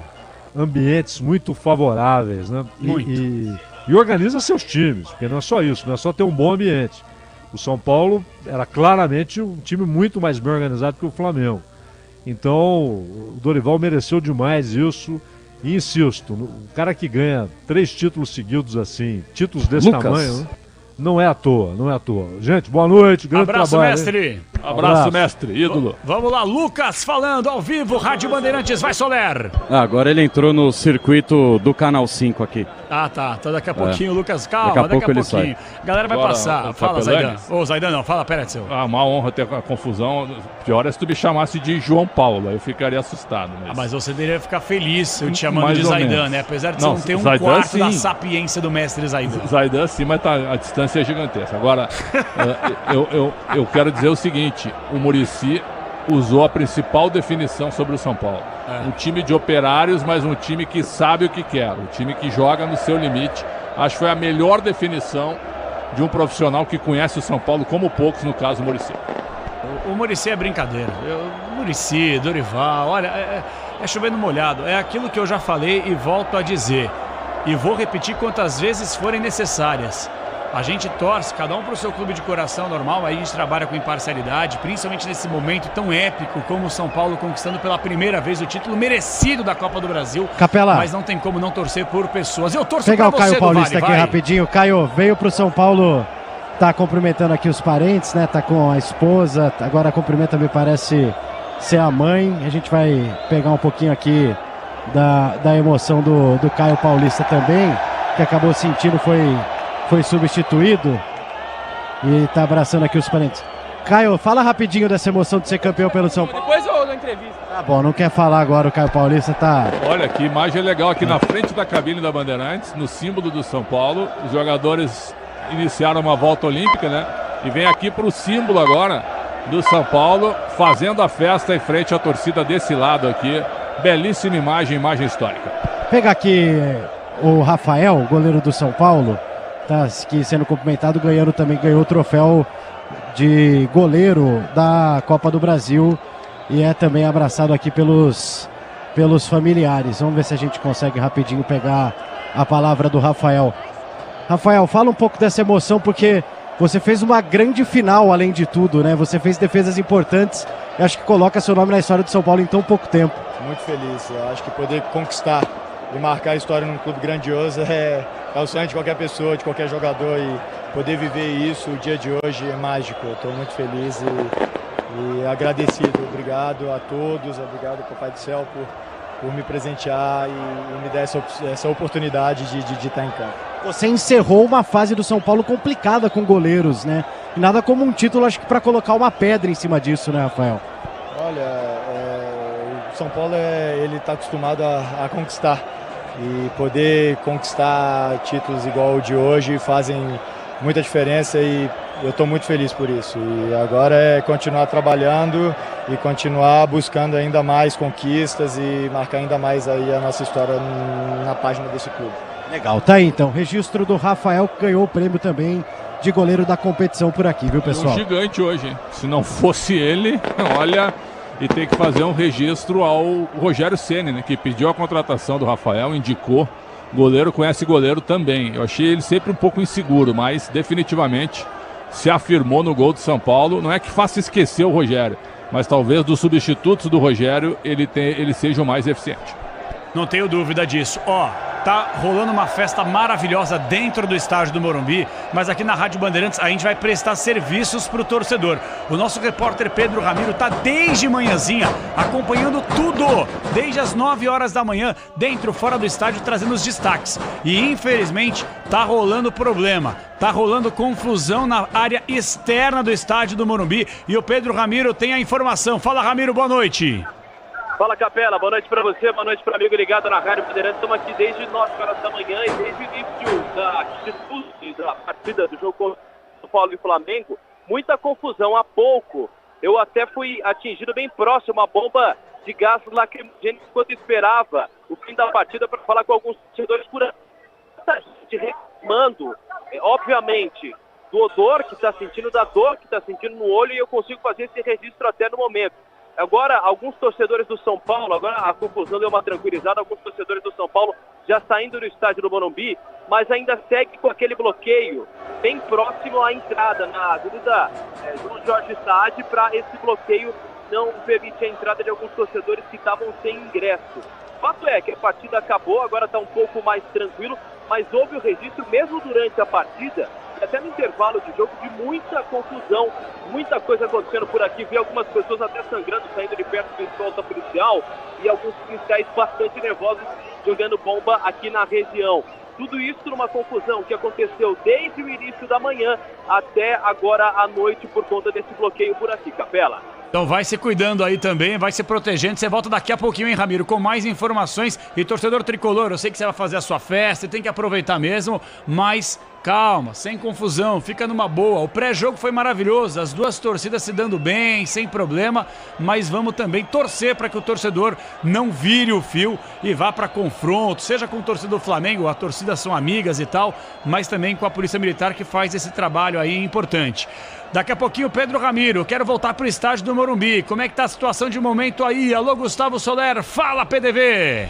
ambientes muito favoráveis, né? E organiza seus times, porque não é só isso, não é só ter um bom ambiente. O São Paulo era claramente um time muito mais bem organizado que o Flamengo. Então, o Dorival mereceu demais isso. E insisto, o cara que ganha 3 títulos seguidos assim, títulos desse tamanho, né? Não é à toa, não é à toa. Gente, boa noite, grande Abraço, trabalho. mestre. Abraço, mestre, ídolo. Vamos lá, Lucas falando ao vivo, Rádio Bandeirantes, vai Soler. Agora ele entrou no circuito do Canal 5 aqui. Ah, tá. Então daqui a pouquinho, Lucas, calma, Daqui a pouco ele pouquinho. sai. A galera vai Agora, passar. o Fala, Capelanes. Zaidan. Ô, Zaidan não, fala, Peretzel. Ah, uma honra ter a confusão. Pior é se tu me chamasse de João Paulo, aí eu ficaria assustado. Mas você deveria ficar feliz eu te chamando Mais de ou Zaidan, menos. né? Apesar de Não, você não ter um Zaidan, quarto da sim. sapiência do mestre Zaidan. Zaidan sim, mas a distância é gigantesca. Agora, eu quero dizer o seguinte, o Muricy usou a principal definição sobre o São Paulo. Um time de operários, mas um time que sabe o que quer, um time que joga no seu limite. Acho que foi a melhor definição de um profissional que conhece o São Paulo como poucos, no caso, o Muricy. O Muricy é brincadeira. Muricy, Dorival, olha, é chovendo molhado. É aquilo que eu já falei e volto a dizer. E vou repetir quantas vezes forem necessárias. A gente torce, cada um para o seu clube de coração normal, aí a gente trabalha com imparcialidade, principalmente nesse momento tão épico como o São Paulo conquistando pela primeira vez o título merecido da Copa do Brasil. Capela. Mas não tem como não torcer por pessoas. Eu torço Pegar pra o Caio você, Paulista Vale, aqui vai. rapidinho. Caio veio pro São Paulo, tá cumprimentando aqui os parentes, né? Tá com a esposa, agora cumprimenta, me parece ser a mãe. A gente vai pegar um pouquinho aqui da emoção do Caio Paulista também, que acabou sentindo, foi substituído e tá abraçando aqui os parentes. Caio, fala rapidinho dessa emoção de ser campeão pelo São Paulo. Depois eu dou entrevista. Tá bom, não quer falar agora, o Caio Paulista tá... Olha que imagem legal aqui na frente da cabine da Bandeirantes, no símbolo do São Paulo. Os jogadores iniciaram uma volta olímpica, né? E vem aqui pro símbolo agora do São Paulo, fazendo a festa em frente à torcida desse lado aqui. Belíssima imagem histórica. Pegar aqui o Rafael, goleiro do São Paulo, tá aqui sendo cumprimentado, ganhou o troféu de goleiro da Copa do Brasil e é também abraçado aqui pelos familiares. Vamos ver se a gente consegue rapidinho pegar a palavra do Rafael. Rafael, fala um pouco dessa emoção, porque você fez uma grande final, além de tudo, né? Você fez defesas importantes e acho que coloca seu nome na história do São Paulo em tão pouco tempo. Muito feliz. Eu acho que poder conquistar e marcar a história num clube grandioso é o sonho de qualquer pessoa, de qualquer jogador, e poder viver isso o dia de hoje é mágico. Eu estou muito feliz e agradecido. Obrigado a todos, obrigado ao Papai do Céu por me presentear e me dar essa oportunidade de estar em campo. Você encerrou uma fase do São Paulo complicada com goleiros, né? E nada como um título, acho que para colocar uma pedra em cima disso, né, Rafael? Olha, o São Paulo ele está acostumado a conquistar, e poder conquistar títulos igual o de hoje fazem muita diferença e eu estou muito feliz por isso. E agora é continuar trabalhando e continuar buscando ainda mais conquistas e marcar ainda mais aí a nossa história na página desse clube. Legal, tá aí então, registro do Rafael, que ganhou o prêmio também de goleiro da competição por aqui, viu, pessoal? Um gigante hoje, hein? Se não fosse ele, olha, e tem que fazer um registro ao Rogério Ceni, né, que pediu a contratação do Rafael, indicou. Goleiro conhece goleiro também. Eu achei ele sempre um pouco inseguro, mas definitivamente se afirmou no gol do São Paulo. Não é que faça esquecer o Rogério, mas talvez dos substitutos do Rogério ele seja o mais eficiente. Não tenho dúvida disso. Tá rolando uma festa maravilhosa dentro do estádio do Morumbi, mas aqui na Rádio Bandeirantes a gente vai prestar serviços para o torcedor. O nosso repórter Pedro Ramiro tá desde manhãzinha acompanhando tudo, desde as 9 horas da manhã, dentro, fora do estádio, trazendo os destaques. E infelizmente tá rolando problema, tá rolando confusão na área externa do estádio do Morumbi e o Pedro Ramiro tem a informação. Fala, Ramiro, boa noite. Fala, Capela, boa noite para você, boa noite para o amigo ligado na Rádio Bandeirantes. Estamos aqui desde 9 horas da manhã e desde o início da atitude da partida do jogo contra o São Paulo e Flamengo. Muita confusão. Há pouco Eu até fui atingido bem próximo à bomba de gás lacrimogêneo enquanto esperava o fim da partida para falar com alguns torcedores por aí. Muita gente reclamando, obviamente, do odor que está sentindo, da dor que está sentindo no olho, e eu consigo fazer esse registro até no momento. Agora, alguns torcedores do São Paulo, agora a confusão deu uma tranquilizada, alguns torcedores do São Paulo já saindo do estádio do Morumbi, mas ainda segue com aquele bloqueio bem próximo à entrada na Avenida João Jorge Saad, para esse bloqueio não permitir a entrada de alguns torcedores que estavam sem ingresso. O fato é que a partida acabou, agora está um pouco mais tranquilo, mas houve o registro mesmo durante a partida, até no intervalo de jogo, de muita confusão, muita coisa acontecendo por aqui. Vi algumas pessoas até sangrando, saindo de perto do escolta policial, e alguns policiais bastante nervosos jogando bomba aqui na região. Tudo isso numa confusão que aconteceu desde o início da manhã até agora à noite por conta desse bloqueio por aqui, Capela. Então vai se cuidando aí também, vai se protegendo. Você volta daqui a pouquinho, hein, Ramiro, com mais informações. E torcedor tricolor, eu sei que você vai fazer a sua festa, tem que aproveitar mesmo, mas calma, sem confusão, fica numa boa. O pré-jogo foi maravilhoso, as duas torcidas se dando bem, sem problema, mas vamos também torcer para que o torcedor não vire o fio e vá para confronto, seja com o torcedor do Flamengo, a torcida são amigas e tal, mas também com a Polícia Militar, que faz esse trabalho aí importante. Daqui a pouquinho, Pedro Ramiro, quero voltar para o estádio do Morumbi. Como é que tá a situação de momento aí? Alô, Gustavo Soler, fala, PDV!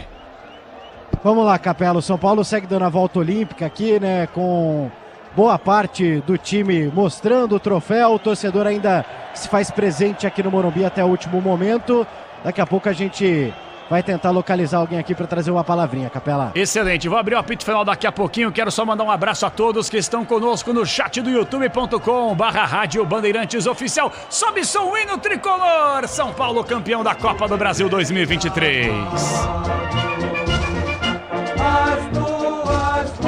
Vamos lá, Capela, o São Paulo segue dando a volta olímpica aqui, né, com boa parte do time mostrando o troféu, o torcedor ainda se faz presente aqui no Morumbi até o último momento. Daqui a pouco a gente vai tentar localizar alguém aqui para trazer uma palavrinha, Capela. Excelente, vou abrir o apito final daqui a pouquinho. Quero só mandar um abraço a todos que estão conosco no chat do youtube.com/Rádio Bandeirantes Oficial. Sobe som, hino tricolor, São Paulo campeão da Copa do Brasil 2023.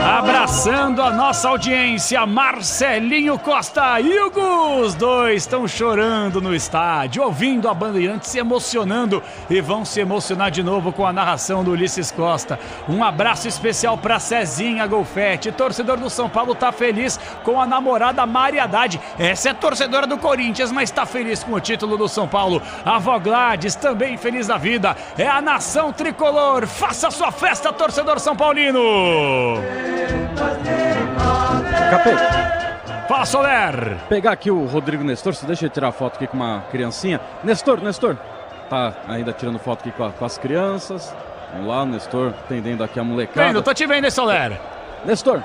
Abraçando a nossa audiência, Marcelinho Costa e Hugo, os dois estão chorando no estádio, ouvindo a Bandeirantes, se emocionando, e vão se emocionar de novo com a narração do Ulisses Costa. Um abraço especial para Cezinha Golfetti, torcedor do São Paulo, tá feliz com a namorada Mari Haddad. Essa é torcedora do Corinthians, mas tá feliz com o título do São Paulo. A avó Gladys também feliz da vida. É a nação tricolor, faça sua festa, torcedor São Paulino. Capê. Fala, Soler. Pegar aqui o Rodrigo Nestor, você deixa eu tirar foto aqui com uma criancinha. Nestor. Tá ainda tirando foto aqui com as crianças. Vamos lá, Nestor, atendendo aqui a molecada. Vendo, tô te vendo aí, Soler. Nestor,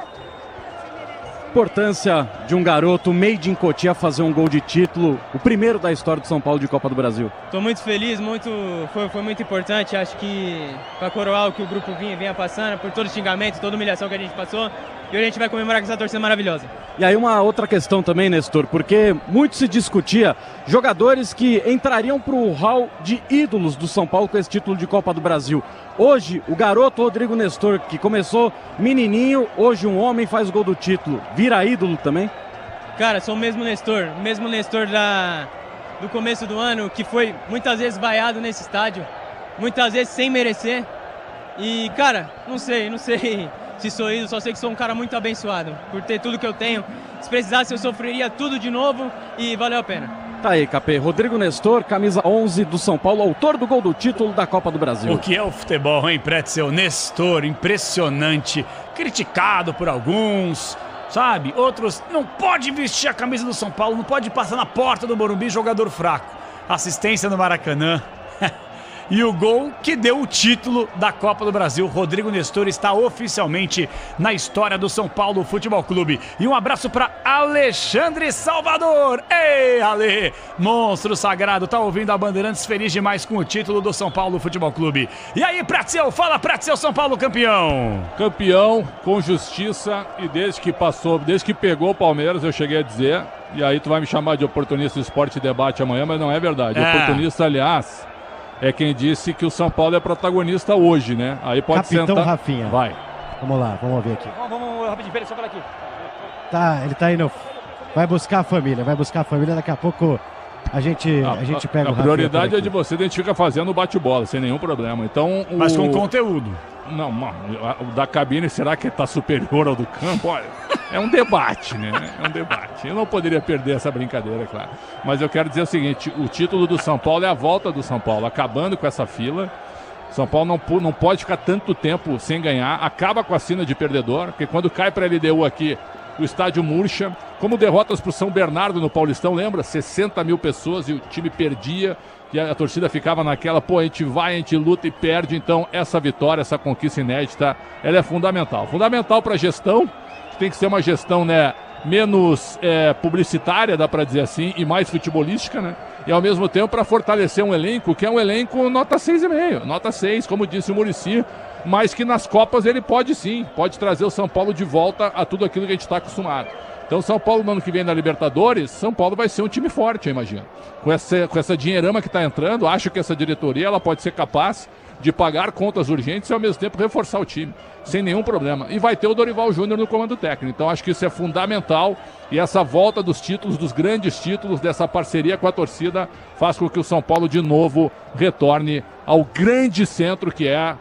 importância de um garoto made in Cotia fazer um gol de título, o primeiro da história do São Paulo de Copa do Brasil. Estou muito feliz, foi muito importante, acho que para coroar o que o grupo vinha passando, por todo o xingamento, toda a humilhação que a gente passou, e hoje a gente vai comemorar com essa torcida maravilhosa. E aí uma outra questão também, Nestor, porque muito se discutia jogadores que entrariam para o hall de ídolos do São Paulo com esse título de Copa do Brasil. Hoje, o garoto Rodrigo Nestor, que começou menininho, hoje um homem faz gol do título, vira ídolo também? Cara, sou o mesmo Nestor do começo do ano, que foi muitas vezes vaiado nesse estádio, muitas vezes sem merecer. E, cara, não sei se sou ídolo, só sei que sou um cara muito abençoado por ter tudo que eu tenho. Se precisasse, eu sofreria tudo de novo e valeu a pena. Tá aí, Capê. Rodrigo Nestor, camisa 11 do São Paulo, autor do gol do título da Copa do Brasil. O que é o futebol, hein, Pretzel? Nestor, impressionante, criticado por alguns, sabe? Outros, não pode vestir a camisa do São Paulo, não pode passar na porta do Morumbi, jogador fraco. Assistência no Maracanã. E o gol que deu o título da Copa do Brasil. Rodrigo Nestor está oficialmente na história do São Paulo Futebol Clube. E um abraço para Alexandre Salvador. Ei, Ale, monstro sagrado, tá ouvindo a Bandeirantes, feliz demais com o título do São Paulo Futebol Clube. E aí, Pretzel, fala, Pretzel, São Paulo campeão. Campeão com justiça, e desde que pegou o Palmeiras, eu cheguei a dizer, e aí tu vai me chamar de oportunista do Esporte Debate amanhã, mas não é verdade. Oportunista, aliás, é quem disse que o São Paulo é protagonista hoje, né? Aí pode Capitão sentar. Rafinha. Vai. Vamos lá, vamos ver aqui. Vamos rapidinho, peraí, só para aqui. Tá, ele tá indo. Vai buscar a família, daqui a pouco a gente pega o Rafinha. A prioridade é de você, a gente fica fazendo bate-bola, sem nenhum problema. Então, mas com conteúdo. Não, o da cabine, será que tá superior ao do campo? Olha. É um debate, né? É um debate. Eu não poderia perder essa brincadeira, claro. Mas eu quero dizer o seguinte, o título do São Paulo é a volta do São Paulo, acabando com essa fila. São Paulo não pode ficar tanto tempo sem ganhar, acaba com a sina de perdedor, porque quando cai para a LDU aqui, o estádio murcha. Como derrotas para o São Bernardo no Paulistão, lembra? 60 mil pessoas e o time perdia, e a torcida ficava naquela, pô, a gente vai, a gente luta e perde. Então essa vitória, essa conquista inédita, ela é fundamental. Fundamental para a gestão, que tem que ser uma gestão, né, menos publicitária, dá para dizer assim, e mais futebolística, né? E ao mesmo tempo para fortalecer um elenco, que é um elenco nota 6,5, nota 6, como disse o Muricy, mas que nas Copas ele pode sim, pode trazer o São Paulo de volta a tudo aquilo que a gente está acostumado. Então São Paulo no ano que vem na Libertadores, São Paulo vai ser um time forte, eu imagino. Com essa dinheirama que está entrando, acho que essa diretoria ela pode ser capaz de pagar contas urgentes e ao mesmo tempo reforçar o time, sem nenhum problema. E vai ter o Dorival Júnior no comando técnico, então acho que isso é fundamental e essa volta dos títulos, dos grandes títulos, dessa parceria com a torcida, faz com que o São Paulo de novo retorne ao grande centro que é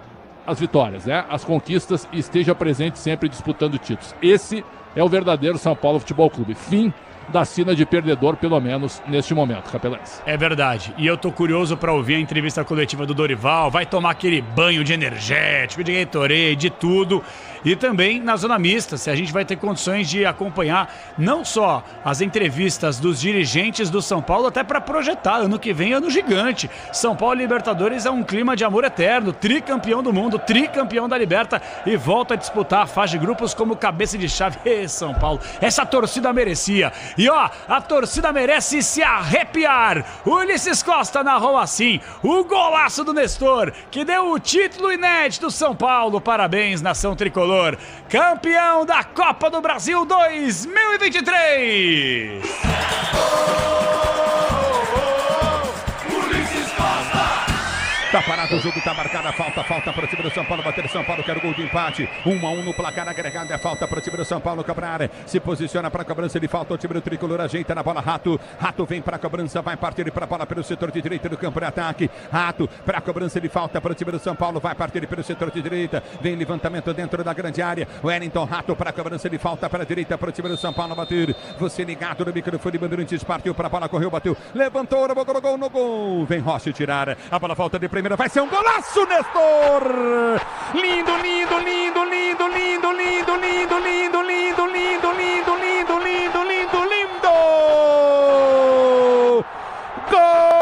as vitórias, né? As conquistas, e esteja presente sempre disputando títulos. Esse é o verdadeiro São Paulo Futebol Clube. Fim da sina de perdedor, pelo menos neste momento, Capelães. É verdade. E eu tô curioso para ouvir a entrevista coletiva do Dorival. Vai tomar aquele banho de energético, de Gatorade, de tudo. E também na zona mista, se a gente vai ter condições de acompanhar não só as entrevistas dos dirigentes do São Paulo, até para projetar. Ano que vem, ano gigante. São Paulo Libertadores é um clima de amor eterno. Tricampeão do mundo, tricampeão da Liberta e volta a disputar a fase de grupos como cabeça de chave. Ê, São Paulo, essa torcida merecia. E ó, a torcida merece se arrepiar. O Ulisses Costa narrou assim o golaço do Nestor, que deu o título inédito do São Paulo. Parabéns, nação tricolor. Campeão da Copa do Brasil 2023. Tá parado o jogo, tá marcada a falta para o time do São Paulo, bater São Paulo, quer o gol de empate, 1-1 no placar agregado, é falta para o time do São Paulo cobrar, se posiciona para a cobrança, ele falta o time do tricolor, ajeita na bola, Rato vem para a cobrança, vai partir para a bola pelo setor de direita do campo de ataque, Rato para a cobrança, ele falta para o time do São Paulo, vai partir pelo setor de direita, vem levantamento dentro da grande área, Wellington, Rato para a cobrança, ele falta para a direita para o time do São Paulo bater, você ligado no microfone, Bandeirantes partiu para a bola, correu, bateu, levantou, gol no gol, vem Rossi tirar, a bola falta de primeira, vai ser um golaço, Nestor! Lindo, lindo, lindo, lindo, lindo, lindo, lindo, lindo, lindo, lindo, lindo, lindo, lindo, lindo, lindo! Gol!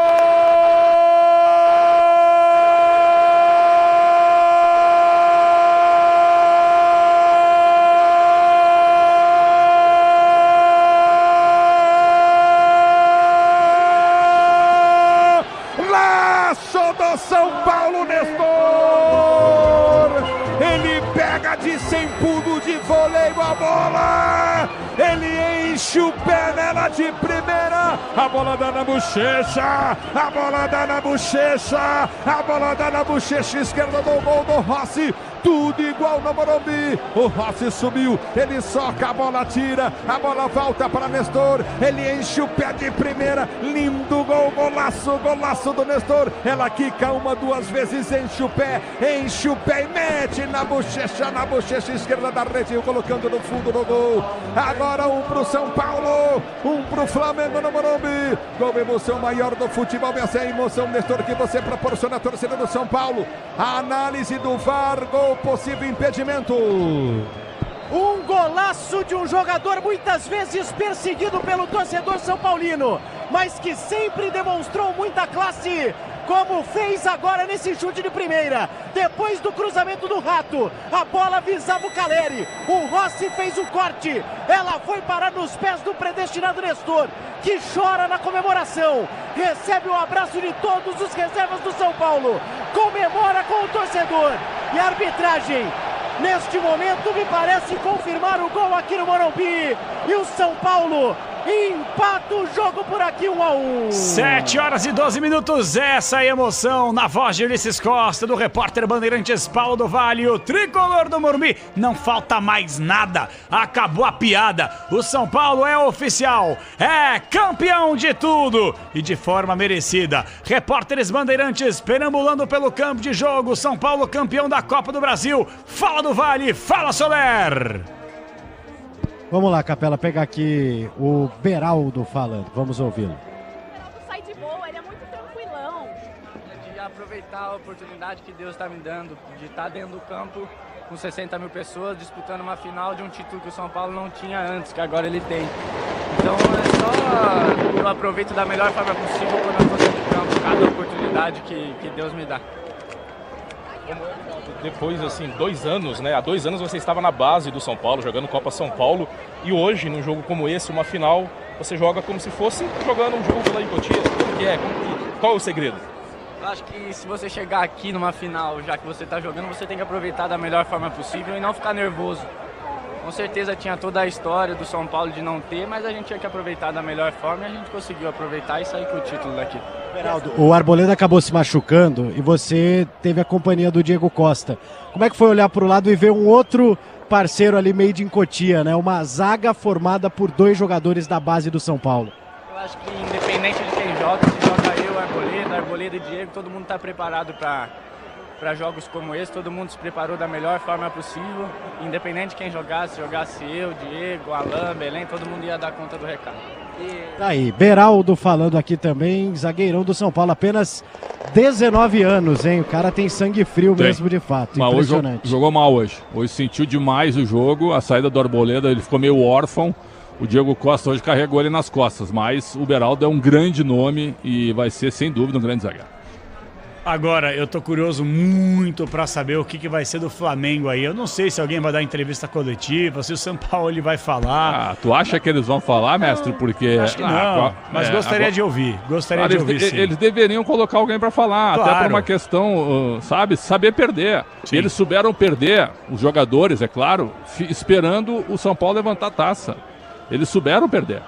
São Paulo, Nestor! Ele pega de 100 pulos de voleio a bola! Ele enche o pé nela de primeira! A bola dá na bochecha! A bola dá na bochecha! A bola dá na bochecha esquerda do gol do Rossi! Tudo igual no Morumbi, o Rossi subiu, ele soca, a bola tira, a bola volta para Nestor, ele enche o pé de primeira, lindo gol, golaço do Nestor, ela quica uma, duas vezes, enche o pé e mete na bochecha esquerda da rede, colocando no fundo do gol, agora um pro São Paulo, um pro Flamengo no Morumbi, gol, emoção maior do futebol, essa é a emoção, Nestor, que você proporciona à torcida do São Paulo, a análise do VAR, gol, possível impedimento. Um golaço de um jogador muitas vezes perseguido pelo torcedor são paulino, mas que sempre demonstrou muita classe, como fez agora nesse chute de primeira. Depois do cruzamento do Rato, a bola visava o Caleri, o Rossi fez o corte, ela foi parar nos pés do predestinado Nestor, que chora na comemoração, recebe o abraço de todos os reservas do São Paulo, comemora com o torcedor, e a arbitragem neste momento me parece confirmar o gol aqui no Morumbi, e o São Paulo empata o jogo por aqui, 1-1. 7h12, essa emoção na voz de Ulisses Costa, do repórter Bandeirantes Paulo do Vale, o tricolor do Morumbi. Não falta mais nada, acabou a piada, o São Paulo é oficial, é campeão de tudo e de forma merecida. Repórteres Bandeirantes perambulando pelo campo de jogo, São Paulo campeão da Copa do Brasil. Fala do Vale, fala Soler. Vamos lá, Capela, pegar aqui o Beraldo falando. Vamos ouvi-lo. Sai de boa, ele é muito tranquilão. De aproveitar a oportunidade que Deus está me dando, de estar dentro do campo com 60 mil pessoas, disputando uma final de um título que o São Paulo não tinha antes, que agora ele tem. Então é só eu aproveito da melhor forma possível quando eu estou dentro de campo, cada oportunidade que Deus me dá. Depois, assim, 2 anos, né? Há 2 anos você estava na base do São Paulo, jogando Copa São Paulo. E hoje, num jogo como esse, uma final, você joga como se fosse jogando um jogo lá em Cotia. Como que é? Qual é o segredo? Eu acho que se você chegar aqui numa final, já que você está jogando, você tem que aproveitar da melhor forma possível e não ficar nervoso. Com certeza tinha toda a história do São Paulo de não ter, mas a gente tinha que aproveitar da melhor forma e a gente conseguiu aproveitar e sair com o título daqui. Beraldo, o Arboleda acabou se machucando e você teve a companhia do Diego Costa. Como é que foi olhar para o lado e ver um outro parceiro ali made in Cotia, né? Uma zaga formada por 2 jogadores da base do São Paulo. Eu acho que independente de quem joga, se joga eu, Arboleda e Diego, todo mundo está preparado para jogos como esse, todo mundo se preparou da melhor forma possível, independente de quem jogasse, eu, Diego, Alain, Belém, todo mundo ia dar conta do recado. Tá aí, Beraldo falando aqui também, zagueirão do São Paulo, apenas 19 anos, hein? O cara tem sangue frio mesmo, de fato, mas impressionante. Hoje jogou mal hoje sentiu demais o jogo, a saída do Arboleda, ele ficou meio órfão, o Diego Costa hoje carregou ele nas costas, mas o Beraldo é um grande nome e vai ser, sem dúvida, um grande zagueiro. Agora, eu tô curioso muito para saber o que vai ser do Flamengo aí. Eu não sei se alguém vai dar entrevista coletiva, se o São Paulo ele vai falar. Ah, tu acha que eles vão falar, mestre? Porque... Acho que não, mas gostaria de ouvir. Gostaria de ouvir, sim. Eles deveriam colocar alguém para falar, claro. Até por uma questão, sabe, saber perder. Sim. Eles souberam perder, os jogadores, é claro, esperando o São Paulo levantar a taça. Eles souberam perder.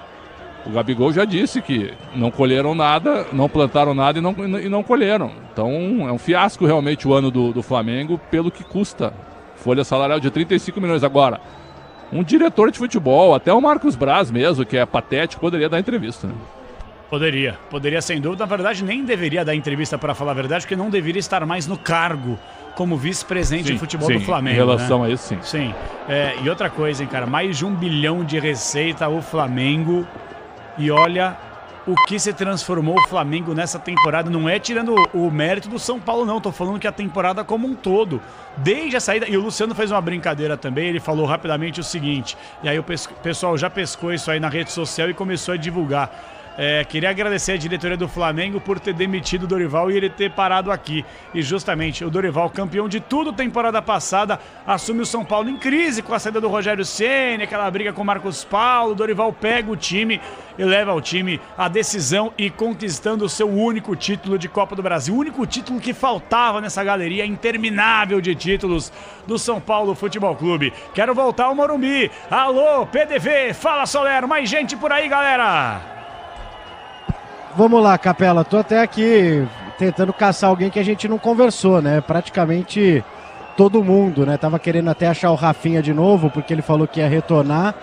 O Gabigol já disse que não colheram nada, não plantaram nada e não colheram. Então é um fiasco realmente o ano do Flamengo pelo que custa. Folha salarial de 35 milhões. Agora, um diretor de futebol, até o Marcos Braz mesmo, que é patético, poderia dar entrevista, né? Poderia sem dúvida. Na verdade, nem deveria dar entrevista, para falar a verdade, porque não deveria estar mais no cargo como vice-presidente de futebol do Flamengo. Em relação a isso, sim. Sim. E outra coisa, hein, cara, mais de 1 bilhão de receita o Flamengo. E olha o que se transformou o Flamengo nessa temporada. Não é tirando o mérito do São Paulo, não. Tô falando que a temporada como um todo. Desde a saída... E o Luciano fez uma brincadeira também. Ele falou rapidamente o seguinte. E aí o pessoal já pescou isso aí na rede social e começou a divulgar. Queria agradecer a diretoria do Flamengo por ter demitido o Dorival e ele ter parado aqui. E justamente o Dorival, campeão de tudo temporada passada, assume o São Paulo em crise com a saída do Rogério Ceni, aquela briga com o Marcos Paulo. O Dorival pega o time e leva o time à decisão e conquistando o seu único título de Copa do Brasil. O único título que faltava nessa galeria interminável de títulos do São Paulo Futebol Clube. Quero voltar ao Morumbi. Alô, PDV, fala Soler, mais gente por aí, galera. Vamos lá, Capela, tô até aqui tentando caçar alguém que a gente não conversou, né? Praticamente todo mundo, né? Tava querendo até achar o Rafinha de novo, porque ele falou que ia retornar.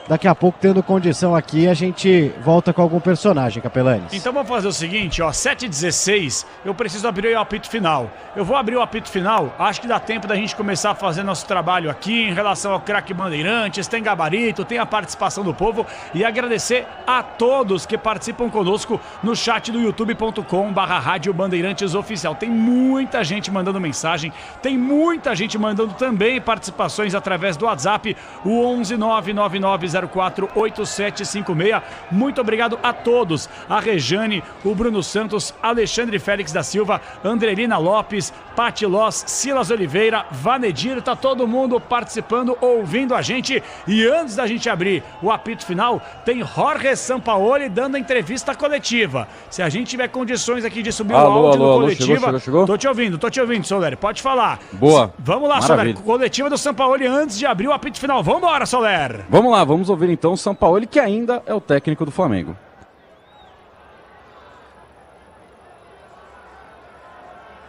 Daqui a pouco, tendo condição aqui, a gente volta com algum personagem, Capelanes. Então vamos fazer o seguinte, ó, 7h16, eu preciso abrir o apito final. Eu vou abrir o apito final, acho que dá tempo da gente começar a fazer nosso trabalho aqui em relação ao craque Bandeirantes, tem gabarito, tem a participação do povo e agradecer a todos que participam conosco no chat do youtube.com/Rádio Bandeirantes Oficial. Tem muita gente mandando mensagem, tem muita gente mandando também participações através do WhatsApp, o 11999048756. Muito obrigado a todos. A Rejane, o Bruno Santos, Alexandre Félix da Silva, Andrelina Lopes, Pati Loss, Silas Oliveira, Vanedir, tá todo mundo participando, ouvindo a gente. E antes da gente abrir o apito final, tem Jorge Sampaoli dando a entrevista coletiva. Se a gente tiver condições aqui de subir o áudio do coletiva, chegou? Tô te ouvindo, Soler, pode falar. Boa. Vamos lá, Maravilha. Soler, coletiva do Sampaoli antes de abrir o apito final. Vambora, Soler. Vamos lá, vamos ouvir então o Sampaoli, que ainda é o técnico do Flamengo.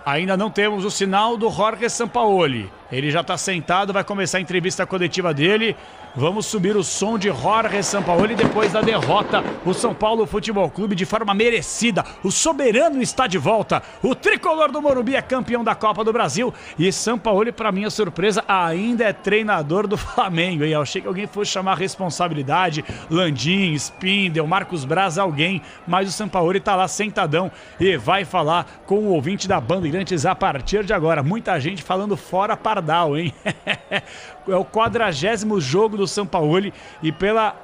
Ainda não temos o sinal do Jorge Sampaoli. Ele já está sentado, vai começar a entrevista coletiva dele. Vamos subir o som de Jorge Sampaoli depois da derrota. O São Paulo Futebol Clube de forma merecida. O soberano está de volta. O tricolor do Morumbi é campeão da Copa do Brasil. E Sampaoli, para minha surpresa, ainda é treinador do Flamengo. E eu achei que alguém fosse chamar a responsabilidade. Landim, Spindel, Marcos Braz, alguém. Mas o Sampaoli está lá sentadão e vai falar com o ouvinte da Bandeirantes a partir de agora. Muita gente falando fora Pardal, hein? É o 40º jogo do Sampaoli e pela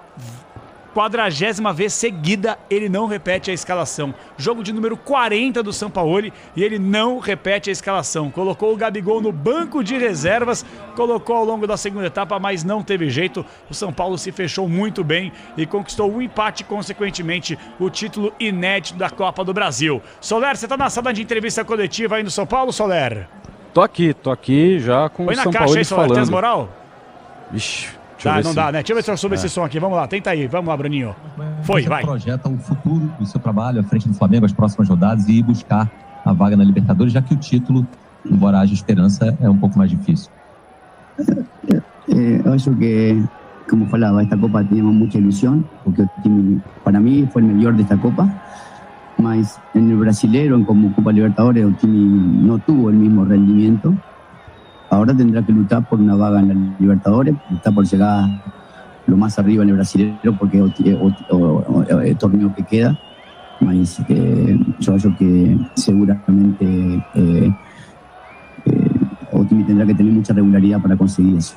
40ª vez seguida ele não repete a escalação. Jogo de número 40 do Sampaoli e ele não repete a escalação. Colocou o Gabigol no banco de reservas, colocou ao longo da segunda etapa, mas não teve jeito. O São Paulo se fechou muito bem e conquistou um empate, consequentemente, o título inédito da Copa do Brasil. Soler, você tá na sala de entrevista coletiva aí no São Paulo, Soler? Tô aqui já com o São Paulo falando. Soler, tem moral? Ixi, não dá, né? Deixa eu ver se eu soube esse som aqui. Vamos lá, tenta aí. Vamos lá, Bruninho. Vai. Projeta o futuro do seu trabalho à frente do Flamengo, as próximas rodadas e buscar a vaga na Libertadores, já que o título, embora haja esperança, é um pouco mais difícil. Eu acho que, como falava, esta Copa teníamos muita ilusão, porque para mim foi o melhor desta Copa. Mas en el Brasileiro, como Copa Libertadores, el time no tuvo el mismo rendimiento. Ahora tendrá que luchar por una vaga en la Libertadores, está por llegar lo más arriba en el Brasileiro, porque es el torneo que queda. Mas yo creo que seguramente o time tendrá que tener mucha regularidad para conseguir eso.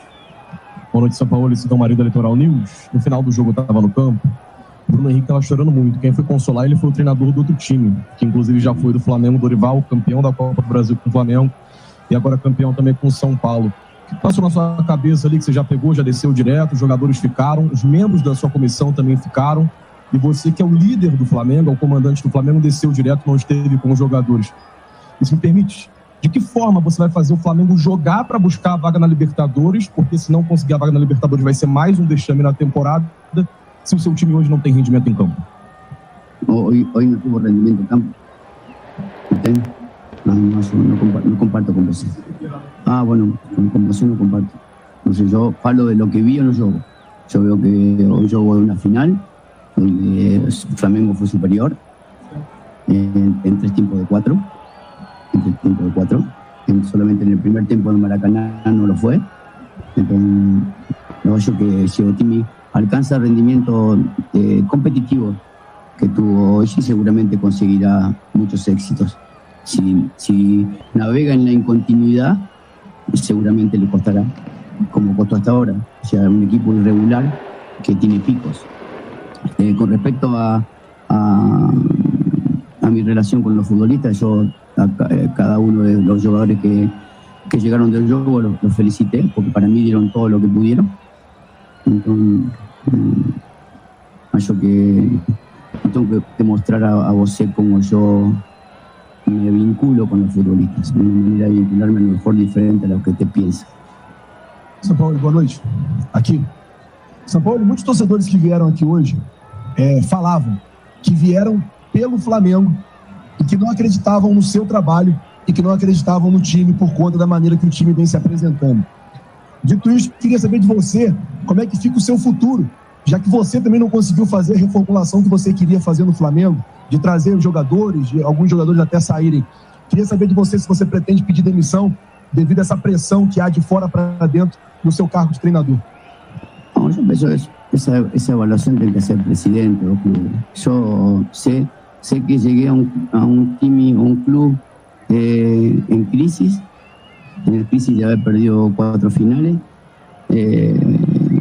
Boa noite, São Paulo, esse é o marido da Litoral News. No final do jogo eu estava no campo. Bruno Henrique estava chorando muito. Quem foi consolar ele foi o treinador do outro time, que inclusive já foi do Flamengo, Dorival, campeão da Copa do Brasil com o Flamengo e agora campeão também com o São Paulo. O que passou na sua cabeça ali que você já pegou, já desceu direto, os jogadores ficaram, os membros da sua comissão também ficaram e você que é o líder do Flamengo, é o comandante do Flamengo, desceu direto, não esteve com os jogadores. Isso me permite, de que forma você vai fazer o Flamengo jogar para buscar a vaga na Libertadores, porque se não conseguir a vaga na Libertadores vai ser mais um vexame na temporada, se o seu time hoje não tem rendimento em campo? Hoy no tuvo rendimiento en campo. ¿Entende? No comparto con vos. Bueno, con vos no comparto. Entonces yo falo de lo que vi o no juego. Yo veo que hoy jugó una final donde Flamengo fue superior en 3 tiempos de 4. Solamente en el primer tiempo del Maracaná no lo fue. Entonces, yo que si el time alcanza el rendimiento competitivo que tuvo hoy, seguramente conseguirá muchos éxitos. Si navega en la incontinuidad, seguramente le costará, como costó hasta ahora. O sea, un equipo irregular que tiene picos. Con respecto a mi relación con los futbolistas, yo a cada uno de los jugadores que llegaron del juego los felicité, porque para mí dieron todo lo que pudieron. Entonces, yo que tengo que demostrar a vos cómo yo me vinculo con los futbolistas, de una manera de vincularme a lo mejor diferente a lo que te piensa. São Paulo, boa noite. Aqui. São Paulo, muitos torcedores que vieram aqui hoje falavam que vieram pelo Flamengo e que não acreditavam no seu trabalho e que não acreditavam no time por conta da maneira que o time vem se apresentando. Dito isso, queria saber de você como é que fica o seu futuro, já que você também não conseguiu fazer a reformulação que você queria fazer no Flamengo, de trazer os jogadores, de alguns jogadores até saírem. Queria saber de você se você pretende pedir demissão devido a essa pressão que há de fora para dentro no seu cargo de treinador. No, yo pienso esa evaluación tiene que ser presidente del club. Yo sé que llegué a un time, a un club en crisis de haber perdido 4 finales,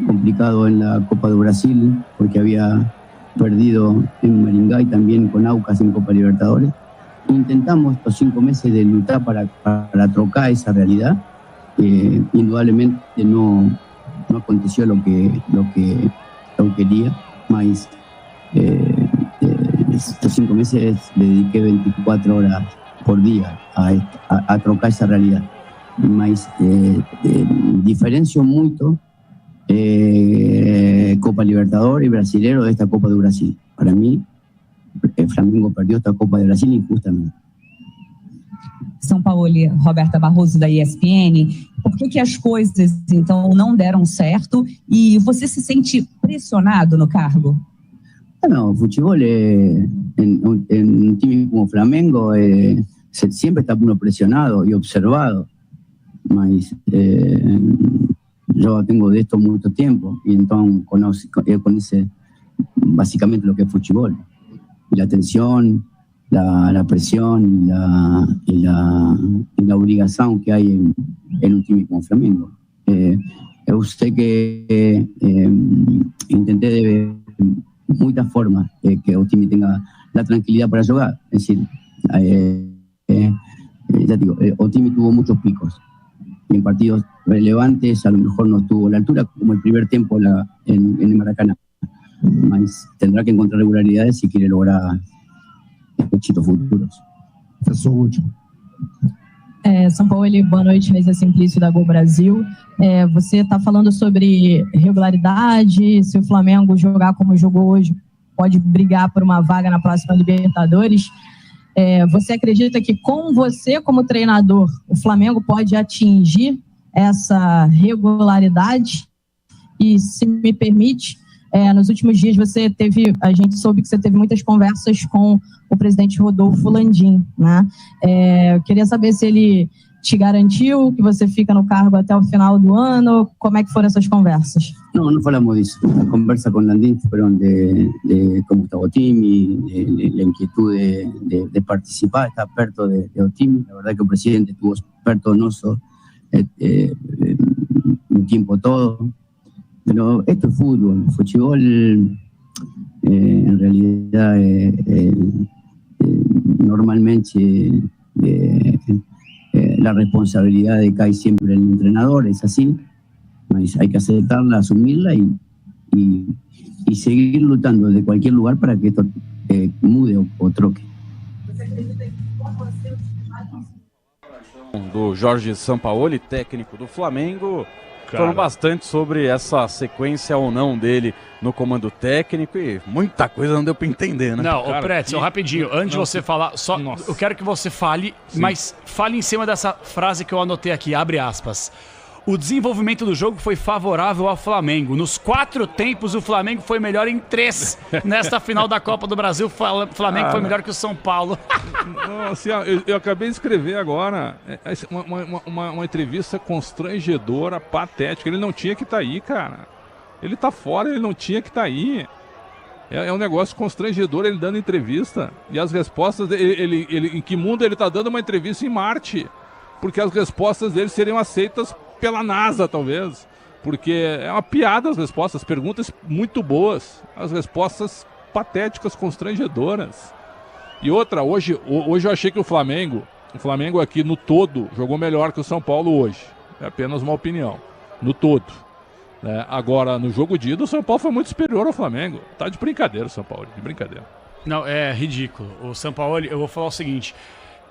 complicado en la Copa de Brasil porque había perdido en Maringá y también con Aucas en Copa Libertadores. Intentamos estos 5 meses de luchar para trocar esa realidad. Indudablemente no aconteció lo que quería, mas estos 5 meses le dediqué 24 horas por día a trocar esa realidad. Mas diferencio mucho Copa Libertadores y Brasileiro de esta Copa de Brasil. Para mí, el Flamengo perdió esta Copa de Brasil injustamente. São Paulo, Roberta Barroso, da ESPN. Por que as coisas, então, não deram certo? E você se sente pressionado no cargo? Bueno, fútbol en un time como Flamengo siempre está uno presionado y observado. Mas yo tengo de esto mucho tiempo y entonces conozco básicamente lo que es fútbol. Y la tensión, la presión y la obligación que hay en un time como Flamengo. Yo sé que intenté de muchas formas que el time tenga la tranquilidad para jugar. Es decir, ya digo, el time tuvo muchos picos. En partidos relevantes a lo mejor no estuvo a la altura, como el primer tiempo en el Maracaná. Mas tendrá que encontrar regularidades si quiere lograr éxitos futuros. Professor, último. São Paulo, boa noite, Reisa Simplício da Gol Brasil. Você está falando sobre regularidade, se o Flamengo jogar como jogou hoje, pode brigar por uma vaga na próxima Libertadores. Você acredita que com você como treinador, o Flamengo pode atingir essa regularidade? E se me permite, nos últimos dias a gente soube que você teve muitas conversas com o presidente Rodolfo Landim, né? Eu queria saber se ele te garantiu que você fica no cargo até o final do ano, como é que foram essas conversas? No falamos de eso. Las conversas con Landim fueron de cómo estaba el time, de la inquietud de participar, estar perto del time. La verdad que el presidente estuvo perto de nosotros un tiempo todo. Pero esto es fútbol. Fútbol en realidad normalmente la responsabilidad cae siempre en el entrenador, es así. Hay que aceptarla, asumirla y seguir lutando desde cualquier lugar para que esto mude o troque. Do Jorge Sampaoli, técnico do Flamengo, falando bastante sobre essa sequência ou não dele no comando técnico e muita coisa não deu pra entender, né? Não, ô Pretzel, rapidinho, antes de você falar, só eu quero que você fale, mas fale em cima dessa frase que eu anotei aqui, abre aspas. O desenvolvimento do jogo foi favorável ao Flamengo. Nos 4 tempos, o Flamengo foi melhor em 3. Nesta final da Copa do Brasil, o Flamengo foi melhor que o São Paulo. Não, assim, eu acabei de escrever agora uma entrevista constrangedora, patética. Ele não tinha que estar aí, cara. Ele tá fora, ele não tinha que estar aí. É um negócio constrangedor ele dando entrevista. E as respostas, em que mundo ele tá dando uma entrevista em Marte? Porque as respostas dele seriam aceitas pela NASA, talvez, porque é uma piada as respostas, perguntas muito boas, as respostas patéticas, constrangedoras. E outra, hoje eu achei que o Flamengo aqui no todo jogou melhor que o São Paulo hoje, é apenas uma opinião, no todo. Agora, no jogo de ida, o São Paulo foi muito superior ao Flamengo, tá de brincadeira o São Paulo, de brincadeira. Não, é ridículo, o São Paulo, eu vou falar o seguinte,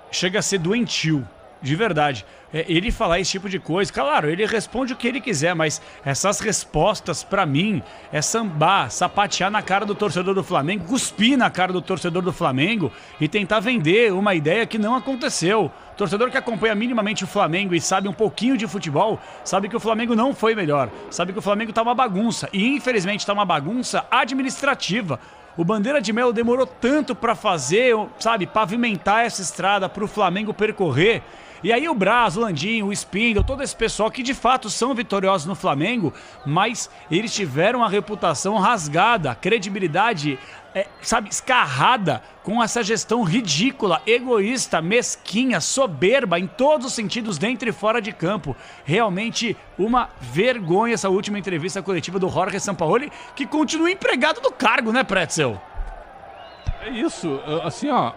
chega a ser doentio. De verdade, ele falar esse tipo de coisa, claro, ele responde o que ele quiser, mas essas respostas, pra mim, é sambar, sapatear na cara do torcedor do Flamengo, cuspir na cara do torcedor do Flamengo e tentar vender uma ideia que não aconteceu. O torcedor que acompanha minimamente o Flamengo e sabe um pouquinho de futebol, sabe que o Flamengo não foi melhor, sabe que o Flamengo tá uma bagunça, e infelizmente tá uma bagunça administrativa. O Bandeira de Melo demorou tanto pra fazer, sabe, pavimentar essa estrada pro Flamengo percorrer. E aí o Braz, o Landim, o Spindle, todo esse pessoal que de fato são vitoriosos no Flamengo, mas eles tiveram a reputação rasgada, a credibilidade, sabe, escarrada com essa gestão ridícula, egoísta, mesquinha, soberba, em todos os sentidos, dentro e fora de campo. Realmente uma vergonha essa última entrevista coletiva do Jorge Sampaoli, que continua empregado do cargo, né, Pretzel? É isso, assim, ó.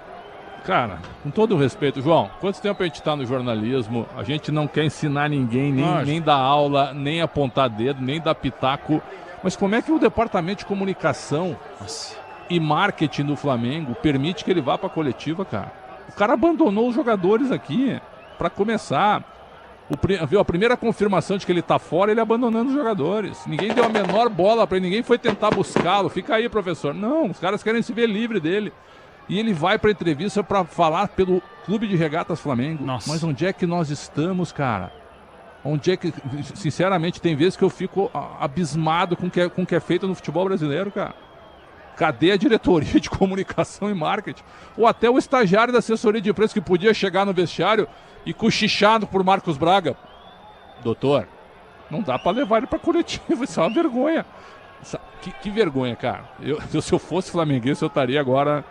Cara, com todo o respeito, João, quanto tempo a gente tá no jornalismo, a gente não quer ensinar ninguém, nem dar aula, nem apontar dedo, nem dar pitaco, mas como é que o departamento de comunicação e marketing do Flamengo permite que ele vá pra coletiva, cara? O cara abandonou os jogadores aqui, pra começar. Viu, a primeira confirmação de que ele tá fora, ele abandonando os jogadores. Ninguém deu a menor bola pra ele, ninguém foi tentar buscá-lo. Fica aí, professor. Não, os caras querem se ver livre dele. E ele vai para a entrevista para falar pelo Clube de Regatas Flamengo. Nossa. Mas onde é que nós estamos, cara? Onde é que, sinceramente, tem vezes que eu fico abismado com o que é feito no futebol brasileiro, cara. Cadê a diretoria de comunicação e marketing? Ou até o estagiário da assessoria de imprensa que podia chegar no vestiário e cochichado por Marcos Braga. Doutor, não dá para levar ele para coletiva, isso é uma vergonha. Que vergonha, cara. Se eu fosse flamenguista, eu estaria agora...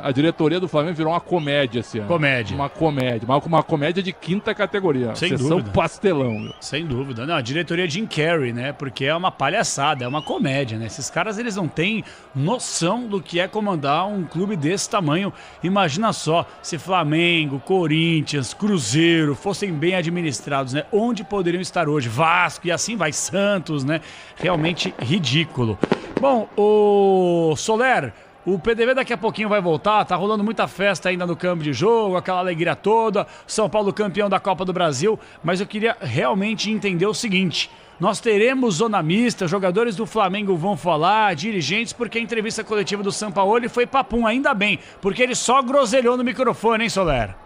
A diretoria do Flamengo virou uma comédia esse ano. Comédia. Uma comédia de quinta categoria. Sem Sessão dúvida. pastelão. Meu. Sem dúvida. Não, a diretoria Jim Carrey, né? Porque é uma palhaçada, é uma comédia, né? Esses caras, eles não têm noção do que é comandar um clube desse tamanho. Imagina só, se Flamengo, Corinthians, Cruzeiro fossem bem administrados, né? Onde poderiam estar hoje? Vasco e assim vai, Santos, né? Realmente ridículo. Bom, o Soler... O PDV daqui a pouquinho vai voltar, tá rolando muita festa ainda no campo de jogo, aquela alegria toda, São Paulo campeão da Copa do Brasil, mas eu queria realmente entender o seguinte, nós teremos zona mista, jogadores do Flamengo vão falar, dirigentes, porque a entrevista coletiva do Sampaoli foi papum, ainda bem, porque ele só groselhou no microfone, hein, Soler?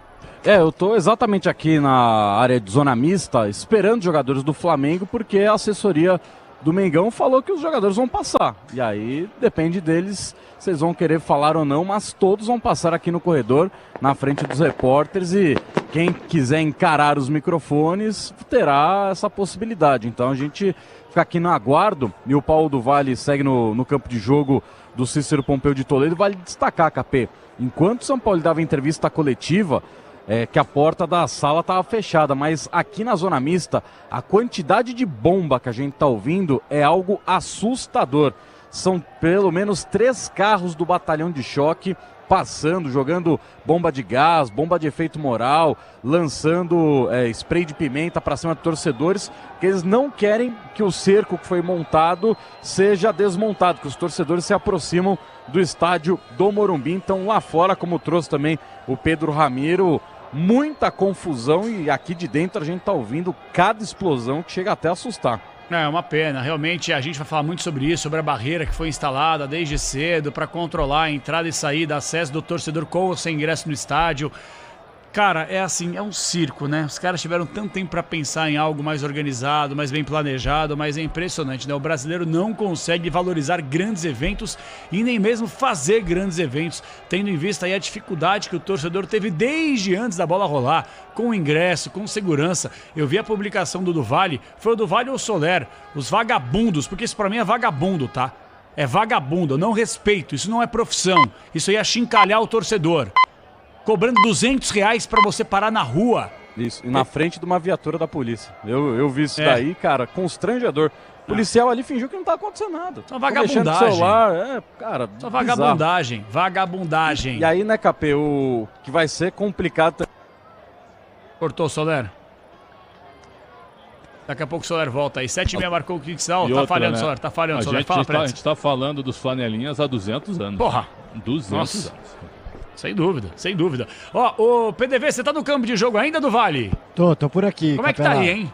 Eu tô exatamente aqui na área de zona mista, esperando jogadores do Flamengo, porque a assessoria do Mengão falou que os jogadores vão passar. E aí depende deles se eles vão querer falar ou não, mas todos vão passar aqui no corredor, na frente dos repórteres, e quem quiser encarar os microfones terá essa possibilidade. Então a gente fica aqui no aguardo, e o Paulo do Vale segue no campo de jogo do Cícero Pompeu de Toledo. Vale destacar, KP, enquanto o São Paulo dava entrevista coletiva, que a porta da sala estava fechada, mas aqui na zona mista, a quantidade de bomba que a gente está ouvindo é algo assustador. São pelo menos 3 carros do batalhão de choque passando, jogando bomba de gás, bomba de efeito moral, lançando spray de pimenta para cima de torcedores, porque eles não querem que o cerco que foi montado seja desmontado, que os torcedores se aproximam do estádio do Morumbi. Então lá fora, como trouxe também o Pedro Ramiro, muita confusão, e aqui de dentro a gente está ouvindo cada explosão que chega até a assustar. É uma pena, realmente a gente vai falar muito sobre isso, sobre a barreira que foi instalada desde cedo para controlar a entrada e saída, acesso do torcedor com ou sem ingresso no estádio. Cara, é assim, é um circo, né? Os caras tiveram tanto tempo para pensar em algo mais organizado, mais bem planejado, mas é impressionante, né? O brasileiro não consegue valorizar grandes eventos e nem mesmo fazer grandes eventos, tendo em vista aí a dificuldade que o torcedor teve desde antes da bola rolar, com o ingresso, com segurança. Eu vi a publicação do Duvale, foi o Duvale ou o Soler, os vagabundos, porque isso pra mim é vagabundo, tá? É vagabundo, eu não respeito, isso não é profissão, isso aí é chincalhar o torcedor. Cobrando R$200 pra você parar na rua. Isso, e na frente de uma viatura da polícia. Eu vi isso daí, cara, constrangedor. O policial ali fingiu que não tá acontecendo nada. Só vagabundagem. Celular, cara, só vagabundagem, vagabundagem. E aí, né, KP, o que vai ser complicado... Cortou, Soler. Daqui a pouco o Soler volta aí. 7h30 marcou o Kixal. Tá falhando, né? Soler, tá falhando, Soler. A gente tá falando dos flanelinhas há 200 anos. Porra! 200 anos. Sem dúvida, sem dúvida. Ó, o PDV, você tá no campo de jogo ainda, do Vale? Tô por aqui. Como é que tá aí, hein?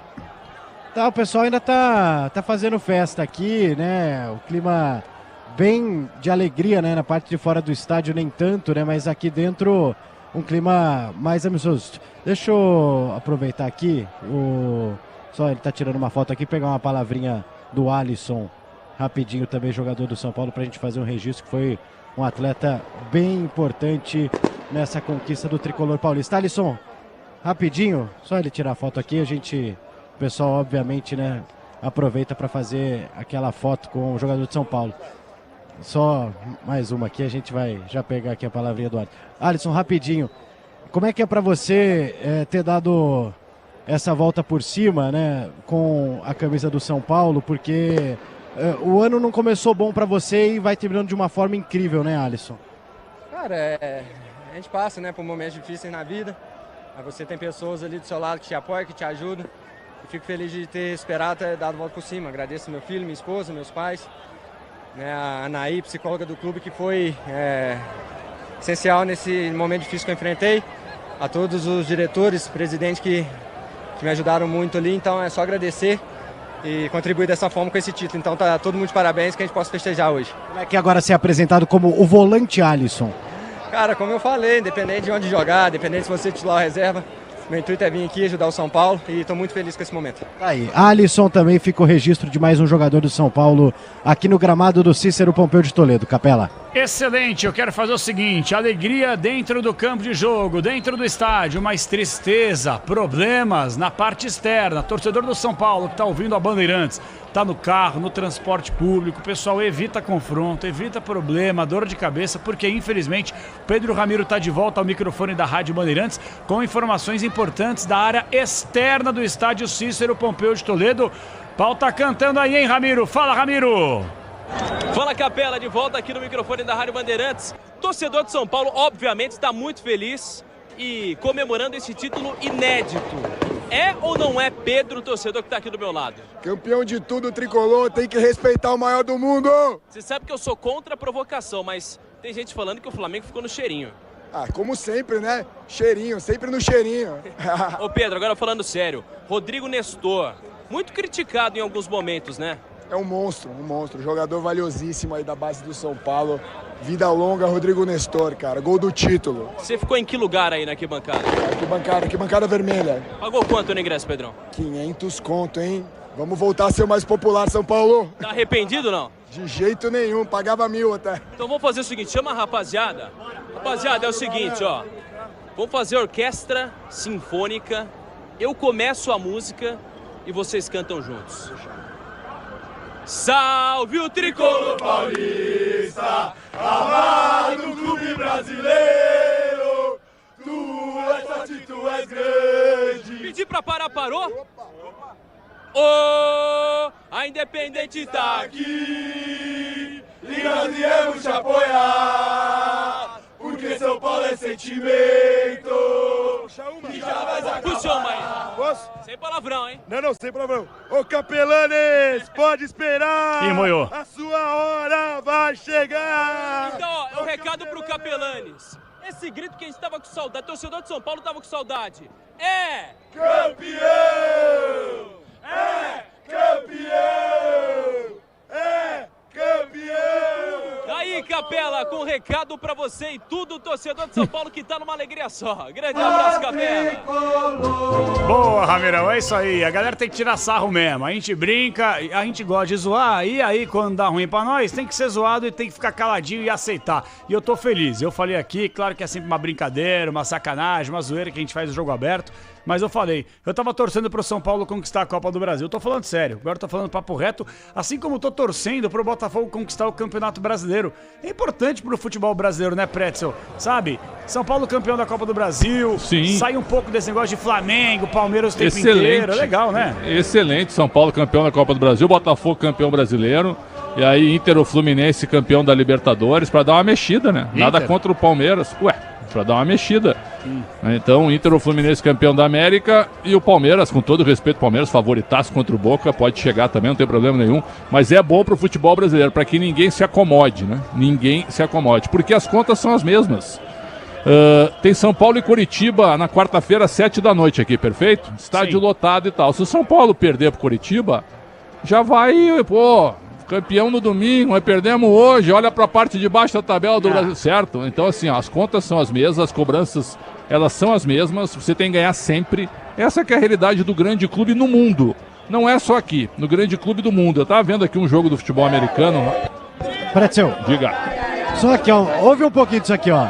Tá, o pessoal ainda tá fazendo festa aqui, né? O clima bem de alegria, né? Na parte de fora do estádio nem tanto, né? Mas aqui dentro um clima mais amistoso. Deixa eu aproveitar aqui, só ele tá tirando uma foto aqui, pegar uma palavrinha do Alisson, rapidinho também, jogador do São Paulo, pra gente fazer um registro, que foi um atleta bem importante nessa conquista do tricolor paulista. Alisson, rapidinho, só ele tirar a foto aqui, o pessoal obviamente, né, aproveita para fazer aquela foto com o jogador de São Paulo. Só mais uma aqui, a gente vai já pegar aqui a palavrinha do Alisson. Alisson, rapidinho, como é que é para você ter dado essa volta por cima, né, com a camisa do São Paulo, porque o ano não começou bom para você e vai terminando de uma forma incrível, né, Alisson? Cara, a gente passa, né, por momentos difíceis na vida, mas você tem pessoas ali do seu lado que te apoiam, que te ajudam, e fico feliz de ter esperado, ter dado a volta por cima. Agradeço meu filho, minha esposa, meus pais, né, a Anaí, psicóloga do clube, que foi essencial nesse momento difícil que eu enfrentei, a todos os diretores, presidentes que me ajudaram muito ali, então é só agradecer. e contribuir dessa forma com esse título. Então tá todo mundo de parabéns, que a gente possa festejar hoje. Como é que agora ser apresentado como o volante Alisson? Cara, como eu falei, independente de onde jogar, independente se você é titular ou reserva, meu intuito é vir aqui ajudar o São Paulo e estou muito feliz com esse momento. Aí, Alisson também fica o registro de mais um jogador do São Paulo aqui no gramado do Cícero Pompeu de Toledo. Capela. Excelente, eu quero fazer o seguinte, alegria dentro do campo de jogo, dentro do estádio, mas tristeza, problemas na parte externa. Torcedor do São Paulo que está ouvindo a Bandeirantes, está no carro, no transporte público, o pessoal evita confronto, evita problema, dor de cabeça, porque infelizmente Pedro Ramiro está de volta ao microfone da Rádio Bandeirantes com informações importantes da área externa do estádio Cícero Pompeu de Toledo. Pau tá cantando aí, hein, Ramiro? Fala, Ramiro! Fala, Capela, de volta aqui no microfone da Rádio Bandeirantes. Torcedor de São Paulo, obviamente, está muito feliz e comemorando esse título inédito. É ou não é Pedro, o torcedor que está aqui do meu lado? Campeão de tudo, tricolor, tem que respeitar o maior do mundo! Você sabe que eu sou contra a provocação, mas tem gente falando que o Flamengo ficou no cheirinho. Ah, como sempre, né? Cheirinho, sempre no cheirinho. Ô Pedro, agora falando sério, Rodrigo Nestor, muito criticado em alguns momentos, né? É um monstro, jogador valiosíssimo aí da base do São Paulo. Vida longa, Rodrigo Nestor, cara, gol do título. Você ficou em que lugar aí na arquibancada? Arquibancada vermelha. Pagou quanto no ingresso, Pedrão? 500 conto, hein? Vamos voltar a ser o mais popular, São Paulo. Tá arrependido ou não? De jeito nenhum, pagava 1.000 até. Então vamos fazer o seguinte, chama a rapaziada. Rapaziada, é o seguinte, ó. Vamos fazer orquestra sinfônica. Eu começo a música e vocês cantam juntos. Salve o tricolor paulista, amado clube brasileiro, tu és forte, tu és grande. Pedi pra parar, parou? Oh, a Independente tá aqui e nós viemos te apoiar, porque São Paulo é sentimento. Puxa uma aí. Posso? Sem palavrão, hein? Não, sem palavrão. Ô Capelanes, pode esperar. Ih, moiou. A sua hora vai chegar. Então, ó, é um recado pro Capelanes. Esse grito que a gente tava com saudade, torcedor de São Paulo tava com saudade. É campeão! É campeão! É campeão! Daí, Capela, com um recado pra você e tudo o torcedor de São Paulo que tá numa alegria só. Grande abraço, Capela! Boa, Ramirão, é isso aí. A galera tem que tirar sarro mesmo. A gente brinca, a gente gosta de zoar, e aí quando dá ruim pra nós, tem que ser zoado e tem que ficar caladinho e aceitar. E eu tô feliz. Eu falei aqui, claro que é sempre uma brincadeira, uma sacanagem, uma zoeira que a gente faz no jogo aberto. Mas eu falei, eu tava torcendo pro São Paulo conquistar a Copa do Brasil. Eu tô falando sério, agora eu tô falando papo reto. Assim como eu tô torcendo pro Botafogo conquistar o Campeonato Brasileiro. É importante pro futebol brasileiro, né, Pretzel? Sabe? São Paulo campeão da Copa do Brasil. Sim. Sai um pouco desse negócio de Flamengo, Palmeiras o tempo inteiro. É legal, né? Excelente. São Paulo campeão da Copa do Brasil, Botafogo campeão brasileiro. E aí Inter ou Fluminense campeão da Libertadores, pra dar uma mexida, né? Nada contra o Palmeiras. Ué, pra dar uma mexida. Então, Inter ou Fluminense campeão da América e o Palmeiras, com todo respeito, Palmeiras favoritaço contra o Boca, pode chegar também, não tem problema nenhum, mas é bom pro futebol brasileiro, para que ninguém se acomode, né? Ninguém se acomode, porque as contas são as mesmas. Tem São Paulo e Curitiba na quarta-feira, 7 da noite aqui, perfeito? Estádio lotado e tal. Se o São Paulo perder pro Curitiba, já vai, pô, campeão no domingo, nós perdemos hoje, olha para a parte de baixo da tabela do Brasil, certo? Então assim, ó, as contas são as mesmas, as cobranças, elas são as mesmas, você tem que ganhar sempre. Essa que é a realidade do grande clube no mundo, não é só aqui, no grande clube do mundo. Eu tava vendo aqui um jogo do futebol americano. Pretzel. Diga. Só aqui, ó, ouve um pouquinho disso aqui, ó.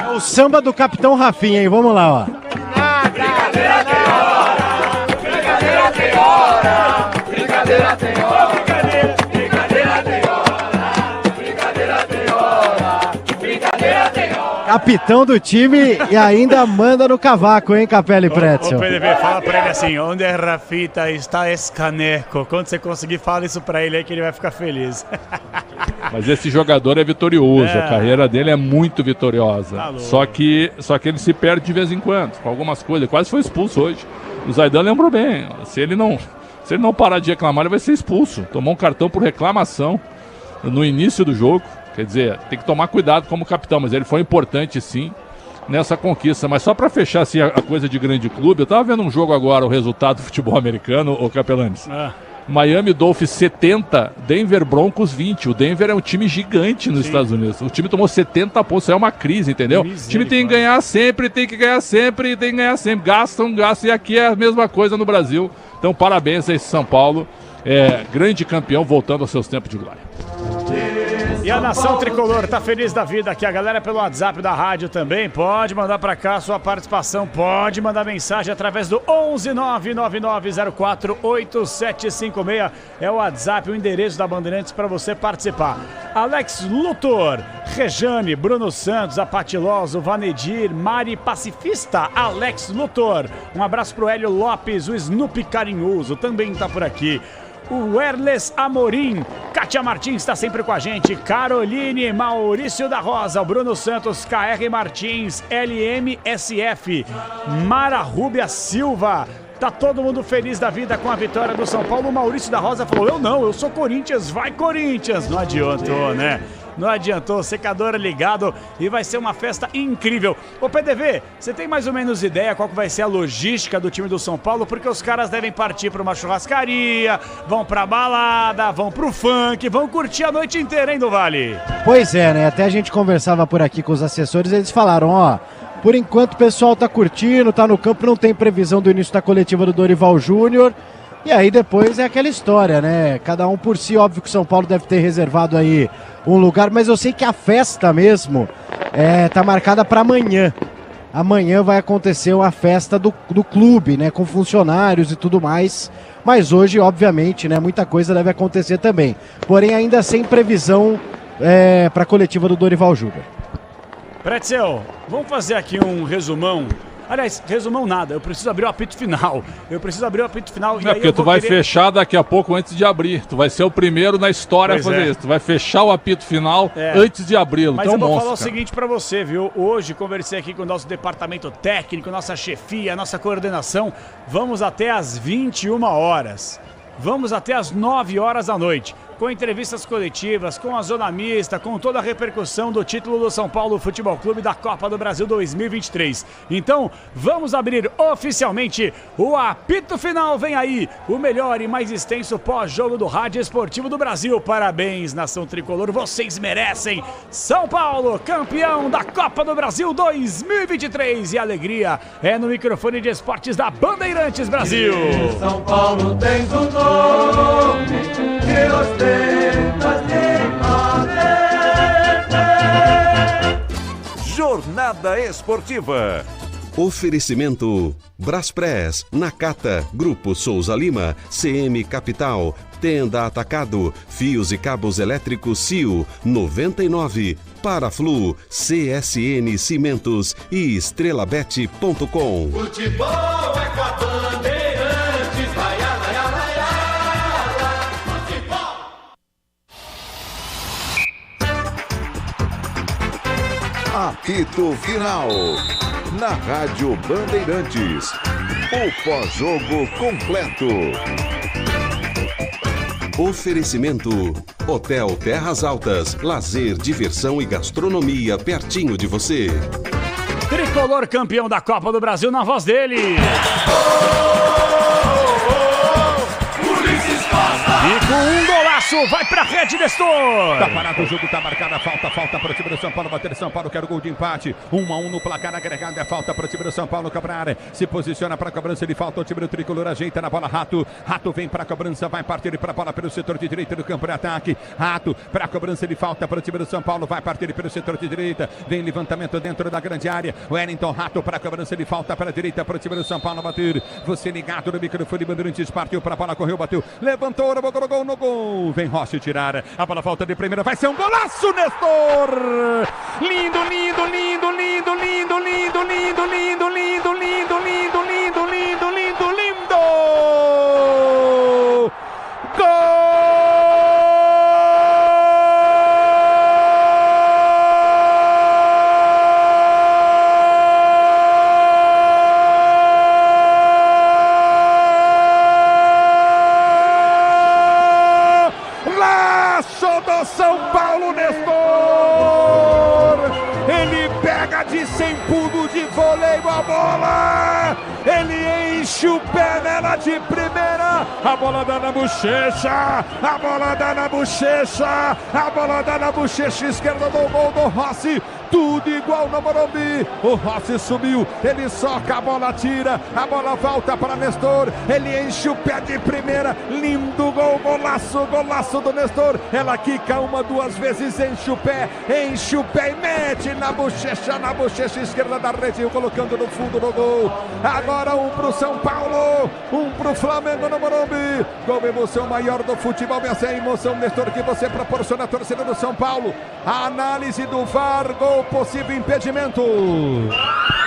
É o samba do Capitão Rafinha, hein? Vamos lá, ó. Brincadeira tem hora. Brincadeira tem hora, brincadeira tem hora, brincadeira tem hora, brincadeira tem hora, brincadeira tem hora. Capitão do time e ainda manda no cavaco, hein, Capela e Pretzel? Ô, PDB, fala pra ele assim, onde é Rafita está esse caneco. Quando você conseguir, fala isso pra ele aí que ele vai ficar feliz. Mas esse jogador é vitorioso, a carreira dele é muito vitoriosa. Tá só que ele se perde de vez em quando, com algumas coisas. Ele quase foi expulso hoje. O Zaidan lembrou bem, se ele não parar de reclamar, ele vai ser expulso. Tomou um cartão por reclamação no início do jogo. Quer dizer, tem que tomar cuidado como capitão, mas ele foi importante sim. nessa conquista. Mas só para fechar assim, a coisa de grande clube, eu tava vendo um jogo agora, o resultado do futebol americano, ô Capelanes. Miami Dolphins 70, Denver Broncos 20. O Denver é um time gigante nos Estados Unidos. O time tomou 70 pontos, isso é uma crise, entendeu? O time tem que ganhar sempre, tem que ganhar sempre, tem que ganhar sempre. Gastam, e aqui é a mesma coisa no Brasil. Então parabéns a esse São Paulo, grande campeão, voltando aos seus tempos de glória. E a nação tricolor tá feliz da vida aqui. A galera pelo WhatsApp da rádio também pode mandar pra cá sua participação. Pode mandar mensagem através do 11999048756. É o WhatsApp, o endereço da Bandeirantes para você participar. Alex Luthor, Rejane, Bruno Santos, Apatiloso, Vanedir, Mari Pacifista, Alex Luthor. Um abraço pro Hélio Lopes, o Snoopy Carinhoso também tá por aqui. O Erles Amorim, Kátia Martins está sempre com a gente, Caroline, Maurício da Rosa, o Bruno Santos, KR Martins, LMSF, Mara Rúbia Silva. Tá todo mundo feliz da vida com a vitória do São Paulo. O Maurício da Rosa falou, eu sou Corinthians, vai Corinthians. Não adiantou, né? Não adiantou, secador ligado e vai ser uma festa incrível. Ô PDV, você tem mais ou menos ideia qual que vai ser a logística do time do São Paulo? Porque os caras devem partir para uma churrascaria, vão pra balada, vão pro funk, vão curtir a noite inteira, hein, do Vale? Pois é, né? Até a gente conversava por aqui com os assessores, eles falaram, por enquanto o pessoal tá curtindo, tá no campo, não tem previsão do início da coletiva do Dorival Júnior. E aí depois é aquela história, né? Cada um por si, óbvio que o São Paulo deve ter reservado aí um lugar, mas eu sei que a festa mesmo tá marcada para amanhã. Amanhã vai acontecer uma festa do clube, né? Com funcionários e tudo mais. Mas hoje, obviamente, né? Muita coisa deve acontecer também. Porém, ainda sem previsão para a coletiva do Dorival Júnior. Pretzel, vamos fazer aqui um resumão. Aliás, resumão nada, eu preciso abrir o apito final. Não, porque tu vai fechar daqui a pouco antes de abrir. Tu vai ser o primeiro na história a fazer isso. Tu vai fechar o apito final antes de abri-lo. Mas eu vou falar o seguinte pra você, viu? Hoje conversei aqui com o nosso departamento técnico, nossa chefia, nossa coordenação. Vamos até às 21 horas. Vamos até às 9 horas da noite. Com entrevistas coletivas, com a zona mista, com toda a repercussão do título do São Paulo Futebol Clube da Copa do Brasil 2023. Então, vamos abrir oficialmente o apito final. Vem aí o melhor e mais extenso pós-jogo do Rádio Esportivo do Brasil. Parabéns, nação tricolor, vocês merecem. São Paulo, campeão da Copa do Brasil 2023. E a alegria é no microfone de esportes da Bandeirantes Brasil. São Paulo tens um nome que ostentas Jornada Esportiva. Oferecimento Braspress, Nakata, Grupo Souza Lima, CM Capital, Tenda Atacado, Fios e Cabos Elétricos CIO 99, Paraflu, CSN Cimentos e estrelabet.com. Futebol é com a Bandeirantes, vai, futebol. Apito Final, na Rádio Bandeirantes. O pós-jogo completo. Oferecimento Hotel Terras Altas, lazer, diversão e gastronomia pertinho de você. Tricolor campeão da Copa do Brasil na voz dele. E com um golaço, vai pra rede, Nestor! Tá parado o jogo, tá marcada a falta para o time do São Paulo, bater São Paulo, quer o gol de empate, 1-1 no placar agregado, é falta para o time do São Paulo, cobrar, se posiciona para a cobrança, ele falta, o time do Tricolor ajeita na bola, Rato vem para a cobrança, vai partir para a bola pelo setor de direita do campo de ataque, Rato para a cobrança, ele falta para o time do São Paulo, vai partir pelo setor de direita, vem levantamento dentro da grande área, Wellington Rato para a cobrança, ele falta para a direita, para o time do São Paulo bater, você ligado no microfone, Bandeirantes, partiu para a bola, correu, bateu, levantou, botou no gol, vem Rossi tirar, a bola volta de primeira, vai ser um golaço, Nestor! Lindo, lindo, lindo, lindo, lindo, lindo, lindo, lindo, lindo, lindo, lindo, lindo, lindo, lindo, lindo! Gol! São Paulo, Nestor! Ele pega joga de 100 pulo de voleio a bola. Ele enche o pé nela de primeira. A bola dá na bochecha. A bola dá na bochecha. A bola dá na bochecha esquerda do gol do Rossi. Tudo igual no Morumbi. O Rossi subiu, ele soca, a bola tira, a bola volta para Nestor. Ele enche o pé de primeira. Lindo gol, golaço, golaço do Nestor. Ela quica uma, duas vezes, enche o pé e mete na bochecha esquerda da rede, colocando no fundo do gol. Agora um pro São Paulo, um pro Flamengo no Morumbi. Gol, emoção maior do futebol. Essa é a emoção, Nestor, que você proporciona à torcida do São Paulo. A análise do VAR, gol, possível impedimento. Um golaço.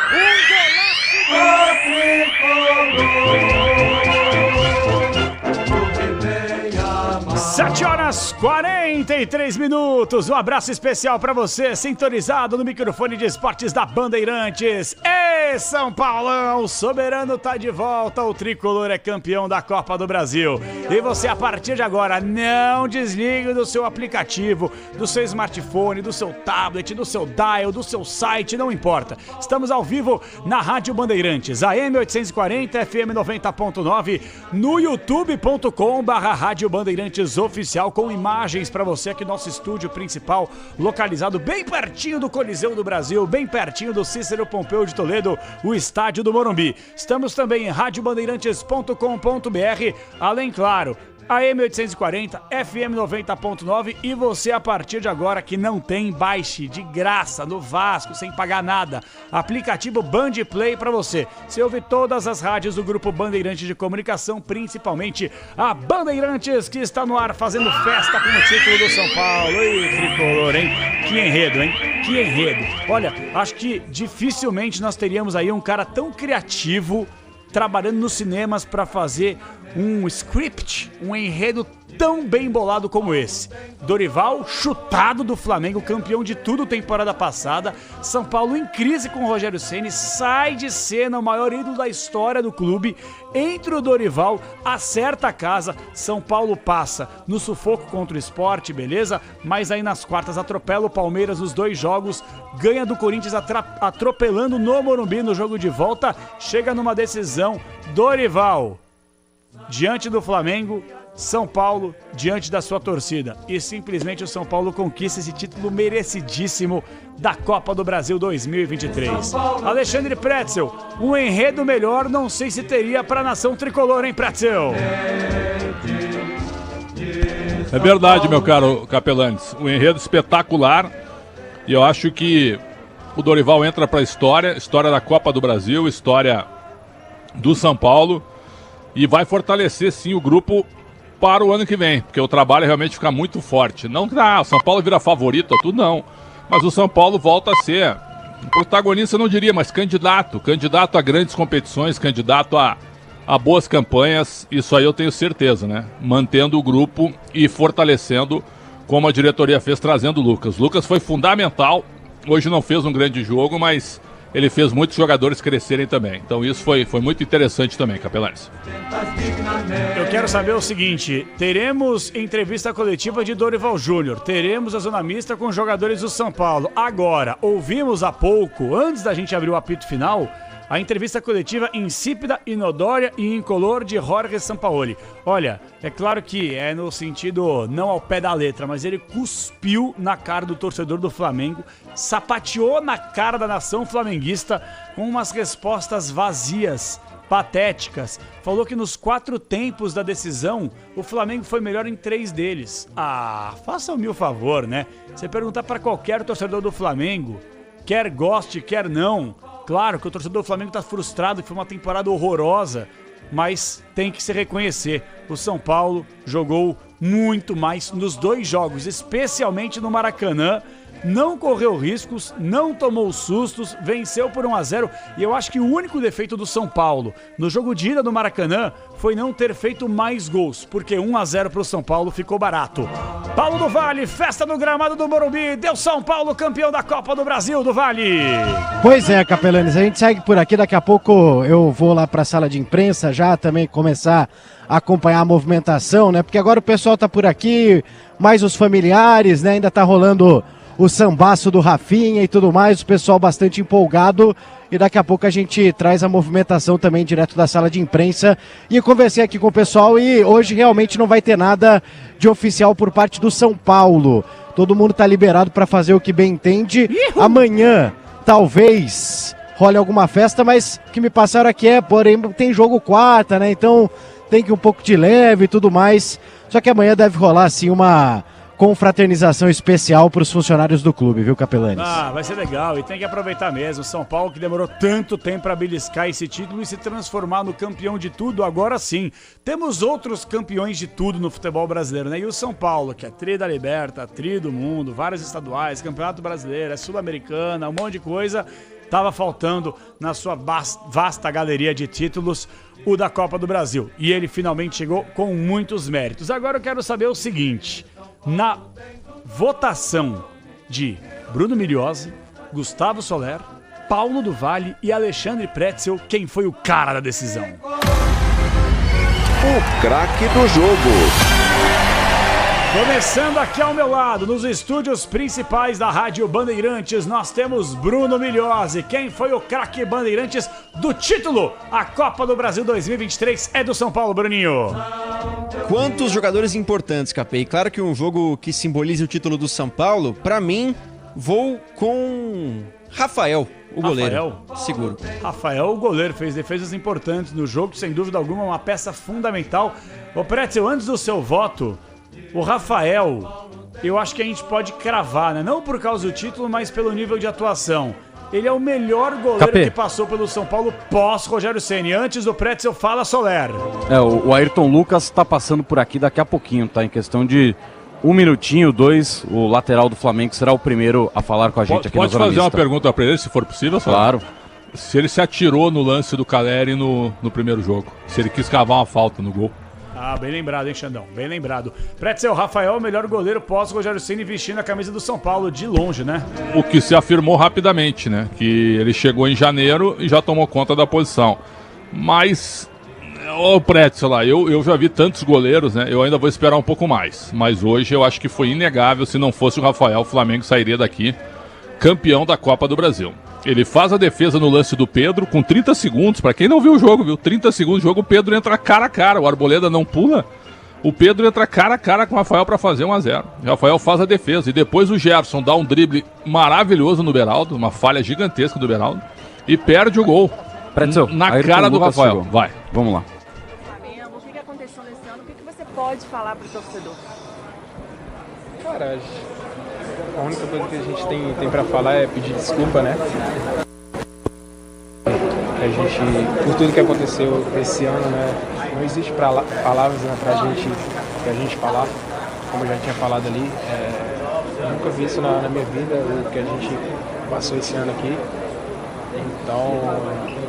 7h43. Um abraço especial para você, sintonizado no microfone de esportes da Bandeirantes. Ei, São Paulão, o soberano tá de volta, o tricolor é campeão da Copa do Brasil. E você, a partir de agora, não desligue do seu aplicativo, do seu smartphone, do seu tablet, do seu dial, do seu site, não importa. Estamos ao vivo na Rádio Bandeirantes, AM 840, FM 90.9, no youtube.com/Rádio Bandeirantes Oficial, com imagens para você aqui, nosso estúdio principal, localizado bem pertinho do Coliseu do Brasil, bem pertinho do Cícero Pompeu de Toledo, o estádio do Morumbi. Estamos também em radiobandeirantes.com.br, além, claro, AM 840, FM 90.9, e você, a partir de agora, que não tem, baixe de graça no Vasco, sem pagar nada, aplicativo Band Play para você. Você ouve todas as rádios do Grupo Bandeirantes de Comunicação, principalmente a Bandeirantes, que está no ar fazendo festa com o título do São Paulo. Ih, tricolor, hein? Que enredo, hein? Que enredo. Olha, acho que dificilmente nós teríamos aí um cara tão criativo trabalhando nos cinemas para fazer um script, um enredo tão bem bolado como esse. Dorival, chutado do Flamengo, campeão de tudo temporada passada. São Paulo em crise com o Rogério Ceni, sai de cena o maior ídolo da história do clube. Entra o Dorival, acerta a casa. São Paulo passa no sufoco contra o Sport, beleza? Mas aí nas quartas atropela o Palmeiras nos 2 jogos, ganha do Corinthians atropelando no Morumbi no jogo de volta, chega numa decisão. Dorival diante do Flamengo, São Paulo diante da sua torcida. E simplesmente o São Paulo conquista esse título merecidíssimo da Copa do Brasil 2023. Alexandre Pretzel, um enredo melhor não sei se teria para a nação tricolor, hein, Pretzel? É verdade, meu caro Capelanes. Um enredo espetacular. E eu acho que o Dorival entra para a história da Copa do Brasil, história do São Paulo. E vai fortalecer, sim, o grupo para o ano que vem, porque o trabalho realmente fica muito forte. Não que o São Paulo vira favorito, tudo não. Mas o São Paulo volta a ser protagonista, não diria, mas candidato a grandes competições, candidato a boas campanhas. Isso aí eu tenho certeza, né? Mantendo o grupo e fortalecendo, como a diretoria fez, trazendo o Lucas. O Lucas foi fundamental. Hoje não fez um grande jogo, mas ele fez muitos jogadores crescerem também. Então isso foi muito interessante também, Capelanes. Eu quero saber o seguinte: teremos entrevista coletiva de Dorival Júnior, teremos a zona mista com os jogadores do São Paulo. Agora, ouvimos há pouco, antes da gente abrir o apito final, a entrevista coletiva insípida, inodória e incolor de Jorge Sampaoli. Olha, é claro que é no sentido não ao pé da letra, mas ele cuspiu na cara do torcedor do Flamengo, sapateou na cara da nação flamenguista com umas respostas vazias, patéticas. Falou que nos 4 tempos da decisão, o Flamengo foi melhor em 3 deles. Ah, faça-me o favor, né? Você perguntar para qualquer torcedor do Flamengo, quer goste, quer não, claro que o torcedor do Flamengo está frustrado, que foi uma temporada horrorosa, mas tem que se reconhecer, o São Paulo jogou muito mais nos 2 jogos, especialmente no Maracanã, não correu riscos, não tomou sustos, venceu por 1-0, e eu acho que o único defeito do São Paulo no jogo de ida do Maracanã foi não ter feito mais gols, porque 1-0 para o São Paulo ficou barato. Paulo do Vale, festa no gramado do Morumbi, deu São Paulo campeão da Copa do Brasil do Vale. Pois é, Capelanes, a gente segue por aqui, daqui a pouco eu vou lá para a sala de imprensa já também começar a acompanhar a movimentação, né? Porque agora o pessoal tá por aqui, mais os familiares, né? Ainda tá rolando o sambaço do Rafinha e tudo mais, o pessoal bastante empolgado. E daqui a pouco a gente traz a movimentação também direto da sala de imprensa. E eu conversei aqui com o pessoal e hoje realmente não vai ter nada de oficial por parte do São Paulo. Todo mundo está liberado para fazer o que bem entende. Amanhã, talvez, role alguma festa, mas o que me passaram aqui porém, tem jogo quarta, né? Então tem que ir um pouco de leve e tudo mais. Só que amanhã deve rolar, assim, uma confraternização especial para os funcionários do clube, viu, Capelanes? Vai ser legal e tem que aproveitar mesmo. São Paulo que demorou tanto tempo para beliscar esse título e se transformar no campeão de tudo, agora sim. Temos outros campeões de tudo no futebol brasileiro, né? E o São Paulo, que é tri da Liberta, tri do mundo, vários estaduais, campeonato brasileiro, é sul-americana, um monte de coisa, estava faltando na sua vasta galeria de títulos o da Copa do Brasil. E ele finalmente chegou com muitos méritos. Agora eu quero saber o seguinte: na votação de Bruno Migliozzi, Gustavo Soler, Paulo do Valle e Alexandre Pretzel, quem foi o cara da decisão? O craque do jogo. Começando aqui ao meu lado, nos estúdios principais da Rádio Bandeirantes, nós temos Bruno Migliozzi. Quem foi o craque Bandeirantes do título? A Copa do Brasil 2023 é do São Paulo, Bruninho. Quantos jogadores importantes, Capei? Claro que um jogo que simbolize o título do São Paulo, pra mim, vou com Rafael, o goleiro. Seguro. Rafael, o goleiro, fez defesas importantes no jogo, sem dúvida alguma, uma peça fundamental. Ô Pretzel, antes do seu voto, o Rafael, eu acho que a gente pode cravar, né? Não por causa do título, mas pelo nível de atuação. Ele é o melhor goleiro que passou pelo São Paulo pós-Rogério Ceni. Antes do Pretzel, fala Soler. O Ayrton Lucas tá passando por aqui daqui a pouquinho, tá? Em questão de 1 minutinho, 2, o lateral do Flamengo será o primeiro a falar com a gente aqui na Zona Pode fazer Mista. uma pergunta pra ele, se for possível, Soler? Claro. Se ele se atirou no lance do Caleri no primeiro jogo. Se ele quis cavar uma falta no gol. Ah, bem lembrado, hein, Xandão? Bem lembrado. Pretzel, Rafael é o melhor goleiro pós-Rogério Ceni vestindo a camisa do São Paulo de longe, né? O que se afirmou rapidamente, né? Que ele chegou em janeiro e já tomou conta da posição. Mas, ô Pretzel lá, eu já vi tantos goleiros, né? Eu ainda vou esperar um pouco mais. Mas hoje eu acho que foi inegável, se não fosse o Rafael, o Flamengo sairia daqui campeão da Copa do Brasil. Ele faz a defesa no lance do Pedro com 30 segundos. Pra quem não viu o jogo, viu? 30 segundos de jogo, o Pedro entra cara a cara. O Arboleda não pula. O Pedro entra cara a cara com o Rafael pra fazer 1-0. O Rafael faz a defesa. E depois o Gerson dá um drible maravilhoso no Beraldo. Uma falha gigantesca do Beraldo. E perde o gol. Pretzel, na cara do Rafael. Chegou. Vai. Vamos lá. Flamengo, o que aconteceu nesse ano? O que você pode falar pro torcedor? Cara, a única coisa que a gente tem pra falar é pedir desculpa, né? A gente, por tudo que aconteceu esse ano, né? Não existe palavras, né, pra gente falar, como eu já tinha falado ali. Eu nunca vi isso na minha vida, o que a gente passou esse ano aqui. Então,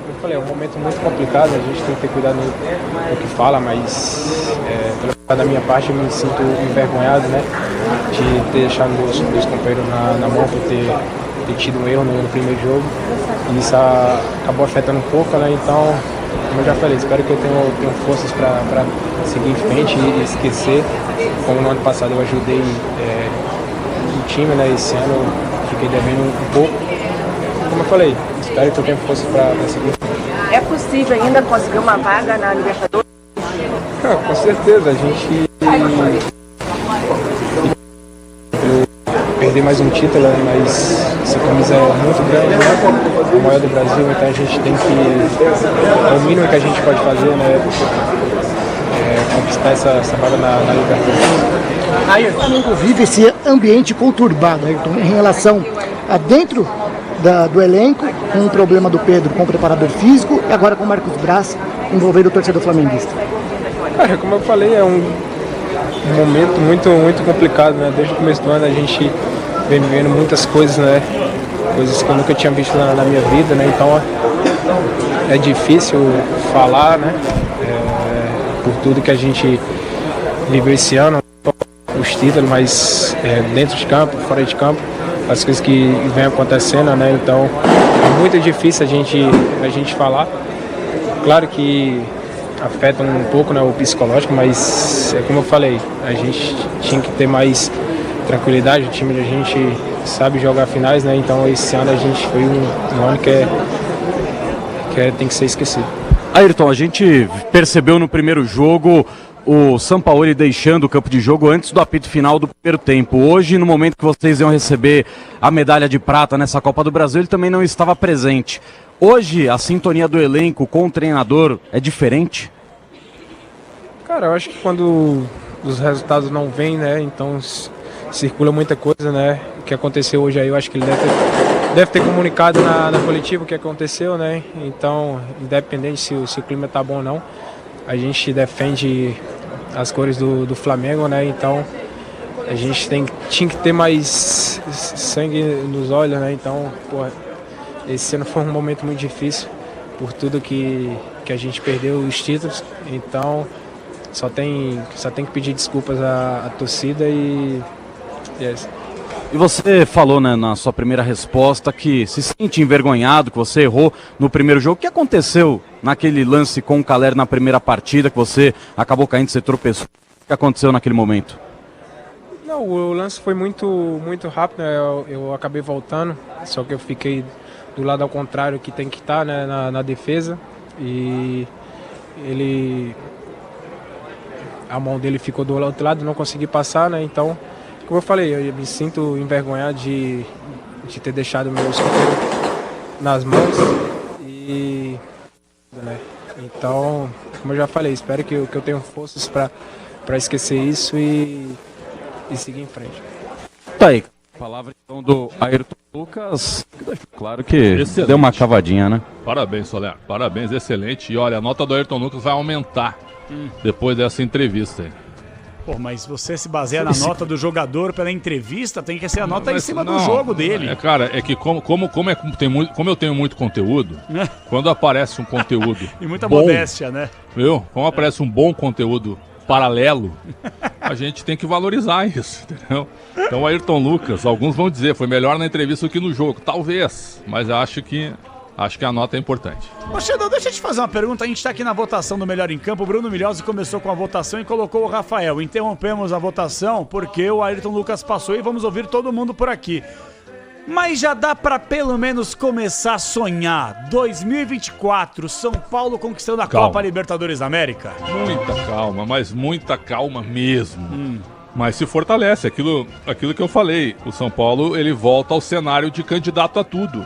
eu falei, é um momento muito complicado, a gente tem que ter cuidado no que fala, mas da minha parte eu me sinto envergonhado, né, de ter deixado meus companheiros na mão por ter tido um erro no primeiro jogo. E isso acabou afetando um pouco, né, então, como eu já falei, espero que eu tenha forças para seguir em frente e esquecer. Como no ano passado eu ajudei o time, né, esse ano eu fiquei devendo um pouco. Como eu falei, espero que eu tenha força para seguir. É possível ainda conseguir uma vaga na Libertadores? Com certeza, a gente perder mais um título, mas essa camisa é muito grande, né? A maior do Brasil, então a gente tem que, o mínimo que a gente pode fazer, né, conquistar essa vaga na Libertadores. Aí o Flamengo vive esse ambiente conturbado, Ayrton, em relação a dentro do elenco, com o problema do Pedro com o preparador físico e agora com o Marcos Braz envolvendo o torcedor flamenguista. Como eu falei, é um momento muito complicado, né? Desde o começo do ano a gente vem vivendo muitas coisas, né? Coisas que eu nunca tinha visto na minha vida, né? Então é difícil falar, né? Por tudo que a gente viveu esse ano, os títulos, mas dentro de campo, fora de campo, as coisas que vem acontecendo, né? Então é muito difícil a gente falar. Claro que afeta um pouco, né, o psicológico, mas é como eu falei, a gente tinha que ter mais tranquilidade. O time da gente sabe jogar finais, né? Então esse ano a gente foi um ano que tem que ser esquecido. Ayrton, a gente percebeu no primeiro jogo o Sampaoli deixando o campo de jogo antes do apito final do primeiro tempo. Hoje, no momento que vocês iam receber a medalha de prata nessa Copa do Brasil, ele também não estava presente. Hoje, a sintonia do elenco com o treinador é diferente? Cara, eu acho que quando os resultados não vêm, né, então circula muita coisa, né, o que aconteceu hoje aí, eu acho que ele deve ter comunicado na coletiva o que aconteceu, né, então, independente se o clima tá bom ou não, a gente defende as cores do Flamengo, né, então a gente tinha que ter mais sangue nos olhos, né, então, porra, esse ano foi um momento muito difícil por tudo que a gente perdeu os títulos, então só tem que pedir desculpas à torcida e yes. E você falou, né, na sua primeira resposta que se sente envergonhado, que você errou no primeiro jogo. O que aconteceu naquele lance com o Calher na primeira partida, que você acabou caindo, você tropeçou? O que aconteceu naquele momento? Não, o lance foi muito rápido, né? Eu acabei voltando, só que eu fiquei do lado ao contrário que tem que estar, né, na defesa. E a mão dele ficou do outro lado, não consegui passar, né? Então, como eu falei, eu me sinto envergonhado de ter deixado meu escoteiro nas mãos. E, né? Então, como eu já falei, espero que eu tenha forças para esquecer isso e seguir em frente. Tá aí, palavra então do Ayrton Lucas, que deixou claro que excelente. Deu uma cavadinha, né? Parabéns, Soler, parabéns, excelente. E olha, a nota do Ayrton Lucas vai aumentar depois dessa entrevista aí. Pô, mas você se baseia na nota do jogador pela entrevista, tem que ser a nota em cima do jogo dele. Cara, é que como eu tenho muito conteúdo, quando aparece um conteúdo e muita bom, modéstia, né? Viu? Como aparece um bom conteúdo paralelo, a gente tem que valorizar isso, entendeu? Então o Ayrton Lucas, alguns vão dizer, foi melhor na entrevista do que no jogo. Talvez, mas acho que a nota é importante. Ô, Xandão, deixa eu te fazer uma pergunta. A gente está aqui na votação do Melhor em Campo. O Bruno Milhozzi começou com a votação e colocou o Rafael. Interrompemos a votação porque o Ayrton Lucas passou e vamos ouvir todo mundo por aqui. Mas já dá para pelo menos começar a sonhar. 2024, São Paulo conquistando a Copa Libertadores da América? Muita calma, mas muita calma mesmo. Mas se fortalece, aquilo que eu falei. O São Paulo, ele volta ao cenário de candidato a tudo.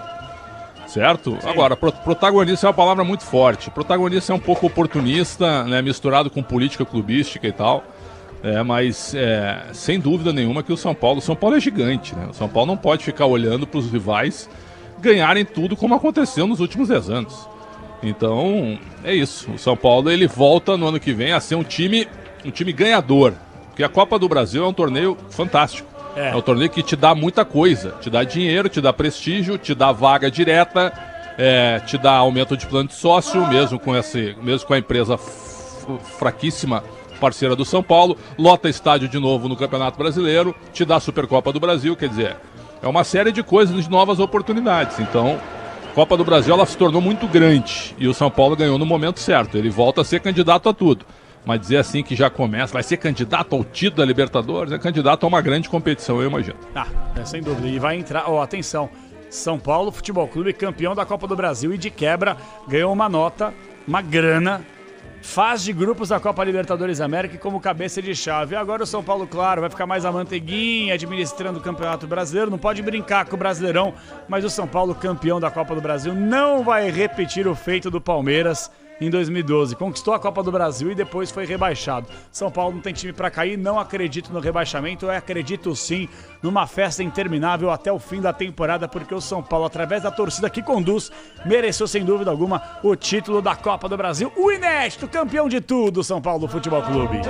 Certo? Sim. Agora, protagonista é uma palavra muito forte. Protagonista é um pouco oportunista, né, misturado com política clubística e tal. Mas sem dúvida nenhuma que o São Paulo é gigante, né? O São Paulo não pode ficar olhando para os rivais ganharem tudo como aconteceu nos últimos 10 anos. Então, é isso. O São Paulo, ele volta no ano que vem a ser um time ganhador. Porque a Copa do Brasil é um torneio fantástico. É um torneio que te dá muita coisa. Te dá dinheiro, te dá prestígio, te dá vaga direta, te dá aumento de plano de sócio, mesmo com a empresa fraquíssima, parceira do São Paulo, lota estádio de novo no Campeonato Brasileiro, te dá a Supercopa do Brasil, quer dizer, é uma série de coisas, de novas oportunidades. Então, a Copa do Brasil, ela se tornou muito grande e o São Paulo ganhou no momento certo. Ele volta a ser candidato a tudo. Mas dizer assim que já começa, vai ser candidato ao título da Libertadores, é candidato a uma grande competição, eu imagino. Sem dúvida. E vai entrar, atenção, São Paulo Futebol Clube, campeão da Copa do Brasil e de quebra, ganhou uma nota, uma grana, fase de grupos da Copa Libertadores América como cabeça de chave. Agora o São Paulo, claro, vai ficar mais a manteiguinha administrando o Campeonato Brasileiro, não pode brincar com o Brasileirão, mas o São Paulo, campeão da Copa do Brasil, não vai repetir o feito do Palmeiras em 2012, conquistou a Copa do Brasil e depois foi rebaixado. São Paulo não tem time para cair, não acredito no rebaixamento, eu acredito sim numa festa interminável até o fim da temporada, porque o São Paulo, através da torcida que conduz, mereceu sem dúvida alguma o título da Copa do Brasil, o inédito campeão de tudo, São Paulo Futebol Clube.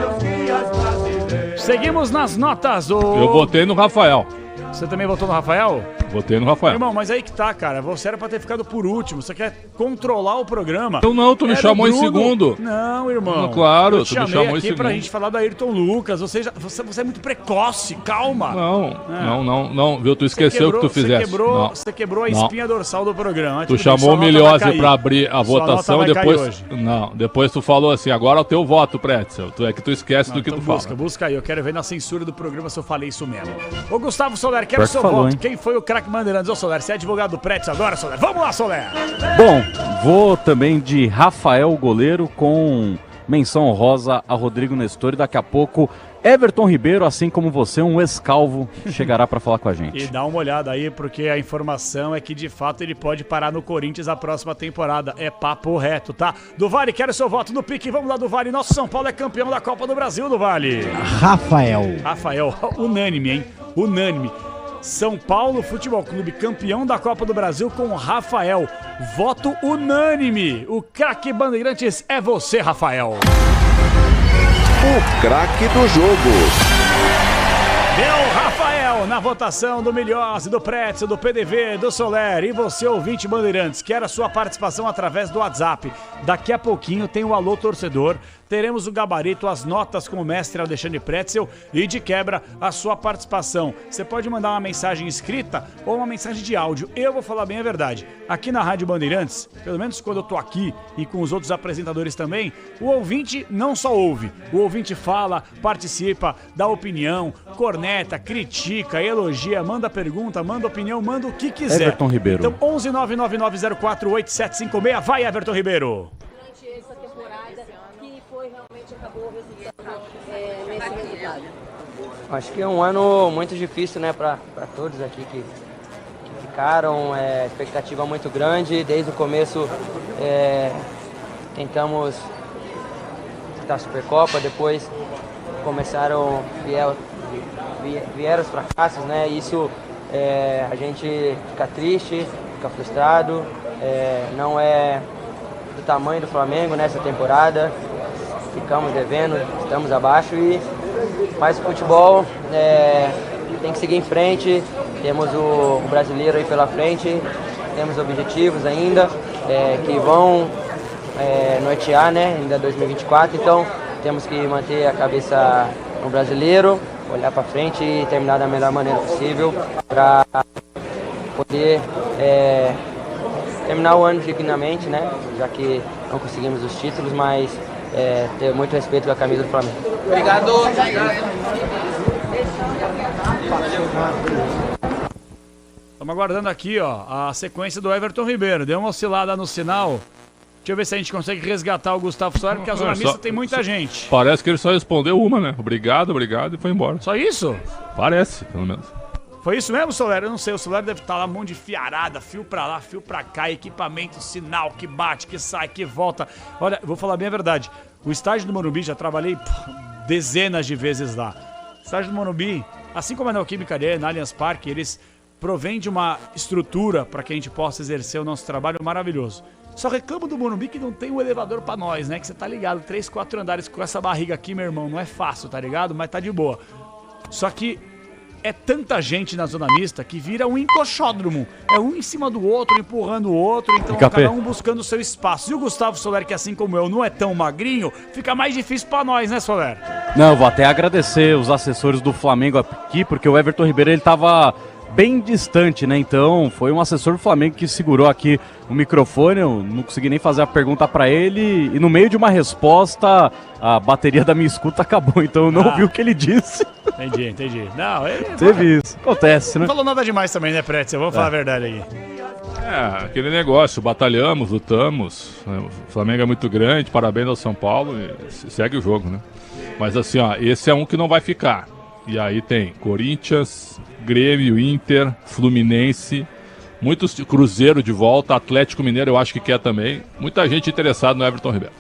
Seguimos nas notas. Eu votei no Rafael. Você também votou no Rafael? Votei no Rafael. Irmão, mas aí que tá, cara. Você era pra ter ficado por último. Você quer controlar o programa. Eu não, tu me chamou em segundo. Não, irmão. Claro, tu me chamou em segundo. Pra gente falar do Ayrton Lucas. Você é muito precoce, calma. Não, viu? Tu esqueceu o que tu fizeste. Você quebrou a espinha dorsal do programa. Tu chamou o Miliose pra abrir a votação e depois... Não, depois tu falou assim, agora é o teu voto, Pretzel. É que tu esquece do que tu fala. Busca aí, eu quero ver na censura do programa se eu falei isso mesmo. Ô Gustavo Soler, quero o seu voto. Hein? Quem foi o craque Bandeirantes? Ô Soler, você é advogado do Pretzel agora, Soler? Vamos lá, Soler! Bom, vou também de Rafael, goleiro, com menção honrosa a Rodrigo Nestor e daqui a pouco Everton Ribeiro, assim como você, um ex-calvo, chegará para falar com a gente. E dá uma olhada aí, porque a informação é que de fato ele pode parar no Corinthians a próxima temporada. É papo reto, tá? Duvali, quero seu voto no pique. Vamos lá, Duvali. Nosso São Paulo é campeão da Copa do Brasil, Duvali. Rafael, unânime, hein? Unânime. São Paulo Futebol Clube, campeão da Copa do Brasil com Rafael. Voto unânime. O craque Bandeirantes é você, Rafael. O craque do jogo. Deu Rafael na votação do Miliose, do Pretzel, do PDV, do Soler. E você, ouvinte Bandeirantes, quer a sua participação através do WhatsApp. Daqui a pouquinho tem o Alô Torcedor. Teremos o gabarito, as notas com o mestre Alexandre Pretzel e, de quebra, a sua participação. Você pode mandar uma mensagem escrita ou uma mensagem de áudio. Eu vou falar bem a verdade. Aqui na Rádio Bandeirantes, pelo menos quando eu tô aqui e com os outros apresentadores também, o ouvinte não só ouve. O ouvinte fala, participa, dá opinião, corneta, critica, elogia, manda pergunta, manda opinião, manda o que quiser. Everton Ribeiro. Então, 11 99904 8756. Vai, Everton Ribeiro. Acho que é um ano muito difícil, né, para todos aqui que ficaram, expectativa muito grande. Desde o começo tentamos disputar a Supercopa, depois vieram os fracassos, né? Isso a gente fica triste, fica frustrado, não é do tamanho do Flamengo nessa temporada. Ficamos devendo, estamos abaixo, mas o futebol tem que seguir em frente. Temos o brasileiro aí pela frente, temos objetivos ainda que vão nortear, né, ainda 2024, então temos que manter a cabeça no brasileiro, olhar para frente e terminar da melhor maneira possível para poder terminar o ano dignamente, né, já que não conseguimos os títulos, mas ter muito respeito com a camisa do Flamengo. Obrigado. Estamos aguardando aqui, a sequência do Everton Ribeiro. Deu uma oscilada no sinal. Deixa eu ver se a gente consegue resgatar o Gustavo Soares, porque a zona mista tem muita gente. Parece que ele só respondeu uma, né? Obrigado, e foi embora. Só isso? Parece, pelo menos. Foi isso mesmo, Soler? Eu não sei, o Soler deve estar lá, um monte de fiarada, fio pra lá, fio pra cá, equipamento, sinal que bate, que sai, que volta. Olha, eu vou falar bem a verdade. O estádio do Morumbi, já trabalhei dezenas de vezes lá. O estádio do Morumbi, assim como a Neoquímica Arena, na Allianz Parque, eles provêm de uma estrutura para que a gente possa exercer o nosso trabalho maravilhoso. Só reclamo do Morumbi que não tem um elevador pra nós, né? Que você tá ligado, 3, 4 andares com essa barriga aqui, meu irmão, não é fácil, tá ligado? Mas tá de boa. Só que é tanta gente na zona mista que vira um encoxódromo. É um em cima do outro, empurrando o outro, então cada um buscando o seu espaço. E o Gustavo Soler, que assim como eu não é tão magrinho, fica mais difícil pra nós, né, Soler? Não, eu vou até agradecer os assessores do Flamengo aqui, porque o Everton Ribeiro, ele tava bem distante, né? Então foi um assessor do Flamengo que segurou aqui o microfone. Eu não consegui nem fazer a pergunta pra ele e no meio de uma resposta a bateria da minha escuta acabou, então eu não ouvi o que ele disse. Entendi. Não, ele teve isso, acontece, né? Não falou nada demais também, né, Pretzel? Vamos falar a verdade aí. Aquele negócio, batalhamos, lutamos, né? O Flamengo é muito grande, parabéns ao São Paulo e segue o jogo, né? Mas assim, esse é um que não vai ficar. E aí tem Corinthians, Grêmio, Inter, Fluminense, muitos Cruzeiro de volta, Atlético Mineiro eu acho que quer também. Muita gente interessada no Everton Ribeiro.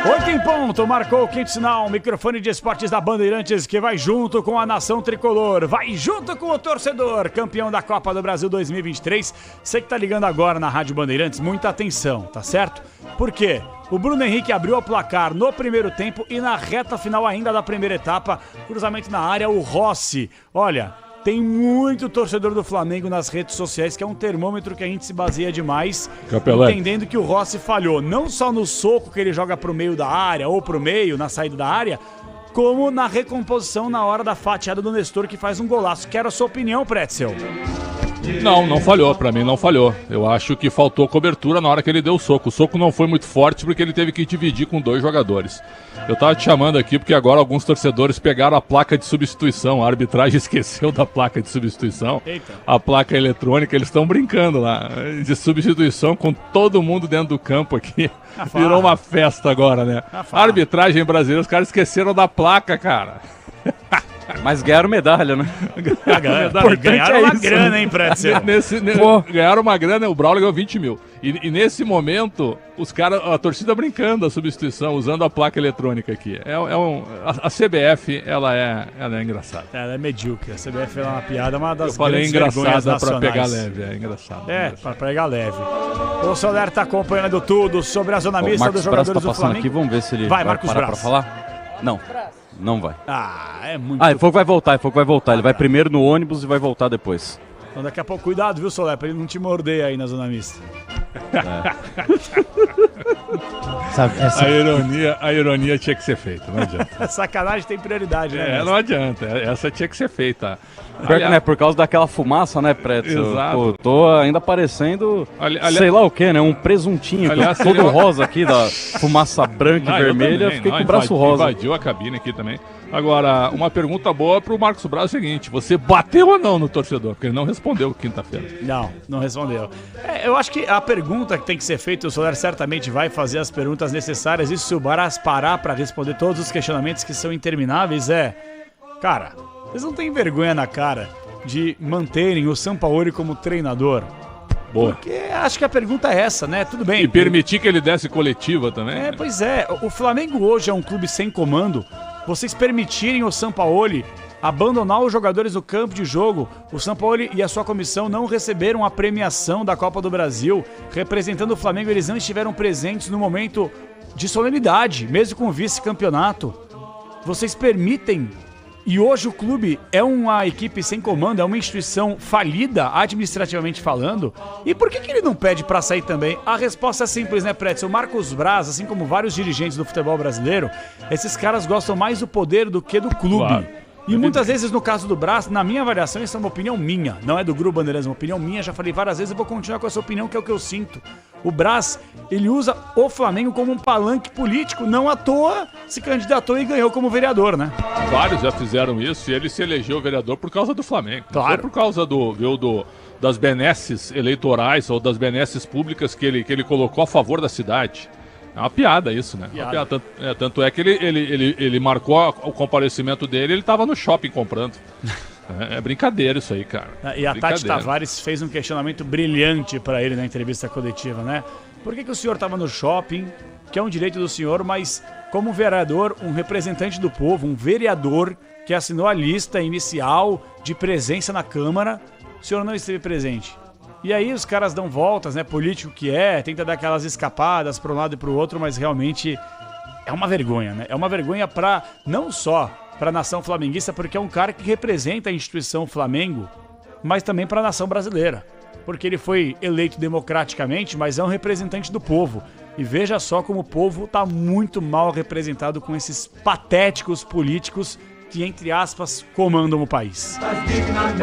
8 em ponto, marcou o quinto sinal, microfone de esportes da Bandeirantes, que vai junto com a nação tricolor, vai junto com o torcedor, campeão da Copa do Brasil 2023. Você que tá ligando agora na Rádio Bandeirantes, muita atenção, tá certo? Por quê? O Bruno Henrique abriu o placar no primeiro tempo e na reta final ainda da primeira etapa, cruzamento na área, o Rossi. Olha, tem muito torcedor do Flamengo nas redes sociais, que é um termômetro que a gente se baseia demais, entendendo que o Rossi falhou, não só no soco que ele joga pro meio da área, ou pro meio, na saída da área, como na recomposição na hora da fatiada do Nestor, que faz um golaço. Quero a sua opinião, Pretzel. Não falhou, pra mim não falhou. Eu acho que faltou cobertura na hora que ele deu o soco. O soco não foi muito forte porque ele teve que dividir com 2 jogadores. Eu tava te chamando aqui porque agora alguns torcedores pegaram a placa de substituição. A arbitragem esqueceu da placa de substituição. Eita. A placa eletrônica, eles estão brincando lá. De substituição com todo mundo dentro do campo aqui. Virou uma festa agora, né? A arbitragem brasileira, os caras esqueceram da placa, cara. Mas ganharam medalha, né? Ganharam uma grana, hein, Pretzel? Ganharam uma grana, o Braulio ganhou 20 mil. E nesse momento, os caras, a torcida brincando a substituição, usando a placa eletrônica aqui. A CBF, ela é engraçada. Ela é medíocre. A CBF é uma piada, uma das grandes vergonhas nacionais. Pra pegar leve, é engraçado. Pra pegar leve. O Soler tá acompanhando tudo sobre a zona mista dos jogadores do Flamengo. Aqui, vamos ver se ele vai Marcos parar Braz. pra falar. Não vai. É muito... ele falou que vai voltar. Ele vai primeiro no ônibus e vai voltar depois. Então daqui a pouco, cuidado, viu, Soler, pra ele não te morder aí na zona mista. A ironia tinha que ser feita, não adianta. Sacanagem tem prioridade, né? Não adianta, essa tinha que ser feita. Aliás, por causa daquela fumaça, né, Pretzel? Exato. Pô, tô ainda parecendo, sei lá o que, né? Um presuntinho, todo rosa aqui, da fumaça branca e vermelha, fiquei com o braço rosa. Invadiu a cabine aqui também. Agora, uma pergunta boa pro Marcos Braz é o seguinte: você bateu ou não no torcedor? Porque ele não respondeu quinta-feira. Não respondeu. Eu acho que a pergunta que tem que ser feita, o Soler certamente vai fazer as perguntas necessárias. Isso se o Braz parar para responder todos os questionamentos que são intermináveis cara, vocês não têm vergonha na cara de manterem o Sampaoli como treinador? Boa. Porque acho que a pergunta é essa, né? Tudo bem. E permitir que ele desse coletiva também. Pois é. O Flamengo hoje é um clube sem comando. Vocês permitirem o Sampaoli abandonar os jogadores do campo de jogo, o Sampaoli e a sua comissão não receberam a premiação da Copa do Brasil, representando o Flamengo, eles não estiveram presentes no momento de solenidade, mesmo com o vice-campeonato. Vocês permitem, e hoje o clube é uma equipe sem comando, é uma instituição falida, administrativamente falando, e por que ele não pede pra sair também? A resposta é simples, né, Pretzel? O Marcos Braz, assim como vários dirigentes do futebol brasileiro, esses caras gostam mais do poder do que do clube. Claro. E muitas vezes, no caso do Braz, na minha avaliação, isso é uma opinião minha, não é do Grupo Bandeirantes, é uma opinião minha, já falei várias vezes e vou continuar com essa opinião, que é o que eu sinto. O Braz, ele usa o Flamengo como um palanque político, não à toa se candidatou e ganhou como vereador, né? Vários já fizeram isso e ele se elegeu vereador por causa do Flamengo. Claro. Não foi por causa das benesses eleitorais ou das benesses públicas que ele colocou a favor da cidade. É uma piada isso, né? Tanto é que ele marcou o comparecimento dele, ele estava no shopping comprando. É brincadeira isso aí, cara. E a Tati Tavares fez um questionamento brilhante para ele na entrevista coletiva, né? Por que o senhor estava no shopping, que é um direito do senhor, mas como vereador, um representante do povo, um vereador que assinou a lista inicial de presença na Câmara, o senhor não esteve presente? E aí os caras dão voltas, né? Político que tenta dar aquelas escapadas para um lado e para o outro, mas realmente é uma vergonha, né? É uma vergonha não só para a nação flamenguista, porque é um cara que representa a instituição Flamengo, mas também para a nação brasileira. Porque ele foi eleito democraticamente, mas é um representante do povo. E veja só como o povo está muito mal representado com esses patéticos políticos que, entre aspas, comandam o país.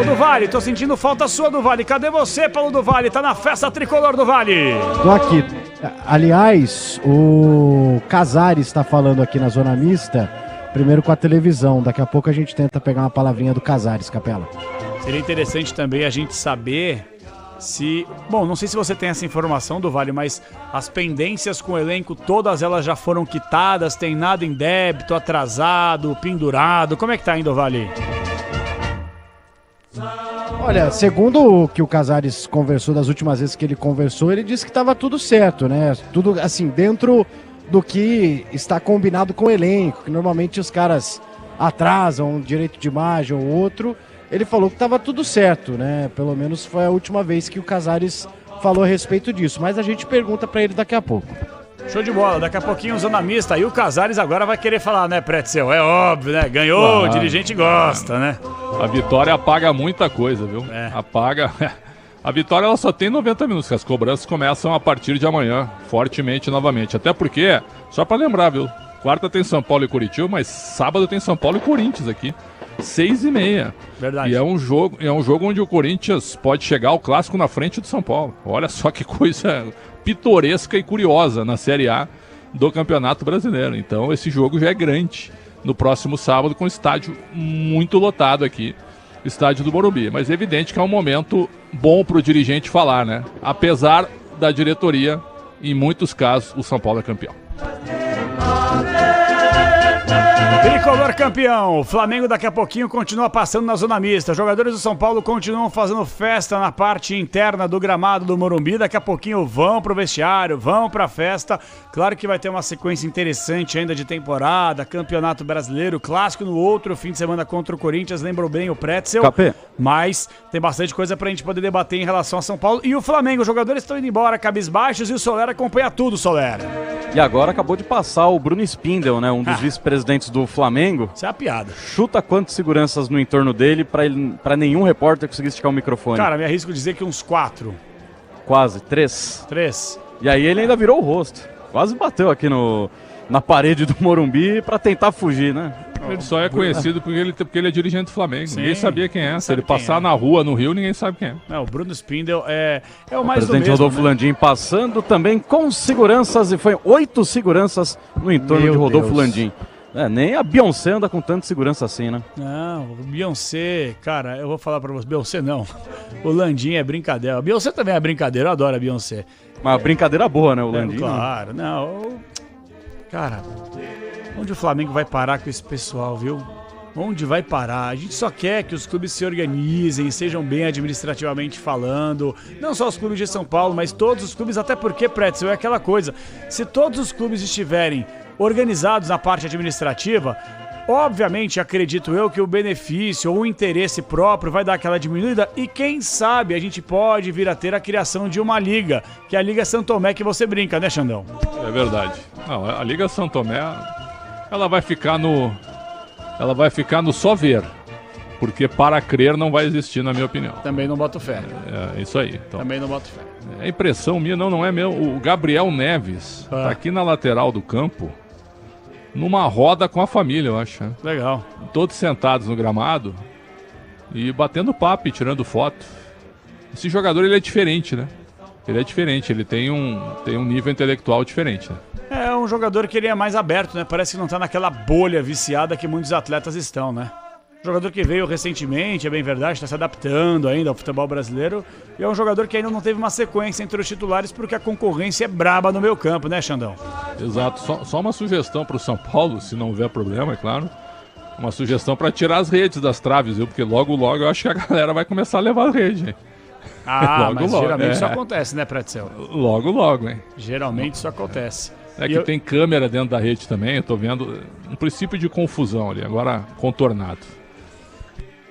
Ô do Vale, tô sentindo falta sua, do Vale. Cadê você, Paulo do Vale? Tá na festa tricolor do Vale. Tô aqui. Aliás, o Casares está falando aqui na Zona Mista, primeiro com a televisão. Daqui a pouco a gente tenta pegar uma palavrinha do Casares, Capela. Seria interessante também a gente saber bom, não sei se você tem essa informação, do Vale, mas as pendências com o elenco, todas elas já foram quitadas, tem nada em débito, atrasado, pendurado, como é que tá indo, Vale? Olha, segundo o que o Casares conversou das últimas vezes que ele conversou, ele disse que estava tudo certo, né? Tudo, assim, dentro do que está combinado com o elenco, que normalmente os caras atrasam um direito de imagem ou outro. Ele falou que estava tudo certo, né? Pelo menos foi a última vez que o Casares falou a respeito disso, mas a gente pergunta para ele daqui a pouco. Show de bola, daqui a pouquinho zona mista. E o Casares agora vai querer falar, né, Pretzel? É óbvio, né? Ganhou, o dirigente gosta, né? A vitória apaga muita coisa, viu? Apaga. A vitória ela só tem 90 minutos, que as cobranças começam a partir de amanhã, fortemente novamente. Até porque, só para lembrar, viu? Quarta tem São Paulo e Curitiba, mas sábado tem São Paulo e Corinthians aqui. 6h30. Verdade. E é um jogo onde o Corinthians pode chegar ao clássico na frente do São Paulo. Olha só que coisa pitoresca e curiosa na Série A do Campeonato Brasileiro. Então esse jogo já é grande no próximo sábado, com o estádio muito lotado aqui, estádio do Morumbi. Mas é evidente que é um momento bom para o dirigente falar, né? Apesar da diretoria, em muitos casos, o São Paulo é campeão. Tricolor campeão, o Flamengo daqui a pouquinho continua passando na zona mista. Os jogadores do São Paulo continuam fazendo festa na parte interna do gramado do Morumbi. Daqui a pouquinho vão pro vestiário, vão pra festa. Claro que vai ter uma sequência interessante ainda de temporada, Campeonato Brasileiro, clássico no outro fim de semana contra o Corinthians, lembrou bem o Pretzel. Capê. Mas tem bastante coisa pra gente poder debater em relação a São Paulo. E o Flamengo, os jogadores estão indo embora cabisbaixos e o Soler acompanha tudo, Soler. E agora acabou de passar o Bruno Spindel, né, um dos vice-presidentes do Flamengo. Isso é uma piada. Chuta quantos seguranças no entorno dele para nenhum repórter conseguir esticar o microfone. Cara, me arrisco dizer que uns 4. Quase, 3. 3. E aí ele ainda virou o rosto. Quase bateu aqui na parede do Morumbi para tentar fugir, né? Ele só é conhecido porque ele é dirigente do Flamengo. Sim, ninguém sabia quem é. Se ele passar na rua, no Rio, ninguém sabe quem é. Não, o Bruno Spindel é o mais do presidente mesmo, Rodolfo Landim passando também com seguranças, e foi 8 seguranças no entorno de Rodolfo Landim. Nem a Beyoncé anda com tanta segurança assim, né? Não, o Beyoncé, cara, eu vou falar pra você, Beyoncé não. O Landim é brincadeira. A Beyoncé também é brincadeira, eu adoro a Beyoncé. Uma brincadeira boa, né, o Landim? Claro, não. Cara, onde o Flamengo vai parar com esse pessoal, viu? Onde vai parar? A gente só quer que os clubes se organizem, sejam bem administrativamente falando. Não só os clubes de São Paulo, mas todos os clubes, até porque, Pretzel, é aquela coisa. Se todos os clubes estiverem organizados na parte administrativa, obviamente, acredito eu que o benefício ou o interesse próprio vai dar aquela diminuída e quem sabe a gente pode vir a ter a criação de uma liga, que é a Liga São Tomé que você brinca, né, Xandão? É verdade. Não, a Liga São Tomé, ela vai ficar no só ver, porque para crer não vai existir, na minha opinião. Também não boto fé. É isso aí. Então, também não boto fé. É impressão minha, não é meu. O Gabriel Neves tá aqui na lateral do campo, numa roda com a família, eu acho. Legal. Todos sentados no gramado e batendo papo e tirando foto. Esse jogador, ele é diferente, né? Ele é diferente, ele tem um nível intelectual diferente, né? É um jogador que ele é mais aberto, né? Parece que não tá naquela bolha viciada que muitos atletas estão, né? Jogador que veio recentemente, é bem verdade, está se adaptando ainda ao futebol brasileiro. E é um jogador que ainda não teve uma sequência entre os titulares porque a concorrência é braba no meio campo, né, Xandão? Exato. Só uma sugestão para o São Paulo, se não houver problema, é claro. Uma sugestão para tirar as redes das traves, viu? Porque logo eu acho que a galera vai começar a levar a rede, hein? Mas geralmente isso acontece, né, Pretzel? Logo, hein? Geralmente isso acontece. É que tem câmera dentro da rede também, eu tô vendo um princípio de confusão ali, agora contornado.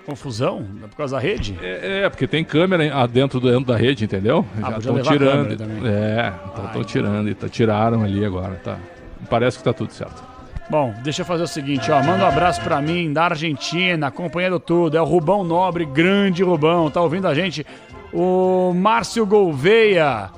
Confusão? É por causa da rede? Porque tem câmera dentro da rede, entendeu? Já estão tirando. Estão tirando, tiraram ali agora, tá? Parece que tá tudo certo. Bom, deixa eu fazer o seguinte, manda um abraço pra mim, da Argentina, acompanhando tudo, é o Rubão Nobre, grande Rubão, tá ouvindo a gente? O Márcio Gouveia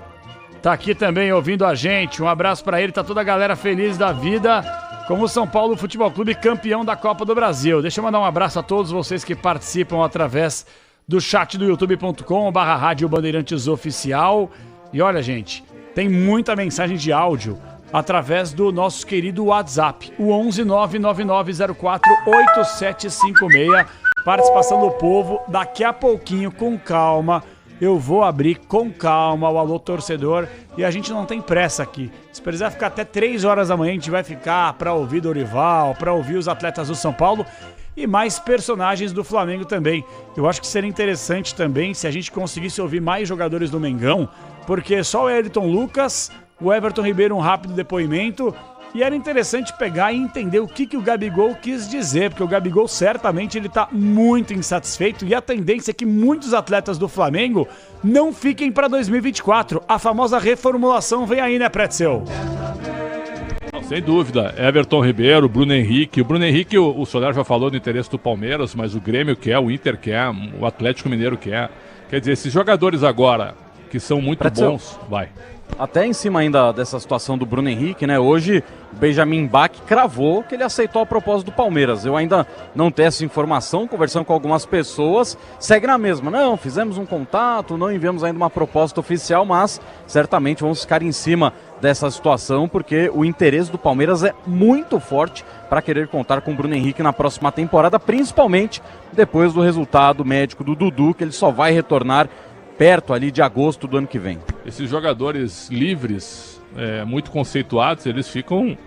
tá aqui também ouvindo a gente, um abraço pra ele, tá toda a galera feliz da vida com o São Paulo Futebol Clube campeão da Copa do Brasil. Deixa eu mandar um abraço a todos vocês que participam através do chat do youtube.com/Rádio Bandeirantes Oficial. E olha, gente, tem muita mensagem de áudio através do nosso querido WhatsApp, o 11999048756. Participação do povo, daqui a pouquinho, com calma, eu vou abrir com calma o Alô Torcedor e a gente não tem pressa aqui. Se precisar ficar até 3 horas da manhã, a gente vai ficar para ouvir Dorival, para ouvir os atletas do São Paulo e mais personagens do Flamengo também. Eu acho que seria interessante também se a gente conseguisse ouvir mais jogadores do Mengão, porque só o Ayrton Lucas, o Everton Ribeiro um rápido depoimento, e era interessante pegar e entender o que o Gabigol quis dizer, porque o Gabigol certamente ele tá muito insatisfeito e a tendência é que muitos atletas do Flamengo não fiquem para 2024. A famosa reformulação vem aí, né, Pretzel? Sem dúvida, Everton Ribeiro, Bruno Henrique. O Bruno Henrique, o Soler já falou do interesse do Palmeiras, mas o Grêmio quer, o Inter quer, o Atlético Mineiro quer. Quer dizer, esses jogadores agora, que são muito bons, vai. Até em cima ainda dessa situação do Bruno Henrique, né? Hoje o Benjamin Bach cravou que ele aceitou a proposta do Palmeiras. Eu ainda não tenho essa informação, conversando com algumas pessoas, segue na mesma. Não, fizemos um contato, não enviamos ainda uma proposta oficial, mas certamente vamos ficar em cima dessa situação, porque o interesse do Palmeiras é muito forte para querer contar com o Bruno Henrique na próxima temporada, principalmente depois do resultado médico do Dudu, que ele só vai retornar perto ali de agosto do ano que vem. Esses jogadores livres, muito conceituados, eles ficam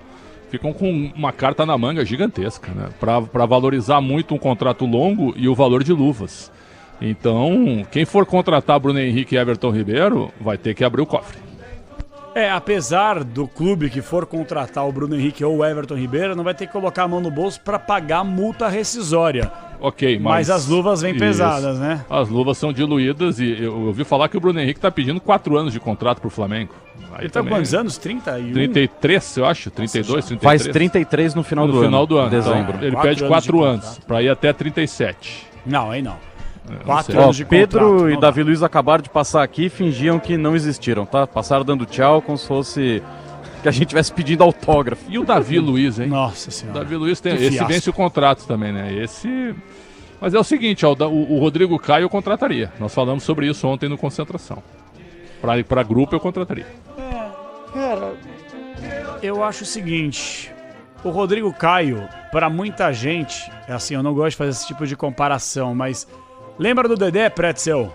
com uma carta na manga gigantesca, né? Para valorizar muito um contrato longo e o valor de luvas. Então, quem for contratar Bruno Henrique e Everton Ribeiro vai ter que abrir o cofre. Apesar do clube que for contratar o Bruno Henrique ou o Everton Ribeiro, não vai ter que colocar a mão no bolso para pagar multa rescisória. Ok, mas as luvas vêm pesadas, né? As luvas são diluídas e eu ouvi falar que o Bruno Henrique está pedindo 4 anos de contrato pro Flamengo. Aí ele tá com quantos anos? 31? 33, eu acho, 32, 33. Faz 33 no final do ano. Em dezembro. Então, ele pede 4 anos, para ir até 37. Não, aí não. 4 anos de Pedro contrato, e Davi Luiz acabaram de passar aqui e fingiam que não existiram, tá? Passaram dando tchau como se fosse que a gente estivesse pedindo autógrafo. E o Davi Luiz, hein? Nossa Senhora. O Davi Luiz tem esse vence o contrato também, né? Mas é o seguinte, ó, o Rodrigo Caio eu contrataria. Nós falamos sobre isso ontem no Concentração. Para grupo eu contrataria. Cara, eu acho o seguinte, o Rodrigo Caio, para muita gente, assim, eu não gosto de fazer esse tipo de comparação, mas lembra do Dedé, Pretzel?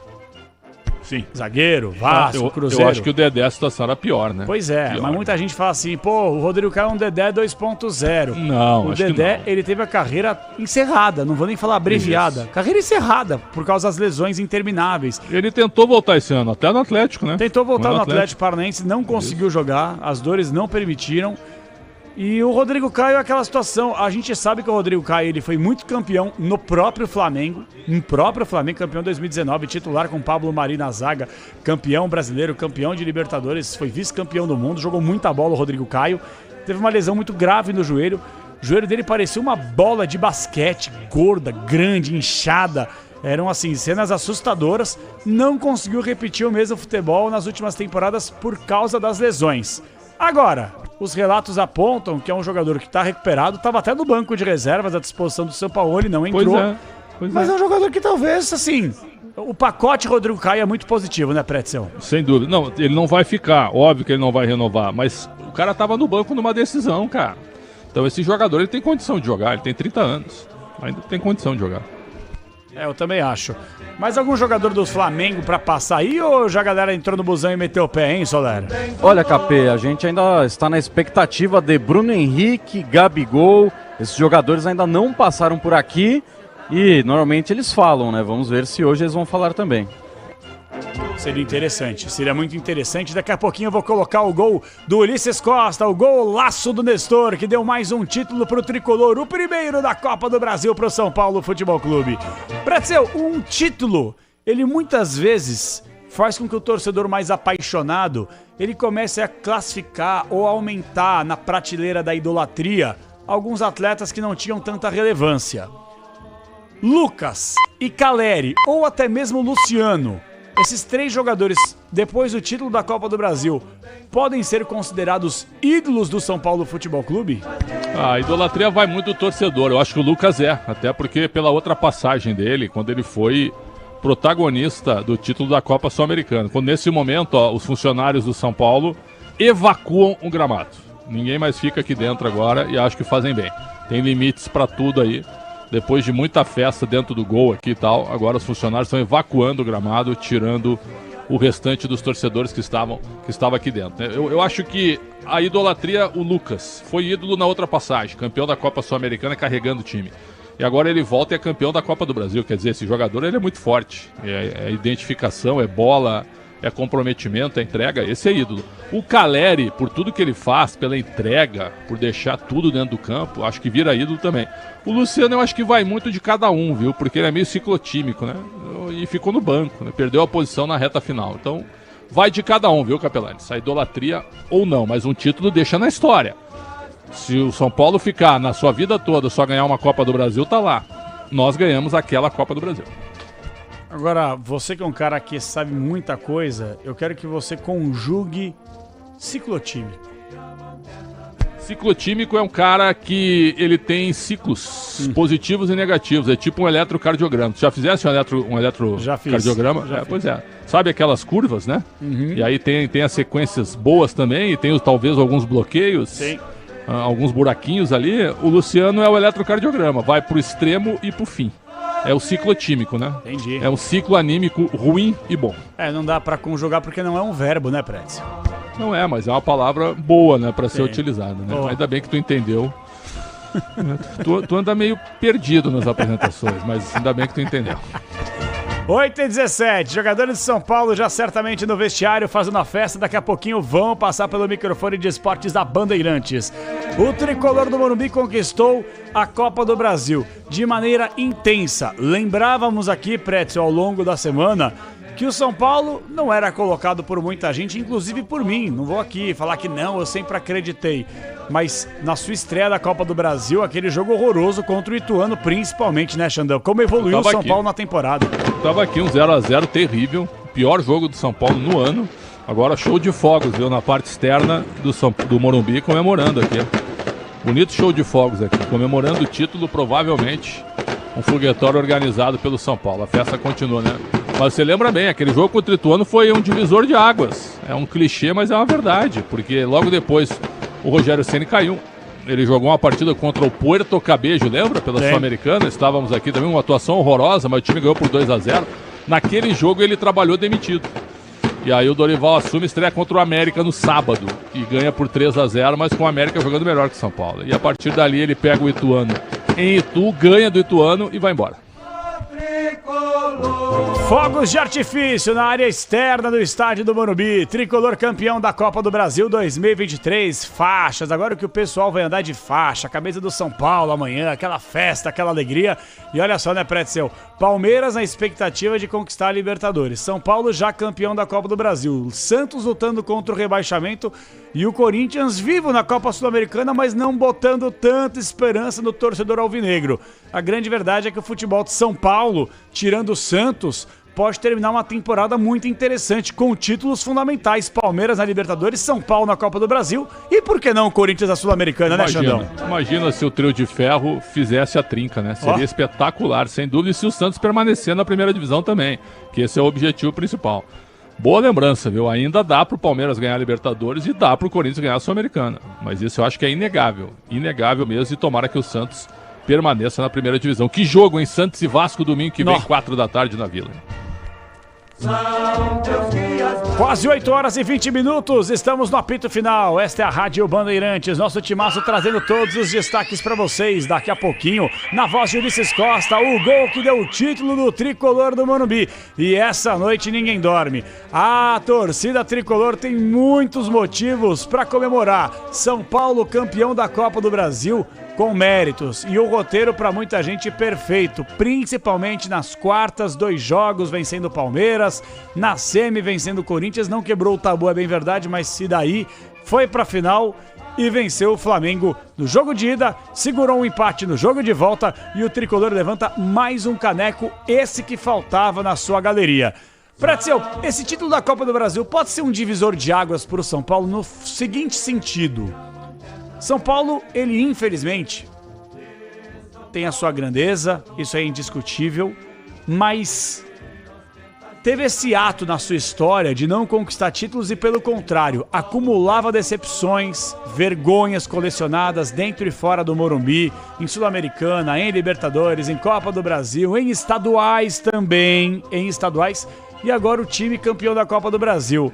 Sim. Zagueiro, Vasco, Cruzeiro. Eu acho que o Dedé a situação era pior, né? Pois é, mas muita gente fala assim, pô, o Rodrigo Caio é um Dedé 2.0. Não, o Dedé, ele teve a carreira encerrada, não vou nem falar abreviada. Isso. Carreira encerrada, por causa das lesões intermináveis. Ele tentou voltar esse ano, até no Atlético, né? Tentou voltar no Atlético Paranaense, não conseguiu jogar, as dores não permitiram. E o Rodrigo Caio é aquela situação, a gente sabe que o Rodrigo Caio ele foi muito campeão no próprio Flamengo, campeão 2019, titular com Pablo Mari na zaga, campeão brasileiro, campeão de Libertadores, foi vice-campeão do mundo, jogou muita bola o Rodrigo Caio, teve uma lesão muito grave no joelho, o joelho dele parecia uma bola de basquete, gorda, grande, inchada, eram assim, cenas assustadoras, não conseguiu repetir o mesmo futebol nas últimas temporadas por causa das lesões. Agora, os relatos apontam que é um jogador que está recuperado, estava até no banco de reservas à disposição do Sampaoli, não entrou. Mas é um jogador que talvez, assim, o pacote Rodrigo Caio é muito positivo, né, Pretzel? Sem dúvida. Não, ele não vai ficar, óbvio que ele não vai renovar, mas o cara estava no banco numa decisão, cara. Então esse jogador, ele tem condição de jogar, ele tem 30 anos, ainda tem condição de jogar. Eu também acho. Mais algum jogador do Flamengo pra passar aí ou já a galera entrou no busão e meteu o pé, hein, Soler? Olha, KP, a gente ainda está na expectativa de Bruno Henrique, Gabigol. Esses jogadores ainda não passaram por aqui e normalmente eles falam, né? Vamos ver se hoje eles vão falar também. Seria muito interessante. Daqui a pouquinho eu vou colocar o gol do Ulisses Costa, o golaço do Nestor, que deu mais um título pro Tricolor, o primeiro da Copa do Brasil pro São Paulo Futebol Clube. Pretzel, um título, ele muitas vezes faz com que o torcedor mais apaixonado, ele comece a classificar ou aumentar na prateleira da idolatria alguns atletas que não tinham tanta relevância. Lucas e Caleri, ou até mesmo Luciano, esses 3 jogadores, depois do título da Copa do Brasil, podem ser considerados ídolos do São Paulo Futebol Clube? A idolatria vai muito do torcedor, eu acho que o Lucas até porque pela outra passagem dele, quando ele foi protagonista do título da Copa Sul-Americana. Quando nesse momento, os funcionários do São Paulo evacuam o gramado. Ninguém mais fica aqui dentro agora e acho que fazem bem. Tem limites para tudo aí. depois de muita festa dentro do gol aqui e tal, agora os funcionários estão evacuando o gramado, tirando o restante dos torcedores que estavam aqui dentro, né? Eu acho que a idolatria, o Lucas, foi ídolo na outra passagem, campeão da Copa Sul-Americana carregando o time. E agora ele volta e é campeão da Copa do Brasil. Quer dizer, esse jogador ele é muito forte. É identificação, é bola, é comprometimento, é entrega. Esse é ídolo. O Caleri, por tudo que ele faz, pela entrega, por deixar tudo dentro do campo, acho que vira ídolo também. O Luciano eu acho que vai muito de cada um, viu? Porque ele é meio ciclotímico, né? E ficou no banco, né? Perdeu a posição na reta final. Então, vai de cada um, viu, Capelani? Se a idolatria ou não, mas um título deixa na história. Se o São Paulo ficar na sua vida toda só ganhar uma Copa do Brasil, tá lá. Nós ganhamos aquela Copa do Brasil. Agora, você que é um cara que sabe muita coisa, eu quero que você conjugue ciclotímico. Ciclotímico é um cara que ele tem ciclos positivos e negativos. É tipo um eletrocardiograma. Já fizesse um eletrocardiograma? Já fiz. Pois é. Sabe aquelas curvas, né? Uhum. E aí tem as sequências boas também, e tem talvez alguns bloqueios. Sim. Alguns buraquinhos ali. O Luciano é o eletrocardiograma, vai pro extremo e pro fim. É o ciclotímico, né? Entendi. É um ciclo anímico ruim e bom. Não dá pra conjugar porque não é um verbo, né, Prédio? Não é, mas é uma palavra boa, né, pra ser utilizada, né? Boa. Ainda bem que tu entendeu. Tu anda meio perdido nas apresentações, mas ainda bem que tu entendeu. 8h17, jogadores de São Paulo já certamente no vestiário fazendo a festa, daqui a pouquinho vão passar pelo microfone de esportes da Bandeirantes. O tricolor do Morumbi conquistou a Copa do Brasil de maneira intensa. Lembrávamos aqui, Prétio, ao longo da semana, que o São Paulo não era colocado por muita gente, inclusive por mim. Não vou aqui falar que não, eu sempre acreditei. Mas na sua estreia da Copa do Brasil, aquele jogo horroroso contra o Ituano, principalmente, né, Xandão? Como evoluiu o São Paulo na temporada. Tava aqui um 0x0 terrível, pior jogo do São Paulo no ano. Agora show de fogos, viu, na parte externa do Morumbi, comemorando aqui. Bonito show de fogos aqui, comemorando o título, provavelmente um foguetório organizado pelo São Paulo. A festa continua, né? Mas você lembra bem, aquele jogo contra o Ituano foi um divisor de águas. É um clichê, mas é uma verdade, porque logo depois o Rogério Ceni caiu. Ele jogou uma partida contra o Puerto Cabello, lembra? Pela Sul-Americana, estávamos aqui também, uma atuação horrorosa, mas o time ganhou por 2x0. Naquele jogo ele trabalhou demitido. E aí o Dorival assume, estreia contra o América no sábado e ganha por 3x0, mas com o América jogando melhor que o São Paulo. E a partir dali ele pega o Ituano em Itu, ganha do Ituano e vai embora. Fogos de artifício na área externa do estádio do Morumbi. Tricolor campeão da Copa do Brasil 2023. Faixas, agora que o pessoal vai andar de faixa. Camisa do São Paulo amanhã, aquela festa, aquela alegria. E olha só, né, Pretzel? Palmeiras na expectativa de conquistar a Libertadores. São Paulo já campeão da Copa do Brasil. Santos lutando contra o rebaixamento. E o Corinthians vivo na Copa Sul-Americana, mas não botando tanta esperança no torcedor alvinegro. A grande verdade é que o futebol de São Paulo, tirando o Santos, pode terminar uma temporada muito interessante, com títulos fundamentais. Palmeiras na Libertadores, São Paulo na Copa do Brasil e, por que não, o Corinthians na Sul-Americana, né, Xandão? Imagina se o trio de ferro fizesse a trinca, né? Seria espetacular, sem dúvida, e se o Santos permanecer na primeira divisão também, que esse é o objetivo principal. Boa lembrança, viu? Ainda dá pro Palmeiras ganhar a Libertadores e dá pro Corinthians ganhar a Sul-Americana. Mas isso eu acho que é inegável. Inegável mesmo, e tomara que o Santos permaneça na primeira divisão. Que jogo, hein? Santos e Vasco, domingo que vem, 4 da tarde na Vila. Quase 8h20, estamos no apito final. Esta é a Rádio Bandeirantes, nosso timaço trazendo todos os destaques para vocês. Daqui a pouquinho, na voz de Ulisses Costa, o gol que deu o título do tricolor do Morumbi. E essa noite ninguém dorme. A torcida tricolor tem muitos motivos para comemorar. São Paulo campeão da Copa do Brasil com méritos, e o roteiro para muita gente perfeito, principalmente nas quartas, 2 jogos vencendo o Palmeiras, na semi vencendo o Corinthians, não quebrou o tabu, é bem verdade, mas se daí foi pra final e venceu o Flamengo no jogo de ida, segurou um empate no jogo de volta e o tricolor levanta mais um caneco, esse que faltava na sua galeria. Pretzel, esse título da Copa do Brasil pode ser um divisor de águas para o São Paulo no seguinte sentido: São Paulo, ele infelizmente tem a sua grandeza, isso é indiscutível, mas teve esse ato na sua história de não conquistar títulos e, pelo contrário, acumulava decepções, vergonhas colecionadas dentro e fora do Morumbi, em Sul-Americana, em Libertadores, em Copa do Brasil, em estaduais também, e agora o time campeão da Copa do Brasil.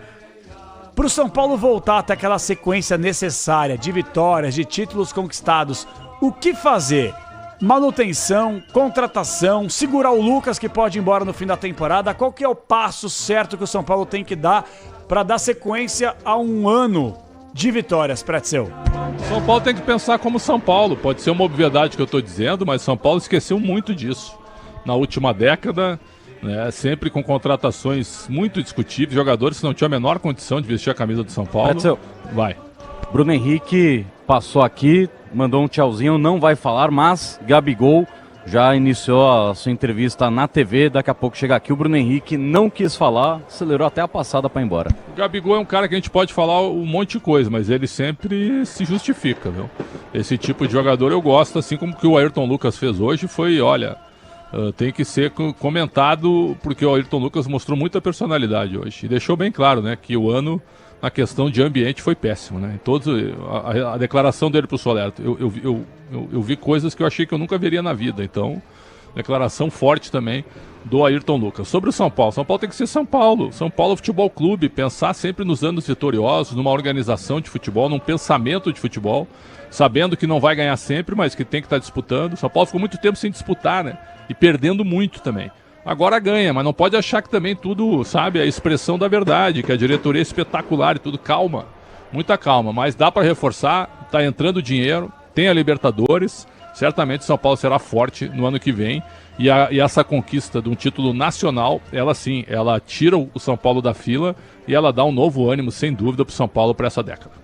Para o São Paulo voltar até aquela sequência necessária de vitórias, de títulos conquistados, o que fazer? Manutenção, contratação, segurar o Lucas que pode ir embora no fim da temporada? Qual que é o passo certo que o São Paulo tem que dar para dar sequência a um ano de vitórias, Pretzel? São Paulo tem que pensar como São Paulo. Pode ser uma obviedade que eu estou dizendo, mas São Paulo esqueceu muito disso. Na última década, né, sempre com contratações muito discutíveis, jogadores que não tinham a menor condição de vestir a camisa do São Paulo. Pretzel. Vai. Bruno Henrique passou aqui, mandou um tchauzinho, não vai falar, mas Gabigol já iniciou a sua entrevista na TV, daqui a pouco chega aqui. O Bruno Henrique não quis falar, acelerou até a passada para ir embora. O Gabigol é um cara que a gente pode falar um monte de coisa, mas ele sempre se justifica, viu? Esse tipo de jogador eu gosto, assim como que o Ayrton Lucas fez hoje, foi, olha, tem que ser comentado, porque o Ayrton Lucas mostrou muita personalidade hoje, e deixou bem claro, né, que o ano na questão de ambiente foi péssimo, né? A declaração dele pro Solerto, eu vi coisas que eu achei que eu nunca veria na vida, então declaração forte também do Ayrton Lucas. Sobre o São Paulo tem que ser São Paulo Futebol Clube, pensar sempre nos anos vitoriosos, numa organização de futebol, num pensamento de futebol, sabendo que não vai ganhar sempre, mas que tem que estar disputando. São Paulo ficou muito tempo sem disputar, né? E perdendo muito também. Agora ganha, mas não pode achar que também tudo, sabe, é a expressão da verdade, que a diretoria é espetacular e tudo. Calma, muita calma, mas dá para reforçar, tá entrando dinheiro, tem a Libertadores, certamente São Paulo será forte no ano que vem, e essa conquista de um título nacional, ela sim, ela tira o São Paulo da fila e ela dá um novo ânimo, sem dúvida, pro São Paulo para essa década.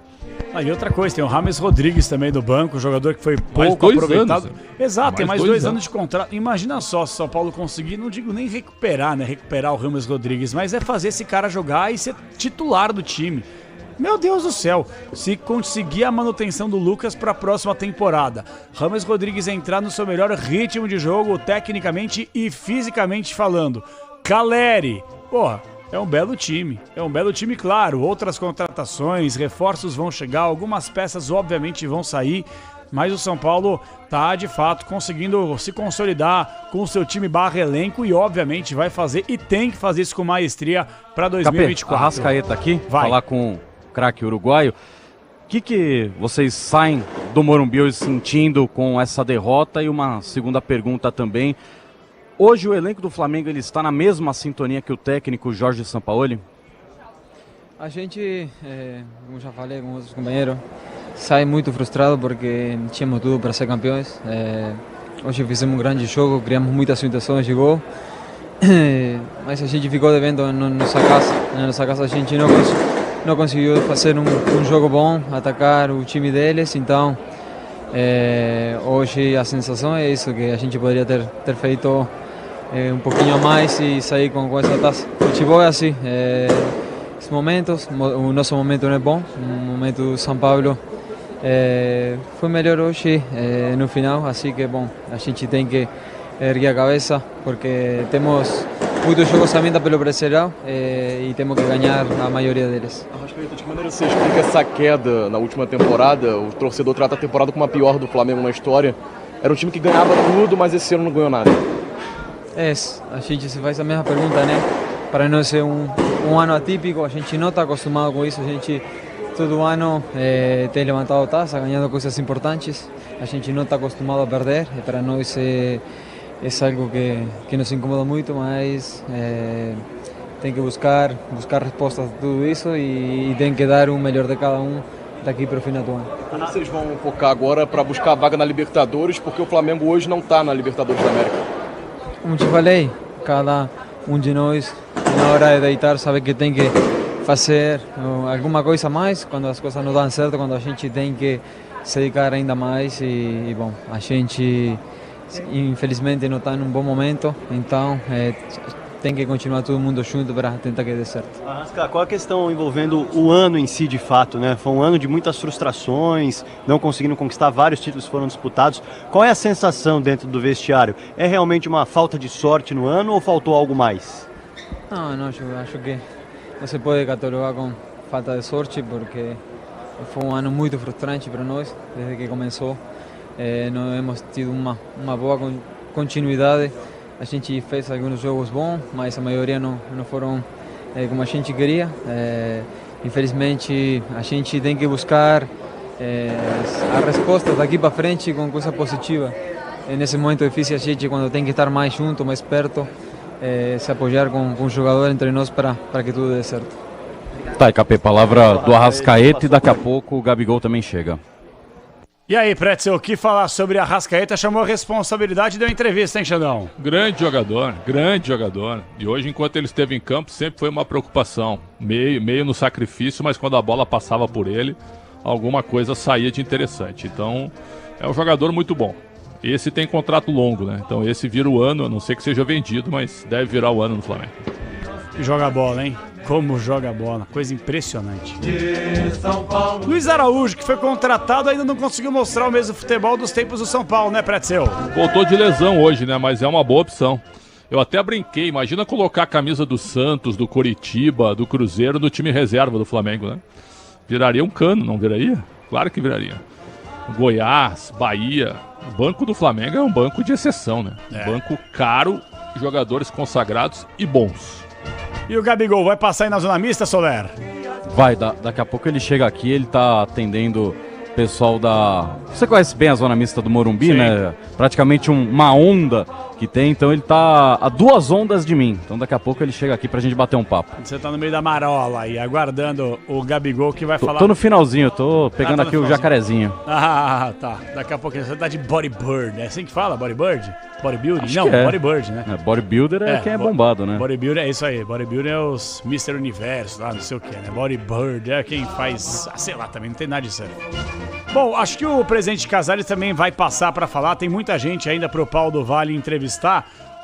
E outra coisa, tem o James Rodrigues também do banco, jogador que foi pouco aproveitado. Exato, tem mais 2 anos de contrato. Imagina só se o São Paulo conseguir, não digo nem recuperar, né? Recuperar o James Rodrigues, mas é fazer esse cara jogar e ser titular do time. Meu Deus do céu, se conseguir a manutenção do Lucas para a próxima temporada, James Rodrigues entrar no seu melhor ritmo de jogo, tecnicamente e fisicamente falando. Caleri, porra. É um belo time, claro, outras contratações, reforços vão chegar, algumas peças obviamente vão sair, mas o São Paulo tá de fato conseguindo se consolidar com o seu time barra elenco e obviamente vai fazer e tem que fazer isso com maestria para 2024. Arrascaeta aqui, falar com o craque uruguaio. O que vocês saem do Morumbi hoje sentindo com essa derrota? E uma segunda pergunta também. Hoje o elenco do Flamengo ele está na mesma sintonia que o técnico Jorge Sampaoli? A gente, como já falei com outros companheiros, sai muito frustrado porque tínhamos tudo para ser campeões. Hoje fizemos um grande jogo, criamos muitas situações de gol, mas a gente ficou devendo na nossa casa. Na nossa casa a gente não conseguiu fazer um jogo bom, atacar o time deles, então hoje a sensação é isso, que a gente poderia ter feito um pouquinho a mais e sair com essa taça. O futebol é assim, esses momentos, o nosso momento não é bom, o momento do São Paulo foi melhor hoje no final, assim que bom, a gente tem que erguer a cabeça porque temos muitos jogos ainda pelo Brasileirão e temos que ganhar a maioria deles. Arrascaeta, de que maneira você explica essa queda na última temporada? O torcedor trata a temporada como a pior do Flamengo na história. Era um time que ganhava tudo, mas esse ano não ganhou nada. A gente se faz a mesma pergunta, né? Para nós é um ano atípico, a gente não está acostumado com isso, a gente todo ano tem levantado taça, ganhando coisas importantes, a gente não está acostumado a perder, e para nós é algo que nos incomoda muito, mas tem que buscar respostas a tudo isso e tem que dar o melhor de cada um daqui para o final do ano. Como vocês vão focar agora para buscar a vaga na Libertadores, porque o Flamengo hoje não está na Libertadores da América? Como te falei, cada um de nós, na hora de deitar, sabe que tem que fazer alguma coisa a mais, quando as coisas não dão certo, quando a gente tem que se dedicar ainda mais e bom, a gente infelizmente não está num bom momento, então tem que continuar todo mundo junto para tentar que dê certo. Arrasca, qual a questão envolvendo o ano em si de fato, né? Foi um ano de muitas frustrações, não conseguindo conquistar, vários títulos foram disputados. Qual é a sensação dentro do vestiário? É realmente uma falta de sorte no ano ou faltou algo mais? Não, eu acho que não se pode catalogar com falta de sorte, porque foi um ano muito frustrante para nós, desde que começou. Não hemos tido uma boa continuidade. A gente fez alguns jogos bons, mas a maioria não foram como a gente queria. Infelizmente, a gente tem que buscar as respostas daqui para frente com coisa positiva. Nesse momento difícil, a gente, quando tem que estar mais junto, mais perto, se apoiar com o jogador entre nós para que tudo dê certo. Tá, e Capê, palavra do Arrascaeta e daqui a pouco o Gabigol também chega. E aí, Pretzel, o que falar sobre a Arrascaeta? Chamou a responsabilidade e deu entrevista, hein, Xandão? Grande jogador. E hoje, enquanto ele esteve em campo, sempre foi uma preocupação. Meio no sacrifício, mas quando a bola passava por ele, alguma coisa saía de interessante. Então, é um jogador muito bom. Esse tem contrato longo, né? Então esse vira o ano, a não ser que seja vendido, mas deve virar o ano no Flamengo. Joga bola, hein? Como joga bola, coisa impressionante. Luiz Araújo, que foi contratado, ainda não conseguiu mostrar o mesmo futebol dos tempos do São Paulo, né, Pretzel? Voltou de lesão hoje, né? Mas é uma boa opção. Eu até brinquei, imagina colocar a camisa do Santos, do Coritiba, do Cruzeiro no time reserva do Flamengo, né? Viraria um cano, não viraria? Claro que viraria. Goiás, Bahia... O banco do Flamengo é um banco de exceção, né? Um banco caro, jogadores consagrados e bons. E o Gabigol vai passar aí na zona mista, Soler? Vai, daqui a pouco ele chega aqui, ele tá atendendo o pessoal da... Você conhece bem a zona mista do Morumbi, sim, né? Praticamente uma onda que tem, então ele tá a 2 ondas de mim. Então daqui a pouco ele chega aqui pra gente bater um papo. Você tá no meio da marola aí, aguardando o Gabigol que vai falar... Tô no finalzinho, tô pegando aqui o jacarezinho. Ah, tá. Daqui a pouco você tá de bodybuilder, é assim que fala? Bodybuilder? Bodybuilding? Acho não, é. bodybuilder, né? Bodybuilder é quem é bombado, né? Bodybuilder é isso aí, bodybuilder é os Mr. Universo, lá, não sei o que, né? Bodybuilder é quem faz, sei lá, também não tem nada disso aí. Bom, acho que o presidente Casares também vai passar para falar, tem muita gente ainda pro Paulo do Vale entrevistar.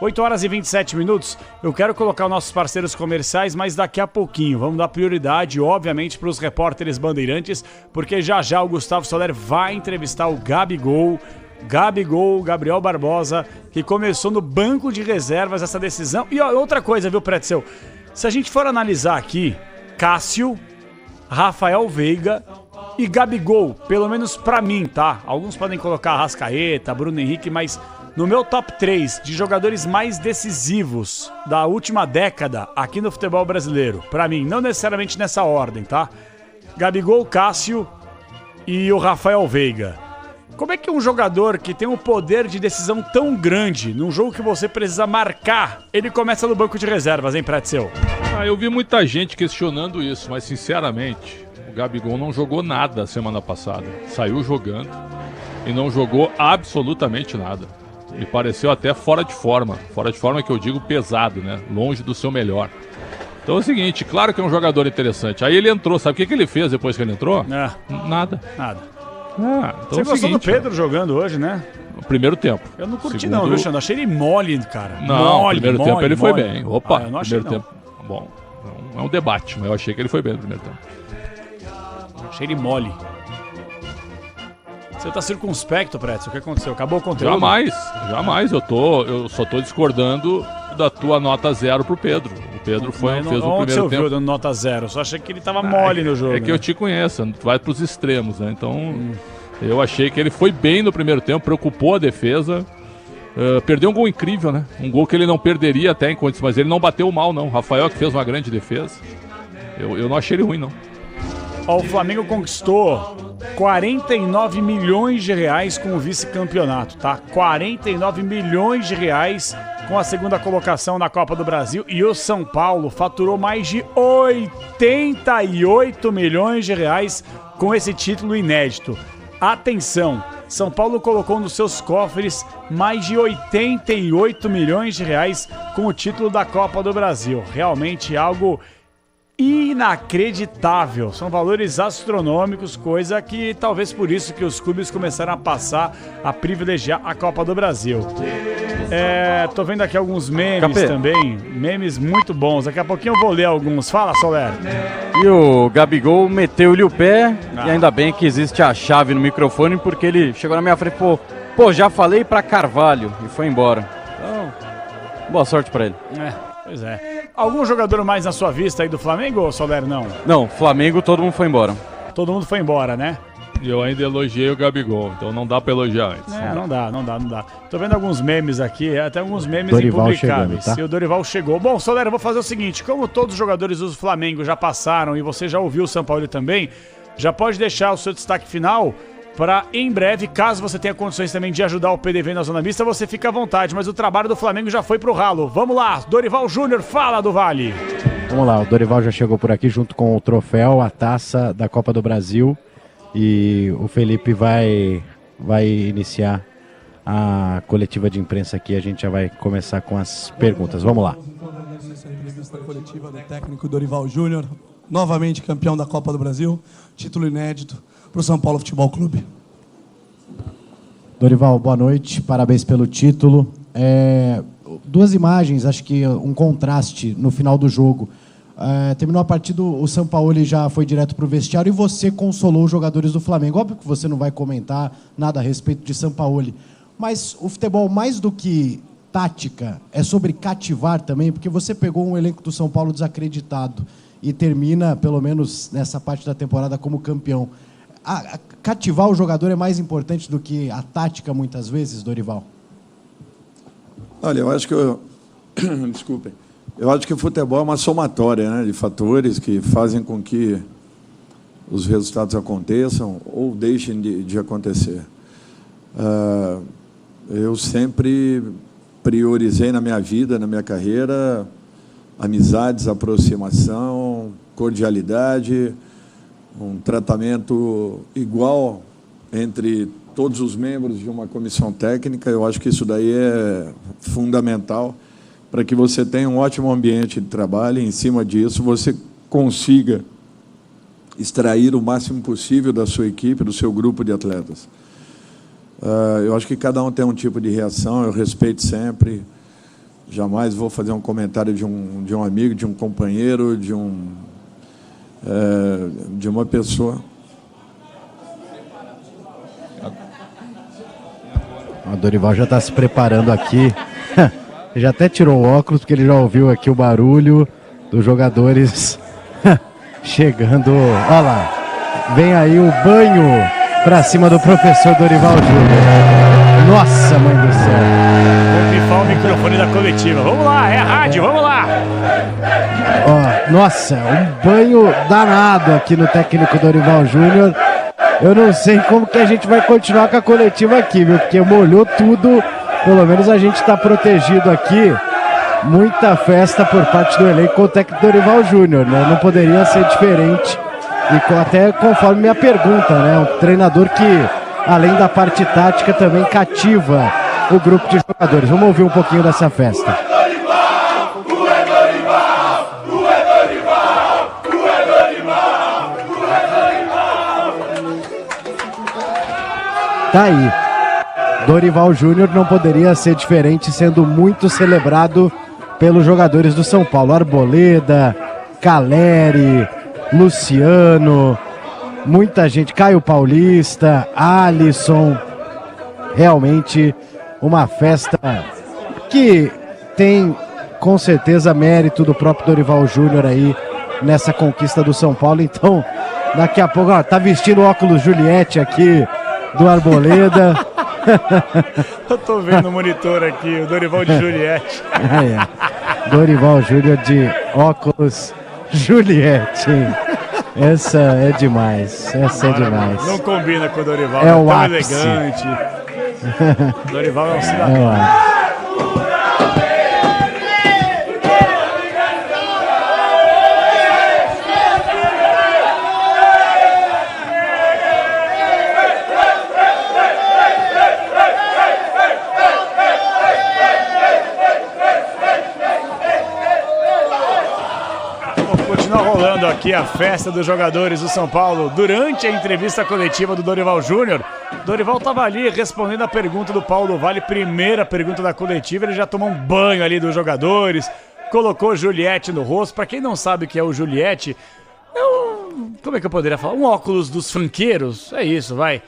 8 horas e 27 minutos, eu quero colocar os nossos parceiros comerciais, mas daqui a pouquinho. Vamos dar prioridade, obviamente, para os repórteres bandeirantes, porque já o Gustavo Soler vai entrevistar o Gabigol, Gabriel Barbosa, que começou no banco de reservas essa decisão. E outra coisa, viu, Pretzel? Se a gente for analisar aqui, Cássio, Rafael Veiga e Gabigol, pelo menos pra mim, tá? Alguns podem colocar Arrascaeta, Bruno Henrique, mas no meu top 3 de jogadores mais decisivos da última década aqui no futebol brasileiro, pra mim, não necessariamente nessa ordem, tá? Gabigol, Cássio e o Rafael Veiga. Como é que um jogador que tem um poder de decisão tão grande, num jogo que você precisa marcar, ele começa no banco de reservas, hein, Pretzel? Eu vi muita gente questionando isso, mas sinceramente, o Gabigol não jogou nada semana passada. Saiu jogando e não jogou absolutamente nada. Me pareceu até fora de forma. Fora de forma que eu digo pesado, né? Longe do seu melhor. Então é o seguinte, claro que é um jogador interessante. Aí ele entrou, sabe o que ele fez depois que ele entrou? Nada. Então Então você gostou do Pedro jogando hoje, né? No primeiro tempo. Eu não curti não, viu, Xandão? Achei ele mole, cara. Não, no primeiro tempo ele foi bem. Opa, eu não achei, primeiro tempo. Bom, é um debate, mas eu achei que ele foi bem no primeiro tempo. Achei ele mole. Você tá circunspecto, Pretzel? O que aconteceu? Acabou o conteúdo? Jamais. Eu só tô discordando da tua nota 0 pro Pedro. O Pedro fez o primeiro tempo. Você ouviu dando nota 0? Só achei que ele tava mole no jogo. É que eu te conheço, tu vai pros extremos, né? Então, eu achei que ele foi bem no primeiro tempo, preocupou a defesa. Perdeu um gol incrível, né? Um gol que ele não perderia até em condições, mas ele não bateu mal, não. O Rafael que fez uma grande defesa. Eu não achei ele ruim, não. O Flamengo conquistou 49 milhões de reais com o vice-campeonato, tá? 49 milhões de reais com a segunda colocação na Copa do Brasil. E o São Paulo faturou mais de 88 milhões de reais com esse título inédito. Atenção, São Paulo colocou nos seus cofres mais de 88 milhões de reais com o título da Copa do Brasil. Realmente algo inacreditável, são valores astronômicos, coisa que talvez por isso que os clubes começaram a passar a privilegiar a Copa do Brasil. Tô vendo aqui alguns memes também, memes muito bons, daqui a pouquinho eu vou ler alguns. Fala, Soler. E o Gabigol meteu-lhe o pé, e ainda bem que existe a chave no microfone, porque ele chegou na minha frente e falou, pô, já falei pra Carvalho, e foi embora. Então, boa sorte pra ele. Pois é. Algum jogador mais na sua vista aí do Flamengo, ou Soler, não? Não, Flamengo todo mundo foi embora. Todo mundo foi embora, né? E eu ainda elogiei o Gabigol, então não dá pra elogiar antes. Não dá. Tô vendo alguns memes aqui, até alguns memes Dorival impublicáveis. chegando, tá? E o Dorival chegou. Bom, Soler, eu vou fazer o seguinte, como todos os jogadores do Flamengo já passaram e você já ouviu o São Paulo também, já pode deixar o seu destaque final para, em breve, caso você tenha condições também de ajudar o PDV na Zona Mista, você fica à vontade, mas o trabalho do Flamengo já foi pro ralo. Vamos lá, Dorival Júnior, fala do Vale. Vamos lá, o Dorival já chegou por aqui junto com o troféu, a taça da Copa do Brasil. E o Felipe vai iniciar a coletiva de imprensa aqui. A gente já vai começar com as perguntas. Vamos lá. Essa entrevista coletiva do técnico Dorival Júnior, novamente campeão da Copa do Brasil, título inédito para o São Paulo Futebol Clube. Dorival, boa noite, parabéns pelo título. Duas imagens, acho que um contraste no final do jogo. Terminou a partida, o Sampaoli já foi direto para o vestiário e você consolou os jogadores do Flamengo. Óbvio que você não vai comentar nada a respeito de Sampaoli, mas o futebol, mais do que tática, é sobre cativar também, porque você pegou um elenco do São Paulo desacreditado e termina, pelo menos nessa parte da temporada, como campeão. Cativar o jogador é mais importante do que a tática, muitas vezes, Dorival? Olha, eu acho que desculpem. Eu acho que o futebol é uma somatória, né, de fatores que fazem com que os resultados aconteçam ou deixem de acontecer. Eu sempre priorizei na minha vida, na minha carreira, amizades, aproximação, cordialidade, um tratamento igual entre todos os membros de uma comissão técnica. Eu acho que isso daí é fundamental para que você tenha um ótimo ambiente de trabalho e, em cima disso, você consiga extrair o máximo possível da sua equipe, do seu grupo de atletas. Eu acho que cada um tem um tipo de reação, eu respeito sempre, jamais vou fazer um comentário de um amigo, de um companheiro, de uma pessoa. O Dorival já está se preparando aqui. Já até tirou o óculos, porque ele já ouviu aqui o barulho dos jogadores chegando. Olha lá, vem aí o banho pra cima do professor Dorival Júnior. Nossa, mãe do céu. Vou pifar o microfone da coletiva. Vamos lá, é a rádio, vamos lá. Ó, nossa, um banho danado aqui no técnico Dorival Júnior. Eu não sei como que a gente vai continuar com a coletiva aqui, viu? Porque molhou tudo. Pelo menos a gente está protegido aqui. Muita festa por parte do elenco com o técnico Dorival Júnior, né? Não poderia ser diferente. E até conforme minha pergunta, né? Um treinador que, além da parte tática, também cativa o grupo de jogadores. Vamos ouvir um pouquinho dessa festa. Tá aí. Dorival Júnior não poderia ser diferente, sendo muito celebrado pelos jogadores do São Paulo. Arboleda, Caleri, Luciano, muita gente, Caio Paulista, Alisson. Realmente uma festa que tem com certeza mérito do próprio Dorival Júnior aí nessa conquista do São Paulo. Então, daqui a pouco, ó, tá vestindo o óculos Juliette aqui do Arboleda. Eu tô vendo o monitor aqui, o Dorival de Juliette. Dorival Júnior de óculos Juliette. Essa é demais. Essa é demais. Não combina com o Dorival, é o tão ápice. Elegante. Dorival é um cidadão. É o ápice. Rolando aqui a festa dos jogadores do São Paulo durante a entrevista coletiva do Dorival Júnior. Dorival estava ali respondendo a pergunta do Paulo Vale, primeira pergunta da coletiva. Ele já tomou um banho ali dos jogadores, colocou Juliette no rosto. Para quem não sabe o que é o Juliette, como é que eu poderia falar? Um óculos dos funkeiros, é isso, vai.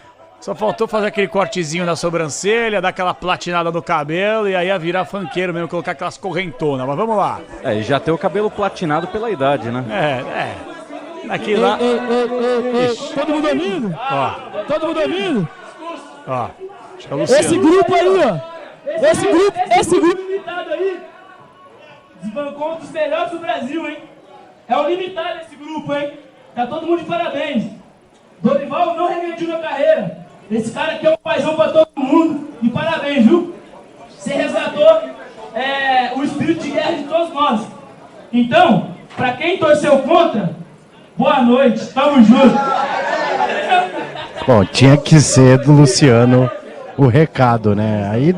Só faltou fazer aquele cortezinho na sobrancelha, dar aquela platinada no cabelo e aí ia virar funkeiro mesmo, colocar aquelas correntonas. Mas vamos lá. E já tem o cabelo platinado pela idade, né? Aqui lá. Todo mundo ouvindo? Ó. Todo mundo ouvindo? Ó. Acho que é o Luciano. Esse grupo aí, ó. Esse grupo limitado aí desbancou um dos melhores do Brasil, hein? É o limitado esse grupo, hein? Tá todo mundo de parabéns. Dorival não regrediu na carreira. Esse cara aqui é um paizão pra todo mundo. E parabéns, viu? Você resgatou o espírito de guerra de todos nós. Então, pra quem torceu contra, boa noite, tamo junto. Bom, tinha que ser do Luciano o recado, né? Aí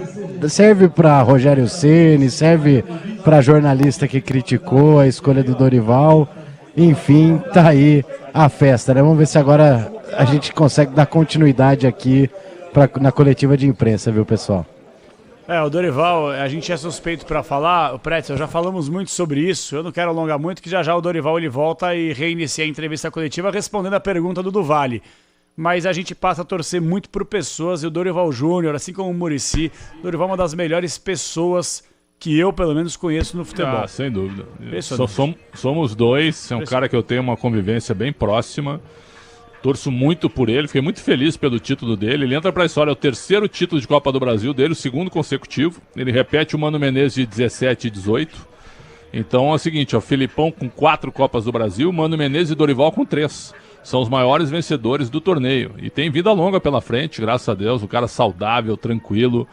serve para Rogério Ceni, serve para jornalista que criticou a escolha do Dorival. Enfim, tá aí a festa, né? Vamos ver se agora a gente consegue dar continuidade aqui na coletiva de imprensa, viu, pessoal? O Dorival, a gente é suspeito para falar, o Pretzel, já falamos muito sobre isso, eu não quero alongar muito, que já o Dorival ele volta e reinicia a entrevista coletiva respondendo a pergunta do Duvali. Mas a gente passa a torcer muito por pessoas, e o Dorival Júnior, assim como o Muricy, o Dorival é uma das melhores pessoas que eu, pelo menos, conheço no futebol. Sem dúvida. Somos dois, é um cara que eu tenho uma convivência bem próxima. Torço muito por ele, fiquei muito feliz pelo título dele. Ele entra para a história, é o terceiro título de Copa do Brasil dele, o segundo consecutivo. Ele repete o Mano Menezes de 17 e 18. Então é o seguinte, o Filipão com 4 Copas do Brasil, Mano Menezes e Dorival com 3. São os maiores vencedores do torneio. E tem vida longa pela frente, graças a Deus. Um cara saudável, tranquilo.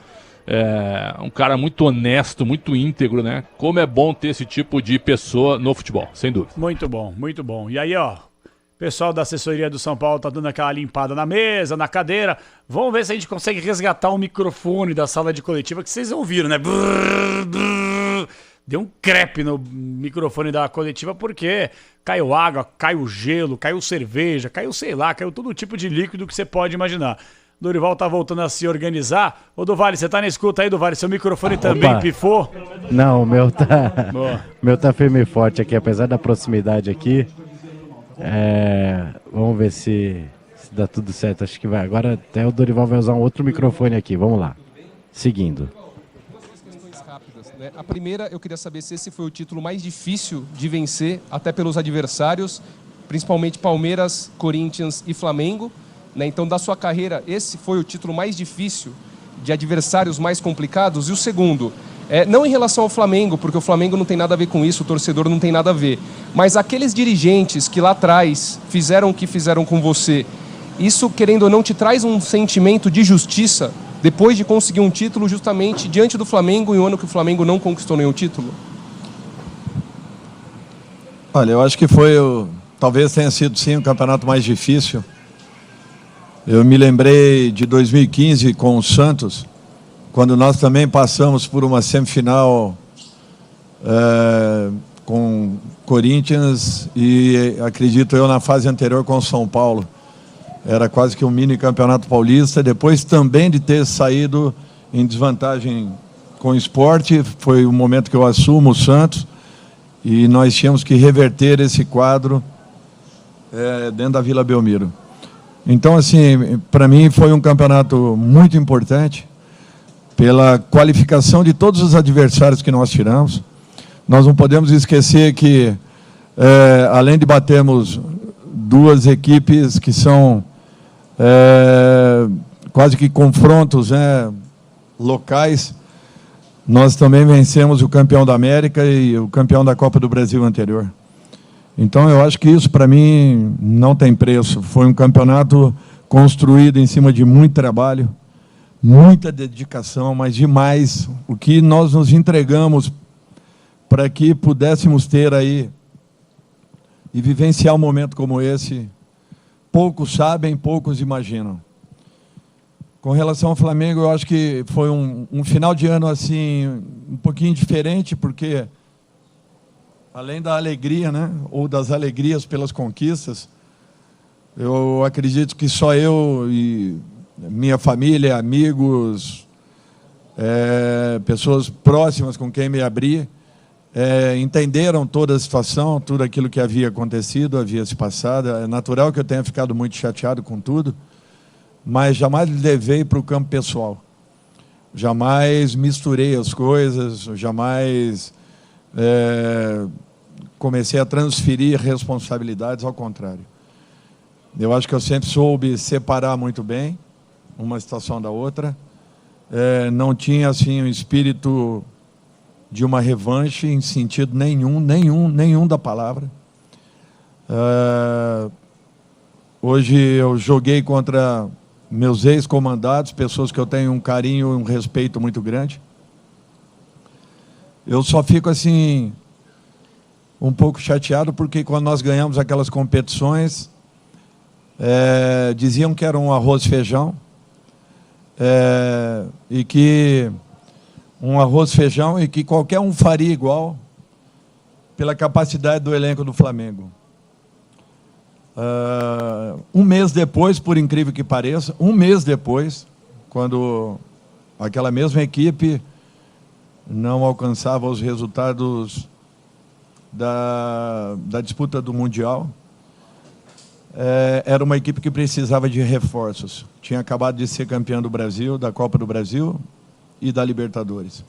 Um cara muito honesto, muito íntegro, né? Como é bom ter esse tipo de pessoa no futebol, sem dúvida. Muito bom, muito bom. E aí, ó, o pessoal da assessoria do São Paulo tá dando aquela limpada na mesa, na cadeira. Vamos ver se a gente consegue resgatar o microfone da sala de coletiva, que vocês ouviram, né? Brrr, brrr. Deu um crepe no microfone da coletiva porque caiu água, caiu gelo, caiu cerveja, caiu sei lá, caiu todo tipo de líquido que você pode imaginar. Dorival tá voltando a se organizar. Ô Duvali, você tá na escuta aí, Duvali? Seu microfone também pifou? Não, o meu tá firme e forte aqui, apesar da proximidade aqui. Vamos ver se dá tudo certo. Acho que vai. Agora até o Dorival vai usar um outro microfone aqui. Vamos lá. Seguindo. A primeira, eu queria saber se esse foi o título mais difícil de vencer, até pelos adversários, principalmente Palmeiras, Corinthians e Flamengo. Então, da sua carreira, esse foi o título mais difícil, de adversários mais complicados? E o segundo, não em relação ao Flamengo, porque o Flamengo não tem nada a ver com isso, o torcedor não tem nada a ver, mas aqueles dirigentes que lá atrás fizeram o que fizeram com você, isso, querendo ou não, te traz um sentimento de justiça depois de conseguir um título justamente diante do Flamengo, em um ano que o Flamengo não conquistou nenhum título? Olha, eu acho que talvez tenha sido sim o campeonato mais difícil. Eu me lembrei de 2015 com o Santos, quando nós também passamos por uma semifinal com Corinthians e, acredito eu, na fase anterior com o São Paulo. Era quase que um mini campeonato paulista. Depois também de ter saído em desvantagem com o Sport, foi o momento que eu assumo o Santos e nós tínhamos que reverter esse quadro dentro da Vila Belmiro. Então, assim, para mim foi um campeonato muito importante pela qualificação de todos os adversários que nós tiramos. Nós não podemos esquecer que, além de batermos duas equipes que são quase que confrontos, né, locais, nós também vencemos o campeão da América e o campeão da Copa do Brasil anterior. Então, eu acho que isso, para mim, não tem preço. Foi um campeonato construído em cima de muito trabalho, muita dedicação, mas demais. O que nós nos entregamos para que pudéssemos ter aí e vivenciar um momento como esse, poucos sabem, poucos imaginam. Com relação ao Flamengo, eu acho que foi um final de ano assim um pouquinho diferente, porque além da alegria, né, ou das alegrias pelas conquistas, eu acredito que só eu e minha família, amigos, pessoas próximas com quem me abri, entenderam toda a situação, tudo aquilo que havia acontecido, havia se passado. É natural que eu tenha ficado muito chateado com tudo, mas jamais levei para o campo pessoal. Jamais misturei as coisas, jamais comecei a transferir responsabilidades, ao contrário. Eu acho que eu sempre soube separar muito bem uma situação da outra. Não tinha assim um espírito de uma revanche em sentido nenhum da palavra. Hoje eu joguei contra meus ex-comandados, pessoas que eu tenho um carinho e um respeito muito grande. Eu só fico assim um pouco chateado porque quando nós ganhamos aquelas competições, diziam que era um arroz e feijão, e que um arroz e feijão e que qualquer um faria igual pela capacidade do elenco do Flamengo. Um mês depois, por incrível que pareça, um mês depois, quando aquela mesma equipe não alcançava os resultados da disputa do Mundial, era uma equipe que precisava de reforços. Tinha acabado de ser campeã do Brasil, da Copa do Brasil e da Libertadores.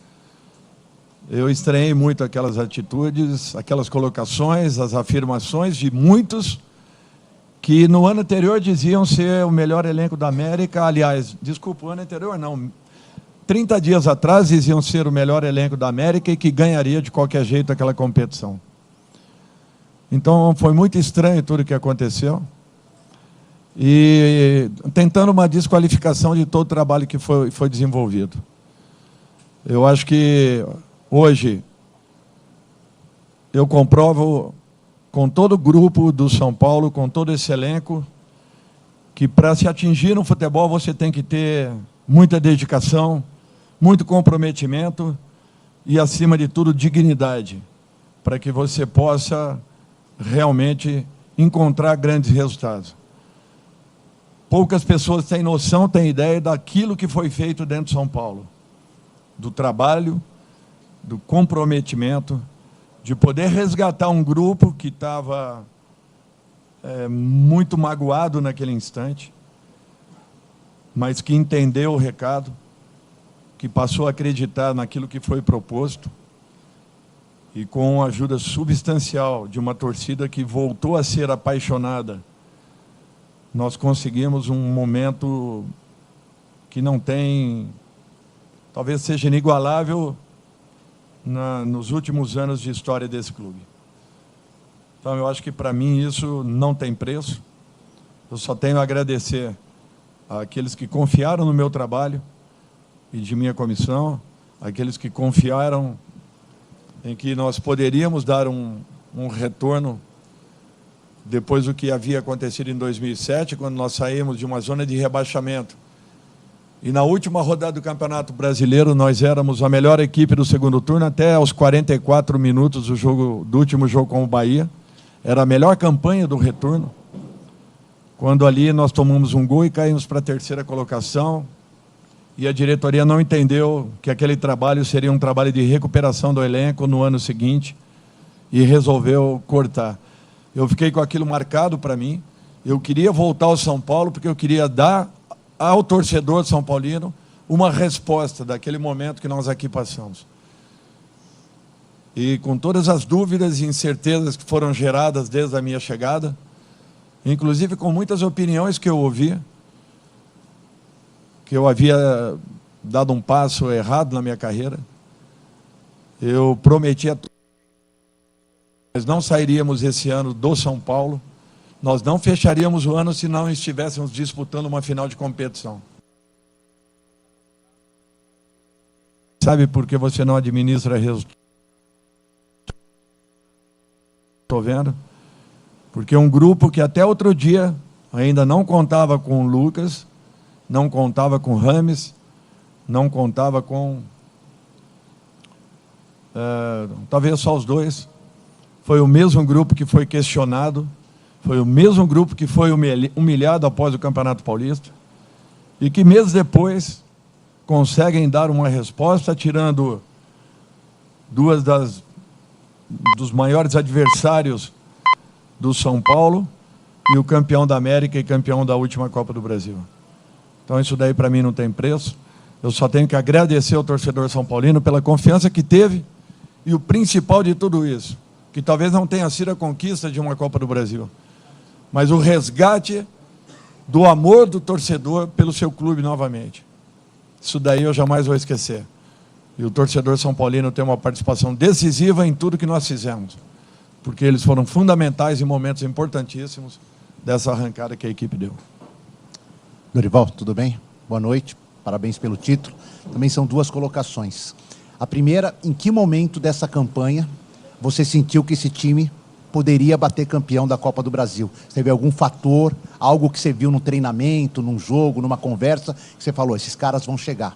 Eu estranhei muito aquelas atitudes, aquelas colocações, as afirmações de muitos que no ano anterior diziam ser o melhor elenco da América. Aliás, desculpa, o ano anterior não, 30 dias atrás diziam ser o melhor elenco da América e que ganharia de qualquer jeito aquela competição. Então foi muito estranho tudo o que aconteceu, e tentando uma desqualificação de todo o trabalho que foi desenvolvido. Eu acho que hoje eu comprovo com todo o grupo do São Paulo, com todo esse elenco, que para se atingir no futebol você tem que ter muita dedicação, muito comprometimento e, acima de tudo, dignidade, para que você possa realmente encontrar grandes resultados. Poucas pessoas têm noção, têm ideia daquilo que foi feito dentro de São Paulo, do trabalho, do comprometimento, de poder resgatar um grupo que estava muito magoado naquele instante, mas que entendeu o recado, que passou a acreditar naquilo que foi proposto, e com a ajuda substancial de uma torcida que voltou a ser apaixonada, nós conseguimos um momento que não tem, talvez seja inigualável nos últimos anos de história desse clube. Então, eu acho que, para mim, isso não tem preço. Eu só tenho a agradecer àqueles que confiaram no meu trabalho e de minha comissão, àqueles que confiaram em que nós poderíamos dar um retorno depois do que havia acontecido em 2007, quando nós saímos de uma zona de rebaixamento. E na última rodada do Campeonato Brasileiro, nós éramos a melhor equipe do segundo turno, até aos 44 minutos do último jogo com o Bahia. Era a melhor campanha do retorno. Quando ali nós tomamos um gol e caímos para a terceira colocação, e a diretoria não entendeu que aquele trabalho seria um trabalho de recuperação do elenco no ano seguinte, e resolveu cortar. Eu fiquei com aquilo marcado para mim. Eu queria voltar ao São Paulo, porque eu queria dar ao torcedor são paulino uma resposta daquele momento que nós aqui passamos. E com todas as dúvidas e incertezas que foram geradas desde a minha chegada, inclusive com muitas opiniões que eu ouvi, que eu havia dado um passo errado na minha carreira, eu prometi a todos que nós não sairíamos esse ano do São Paulo, nós não fecharíamos o ano se não estivéssemos disputando uma final de competição. Sabe por que você não administra resultados? Estou vendo? Porque um grupo que até outro dia ainda não contava com o Lucas, não contava com o Rames, não contava com... talvez só os dois. Foi o mesmo grupo que foi questionado, foi o mesmo grupo que foi humilhado após o Campeonato Paulista, e que meses depois conseguem dar uma resposta, tirando duas dos maiores adversários do São Paulo, e o campeão da América e campeão da última Copa do Brasil. Então isso daí para mim não tem preço. Eu só tenho que agradecer ao torcedor são paulino pela confiança que teve e o principal de tudo isso, que talvez não tenha sido a conquista de uma Copa do Brasil, mas o resgate do amor do torcedor pelo seu clube novamente. Isso daí eu jamais vou esquecer. E o torcedor são paulino tem uma participação decisiva em tudo que nós fizemos, porque eles foram fundamentais em momentos importantíssimos dessa arrancada que a equipe deu. Dorival, tudo bem? Boa noite, parabéns pelo título. Também são duas colocações. A primeira, em que momento dessa campanha você sentiu que esse time poderia bater campeão da Copa do Brasil? Teve algum fator, algo que você viu no treinamento, num jogo, numa conversa, que você falou, esses caras vão chegar?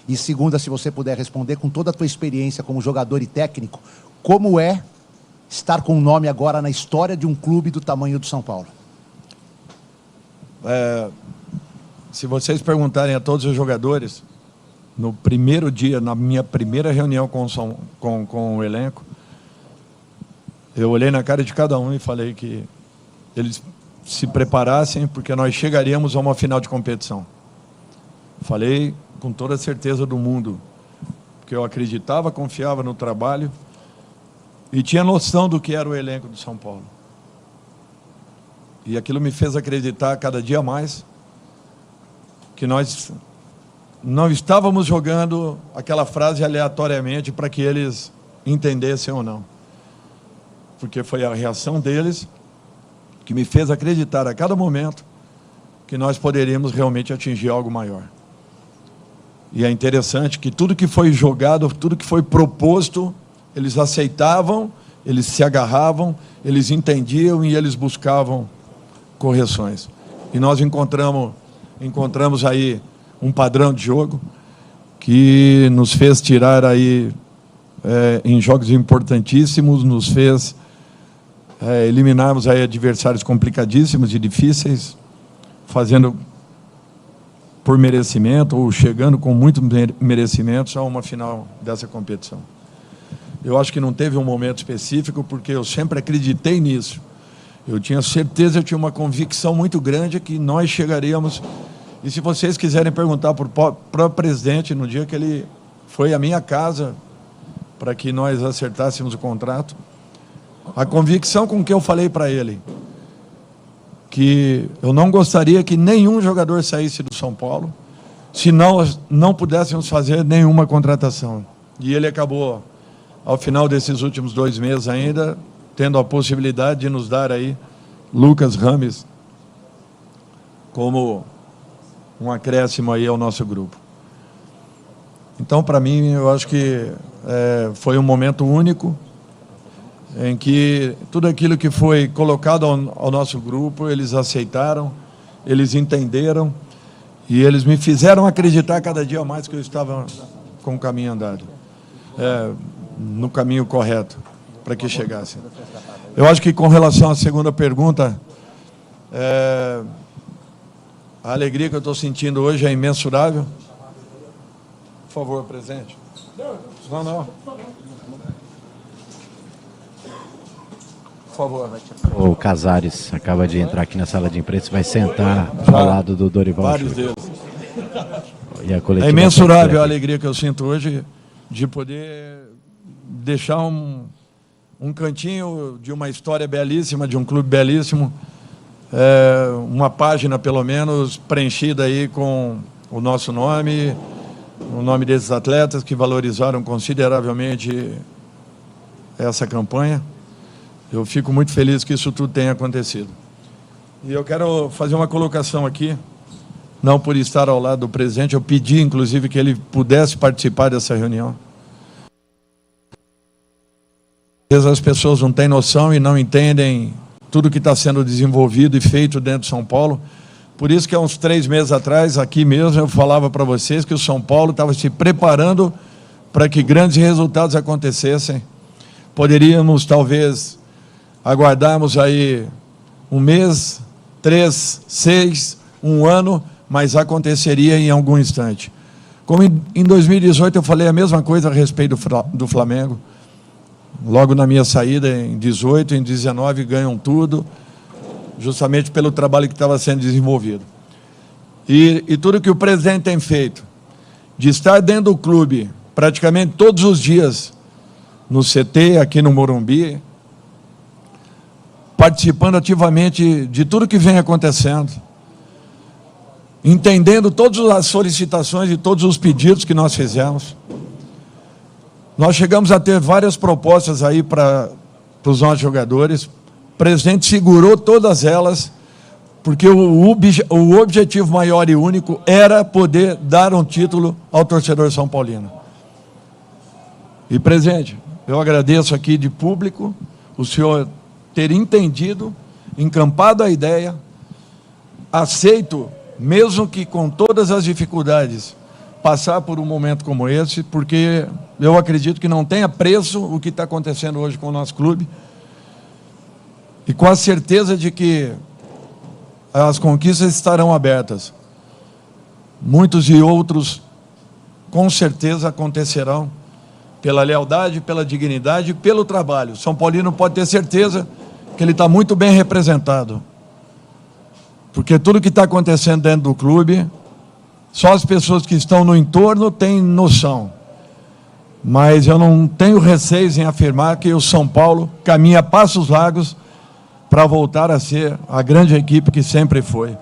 E segunda, se você puder responder, com toda a tua experiência como jogador e técnico, como é estar com o nome agora na história de um clube do tamanho do São Paulo? Se vocês perguntarem a todos os jogadores, no primeiro dia, na minha primeira reunião com o elenco, eu olhei na cara de cada um e falei que eles se preparassem, porque nós chegaríamos a uma final de competição. Falei com toda a certeza do mundo, porque eu acreditava, confiava no trabalho e tinha noção do que era o elenco do São Paulo. E aquilo me fez acreditar cada dia mais que nós não estávamos jogando aquela frase aleatoriamente para que eles entendessem ou não. Porque foi a reação deles que me fez acreditar a cada momento que nós poderíamos realmente atingir algo maior. E é interessante que tudo que foi jogado, tudo que foi proposto, eles aceitavam, eles se agarravam, eles entendiam e eles buscavam correções. E nós encontramos aí um padrão de jogo que nos fez tirar aí em jogos importantíssimos, nos fez eliminarmos aí adversários complicadíssimos e difíceis, fazendo por merecimento ou chegando com muito merecimento a uma final dessa competição. Eu acho que não teve um momento específico, porque eu sempre acreditei nisso. Eu tinha certeza, eu tinha uma convicção muito grande que nós chegaríamos. E se vocês quiserem perguntar para o próprio presidente, no dia que ele foi à minha casa para que nós acertássemos o contrato, a convicção com que eu falei para ele, que eu não gostaria que nenhum jogador saísse do São Paulo, se não pudéssemos fazer nenhuma contratação. E ele acabou, ao final desses últimos 2 meses ainda, tendo a possibilidade de nos dar aí Lucas Rames como um acréscimo aí ao nosso grupo. Então, para mim, eu acho que foi um momento único em que tudo aquilo que foi colocado ao nosso grupo, eles aceitaram, eles entenderam e eles me fizeram acreditar cada dia mais que eu estava com o caminho andado, no caminho correto, para que chegasse. Eu acho que com relação à segunda pergunta, a alegria que eu estou sentindo hoje é imensurável. Por favor, presidente. Não. Por favor. O Casares acaba de entrar aqui na sala de imprensa, vai sentar ao lado do Dorival. Vários deles. E a coletiva é imensurável a alegria que eu sinto hoje de poder deixar um cantinho de uma história belíssima, de um clube belíssimo, uma página, pelo menos, preenchida aí com o nosso nome, o nome desses atletas que valorizaram consideravelmente essa campanha. Eu fico muito feliz que isso tudo tenha acontecido. E eu quero fazer uma colocação aqui, não por estar ao lado do presidente, eu pedi, inclusive, que ele pudesse participar dessa reunião. Às vezes as pessoas não têm noção e não entendem tudo que está sendo desenvolvido e feito dentro de São Paulo. Por isso que há uns 3 meses atrás, aqui mesmo, eu falava para vocês que o São Paulo estava se preparando para que grandes resultados acontecessem. Poderíamos, talvez, aguardarmos aí 1 mês, 3, 6, 1 ano, mas aconteceria em algum instante. Como em 2018 eu falei a mesma coisa a respeito do Flamengo. Logo na minha saída, em 18, em 19, ganham tudo, justamente pelo trabalho que estava sendo desenvolvido. E tudo que o presidente tem feito, de estar dentro do clube praticamente todos os dias, no CT, aqui no Morumbi, participando ativamente de tudo que vem acontecendo, entendendo todas as solicitações e todos os pedidos que nós fizemos. Nós chegamos a ter várias propostas aí para os nossos jogadores. O presidente segurou todas elas, porque o objetivo maior e único era poder dar um título ao torcedor são paulino. E, presidente, eu agradeço aqui de público o senhor ter entendido, encampado a ideia, aceito, mesmo que com todas as dificuldades, passar por um momento como esse, porque eu acredito que não tenha preço o que está acontecendo hoje com o nosso clube, e com a certeza de que as conquistas estarão abertas. Muitos e outros, com certeza, acontecerão pela lealdade, pela dignidade e pelo trabalho. São Paulino pode ter certeza que ele está muito bem representado. Porque tudo que está acontecendo dentro do clube, só as pessoas que estão no entorno têm noção. Mas eu não tenho receios em afirmar que o São Paulo caminha a passos largos para voltar a ser a grande equipe que sempre foi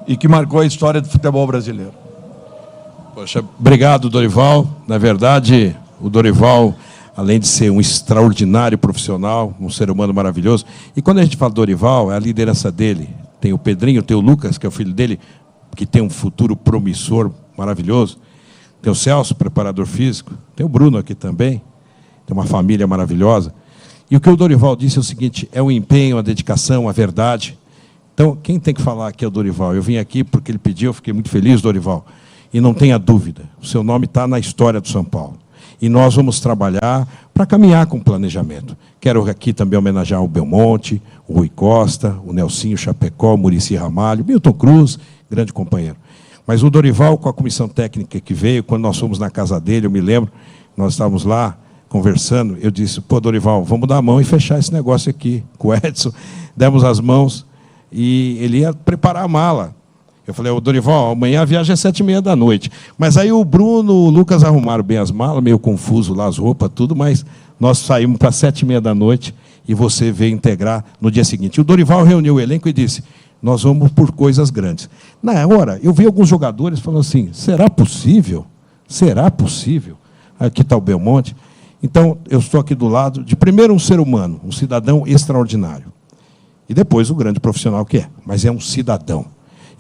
e que marcou a história do futebol brasileiro. Poxa, obrigado, Dorival. Na verdade, o Dorival, além de ser um extraordinário profissional, um ser humano maravilhoso, e quando a gente fala Dorival, é a liderança dele. Tem o Pedrinho, tem o Lucas, que é o filho dele, que tem um futuro promissor, maravilhoso. Tem o Celso, preparador físico. Tem o Bruno aqui também. Tem uma família maravilhosa. E o que o Dorival disse é o seguinte, é o empenho, a dedicação, a verdade. Então, quem tem que falar aqui é o Dorival. Eu vim aqui porque ele pediu, eu fiquei muito feliz, Dorival. E não tenha dúvida, o seu nome está na história do São Paulo. E nós vamos trabalhar para caminhar com planejamento. Quero aqui também homenagear o Belmonte, o Rui Costa, o Nelsinho Chapecó, o Muricy Ramalho, Milton Cruz, grande companheiro. Mas o Dorival, com a comissão técnica que veio, quando nós fomos na casa dele, eu me lembro, nós estávamos lá conversando, eu disse, pô, Dorival, vamos dar a mão e fechar esse negócio aqui. Com o Edson, demos as mãos e ele ia preparar a mala. Eu falei, ô Dorival, amanhã a viagem é 7h30 da noite. Mas aí o Bruno, o Lucas arrumaram bem as malas, meio confuso lá as roupas, tudo, mas nós saímos para 7h30 da noite e você veio integrar no dia seguinte. E o Dorival reuniu o elenco e disse, nós vamos por coisas grandes. Na hora, eu vi alguns jogadores falando assim, será possível? Será possível? Aqui está o Belmonte. Então, eu estou aqui do lado de, primeiro, um ser humano, um cidadão extraordinário. E depois o grande profissional que é, mas é um cidadão.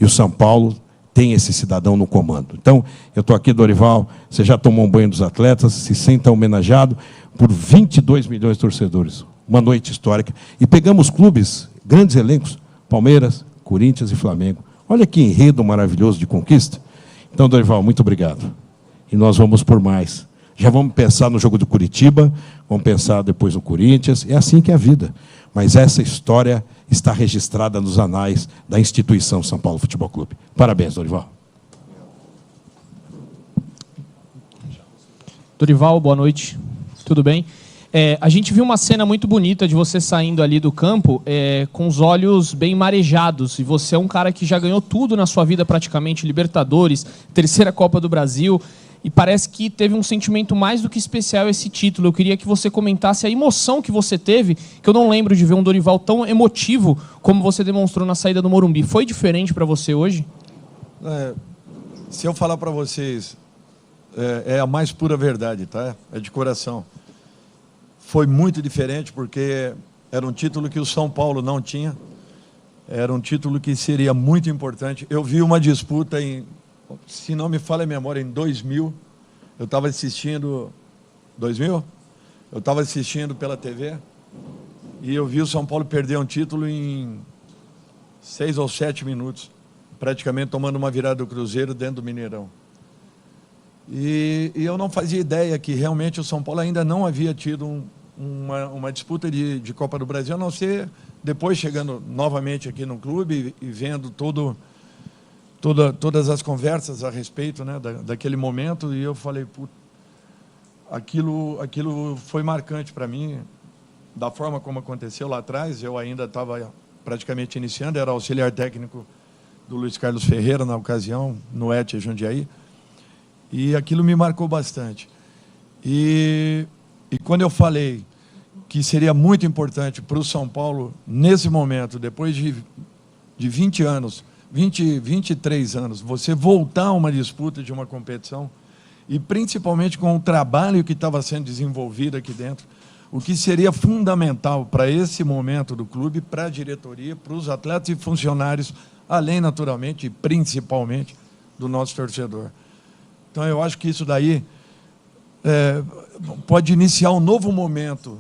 E o São Paulo tem esse cidadão no comando. Então, eu estou aqui, Dorival, você já tomou um banho dos atletas, se senta homenageado por 22 milhões de torcedores. Uma noite histórica. E pegamos clubes, grandes elencos, Palmeiras, Corinthians e Flamengo. Olha que enredo maravilhoso de conquista. Então, Dorival, muito obrigado. E nós vamos por mais. Já vamos pensar no jogo do Curitiba, vamos pensar depois no Corinthians. É assim que é a vida. Mas essa história está registrada nos anais da instituição São Paulo Futebol Clube. Parabéns, Dorival. Dorival, boa noite. Tudo bem? A gente viu uma cena muito bonita de você saindo ali do campo com os olhos bem marejados. E você é um cara que já ganhou tudo na sua vida praticamente, Libertadores, terceira Copa do Brasil. E parece que teve um sentimento mais do que especial esse título. Eu queria que você comentasse a emoção que você teve, que eu não lembro de ver um Dorival tão emotivo como você demonstrou na saída do Morumbi. Foi diferente para você hoje? Se eu falar para vocês, é a mais pura verdade, tá? É de coração. Foi muito diferente porque era um título que o São Paulo não tinha. Era um título que seria muito importante. Eu vi uma disputa em... Se não me falha a memória, em 2000, eu estava assistindo... 2000? Eu estava assistindo pela TV e eu vi o São Paulo perder um título em 6 ou 7 minutos, praticamente tomando uma virada do Cruzeiro dentro do Mineirão. E eu não fazia ideia que realmente o São Paulo ainda não havia tido uma disputa de Copa do Brasil, a não ser depois chegando novamente aqui no clube e vendo todas as conversas a respeito, né, daquele momento, e eu falei, aquilo foi marcante para mim, da forma como aconteceu lá atrás. Eu ainda estava praticamente iniciando, era auxiliar técnico do Luiz Carlos Ferreira, na ocasião, no ET Jundiaí, e aquilo me marcou bastante. E quando eu falei que seria muito importante para o São Paulo, nesse momento, depois de 20 anos, 23 anos, você voltar a uma disputa de uma competição, e principalmente com o trabalho que estava sendo desenvolvido aqui dentro, o que seria fundamental para esse momento do clube, para a diretoria, para os atletas e funcionários, além, naturalmente, e principalmente, do nosso torcedor. Então, eu acho que isso daí pode iniciar um novo momento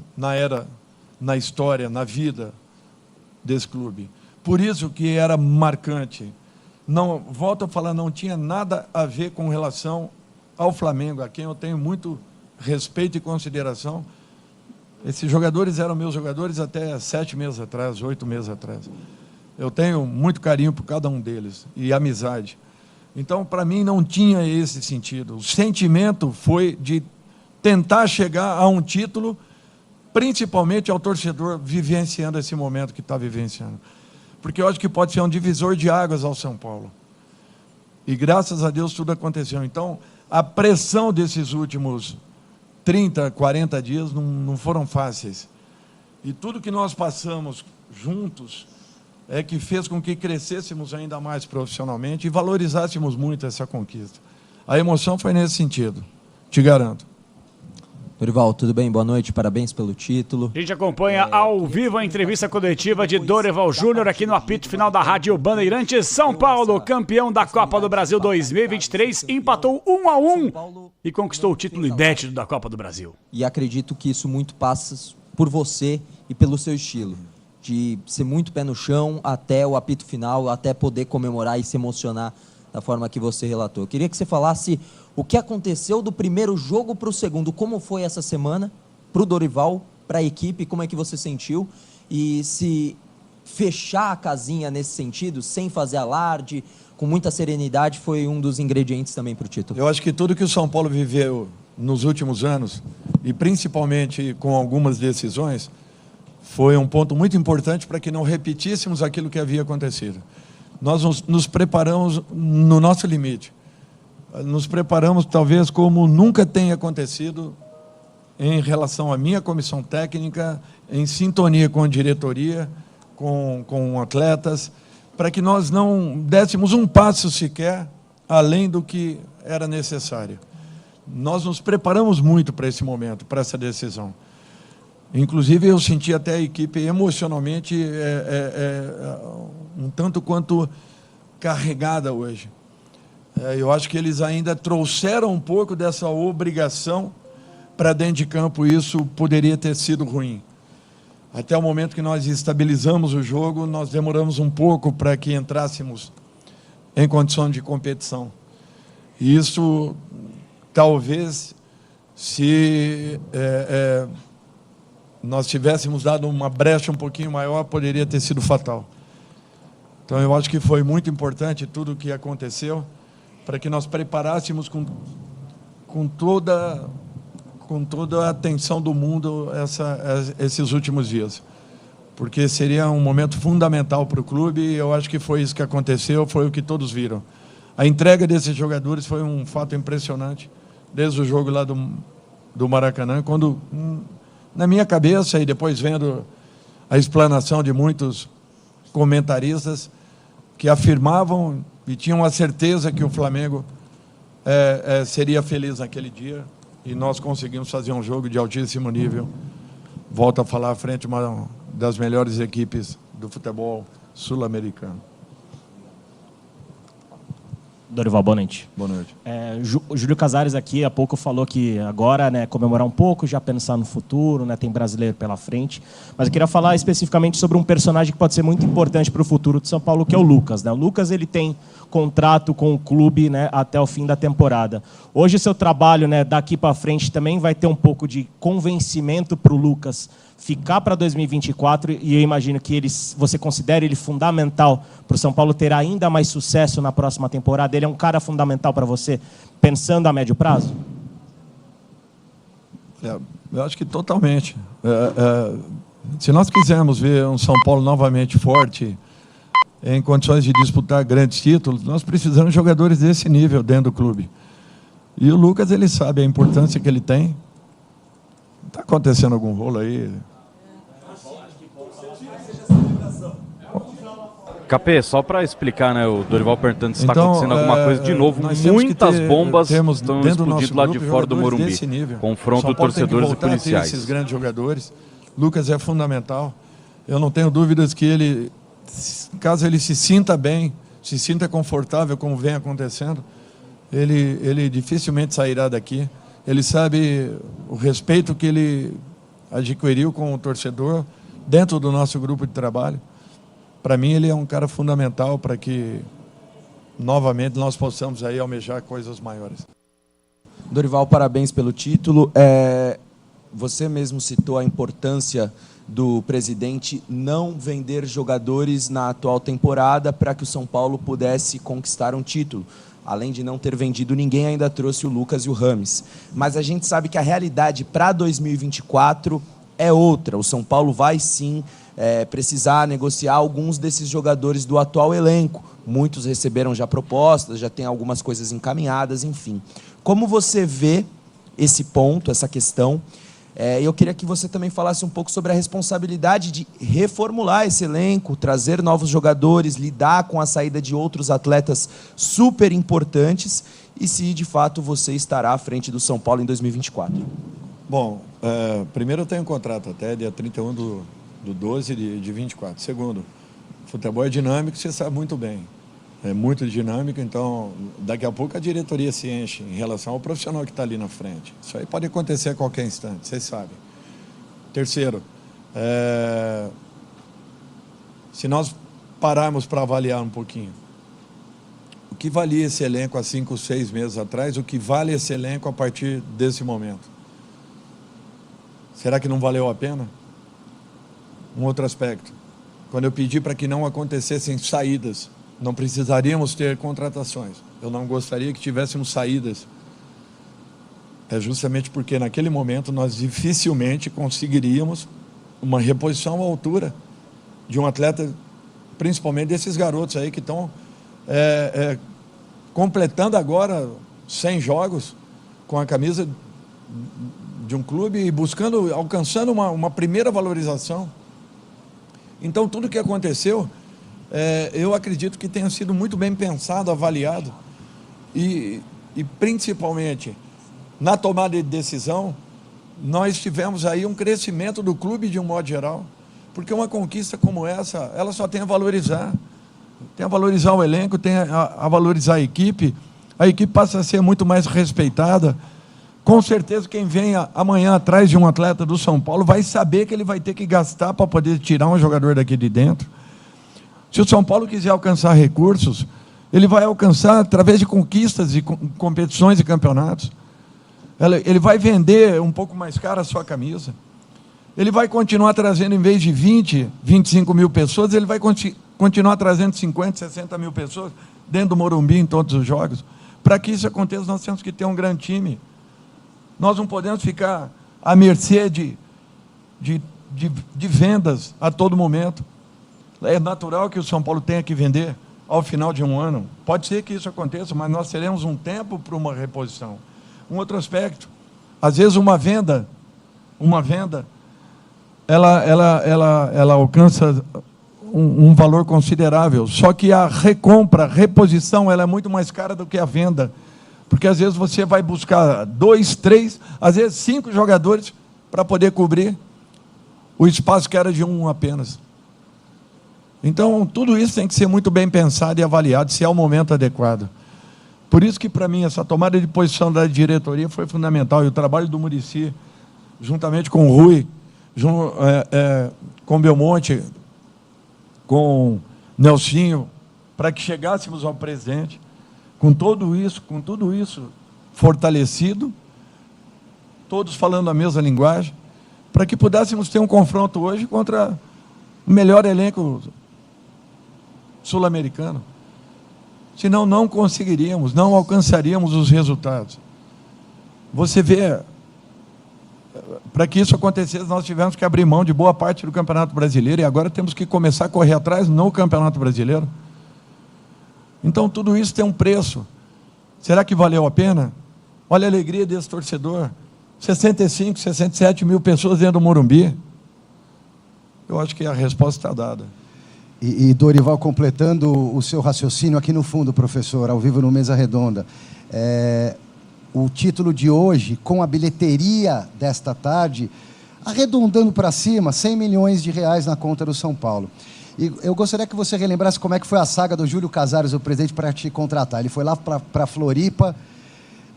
na história, na vida desse clube. Por isso que era marcante. Não, volto a falar, não tinha nada a ver com relação ao Flamengo, a quem eu tenho muito respeito e consideração. Esses jogadores eram meus jogadores até 7 meses atrás, 8 meses atrás. Eu tenho muito carinho por cada um deles e amizade. Então, para mim, não tinha esse sentido. O sentimento foi de tentar chegar a um título, principalmente ao torcedor vivenciando esse momento que está vivenciando. Porque eu acho que pode ser um divisor de águas ao São Paulo. E, graças a Deus, tudo aconteceu. Então, a pressão desses últimos 30, 40 dias não foram fáceis. E tudo que nós passamos juntos é que fez com que crescêssemos ainda mais profissionalmente e valorizássemos muito essa conquista. A emoção foi nesse sentido, te garanto. Dorival, tudo bem? Boa noite, parabéns pelo título. A gente acompanha ao vivo a entrevista coletiva de Dorival Júnior aqui no apito final da Rádio Bandeirantes. São Paulo, campeão da Copa do Brasil 2023, empatou 1-1 e conquistou o título inédito da Copa do Brasil. E acredito que isso muito passa por você e pelo seu estilo, de ser muito pé no chão até o apito final, até poder comemorar e se emocionar da forma que você relatou. Eu queria que você falasse o que aconteceu do primeiro jogo para o segundo, como foi essa semana para o Dorival, para a equipe, como é que você sentiu, e se fechar a casinha nesse sentido, sem fazer alarde, com muita serenidade, foi um dos ingredientes também para o título. Eu acho que tudo que o São Paulo viveu nos últimos anos, e principalmente com algumas decisões, foi um ponto muito importante para que não repetíssemos aquilo que havia acontecido. Nós nos preparamos no nosso limite. Nos preparamos, talvez, como nunca tenha acontecido em relação à minha comissão técnica, em sintonia com a diretoria, com atletas, para que nós não dessemos um passo sequer além do que era necessário. Nós nos preparamos muito para esse momento, para essa decisão. Inclusive, eu senti até a equipe emocionalmente um tanto quanto carregada hoje. Eu acho que eles ainda trouxeram um pouco dessa obrigação para dentro de campo, e isso poderia ter sido ruim. Até o momento que nós estabilizamos o jogo, nós demoramos um pouco para que entrássemos em condição de competição. E isso, talvez, se nós tivéssemos dado uma brecha um pouquinho maior, poderia ter sido fatal. Então, eu acho que foi muito importante tudo o que aconteceu, para que nós preparássemos com toda a atenção do mundo esses últimos dias. Porque seria um momento fundamental para o clube, e eu acho que foi isso que aconteceu, foi o que todos viram. A entrega desses jogadores foi um fato impressionante, desde o jogo lá do Maracanã, quando, na minha cabeça, e depois vendo a explanação de muitos comentaristas, que afirmavam e tinham a certeza que o Flamengo seria feliz naquele dia, e nós conseguimos fazer um jogo de altíssimo nível. Volto a falar, à frente de uma das melhores equipes do futebol sul-americano. Dorival, boa noite. Boa noite. O Júlio Casares aqui há pouco falou que agora, né, comemorar um pouco, já pensar no futuro, né, tem brasileiro pela frente. Mas eu queria falar especificamente sobre um personagem que pode ser muito importante para o futuro de São Paulo, que é o Lucas, né? O Lucas, ele tem contrato com o clube, né, até o fim da temporada. Hoje o seu trabalho, né, daqui para frente também vai ter um pouco de convencimento para o Lucas ficar para 2024, e eu imagino que você considera ele fundamental para o São Paulo ter ainda mais sucesso na próxima temporada. Ele é um cara fundamental para você, pensando a médio prazo? Eu acho que totalmente. Se nós quisermos ver um São Paulo novamente forte, em condições de disputar grandes títulos, nós precisamos de jogadores desse nível dentro do clube. E o Lucas, ele sabe a importância que ele tem. Está acontecendo algum rolo aí? Capê, só para explicar, né, o Dorival perguntando se está acontecendo alguma coisa de novo. Muitas bombas estão explodindo lá de fora do Morumbi. Confronto torcedores e policiais. Esses grandes jogadores. Lucas é fundamental. Eu não tenho dúvidas que ele, caso ele se sinta bem, se sinta confortável, como vem acontecendo, ele dificilmente sairá daqui. Ele sabe o respeito que ele adquiriu com o torcedor dentro do nosso grupo de trabalho. Para mim, ele é um cara fundamental para que, novamente, nós possamos aí almejar coisas maiores. Dorival, parabéns pelo título. Você mesmo citou a importância do presidente não vender jogadores na atual temporada para que o São Paulo pudesse conquistar um título. Além de não ter vendido ninguém, ainda trouxe o Lucas e o Rames. Mas a gente sabe que a realidade para 2024 é outra. O São Paulo vai sim precisar negociar alguns desses jogadores do atual elenco. Muitos receberam já propostas, já tem algumas coisas encaminhadas, enfim. Como você vê esse ponto, essa questão? Eu queria que você também falasse um pouco sobre a responsabilidade de reformular esse elenco, trazer novos jogadores, lidar com a saída de outros atletas super importantes e se, de fato, você estará à frente do São Paulo em 2024. Bom, primeiro eu tenho um contrato até dia 31 do 12 de 24. Segundo, futebol é dinâmico, você sabe muito bem. É muito dinâmico, então daqui a pouco a diretoria se enche em relação ao profissional que está ali na frente. Isso aí pode acontecer a qualquer instante, vocês sabem. Terceiro, se nós pararmos para avaliar um pouquinho o que valia esse elenco há 5, 6 meses atrás, o que vale esse elenco a partir desse momento. Será que não valeu a pena? Um outro aspecto, quando eu pedi para que não acontecessem saídas, não precisaríamos ter contratações. Eu não gostaria que tivéssemos saídas. É justamente porque naquele momento nós dificilmente conseguiríamos uma reposição à altura de um atleta, principalmente desses garotos aí que estão completando agora 100 jogos com a camisa de um clube e alcançando uma primeira valorização. Então, tudo que aconteceu, eu acredito que tenha sido muito bem pensado, avaliado e principalmente, na tomada de decisão, nós tivemos aí um crescimento do clube de um modo geral, porque uma conquista como essa, ela só tem a valorizar o elenco, tem a valorizar a equipe passa a ser muito mais respeitada. Com certeza quem vem amanhã atrás de um atleta do São Paulo vai saber que ele vai ter que gastar para poder tirar um jogador daqui de dentro. Se o São Paulo quiser alcançar recursos, ele vai alcançar através de conquistas e competições e campeonatos. Ele vai vender um pouco mais caro a sua camisa. Ele vai continuar trazendo, em vez de 20, 25 mil pessoas, ele vai continuar trazendo 50, 60 mil pessoas dentro do Morumbi em todos os jogos. Para que isso aconteça, nós temos que ter um grande time. Nós não podemos ficar à mercê de vendas a todo momento. É natural que o São Paulo tenha que vender ao final de um ano. Pode ser que isso aconteça, mas nós teremos um tempo para uma reposição. Um outro aspecto, às vezes uma venda, ela alcança um valor considerável, só que a recompra, a reposição, ela é muito mais cara do que a venda. Porque às vezes você vai buscar 2, 3, às vezes 5 jogadores para poder cobrir o espaço que era de um apenas. Então, tudo isso tem que ser muito bem pensado e avaliado se é o momento adequado. Por isso que, para mim, essa tomada de posição da diretoria foi fundamental. E o trabalho do Muricy, juntamente com o Rui, com o Belmonte, com o Nelsinho, para que chegássemos ao presidente, com tudo isso fortalecido, todos falando a mesma linguagem, para que pudéssemos ter um confronto hoje contra o melhor elenco sul-americano. Senão não conseguiríamos, não alcançaríamos os resultados. Você vê para que isso acontecesse, nós tivemos que abrir mão de boa parte do Campeonato Brasileiro e agora temos que começar a correr atrás no Campeonato Brasileiro. Então, tudo isso tem um preço. Será que valeu a pena? Olha a alegria desse torcedor. 65, 67 mil pessoas dentro do Morumbi. Eu acho que a resposta está dada. E Dorival, completando o seu raciocínio aqui no fundo, professor, ao vivo no Mesa Redonda, o título de hoje, com a bilheteria desta tarde, arredondando para cima, 100 milhões de reais na conta do São Paulo. E eu gostaria que você relembrasse como é que foi a saga do Júlio Casares, o presidente, para te contratar. Ele foi lá para Floripa,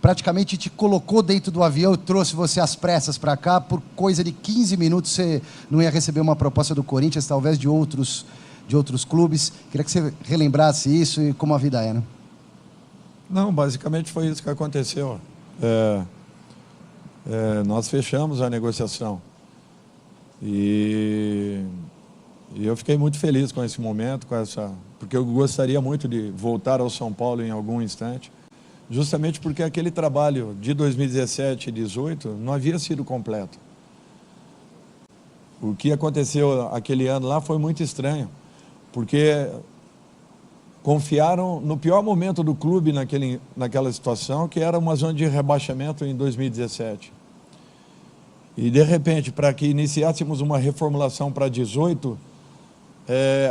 praticamente te colocou dentro do avião e trouxe você às pressas para cá. Por coisa de 15 minutos você não ia receber uma proposta do Corinthians, talvez de outros clubes. Queria que você relembrasse isso e como a vida é, né? Não, basicamente foi isso que aconteceu. Nós fechamos a negociação. E eu fiquei muito feliz com esse momento, porque eu gostaria muito de voltar ao São Paulo em algum instante, justamente porque aquele trabalho de 2017 e 2018 não havia sido completo. O que aconteceu aquele ano lá foi muito estranho, porque confiaram no pior momento do clube naquela situação, que era uma zona de rebaixamento em 2017. E, de repente, para que iniciássemos uma reformulação para 2018,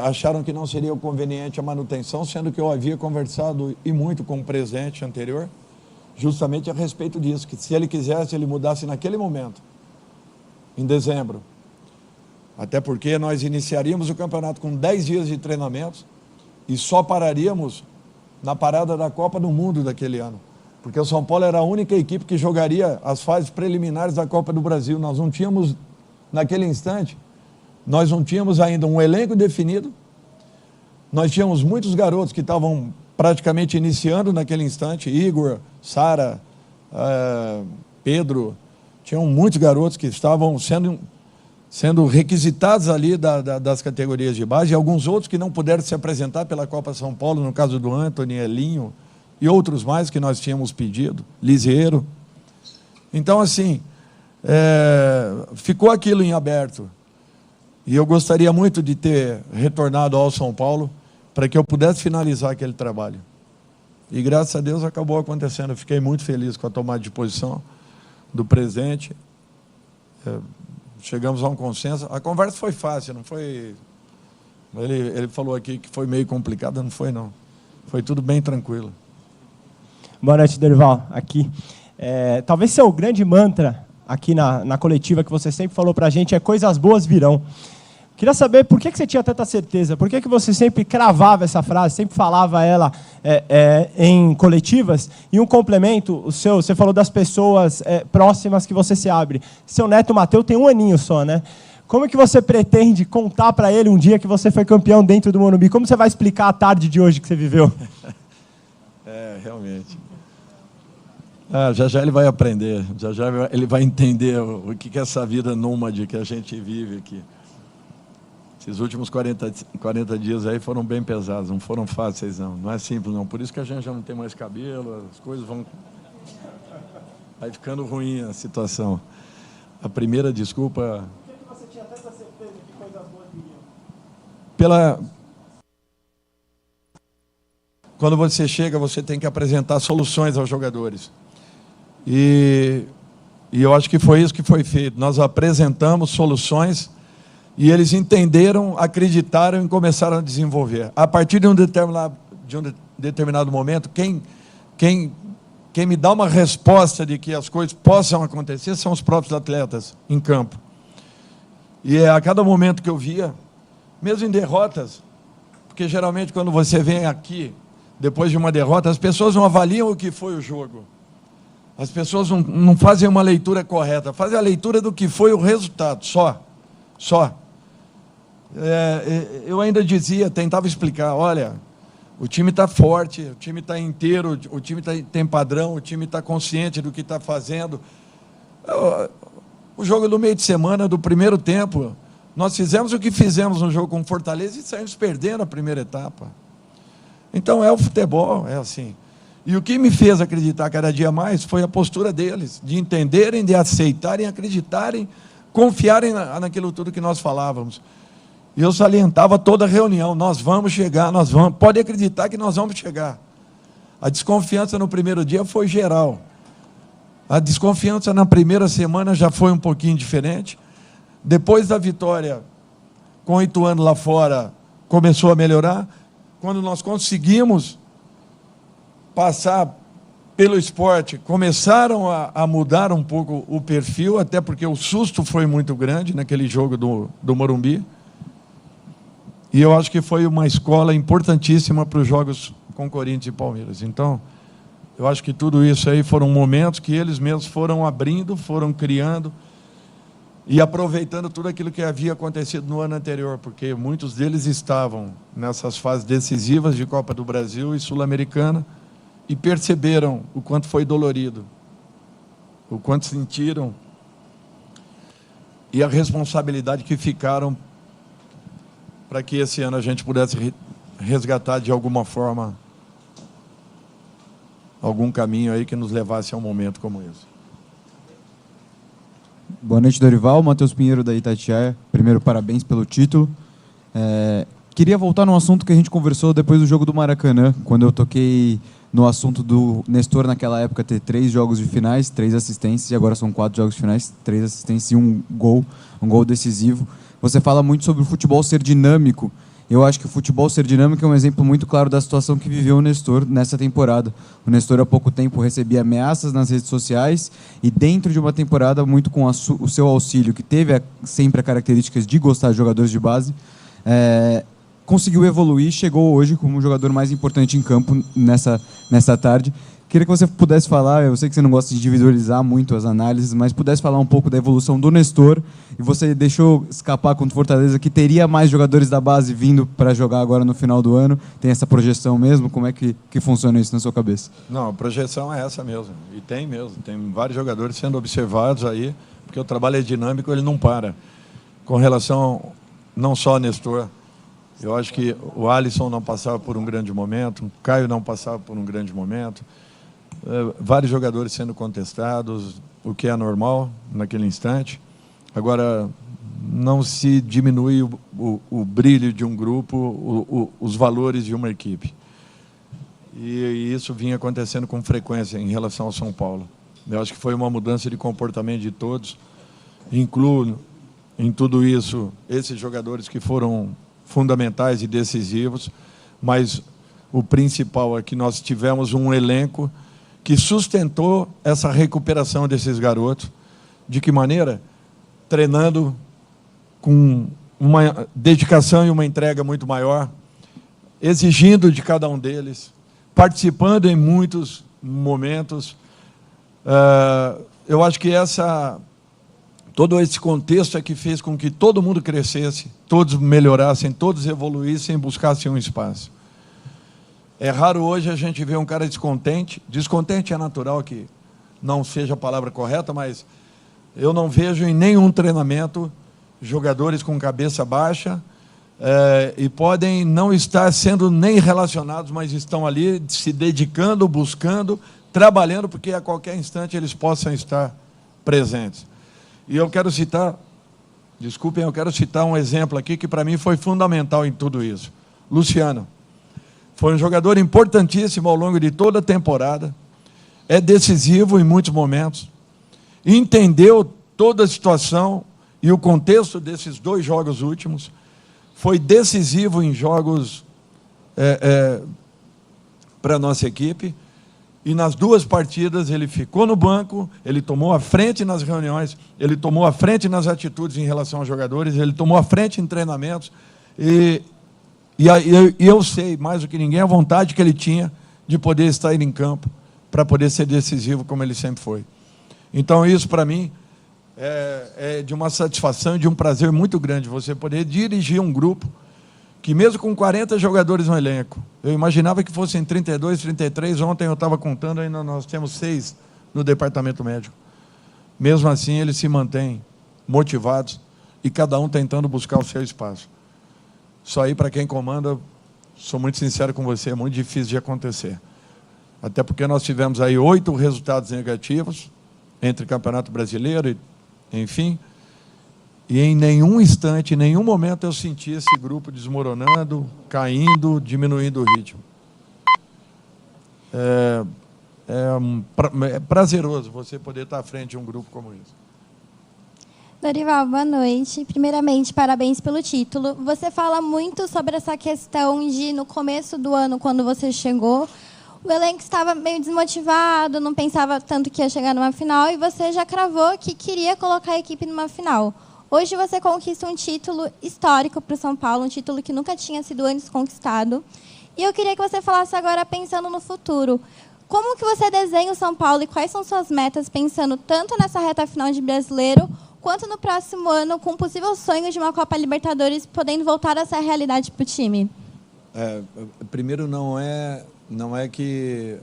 acharam que não seria conveniente a manutenção, sendo que eu havia conversado e muito com o presidente anterior, justamente a respeito disso, que se ele quisesse, ele mudasse naquele momento, em dezembro. Até porque nós iniciaríamos o campeonato com 10 dias de treinamentos e só pararíamos na parada da Copa do Mundo daquele ano. Porque o São Paulo era a única equipe que jogaria as fases preliminares da Copa do Brasil. Nós não tínhamos, naquele instante, nós não tínhamos ainda um elenco definido, nós tínhamos muitos garotos que estavam praticamente iniciando naquele instante, Igor, Sara, Pedro, tinham muitos garotos que estavam sendo requisitados ali das categorias de base, e alguns outros que não puderam se apresentar pela Copa São Paulo, no caso do Antony, Elinho, e outros mais que nós tínhamos pedido, Liseiro. Então, assim, ficou aquilo em aberto. E eu gostaria muito de ter retornado ao São Paulo para que eu pudesse finalizar aquele trabalho. E, graças a Deus, acabou acontecendo. Eu fiquei muito feliz com a tomada de posição do presidente. Chegamos a um consenso. A conversa foi fácil, não foi... Ele falou aqui que foi meio complicada, não foi, não. Foi tudo bem tranquilo. Boa noite, Dorival. Aqui. Talvez seu grande mantra aqui na coletiva que você sempre falou para a gente é coisas boas virão. Queria saber por que você tinha tanta certeza, por que você sempre cravava essa frase, sempre falava ela em coletivas, e um complemento, você falou das pessoas próximas que você se abre. Seu neto Mateus tem 1 aninho só, né? Como é que você pretende contar para ele um dia que você foi campeão dentro do Morumbi? Como você vai explicar a tarde de hoje que você viveu? Realmente. Já ele vai aprender, já ele vai entender o que é essa vida nômade que a gente vive aqui. Esses últimos 40 dias aí foram bem pesados, não foram fáceis, não é simples, não. Por isso que a gente já não tem mais cabelo, as coisas vai ficando ruim a situação. A primeira desculpa... Por que você tinha tanta certeza que coisas boas viriam? Quando você chega, você tem que apresentar soluções aos jogadores. E eu acho que foi isso que foi feito. Nós apresentamos soluções e eles entenderam, acreditaram e começaram a desenvolver. A partir de um determinado momento, quem me dá uma resposta de que as coisas possam acontecer são os próprios atletas em campo. E a cada momento que eu via, mesmo em derrotas, porque geralmente quando você vem aqui, depois de uma derrota, as pessoas não avaliam o que foi o jogo. As pessoas não fazem uma leitura correta, fazem a leitura do que foi o resultado, só. Eu ainda tentava explicar, olha, o time está forte, o time está inteiro, o time tem padrão, o time está consciente do que está fazendo. O jogo do meio de semana, do primeiro tempo, nós fizemos o que fizemos no jogo com Fortaleza e saímos perdendo a primeira etapa. Então é o futebol, é assim. E o que me fez acreditar cada dia mais foi a postura deles, de entenderem, de aceitarem, acreditarem, confiarem naquilo tudo que nós falávamos. E eu salientava toda a reunião, nós vamos chegar, nós vamos, pode acreditar que nós vamos chegar. A desconfiança no primeiro dia foi geral. A desconfiança na primeira semana já foi um pouquinho diferente. Depois da vitória com o Ituano lá fora, começou a melhorar. Quando nós conseguimos passar pelo esporte, começaram a mudar um pouco o perfil, até porque o susto foi muito grande naquele jogo do Morumbi. E eu acho que foi uma escola importantíssima para os jogos com Corinthians e Palmeiras. Então, eu acho que tudo isso aí foram momentos que eles mesmos foram abrindo, foram criando e aproveitando tudo aquilo que havia acontecido no ano anterior, porque muitos deles estavam nessas fases decisivas de Copa do Brasil e Sul-Americana e perceberam o quanto foi dolorido, o quanto sentiram e a responsabilidade que ficaram para que esse ano a gente pudesse resgatar de alguma forma algum caminho aí que nos levasse a um momento como esse. Boa noite, Dorival. Matheus Pinheiro, da Itatiaia. Primeiro, parabéns pelo título. Queria voltar num assunto que a gente conversou depois do jogo do Maracanã, quando eu toquei no assunto do Nestor, naquela época, ter 3 jogos de finais, 3 assistências, e agora são 4 jogos de finais, 3 assistências e um gol decisivo. Você fala muito sobre o futebol ser dinâmico. Eu acho que o futebol ser dinâmico é um exemplo muito claro da situação que viveu o Nestor nessa temporada. O Nestor, há pouco tempo, recebia ameaças nas redes sociais e, dentro de uma temporada, muito com o seu auxílio, que teve sempre as características de gostar de jogadores de base, conseguiu evoluir e chegou hoje como o jogador mais importante em campo nessa tarde. Queria que você pudesse falar, eu sei que você não gosta de individualizar muito as análises, mas pudesse falar um pouco da evolução do Nestor, e você deixou escapar contra o Fortaleza que teria mais jogadores da base vindo para jogar agora no final do ano. Tem essa projeção mesmo? Como é que funciona isso na sua cabeça? Não, a projeção é essa mesmo, e tem mesmo. Tem vários jogadores sendo observados aí, porque o trabalho é dinâmico, ele não para. Com relação não só ao Nestor, eu acho que o Alisson não passava por um grande momento, o Caio não passava por um grande momento, vários jogadores sendo contestados, o que é normal naquele instante. Agora, não se diminui o brilho de um grupo, os valores de uma equipe. E isso vinha acontecendo com frequência em relação ao São Paulo. Eu acho que foi uma mudança de comportamento de todos. Incluo em tudo isso esses jogadores que foram fundamentais e decisivos, mas o principal é que nós tivemos um elenco que sustentou essa recuperação desses garotos. De que maneira? Treinando com uma dedicação e uma entrega muito maior, exigindo de cada um deles, participando em muitos momentos. Eu acho que todo esse contexto é que fez com que todo mundo crescesse, todos melhorassem, todos evoluíssem, buscassem um espaço. É raro hoje a gente ver um cara descontente. Descontente é natural que não seja a palavra correta, mas eu não vejo em nenhum treinamento jogadores com cabeça baixa e podem não estar sendo nem relacionados, mas estão ali se dedicando, buscando, trabalhando, porque a qualquer instante eles possam estar presentes. E eu quero citar, desculpem, eu quero citar um exemplo aqui que para mim foi fundamental em tudo isso. Luciano. Foi um jogador importantíssimo ao longo de toda a temporada, é decisivo em muitos momentos, entendeu toda a situação e o contexto desses 2 jogos últimos, foi decisivo em jogos para a nossa equipe, e nas 2 partidas ele ficou no banco, ele tomou a frente nas reuniões, ele tomou a frente nas atitudes em relação aos jogadores, ele tomou a frente em treinamentos, e eu sei, mais do que ninguém, a vontade que ele tinha de poder estar em campo, para poder ser decisivo como ele sempre foi. Então, isso, para mim, é de uma satisfação e de um prazer muito grande, você poder dirigir um grupo que, mesmo com 40 jogadores no elenco, eu imaginava que fossem 32, 33, ontem eu estava contando, ainda nós temos 6 no departamento médico. Mesmo assim, eles se mantêm motivados e cada um tentando buscar o seu espaço. Isso aí, para quem comanda, sou muito sincero com você, é muito difícil de acontecer. até porque nós tivemos aí 8 resultados negativos entre Campeonato Brasileiro e, enfim, e em nenhum instante, em nenhum momento eu senti esse grupo desmoronando, caindo, diminuindo o ritmo. É prazeroso você poder estar à frente de um grupo como esse. Dorival, boa noite. Primeiramente, parabéns pelo título. Você fala muito sobre essa questão de, no começo do ano, quando você chegou, o elenco estava meio desmotivado, não pensava tanto que ia chegar numa final, e você já cravou que queria colocar a equipe numa final. Hoje você conquista um título histórico para o São Paulo, um título que nunca tinha sido antes conquistado. E eu queria que você falasse agora, pensando no futuro, como que você desenha o São Paulo e quais são suas metas, pensando tanto nessa reta final de Brasileiro, quanto no próximo ano, com o possível sonho de uma Copa Libertadores, podendo voltar a ser a realidade para o time? Primeiro, não é que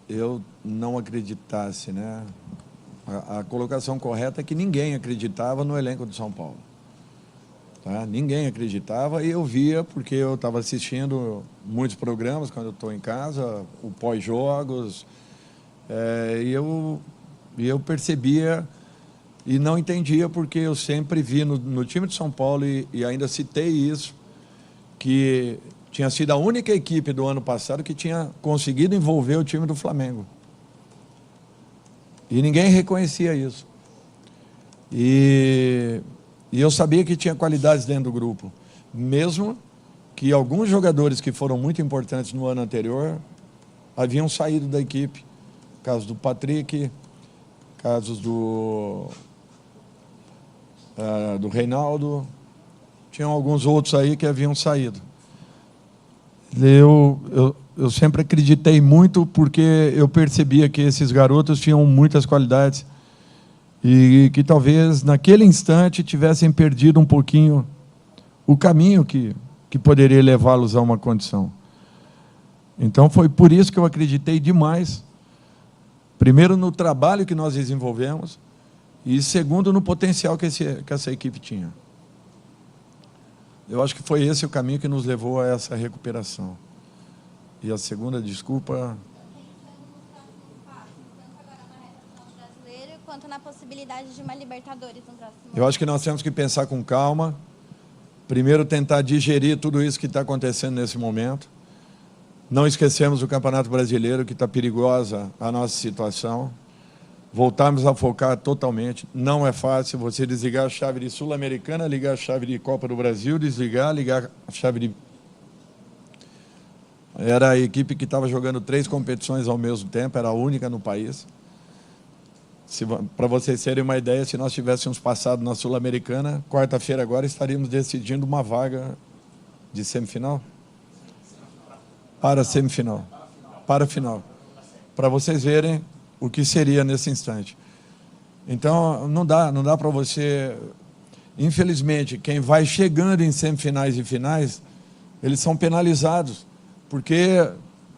eu não acreditasse, né? A colocação correta é que ninguém acreditava no elenco do São Paulo. Tá? Ninguém acreditava, e eu via, porque eu estava assistindo muitos programas quando eu estou em casa, o pós-jogos, e eu percebia e não entendia, porque eu sempre vi no time de São Paulo, e ainda citei isso, que tinha sido a única equipe do ano passado que tinha conseguido envolver o time do Flamengo. E ninguém reconhecia isso. E eu sabia que tinha qualidades dentro do grupo. Mesmo que alguns jogadores que foram muito importantes no ano anterior haviam saído da equipe. Caso do Patrick, casos do Reinaldo. Tinham alguns outros aí que haviam saído. Eu sempre acreditei muito, porque eu percebia que esses garotos tinham muitas qualidades e que talvez naquele instante tivessem perdido um pouquinho o caminho que poderia levá-los a uma condição. Então foi por isso que eu acreditei demais, primeiro no trabalho que nós desenvolvemos e segundo no potencial que essa equipe tinha. Eu acho que foi esse o caminho que nos levou a essa recuperação. E a segunda desculpa... Quanto na possibilidade de uma Libertadores no próximo ano. Eu acho que nós temos que pensar com calma. Primeiro, tentar digerir tudo isso que está acontecendo nesse momento. Não esquecemos o Campeonato Brasileiro, que está perigosa a nossa situação. Voltarmos a focar totalmente. Não é fácil você desligar a chave de Sul-Americana, ligar a chave de Copa do Brasil, ligar a chave de... Era a equipe que estava jogando 3 competições ao mesmo tempo, era a única no país. Para vocês terem uma ideia, se nós tivéssemos passado na Sul-Americana, quarta-feira agora estaríamos decidindo uma vaga de semifinal? Para a semifinal. Para a final. Para vocês verem o que seria nesse instante. Então, não dá para você... Infelizmente, quem vai chegando em semifinais e finais, eles são penalizados, porque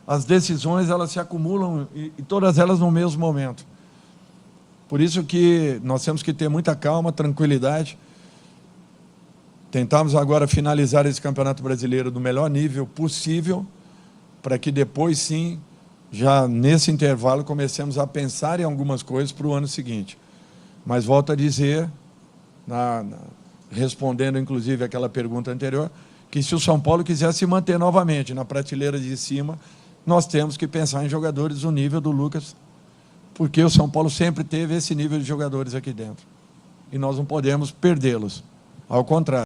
as decisões elas se acumulam, e todas elas no mesmo momento. Por isso que nós temos que ter muita calma, tranquilidade. Tentamos agora finalizar esse Campeonato Brasileiro do melhor nível possível, para que depois, sim, já nesse intervalo, comecemos a pensar em algumas coisas para o ano seguinte. Mas volto a dizer, respondendo inclusive aquela pergunta anterior, que se o São Paulo quiser se manter novamente na prateleira de cima, nós temos que pensar em jogadores do nível do Lucas, porque o São Paulo sempre teve esse nível de jogadores aqui dentro. E nós não podemos perdê-los. Ao contrário.